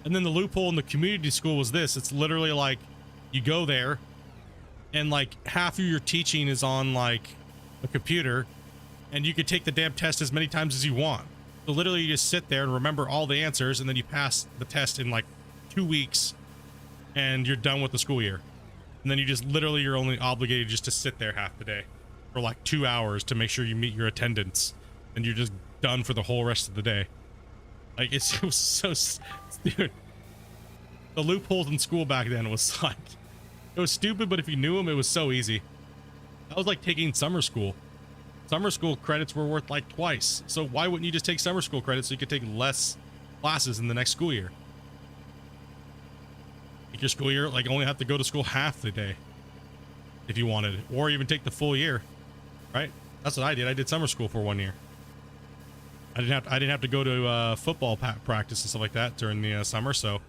And then the loophole in the community school was this. It's literally like you go there and like half of your teaching is on like a computer and you could take the damn test as many times as you want. So literally you just sit there and remember all the answers and then you pass the test in like 2 weeks and you're done with the school year. And then you're only obligated just to sit there half the day for like 2 hours to make sure you meet your attendance and you're just done for the whole rest of the day. Like it was so, dude, the loopholes in school back then was like, it was stupid, but if you knew them, it was so easy. That was like taking summer school. Summer school credits were worth like twice. So why wouldn't you just take summer school credits so you could take less classes in the next school year? Make your school year, like only have to go to school half the day if you wanted, or even take the full year, right? That's what I did. I did summer school for 1 year. I didn't have to go to football practice and stuff like that during the summer. So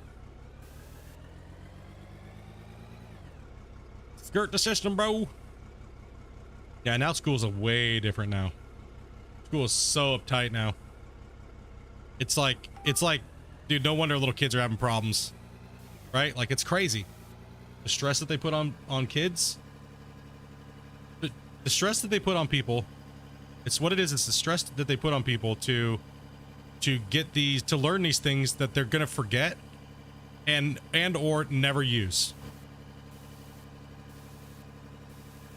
skirt the system, bro. Yeah, now school's way different now. School is so uptight now. It's like, dude, no wonder little kids are having problems, right? Like it's crazy. The stress that they put on kids, the stress that they put on people. It's what it is. It's the stress that they put on people to learn these things that they're going to forget and or never use.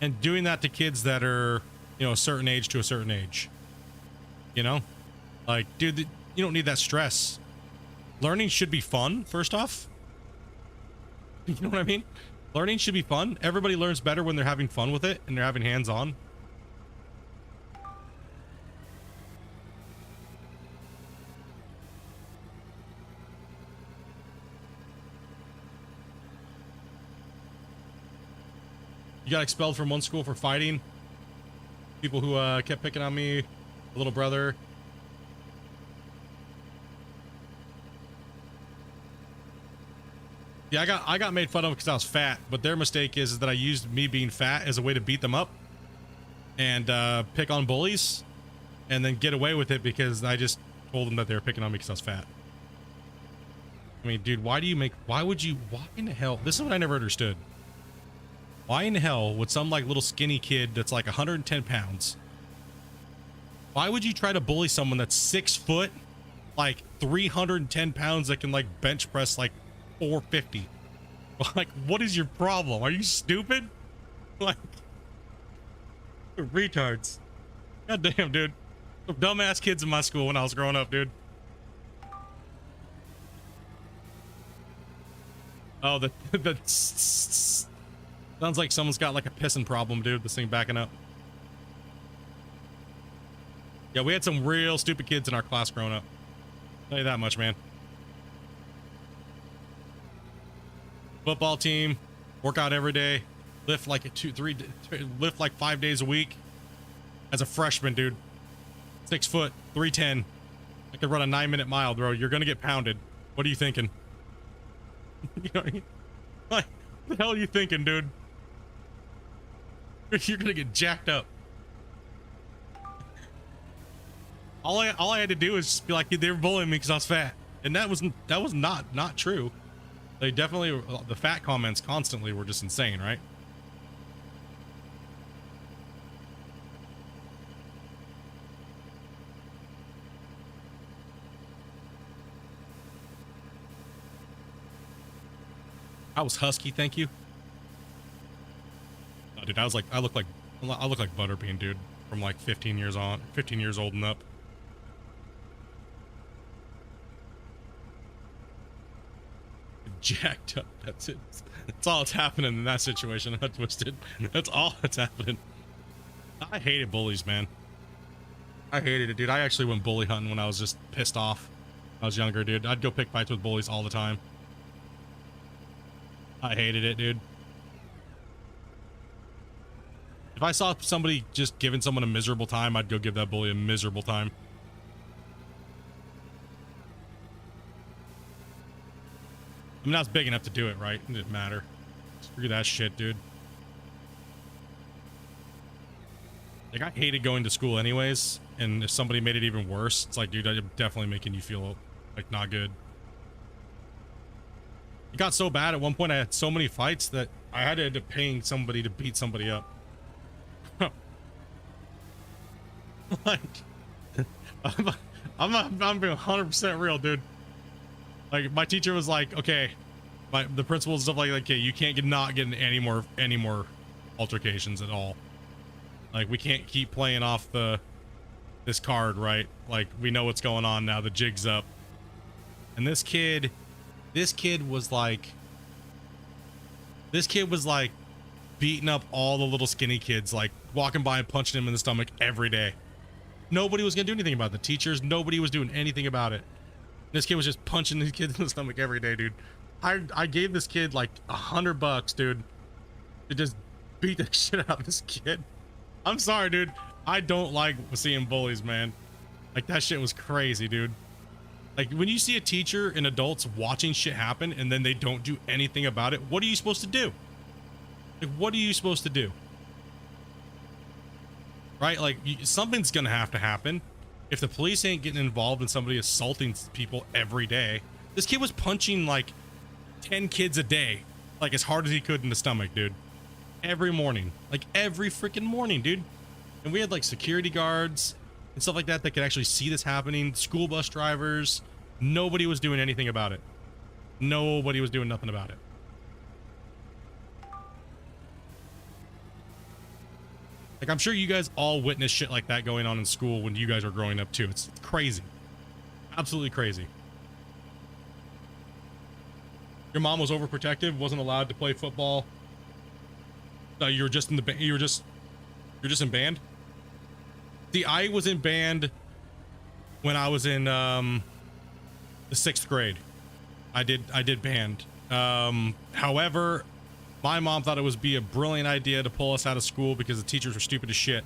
And doing that to kids that are, a certain age to a certain age, like, dude, you don't need that stress. Learning should be fun. First off, you know what I mean? Learning should be fun. Everybody learns better when they're having fun with it and they're having hands-on. You got expelled from one school for fighting. People who kept picking on me, a little brother. Yeah, I got made fun of because I was fat, but their mistake is that I used me being fat as a way to beat them up and pick on bullies and then get away with it because I just told them that they were picking on me because I was fat. I mean, dude, why in the hell, this is what I never understood. Why in the hell would some like little skinny kid that's like 110 pounds, why would you try to bully someone that's 6 foot, like 310 pounds that can like bench press like 450? Like, what is your problem? Are you stupid? Like, retards. God damn, dude. Some dumbass kids in my school when I was growing up, dude. Oh, the sounds like someone's got like a pissing problem, dude. This thing backing up. Yeah, we had some real stupid kids in our class growing up. Tell you that much, man. Football team, work out every day, lift like lift like 5 days a week. As a freshman, dude, 6 foot, 310. I could run a 9-minute mile, bro. You're gonna get pounded. What are you thinking? You know what I mean? Like, what the hell are you thinking, dude? You're gonna get jacked up. All I had to do is just be like, they were bullying me because I was fat, and that was not true. They definitely, the fat comments constantly were just insane, right? I was husky, thank you. Oh, dude, I look like Butterbean, dude, from like 15 years old and up. Jacked up. That's it. That's all that's happening in that situation. Not twisted. That's all that's happening. I hated bullies, man. I hated it, dude. I actually went bully hunting when I was just pissed off. I was younger, dude. I'd go pick fights with bullies all the time. I hated it, dude. If I saw somebody just giving someone a miserable time, I'd go give that bully a miserable time. I mean, I was big enough to do it, right? It didn't matter. Screw that shit, dude. Like, I hated going to school anyways, and if somebody made it even worse, it's like, dude, I'm definitely making you feel, like, not good. It got so bad at one point, I had so many fights that I had to end up paying somebody to beat somebody up. Like, I'm being 100% real, dude. Like, my teacher was like, okay, the principal and stuff like, okay, you can't not get in any more altercations at all. Like, we can't keep playing off this card, right? Like, we know what's going on now. The jig's up. And this kid was like beating up all the little skinny kids, like walking by and punching him in the stomach every day. Nobody was gonna do anything about it. The teachers, nobody was doing anything about it. This kid was just punching these kids in the stomach every day, dude. I gave this kid like $100, dude, to just beat the shit out of this kid. I'm sorry, dude. I don't like seeing bullies, man. Like, that shit was crazy, dude. Like, when you see a teacher and adults watching shit happen and then they don't do anything about it, what are you supposed to do? Like, what are you supposed to do? Right? Like, something's gonna have to happen. If the police ain't getting involved in somebody assaulting people every day. This kid was punching like 10 kids a day, like as hard as he could in the stomach, dude. Every morning, like every freaking morning, dude. And we had like security guards and stuff like that that could actually see this happening. School bus drivers. Nobody was doing anything about it. Nobody was doing nothing about it. Like, I'm sure you guys all witnessed shit like that going on in school when you guys were growing up too. It's crazy. Absolutely crazy. Your mom was overprotective, wasn't allowed to play football. You were just in the you're just in band. See, I was in band when I was in the 6th grade. I did band. However, my mom thought it would be a brilliant idea to pull us out of school because the teachers were stupid as shit.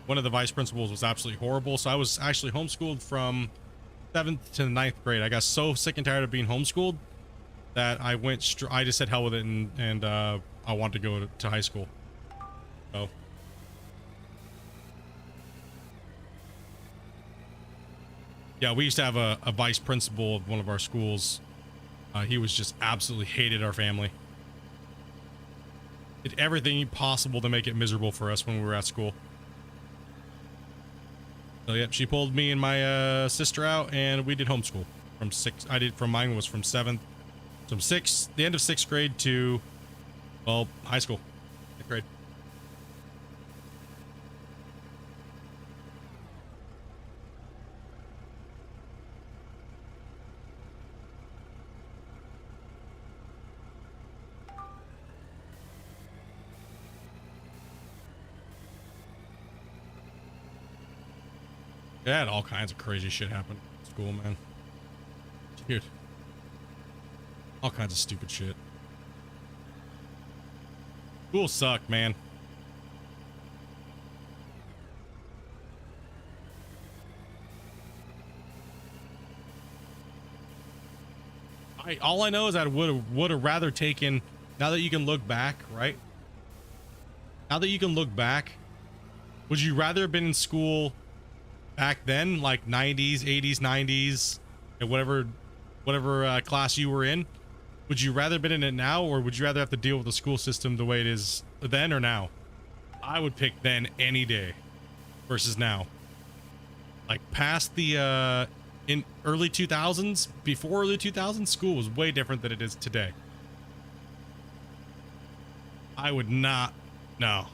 One of the vice principals was absolutely horrible. So I was actually homeschooled from 7th to 9th grade. I got so sick and tired of being homeschooled that I just said hell with it and I wanted to go to high school. So. Yeah, we used to have a vice principal of one of our schools He was just absolutely hated our family. Did everything possible to make it miserable for us when we were at school. So yep, she pulled me and my sister out, and we did homeschool from mine was from 7th, from the end of 6th grade to, well, high school, 8th grade. They had all kinds of crazy shit happen at school, man. Dude. All kinds of stupid shit. School sucked, man. All I know is I would have rather taken, now that you can look back, right? Now that you can look back, would you rather have been in school back then, like 90s, 80s, 90s, and whatever class you were in? Would you rather been in it now, or would you rather have to deal with the school system the way it is then or now? I would pick then any day versus now. Like past the in early 2000s, before early 2000s, school was way different than it is today. I would not. No.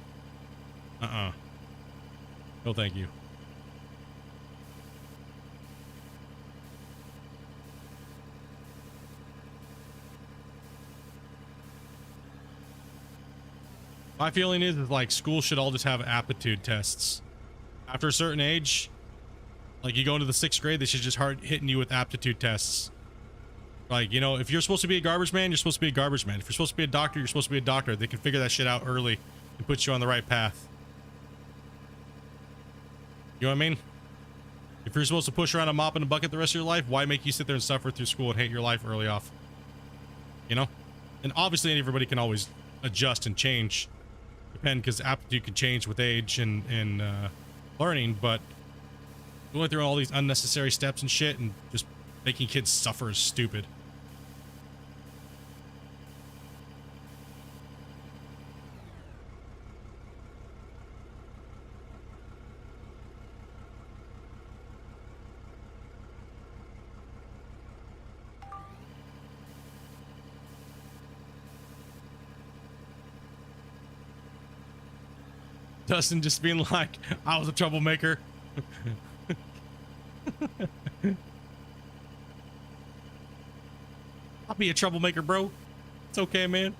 No, thank you. My feeling is like school should all just have aptitude tests. After a certain age, like you go into the 6th grade, they should just start hitting you with aptitude tests. Like, you know, if you're supposed to be a garbage man, you're supposed to be a garbage man. If you're supposed to be a doctor, you're supposed to be a doctor. They can figure that shit out early and put you on the right path. You know what I mean? If you're supposed to push around a mop and a bucket the rest of your life, why make you sit there and suffer through school and hate your life early off? You know? And obviously everybody can always adjust and change. Depend, because aptitude can change with age and learning, but going through all these unnecessary steps and shit and just making kids suffer is stupid. Dustin just being like, I was a troublemaker. I'll be a troublemaker, bro. It's okay, man.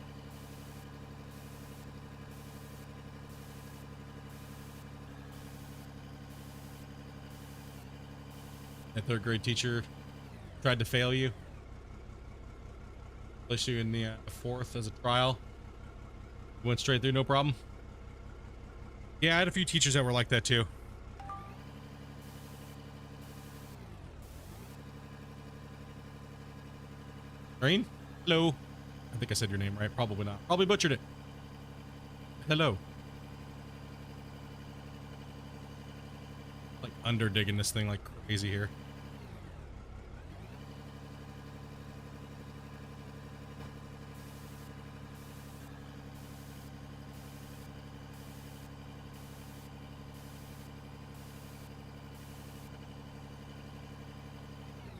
That 3rd grade teacher tried to fail you. Placed you in the 4th as a trial. Went straight through, no problem. Yeah, I had a few teachers that were like that too. Green? Hello. I think I said your name right. Probably not. Probably butchered it. Hello. Like under digging this thing like crazy here.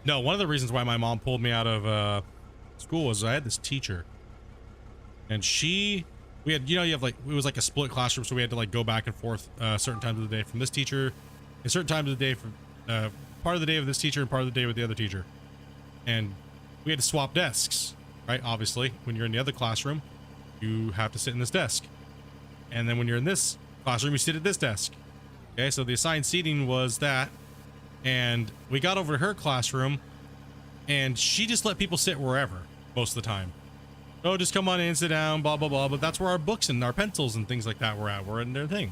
No, one of the reasons why my mom pulled me out of school was I had this teacher, and we had, you know, you have like, it was like a split classroom, so we had to like go back and forth certain times of the day from this teacher, and certain times of the day from part of the day with this teacher and part of the day with the other teacher, and we had to swap desks, right? Obviously, when you're in the other classroom, you have to sit in this desk, and then when you're in this classroom, you sit at this desk. Okay, so the assigned seating was that. And we got over to her classroom, and she just let people sit wherever most of the time. Oh, just come on in, sit down, blah, blah, blah. But that's where our books and our pencils and things like that were at. We're in their thing.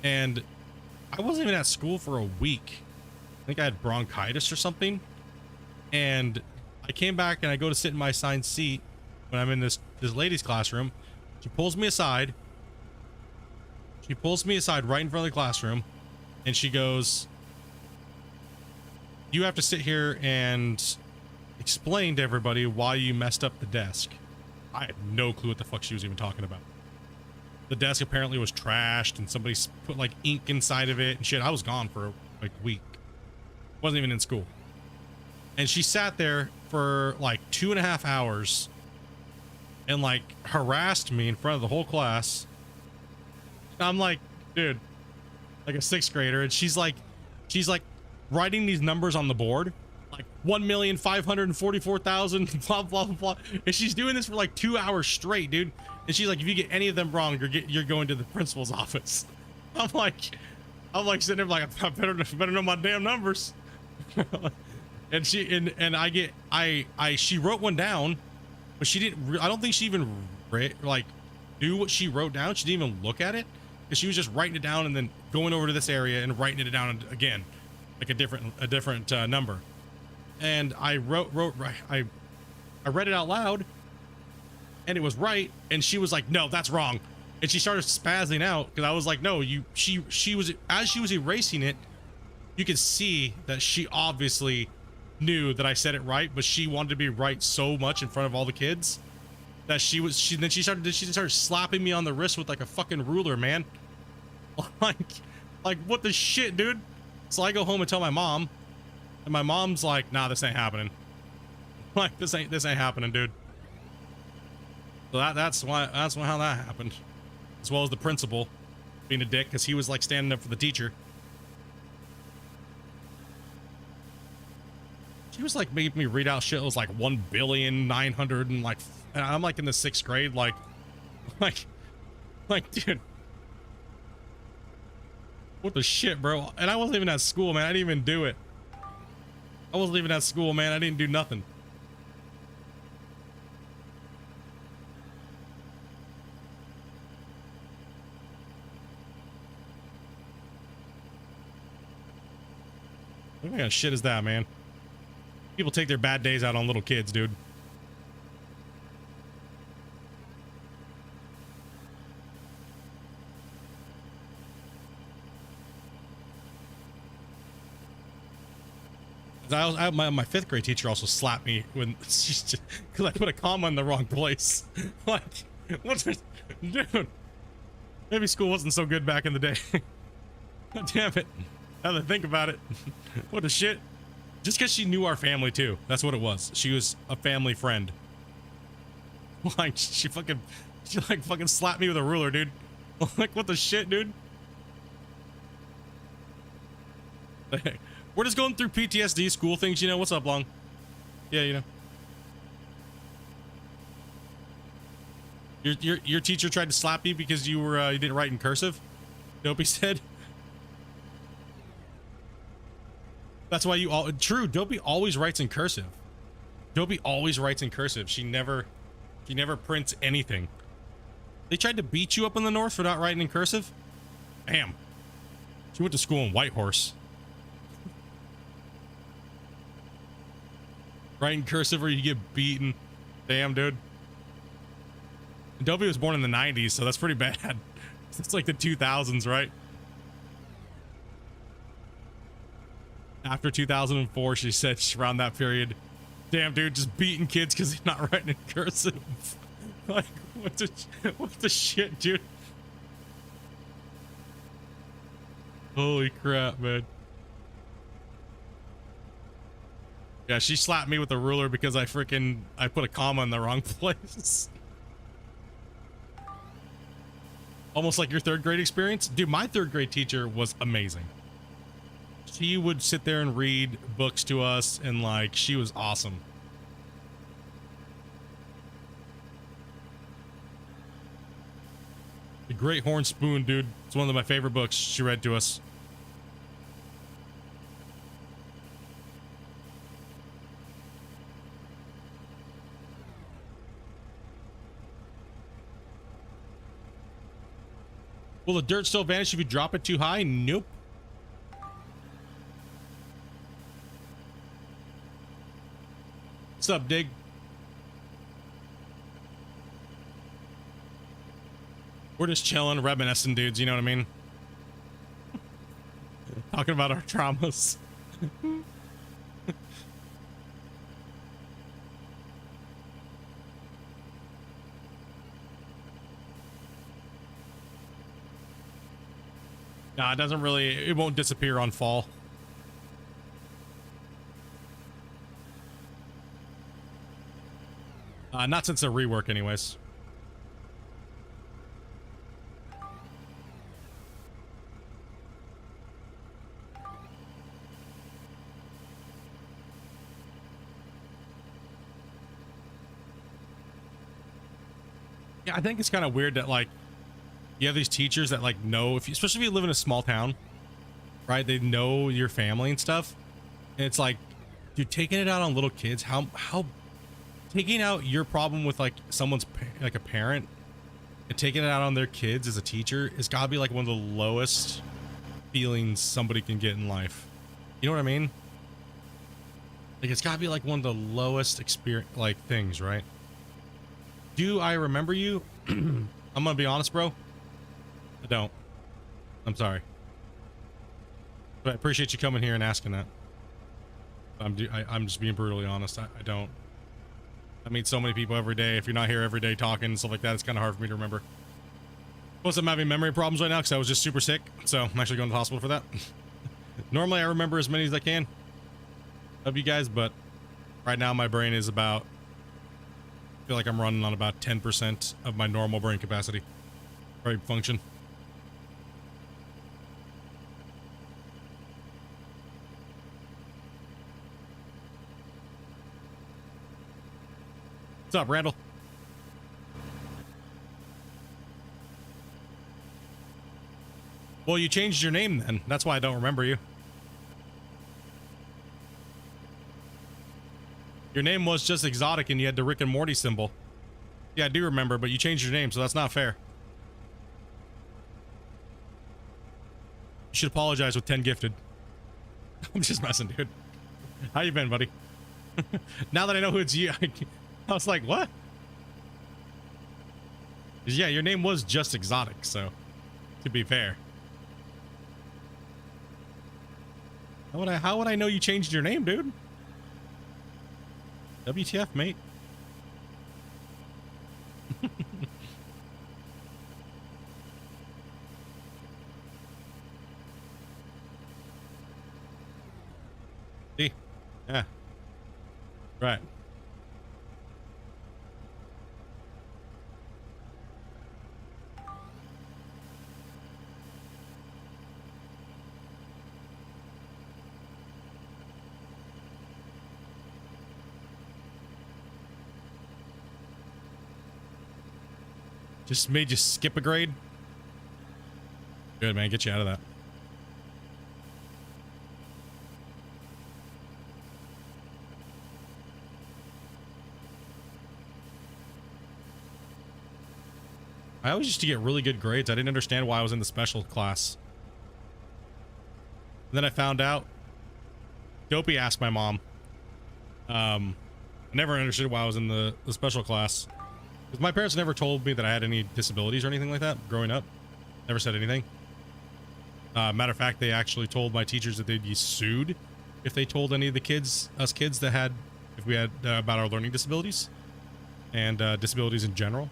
And I wasn't even at school for a week. I think I had bronchitis or something. And I came back and I go to sit in my assigned seat when I'm in this lady's classroom. She pulls me aside. She pulls me aside right in front of the classroom. And she goes, you have to sit here and explain to everybody why you messed up the desk. I had no clue what the fuck she was even talking about. The desk apparently was trashed and somebody put like ink inside of it and shit. I was gone for like a week. Wasn't even in school. And she sat there for like 2.5 hours and like harassed me in front of the whole class. I'm like, dude, like a 6th grader. And she's like writing these numbers on the board, like 1,544,000, blah, blah, blah. And she's doing this for like 2 hours straight, dude. And she's like, if you get any of them wrong, you're going to the principal's office. I'm like sitting there like, I better know my damn numbers. And she she wrote one down, but she didn't. I don't think she even like knew what she wrote down. She didn't even look at it because she was just writing it down and then going over to this area and writing it down again, like a different number. And I I read it out loud, and it was right. And she was like, "No, that's wrong." And she started spazzing out because I was like, "No, you." She was, as she was erasing it, you could see that she obviously knew that I said it right, but she wanted to be right so much in front of all the kids that she started slapping me on the wrist with like a fucking ruler, man. like what the shit, dude? So I go home and tell my mom, and my mom's like, "Nah, this ain't happening." Like this ain't happening, dude. So that's how that happened, as well as the principal being a dick because he was like standing up for the teacher. He was like making me read out shit. It was like 1,900,000,000 and I'm like in the 6th grade, like, dude, what the shit, bro? And I wasn't even at school, man. I didn't even do it. I wasn't even at school, man. I didn't do nothing. What kind of shit is that, man? People take their bad days out on little kids, dude. My 5th grade teacher also slapped me when she's just because I put a comma in the wrong place. Like, what's it, dude? Maybe school wasn't so good back in the day. God damn it! Now that I think about it, what the shit? Just because she knew our family too. That's what it was. She was a family friend. Like she fucking slapped me with a ruler, dude. Like what the shit, dude? We're just going through PTSD school things, you know. What's up, Long? Yeah, you know. Your teacher tried to slap you because you didn't write in cursive. Dopey said. That's why you all true. Dopey always writes in cursive. Dopey always writes in cursive. She never prints anything. They tried to beat you up in the north for not writing in cursive. Damn. She went to school in Whitehorse. Writing cursive or you get beaten. Damn, dude. And Dopey was born in the 90s, so that's pretty bad. It's like the 2000s, right? After 2004, she said around that period, damn, dude, just beating kids because they're not writing in cursive. Like, what the shit, dude? Holy crap, man. Yeah, she slapped me with a ruler because I put a comma in the wrong place. Almost like your 3rd grade experience. Dude, my 3rd grade teacher was amazing. She would sit there and read books to us, and like she was awesome. The Great Horn Spoon, dude. It's one of my favorite books she read to us. Will the dirt still vanish if you drop it too high? Nope. What's up, Dig? We're just chilling, reminiscing, dudes. You know what I mean? Talking about our traumas. No, it doesn't really, it won't disappear on fall. Not since the rework anyways. Yeah, I think it's kind of weird that like you have these teachers that like know if you, especially if you live in a small town, right? They know your family and stuff. And it's like, dude, taking it out on little kids, how taking out your problem with like someone's like a parent and taking it out on their kids as a teacher is gotta be like one of the lowest feelings somebody can get in life. You know what I mean? Like it's gotta be like one of the lowest experience like things, right? Do I remember you? I'm gonna be honest, bro. I don't. I'm sorry. But I appreciate you coming here and asking that. I'm just being brutally honest. I don't. I meet so many people every day. If you're not here every day talking and stuff like that, it's kind of hard for me to remember. Plus, I'm having memory problems right now because I was just super sick. So I'm actually going to the hospital for that. Normally, I remember as many as I can of you guys, but right now my brain is about, I feel like I'm running on about 10% of my normal brain capacity or function. What's up, Randall? Well, you changed your name then. That's why I don't remember you. Your name was just Exotic and you had the Rick and Morty symbol. Yeah, I do remember, but you changed your name, so that's not fair. You should apologize with 10 gifted. I'm just messing, dude. How you been, buddy? Now that I know who it's you, I was like, what? Yeah, your name was just Exotic, so to be fair. How would I know you changed your name, dude? WTF, mate? See? Yeah. Right. Just made you skip a grade? Good, man. Get you out of that. I always used to get really good grades. I didn't understand why I was in the special class. And then I found out. Dopey asked my mom. I never understood why I was in the special class. Because my parents never told me that I had any disabilities or anything like that growing up. Never said anything. Matter of fact, they actually told my teachers that they'd be sued if they told any of the kids, us kids that had, if we had about our learning disabilities and disabilities in general.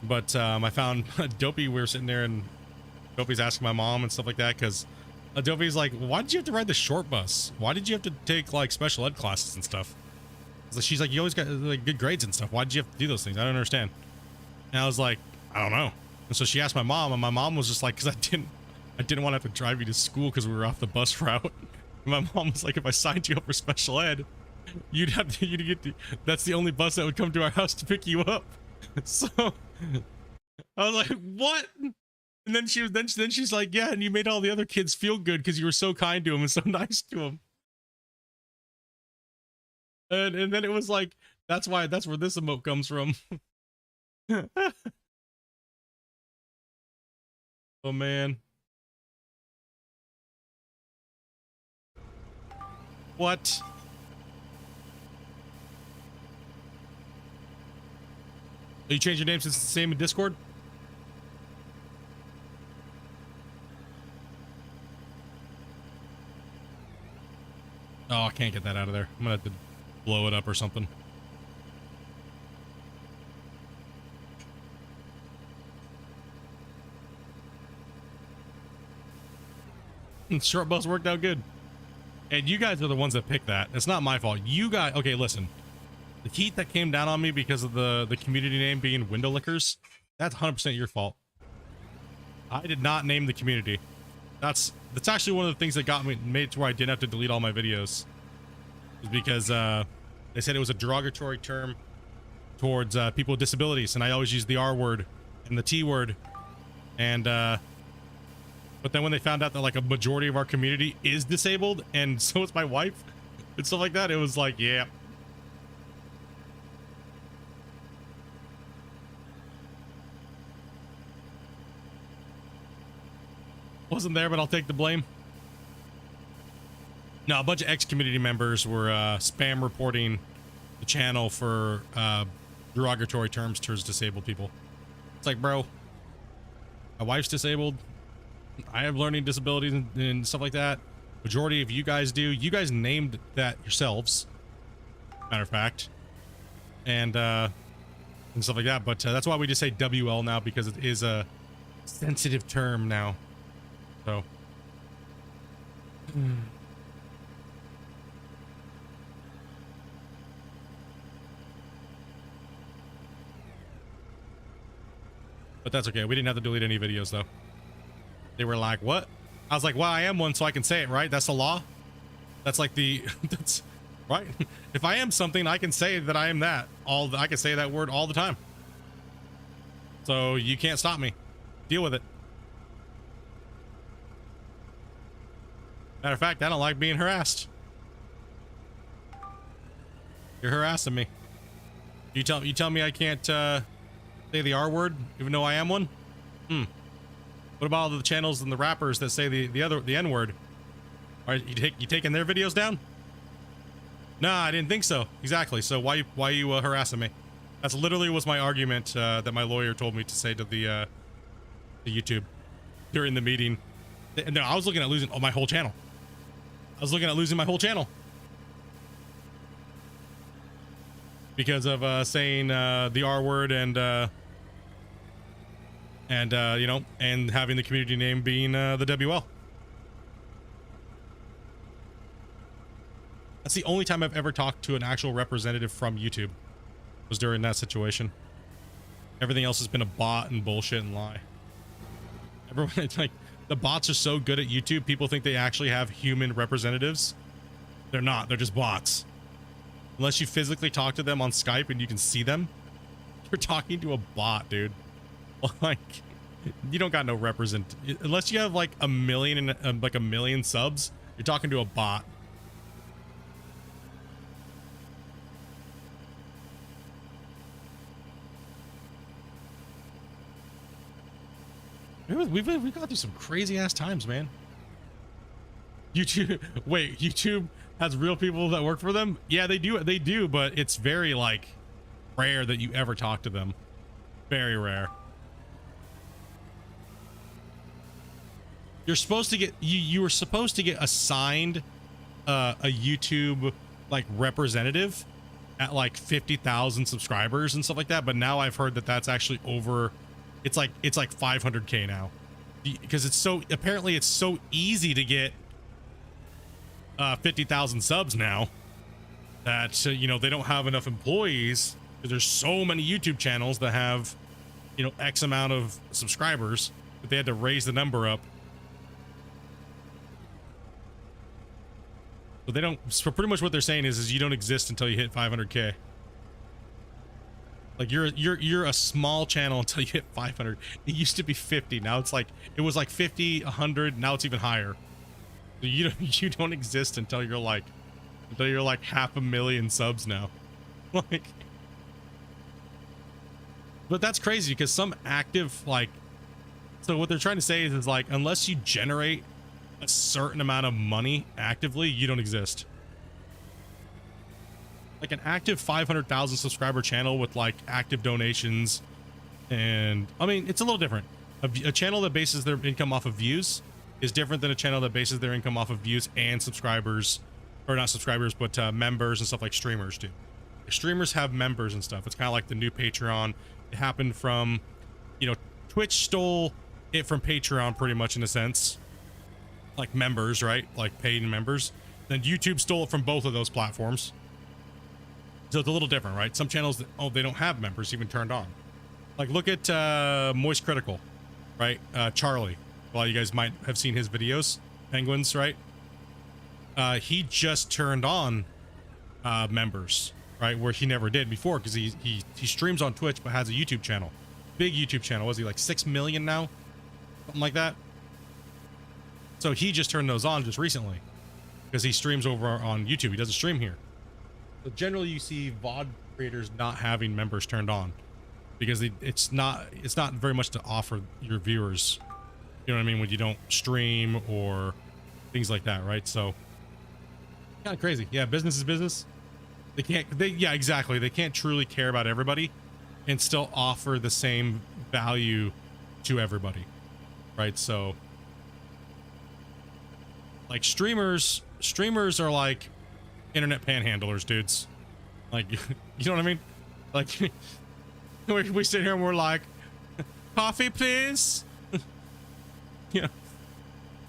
But I found Dopey, we were sitting there and Dopey's asking my mom and stuff like that because Dopey's like, why did you have to ride the short bus? Why did you have to take like special ed classes and stuff? So she's like, you always got like good grades and stuff. Why did you have to do those things? I don't understand. And I was like, I don't know. And so she asked my mom, and my mom was just like, because I didn't want to have to drive you to school because we were off the bus route. And my mom was like, if I signed you up for special ed, you'd get to, that's the only bus that would come to our house to pick you up. So I was like, what? And then she's like, yeah, and you made all the other kids feel good because you were so kind to them and so nice to them. And then it was like, that's where this emote comes from. Oh man. What? You changed your name since it's the same in Discord? Oh, I can't get that out of there. I'm gonna have to blow it up or something. Short bus worked out good. And you guys are the ones that picked that. It's not my fault. You guys, okay, listen. The heat that came down on me because of the community name being Window Lickers, that's 100% your fault. I did not name the community. That's actually one of the things that made it to where I didn't have to delete all my videos. Is because they said it was a derogatory term towards people with disabilities, and I always use the R word and the T word. And but then when they found out that like a majority of our community is disabled, and so is my wife and stuff like that, it was like, yeah. Wasn't there, but I'll take the blame. No, a bunch of ex-community members were spam reporting the channel for derogatory terms towards disabled people. It's like, bro, my wife's disabled. I have learning disabilities and stuff like that. Majority of you guys do. You guys named that yourselves, matter of fact, and stuff like that. But that's why we just say WL now, because it is a sensitive term now. So. But that's okay. We didn't have to delete any videos though. They were like, what? I was like, well, I am one, so I can say it, right? That's the law. That's like the, that's right. If I am something, I can say that I am that. I can say that word all the time. So you can't stop me. Deal with it. Matter of fact, I don't like being harassed. You're harassing me. You tell me I can't say the R word, even though I am one? What about all the channels and the rappers that say the N word? Are you taking their videos down? Nah, I didn't think so. Exactly. So why you harassing me? That's literally was my argument that my lawyer told me to say to the YouTube during the meeting. No, I was looking at losing my whole channel. I was looking at losing my whole channel because of saying the R word and you know, and having the community name being the WL. That's the only time I've ever talked to an actual representative from YouTube, was during that situation. Everything else has been a bot and bullshit and lie. Everyone, it's like, the bots are so good at YouTube, people think they actually have human representatives. They're not, they're just bots. Unless you physically talk to them on Skype and you can see them, you're talking to a bot, dude. Like, you don't got no unless you have like a million subs, you're talking to a bot. We've gone through some crazy ass times, man. YouTube has real people that work for them? Yeah, they do, but it's very like rare that you ever talk to them. Very rare. You're supposed to get you were supposed to get assigned a YouTube like representative at like 50,000 subscribers and stuff like that, but now I've heard that that's actually over. It's like 500K now, because it's so apparently it's so easy to get 50,000 subs now that you know, they don't have enough employees because there's so many YouTube channels that have, you know, X amount of subscribers, but they had to raise the number up. So they don't. So pretty much what they're saying is you don't exist until you hit 500K. Like you're a small channel until you hit 500. It used to be 50. Now it's like, it was like 50, 100. Now it's even higher. So you don't exist until you're like 500,000 subs now. Like, but that's crazy because some active, like, so what they're trying to say is like, unless you generate a certain amount of money actively, you don't exist. Like an active 500,000 subscriber channel with like active donations, and I mean, it's a little different. A channel that bases their income off of views is different than a channel that bases their income off of views and subscribers, or not subscribers, but members and stuff like streamers do. Streamers have members and stuff. It's kind of like the new Patreon. It happened from, you know, Twitch stole it from Patreon pretty much in a sense. like members, right? Like paid members. Then YouTube stole it from both of those platforms. So it's a little different, right? Some channels, they don't have members even turned on. Like look at Moist Critical, right? Charlie. Well, you guys might have seen his videos. Penguins, right? He just turned on members, right? Where he never did before, because he streams on Twitch but has a YouTube channel. Big YouTube channel. Was he like 6 million now? Something like that. So he just turned those on just recently because he streams over on YouTube. He doesn't stream here. So generally you see VOD creators not having members turned on because it's not very much to offer your viewers. You know what I mean? When you don't stream or things like that, right? So kind of crazy. Yeah, business is business. Yeah, exactly. They can't truly care about everybody and still offer the same value to everybody, right? So like streamers are like internet panhandlers, dudes. Like, you know what I mean? Like we sit here and we're like, coffee please. You know,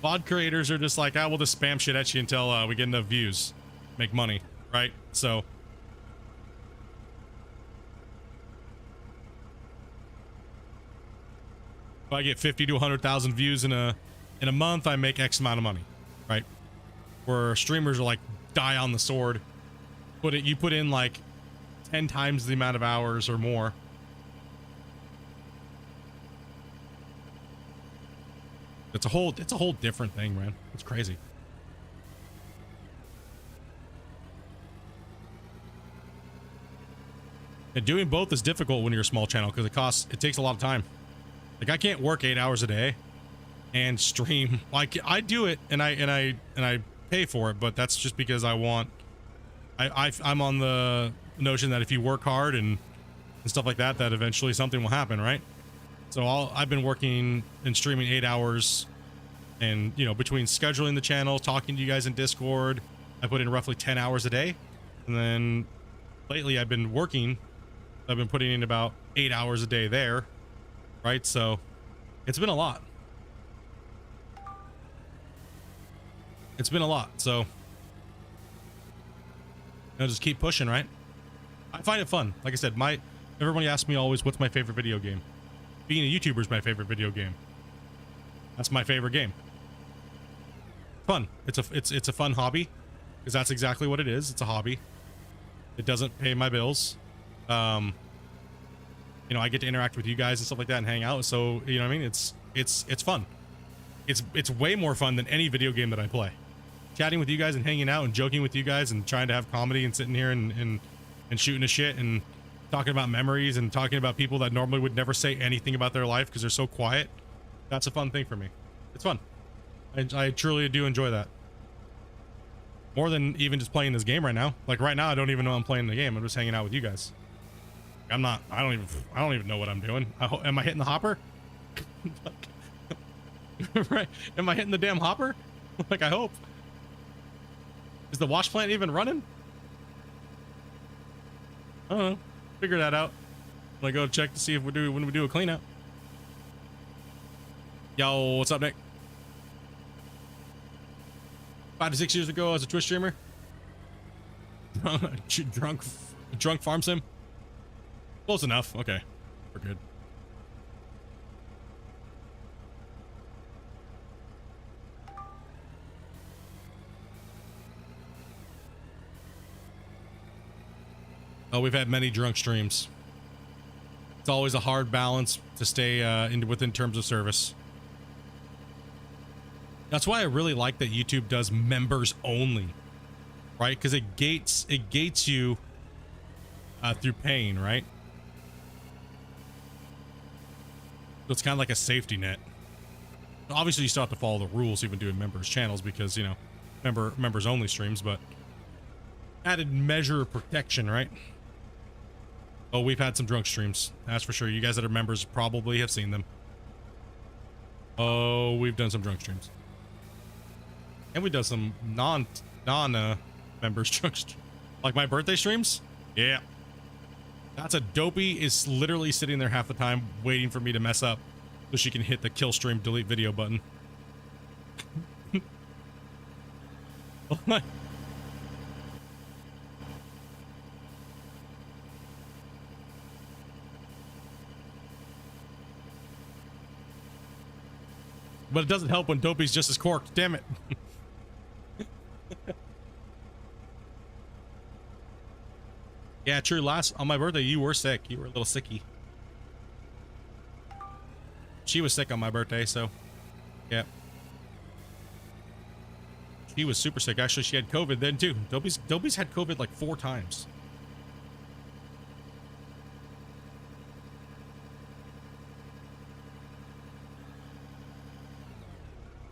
VOD creators are just like, we'll just spam shit at you until we get enough views, make money, right? So if I get 50 to 100,000 views in a month, I make X amount of money, right? Where streamers are like die on the sword. You put in like 10 times the amount of hours or more. It's a whole different thing, man. It's crazy. And doing both is difficult when you're a small channel because it takes a lot of time. Like I can't work 8 hours a day and stream. Like I do it and I pay for it, but that's just because I'm on the notion that if you work hard and stuff like that, that eventually something will happen, right? So I've been working and streaming 8 hours, and you know, between scheduling the channel, talking to you guys in Discord, I put in roughly 10 hours a day. And then lately I've been putting in about 8 hours a day there, right? So it's been a lot. So I'll just keep pushing, right? I find it fun. Like I said, everybody asks me always, what's my favorite video game? Being a YouTuber is my favorite video game. That's my favorite game. Fun. It's a fun hobby, because that's exactly what it is. It's a hobby. It doesn't pay my bills. You know, I get to interact with you guys and stuff like that and hang out. So, you know what I mean? It's fun. It's way more fun than any video game that I play. Chatting with you guys and hanging out and joking with you guys and trying to have comedy and sitting here and shooting a shit and talking about memories and talking about people that normally would never say anything about their life because they're so quiet. That's a fun thing for me. It's fun. I truly do enjoy that. More than even just playing this game right now. Like right now, I don't even know I'm playing the game. I'm just hanging out with you guys. I don't even know what I'm doing. Am I hitting the hopper? Right? Am I hitting the damn hopper? Like I hope. Is the wash plant even running? I don't know. Figure that out when I go check to see if when we do a clean out. Yo, what's up, Nick? 5 to 6 years ago as a Twitch streamer. drunk farm sim. Close enough. Okay, we're good. Oh, we've had many drunk streams. It's always a hard balance to stay within terms of service. That's why I really like that YouTube does members only, right? Because it gates you through paying, right? So it's kind of like a safety net. Obviously, you still have to follow the rules even doing members channels because, you know, members only streams, but added measure of protection, right? Oh, we've had some drunk streams. That's for sure. You guys that are members probably have seen them. Oh, we've done some drunk streams. And we've done some non members drunk streams. Like my birthday streams? Yeah. That's a dopey is literally sitting there half the time waiting for me to mess up so she can hit the kill stream delete video button. But it doesn't help when Dopey's just as corked. Damn it. Yeah, true. On my birthday, you were sick. You were a little sicky. She was sick on my birthday, so yeah. She was super sick. Actually, she had COVID then too. Dopey's had COVID like 4 times.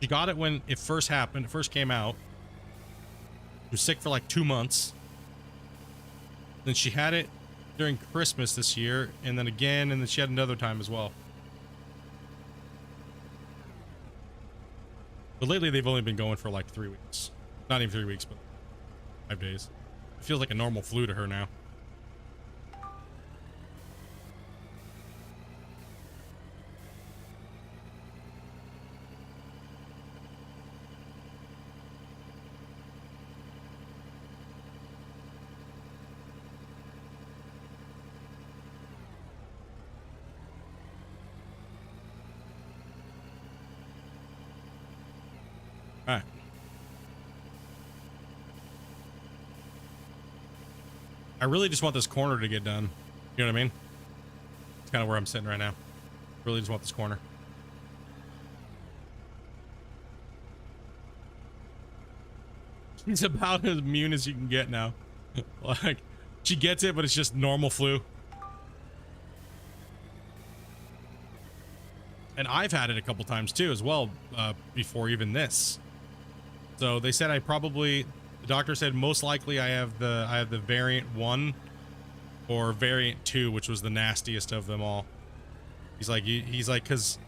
She got it when it first happened. It first came out. She was sick for like 2 months. Then she had it during Christmas this year, and then again, and then she had another time as well. But lately, they've only been going for like 3 weeks. Not even 3 weeks, but 5 days. It feels like a normal flu to her now. All right. I really just want this corner to get done. You know what I mean? It's kind of where I'm sitting right now. Really just want this corner. She's about as immune as you can get now. Like, she gets it, but it's just normal flu. And I've had it a couple times too as well, before even this. So they said the doctor said most likely I have the variant 1 or variant 2, which was the nastiest of them all. He's like, because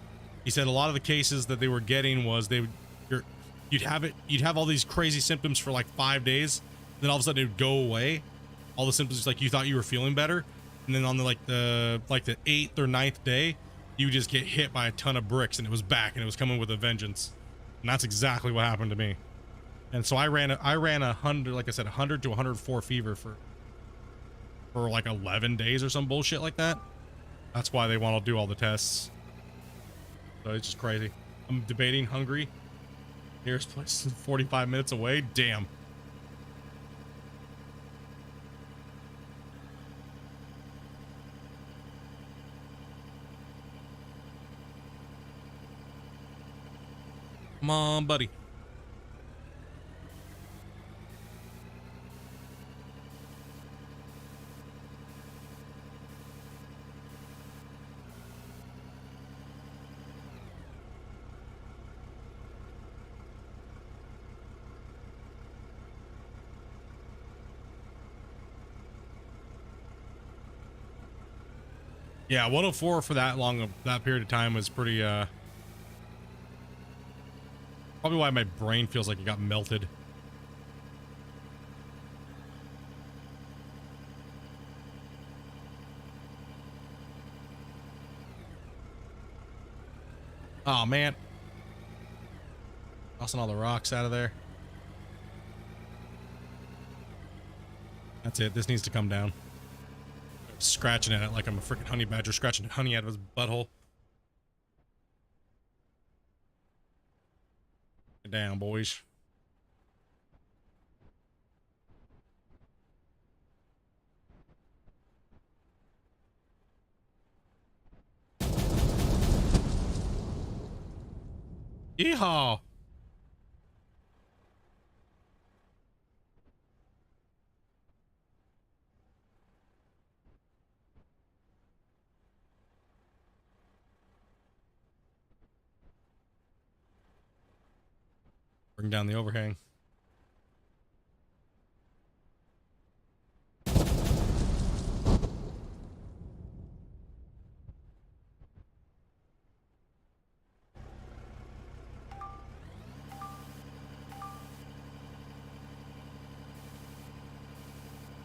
he said a lot of the cases that they were getting was you'd have all these crazy symptoms for like 5 days, then all of a sudden it would go away. All the symptoms, like you thought you were feeling better, and then on the 8th or 9th day, you just get hit by a ton of bricks and it was back and it was coming with a vengeance. And that's exactly what happened to me. And so I ran 100, like I said, 100 to 104 fever for like 11 days or some bullshit like that. That's why they want to do all the tests. So it's just crazy. I'm debating Hungary. Nearest place is 45 minutes away. Damn. Come on, buddy. Yeah, 104 for that period of time was pretty, probably why my brain feels like it got melted. Oh, man. Tossing all the rocks out of there. That's it. This needs to come down. Scratching at it like I'm a freaking honey badger scratching honey out of his butthole. Get down, boys. Yeehaw! Bring down the overhang.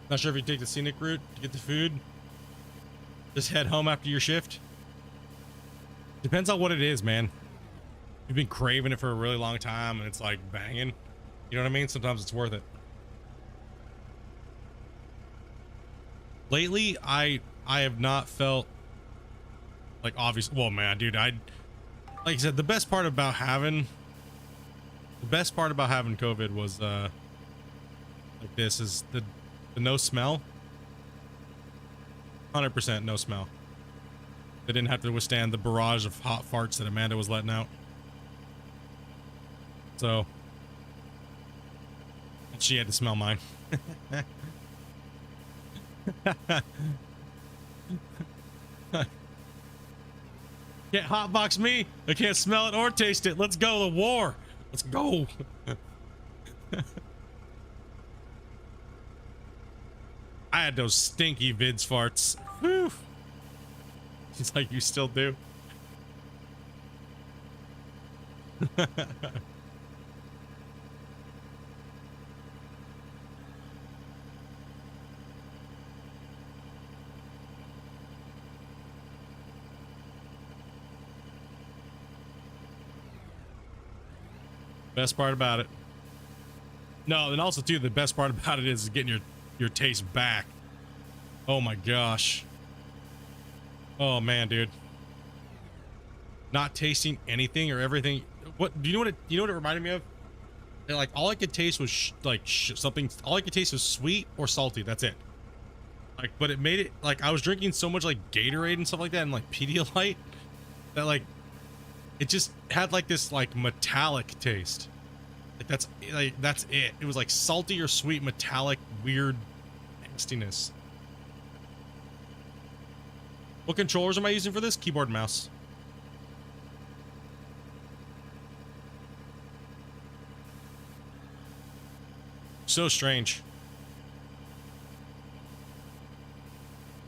Not sure if you take the scenic route to get the food. Just head home after your shift. Depends on what it is, man. You've been craving it for a really long time and it's like banging. You know what I mean? Sometimes it's worth it. Lately, I have not felt like obvious. Well, man, dude, like I said, the best part about having COVID was like this is the no smell. 100% no smell. They didn't have to withstand the barrage of hot farts that Amanda was letting out. So she had to smell mine. Can't hotbox me. I can't smell it or taste it. Let's go. The war. Let's go. I had those stinky vids farts. Whew. She's like, you still do? Best part about it. No, and also too, the best part about it is getting your taste back. Oh my gosh. Oh man, dude. Not tasting anything or everything. What do you know what it reminded me of? Like all I could taste was something. All I could taste was sweet or salty. That's it. Like, but it made it like I was drinking so much like Gatorade and stuff like that, and like Pedialyte, that like it just had like this like metallic taste. Like that's it. It was like salty or sweet, metallic, weird nastiness. What controllers am I using for this? Keyboard and mouse. So strange.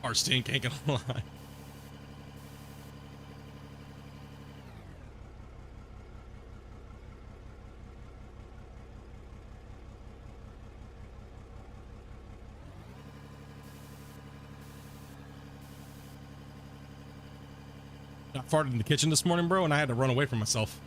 Our stink, ain't gonna lie. I farted in the kitchen this morning, bro, and I had to run away from myself.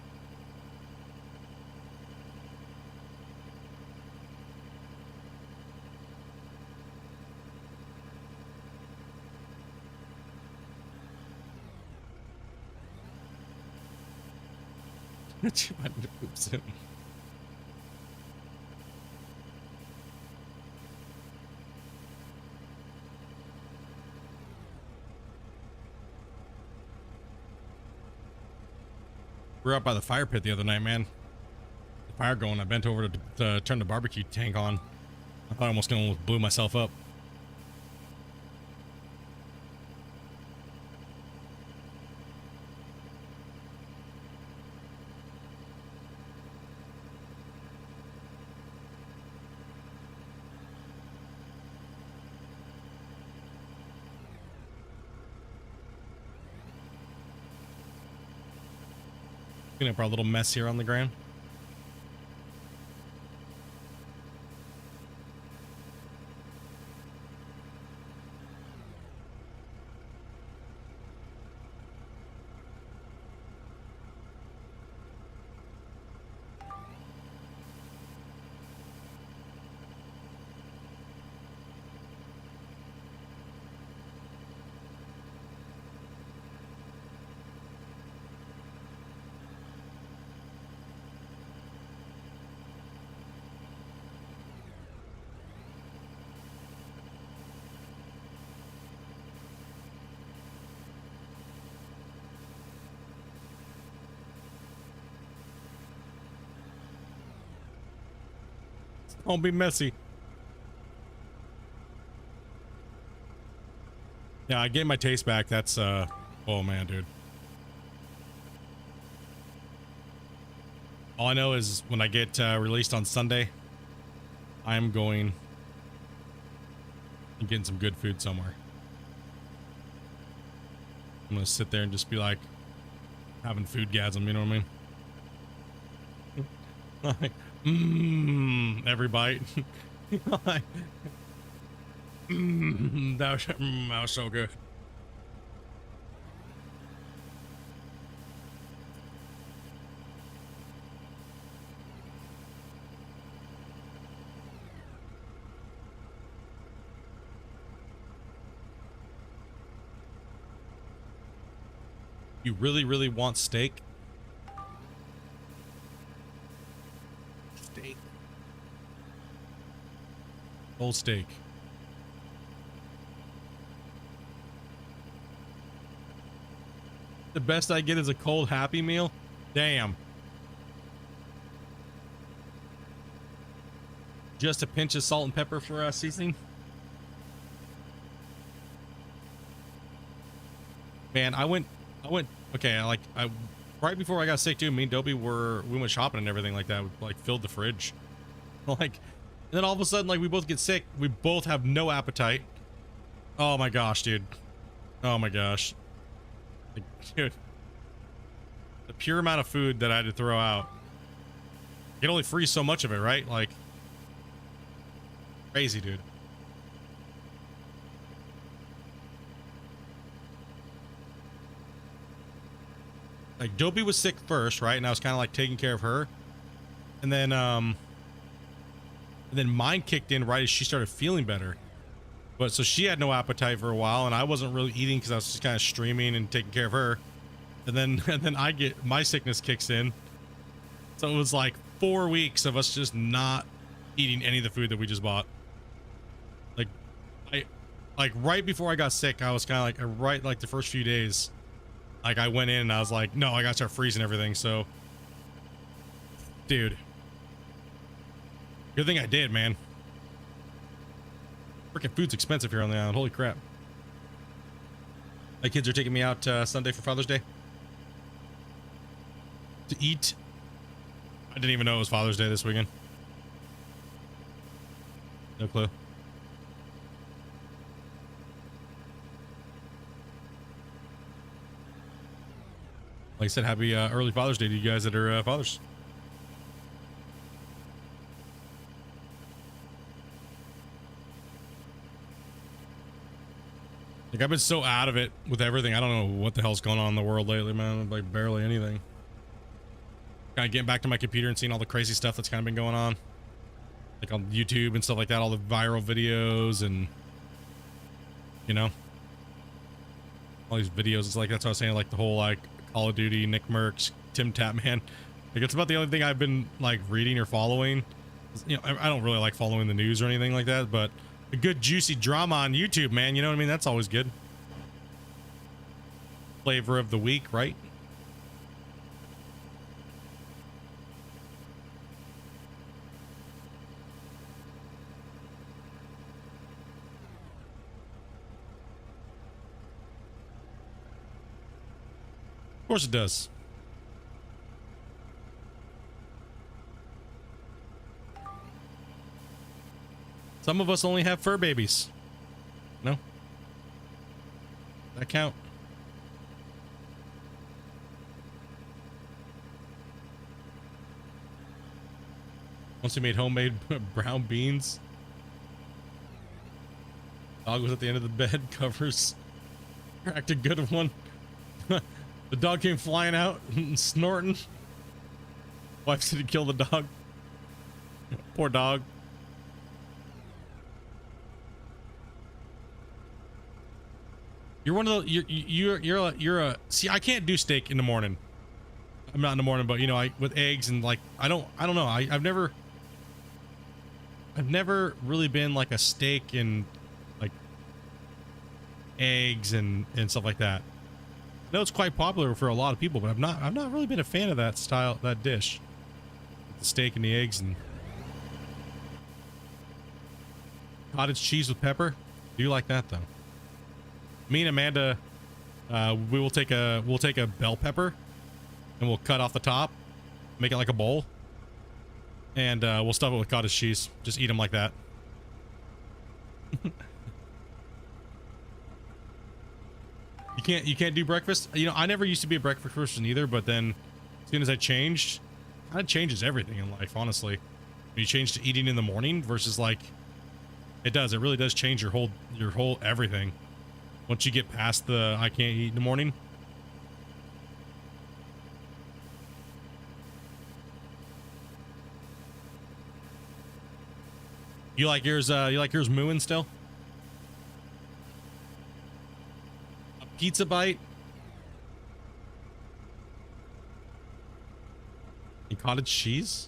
We were out by the fire pit the other night, man. The fire going. I bent over to turn the barbecue tank on. I thought I almost blew myself up. Clean up our little mess here on the ground. Don't be messy. Yeah, I get my taste back. That's oh man, dude. All I know is when I get released on Sunday, I'm going and getting some good food somewhere. I'm gonna sit there and just be like having foodgasm, you know what I mean? Like, every bite. Like, that was so good. You really, really want steak? Steak. Whole steak. The best I get is a cold Happy Meal? Damn. Just a pinch of salt and pepper for seasoning? Man, I went, okay, right before I got sick too, me and Dobie we went shopping and everything like that. We like filled the fridge. Like, and then all of a sudden, like we both get sick. We both have no appetite. Oh my gosh, dude. Oh my gosh. Like, dude. The pure amount of food that I had to throw out. You can only freeze so much of it, right? Like, crazy, dude. Like Dobie was sick first, right? And I was kind of like taking care of her. And then mine kicked in right as she started feeling better. But so she had no appetite for a while and I wasn't really eating because I was just kind of streaming and taking care of her. And then I get my sickness kicks in. So it was like 4 weeks of us just not eating any of the food that we just bought. Like right before I got sick, I was kind of like the first few days, like I went in and I was like, no, I gotta start freezing everything. So, dude, good thing I did, man. Freaking food's expensive here on the island. Holy crap. My kids are taking me out Sunday for Father's Day to eat. I didn't even know it was Father's Day this weekend. No clue. Like I said, happy early Father's Day to you guys that are fathers. Like I've been so out of it with everything. I don't know what the hell's going on in the world lately, man. Like barely anything. Kind of getting back to my computer and seeing all the crazy stuff that's kind of been going on. Like on YouTube and stuff like that. All the viral videos and, you know, all these videos. It's like, that's what I was saying. Like the whole like Call of Duty, Nick Merckx, Tim Tapman. Like it's about the only thing I've been like reading or following. You know, I don't really like following the news or anything like that, but a good juicy drama on YouTube, man. You know what I mean? That's always good. Flavor of the week, right? Of course it does. Some of us only have fur babies. No? That count? Once we made homemade brown beans. Dog was at the end of the bed, covers. Cracked a good one. The dog came flying out and snorting. Wife said to kill the dog. Poor dog. You're one of the you're a see, I can't do steak in the morning. I'm not in the morning, but you know, I with eggs and like I don't know. I've never really been like a steak and like eggs and stuff like that. I know it's quite popular for a lot of people, but I've not really been a fan of that style, that dish. The steak and the eggs and cottage cheese with pepper. Do you like that though? Me and Amanda, we'll take a bell pepper and we'll cut off the top, make it like a bowl, and we'll stuff it with cottage cheese. Just eat them like that. You can't do breakfast. You know, I never used to be a breakfast person either, but then as soon as I changed, it kind of changes everything in life, honestly. When you change to eating in the morning versus like, it really does change your whole everything. Once you get past the I can't eat in the morning. You like yours mooing still? A pizza bite And cottage cheese?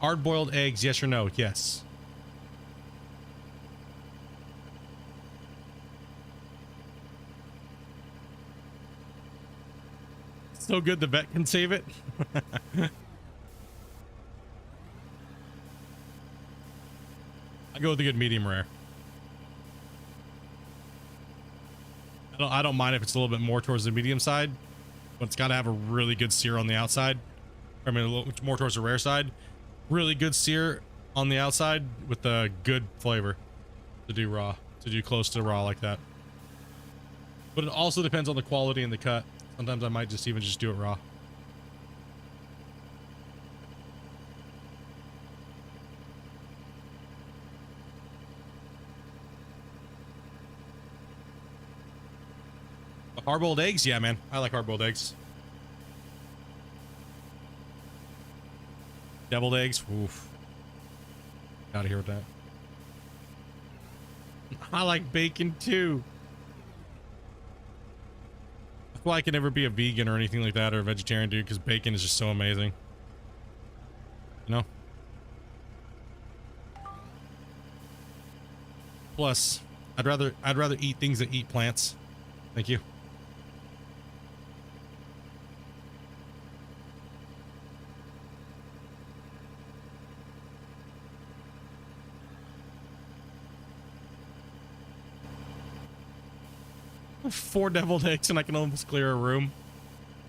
Hard-boiled eggs, yes or no? Yes. So good the vet can save it. I go with the good medium rare. I don't mind if it's a little bit more towards the medium side, but it's got to have a really good sear on the outside. I mean, a little more towards the rare side. Really good sear on the outside with a good flavor to do raw, to do close to raw like that. But it also depends on the quality and the cut. Sometimes I might just even just do it raw. Hard-boiled eggs? Yeah, man. I like hard-boiled eggs. Deviled eggs? Oof. Out of here with that. I like bacon too. That's why I can never be a vegan or anything like that or a vegetarian, dude, because bacon is just so amazing. You know? Plus, I'd rather eat things that eat plants. Thank you. Four deviled eggs and I can almost clear a room.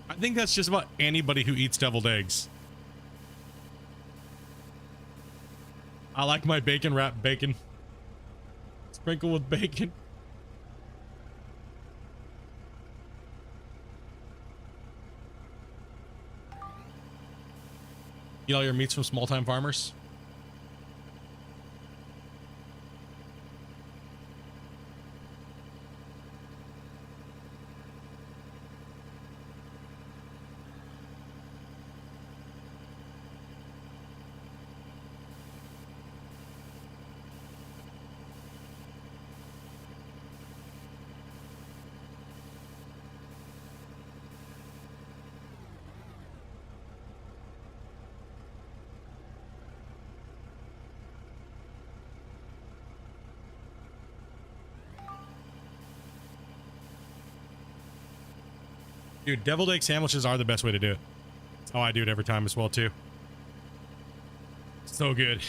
I think that's just about anybody who eats deviled eggs. I like my bacon wrapped bacon. Sprinkle with bacon. Eat all your meats from small time farmers. Dude, deviled egg sandwiches are the best way to do it. Oh, I do it every time as well, too. So good.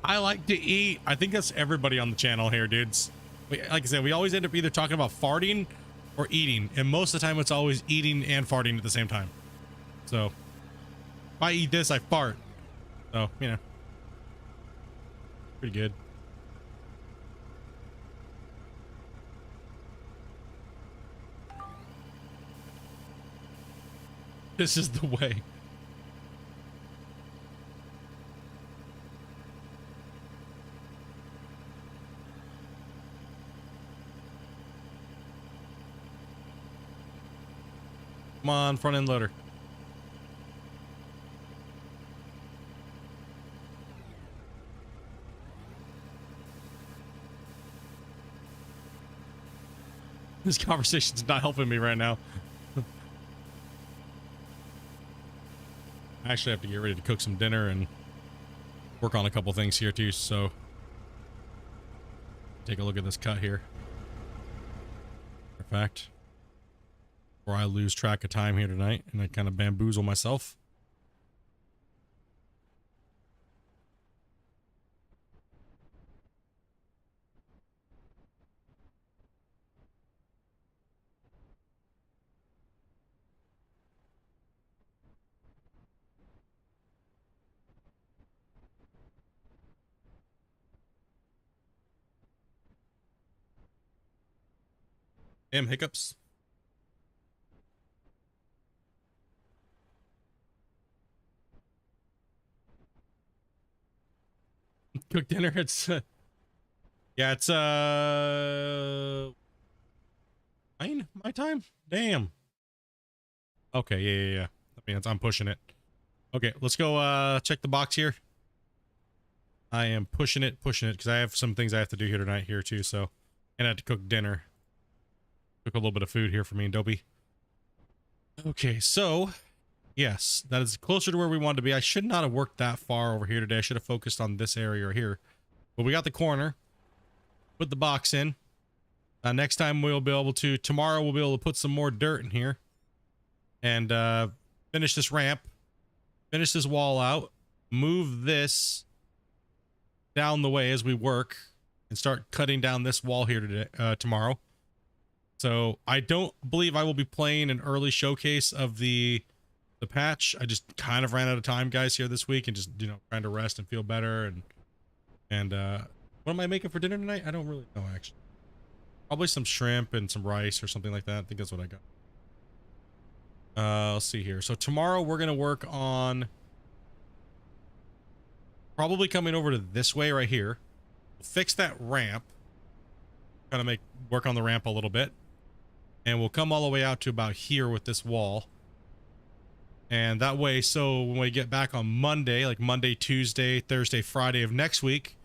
I like to eat. I think that's everybody on the channel here, dudes. Like I said, we always end up either talking about farting or eating. And most of the time, it's always eating and farting at the same time. So, if I eat this, I fart. So, you know, pretty good. This is the way. Come on, front end loader. This conversation's not helping me right now. I actually have to get ready to cook some dinner and work on a couple things here too, so take a look at this cut here. In fact, before I lose track of time here tonight and I kind of bamboozle myself. Damn hiccups. Cook dinner. It's Yeah, it's my time. Damn. Okay, yeah. That means I'm pushing it. Okay, let's go check the box here. I am pushing it because I have some things I have to do here tonight here too. So, and I had to cook dinner. Cook a little bit of food here for me and Dobie. Okay, so yes, that is closer to where we wanted to be. I should not have worked that far over here today. I should have focused on this area here. But we got the corner. Put the box in. Next time tomorrow we'll be able to put some more dirt in here. And finish this ramp. Finish this wall out. Move this down the way as we work. And start cutting down this wall here today, tomorrow. So I don't believe I will be playing an early showcase of the patch. I just kind of ran out of time, guys, here this week, and just, you know, trying to rest and feel better. And what am I making for dinner tonight? I don't really know, actually. Probably some shrimp and some rice or something like that. I think that's what I got. Let's see here. So tomorrow we're gonna work on probably coming over to this way right here. We'll fix that ramp. Kind of work on the ramp a little bit. And we'll come all the way out to about here with this wall. And that way, so when we get back on Monday, like Monday, Tuesday, Thursday, Friday of next week,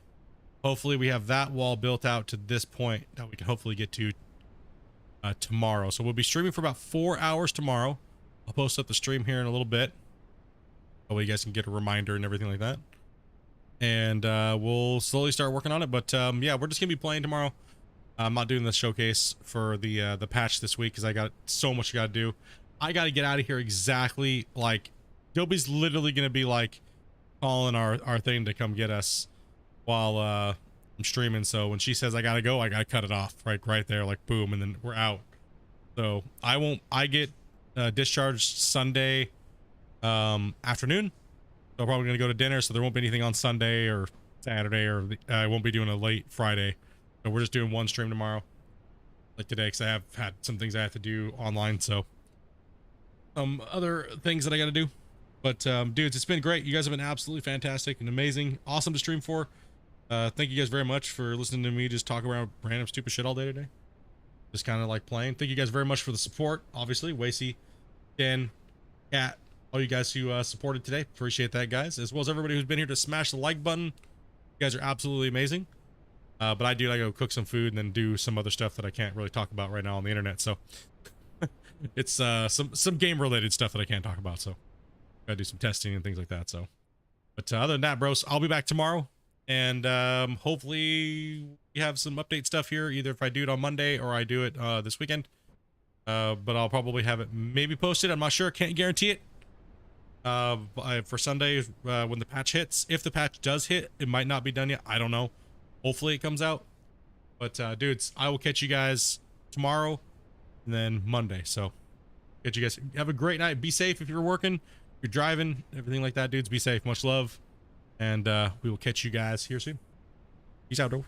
hopefully we have that wall built out to this point that we can hopefully get to tomorrow. So we'll be streaming for about 4 hours tomorrow. I'll post up the stream here in a little bit. That way you guys can get a reminder and everything like that. And we'll slowly start working on it. But yeah, we're just going to be playing tomorrow. I'm not doing the showcase for the patch this week because I got so much I got to do. I got to get out of here exactly, like, Dobie's literally going to be, like, calling our thing to come get us while I'm streaming. So when she says I got to go, I got to cut it off right there, like, boom, and then we're out. So I get discharged Sunday afternoon. So I'm probably going to go to dinner, so there won't be anything on Sunday or Saturday, or I won't be doing a late Friday. So we're just doing one stream tomorrow, like today, because I have had some things I have to do online. So other things that I got to do. But dudes, it's been great. You guys have been absolutely fantastic and amazing. Awesome to stream for. Thank you guys very much for listening to me just talk around random stupid shit all day today. Just kind of like playing. Thank you guys very much for the support. Obviously, Wasey, Dan, Kat, all you guys who supported today. Appreciate that, guys. As well as everybody who's been here to smash the like button. You guys are absolutely amazing. But I do like to go cook some food and then do some other stuff that I can't really talk about right now on the internet. So it's some game related stuff that I can't talk about. So gotta do some testing and things like that. So, but other than that, bros, I'll be back tomorrow, and hopefully we have some update stuff here. Either if I do it on Monday or I do it this weekend. But I'll probably have it maybe posted. I'm not sure. Can't guarantee it. For Sunday when the patch hits. If the patch does hit, it might not be done yet. I don't know. Hopefully it comes out. But dudes, I will catch you guys tomorrow and then Monday. So catch you guys. Have a great night. Be safe if you're working, if you're driving, everything like that, dudes. Be safe. Much love. And we will catch you guys here soon. Peace out, though.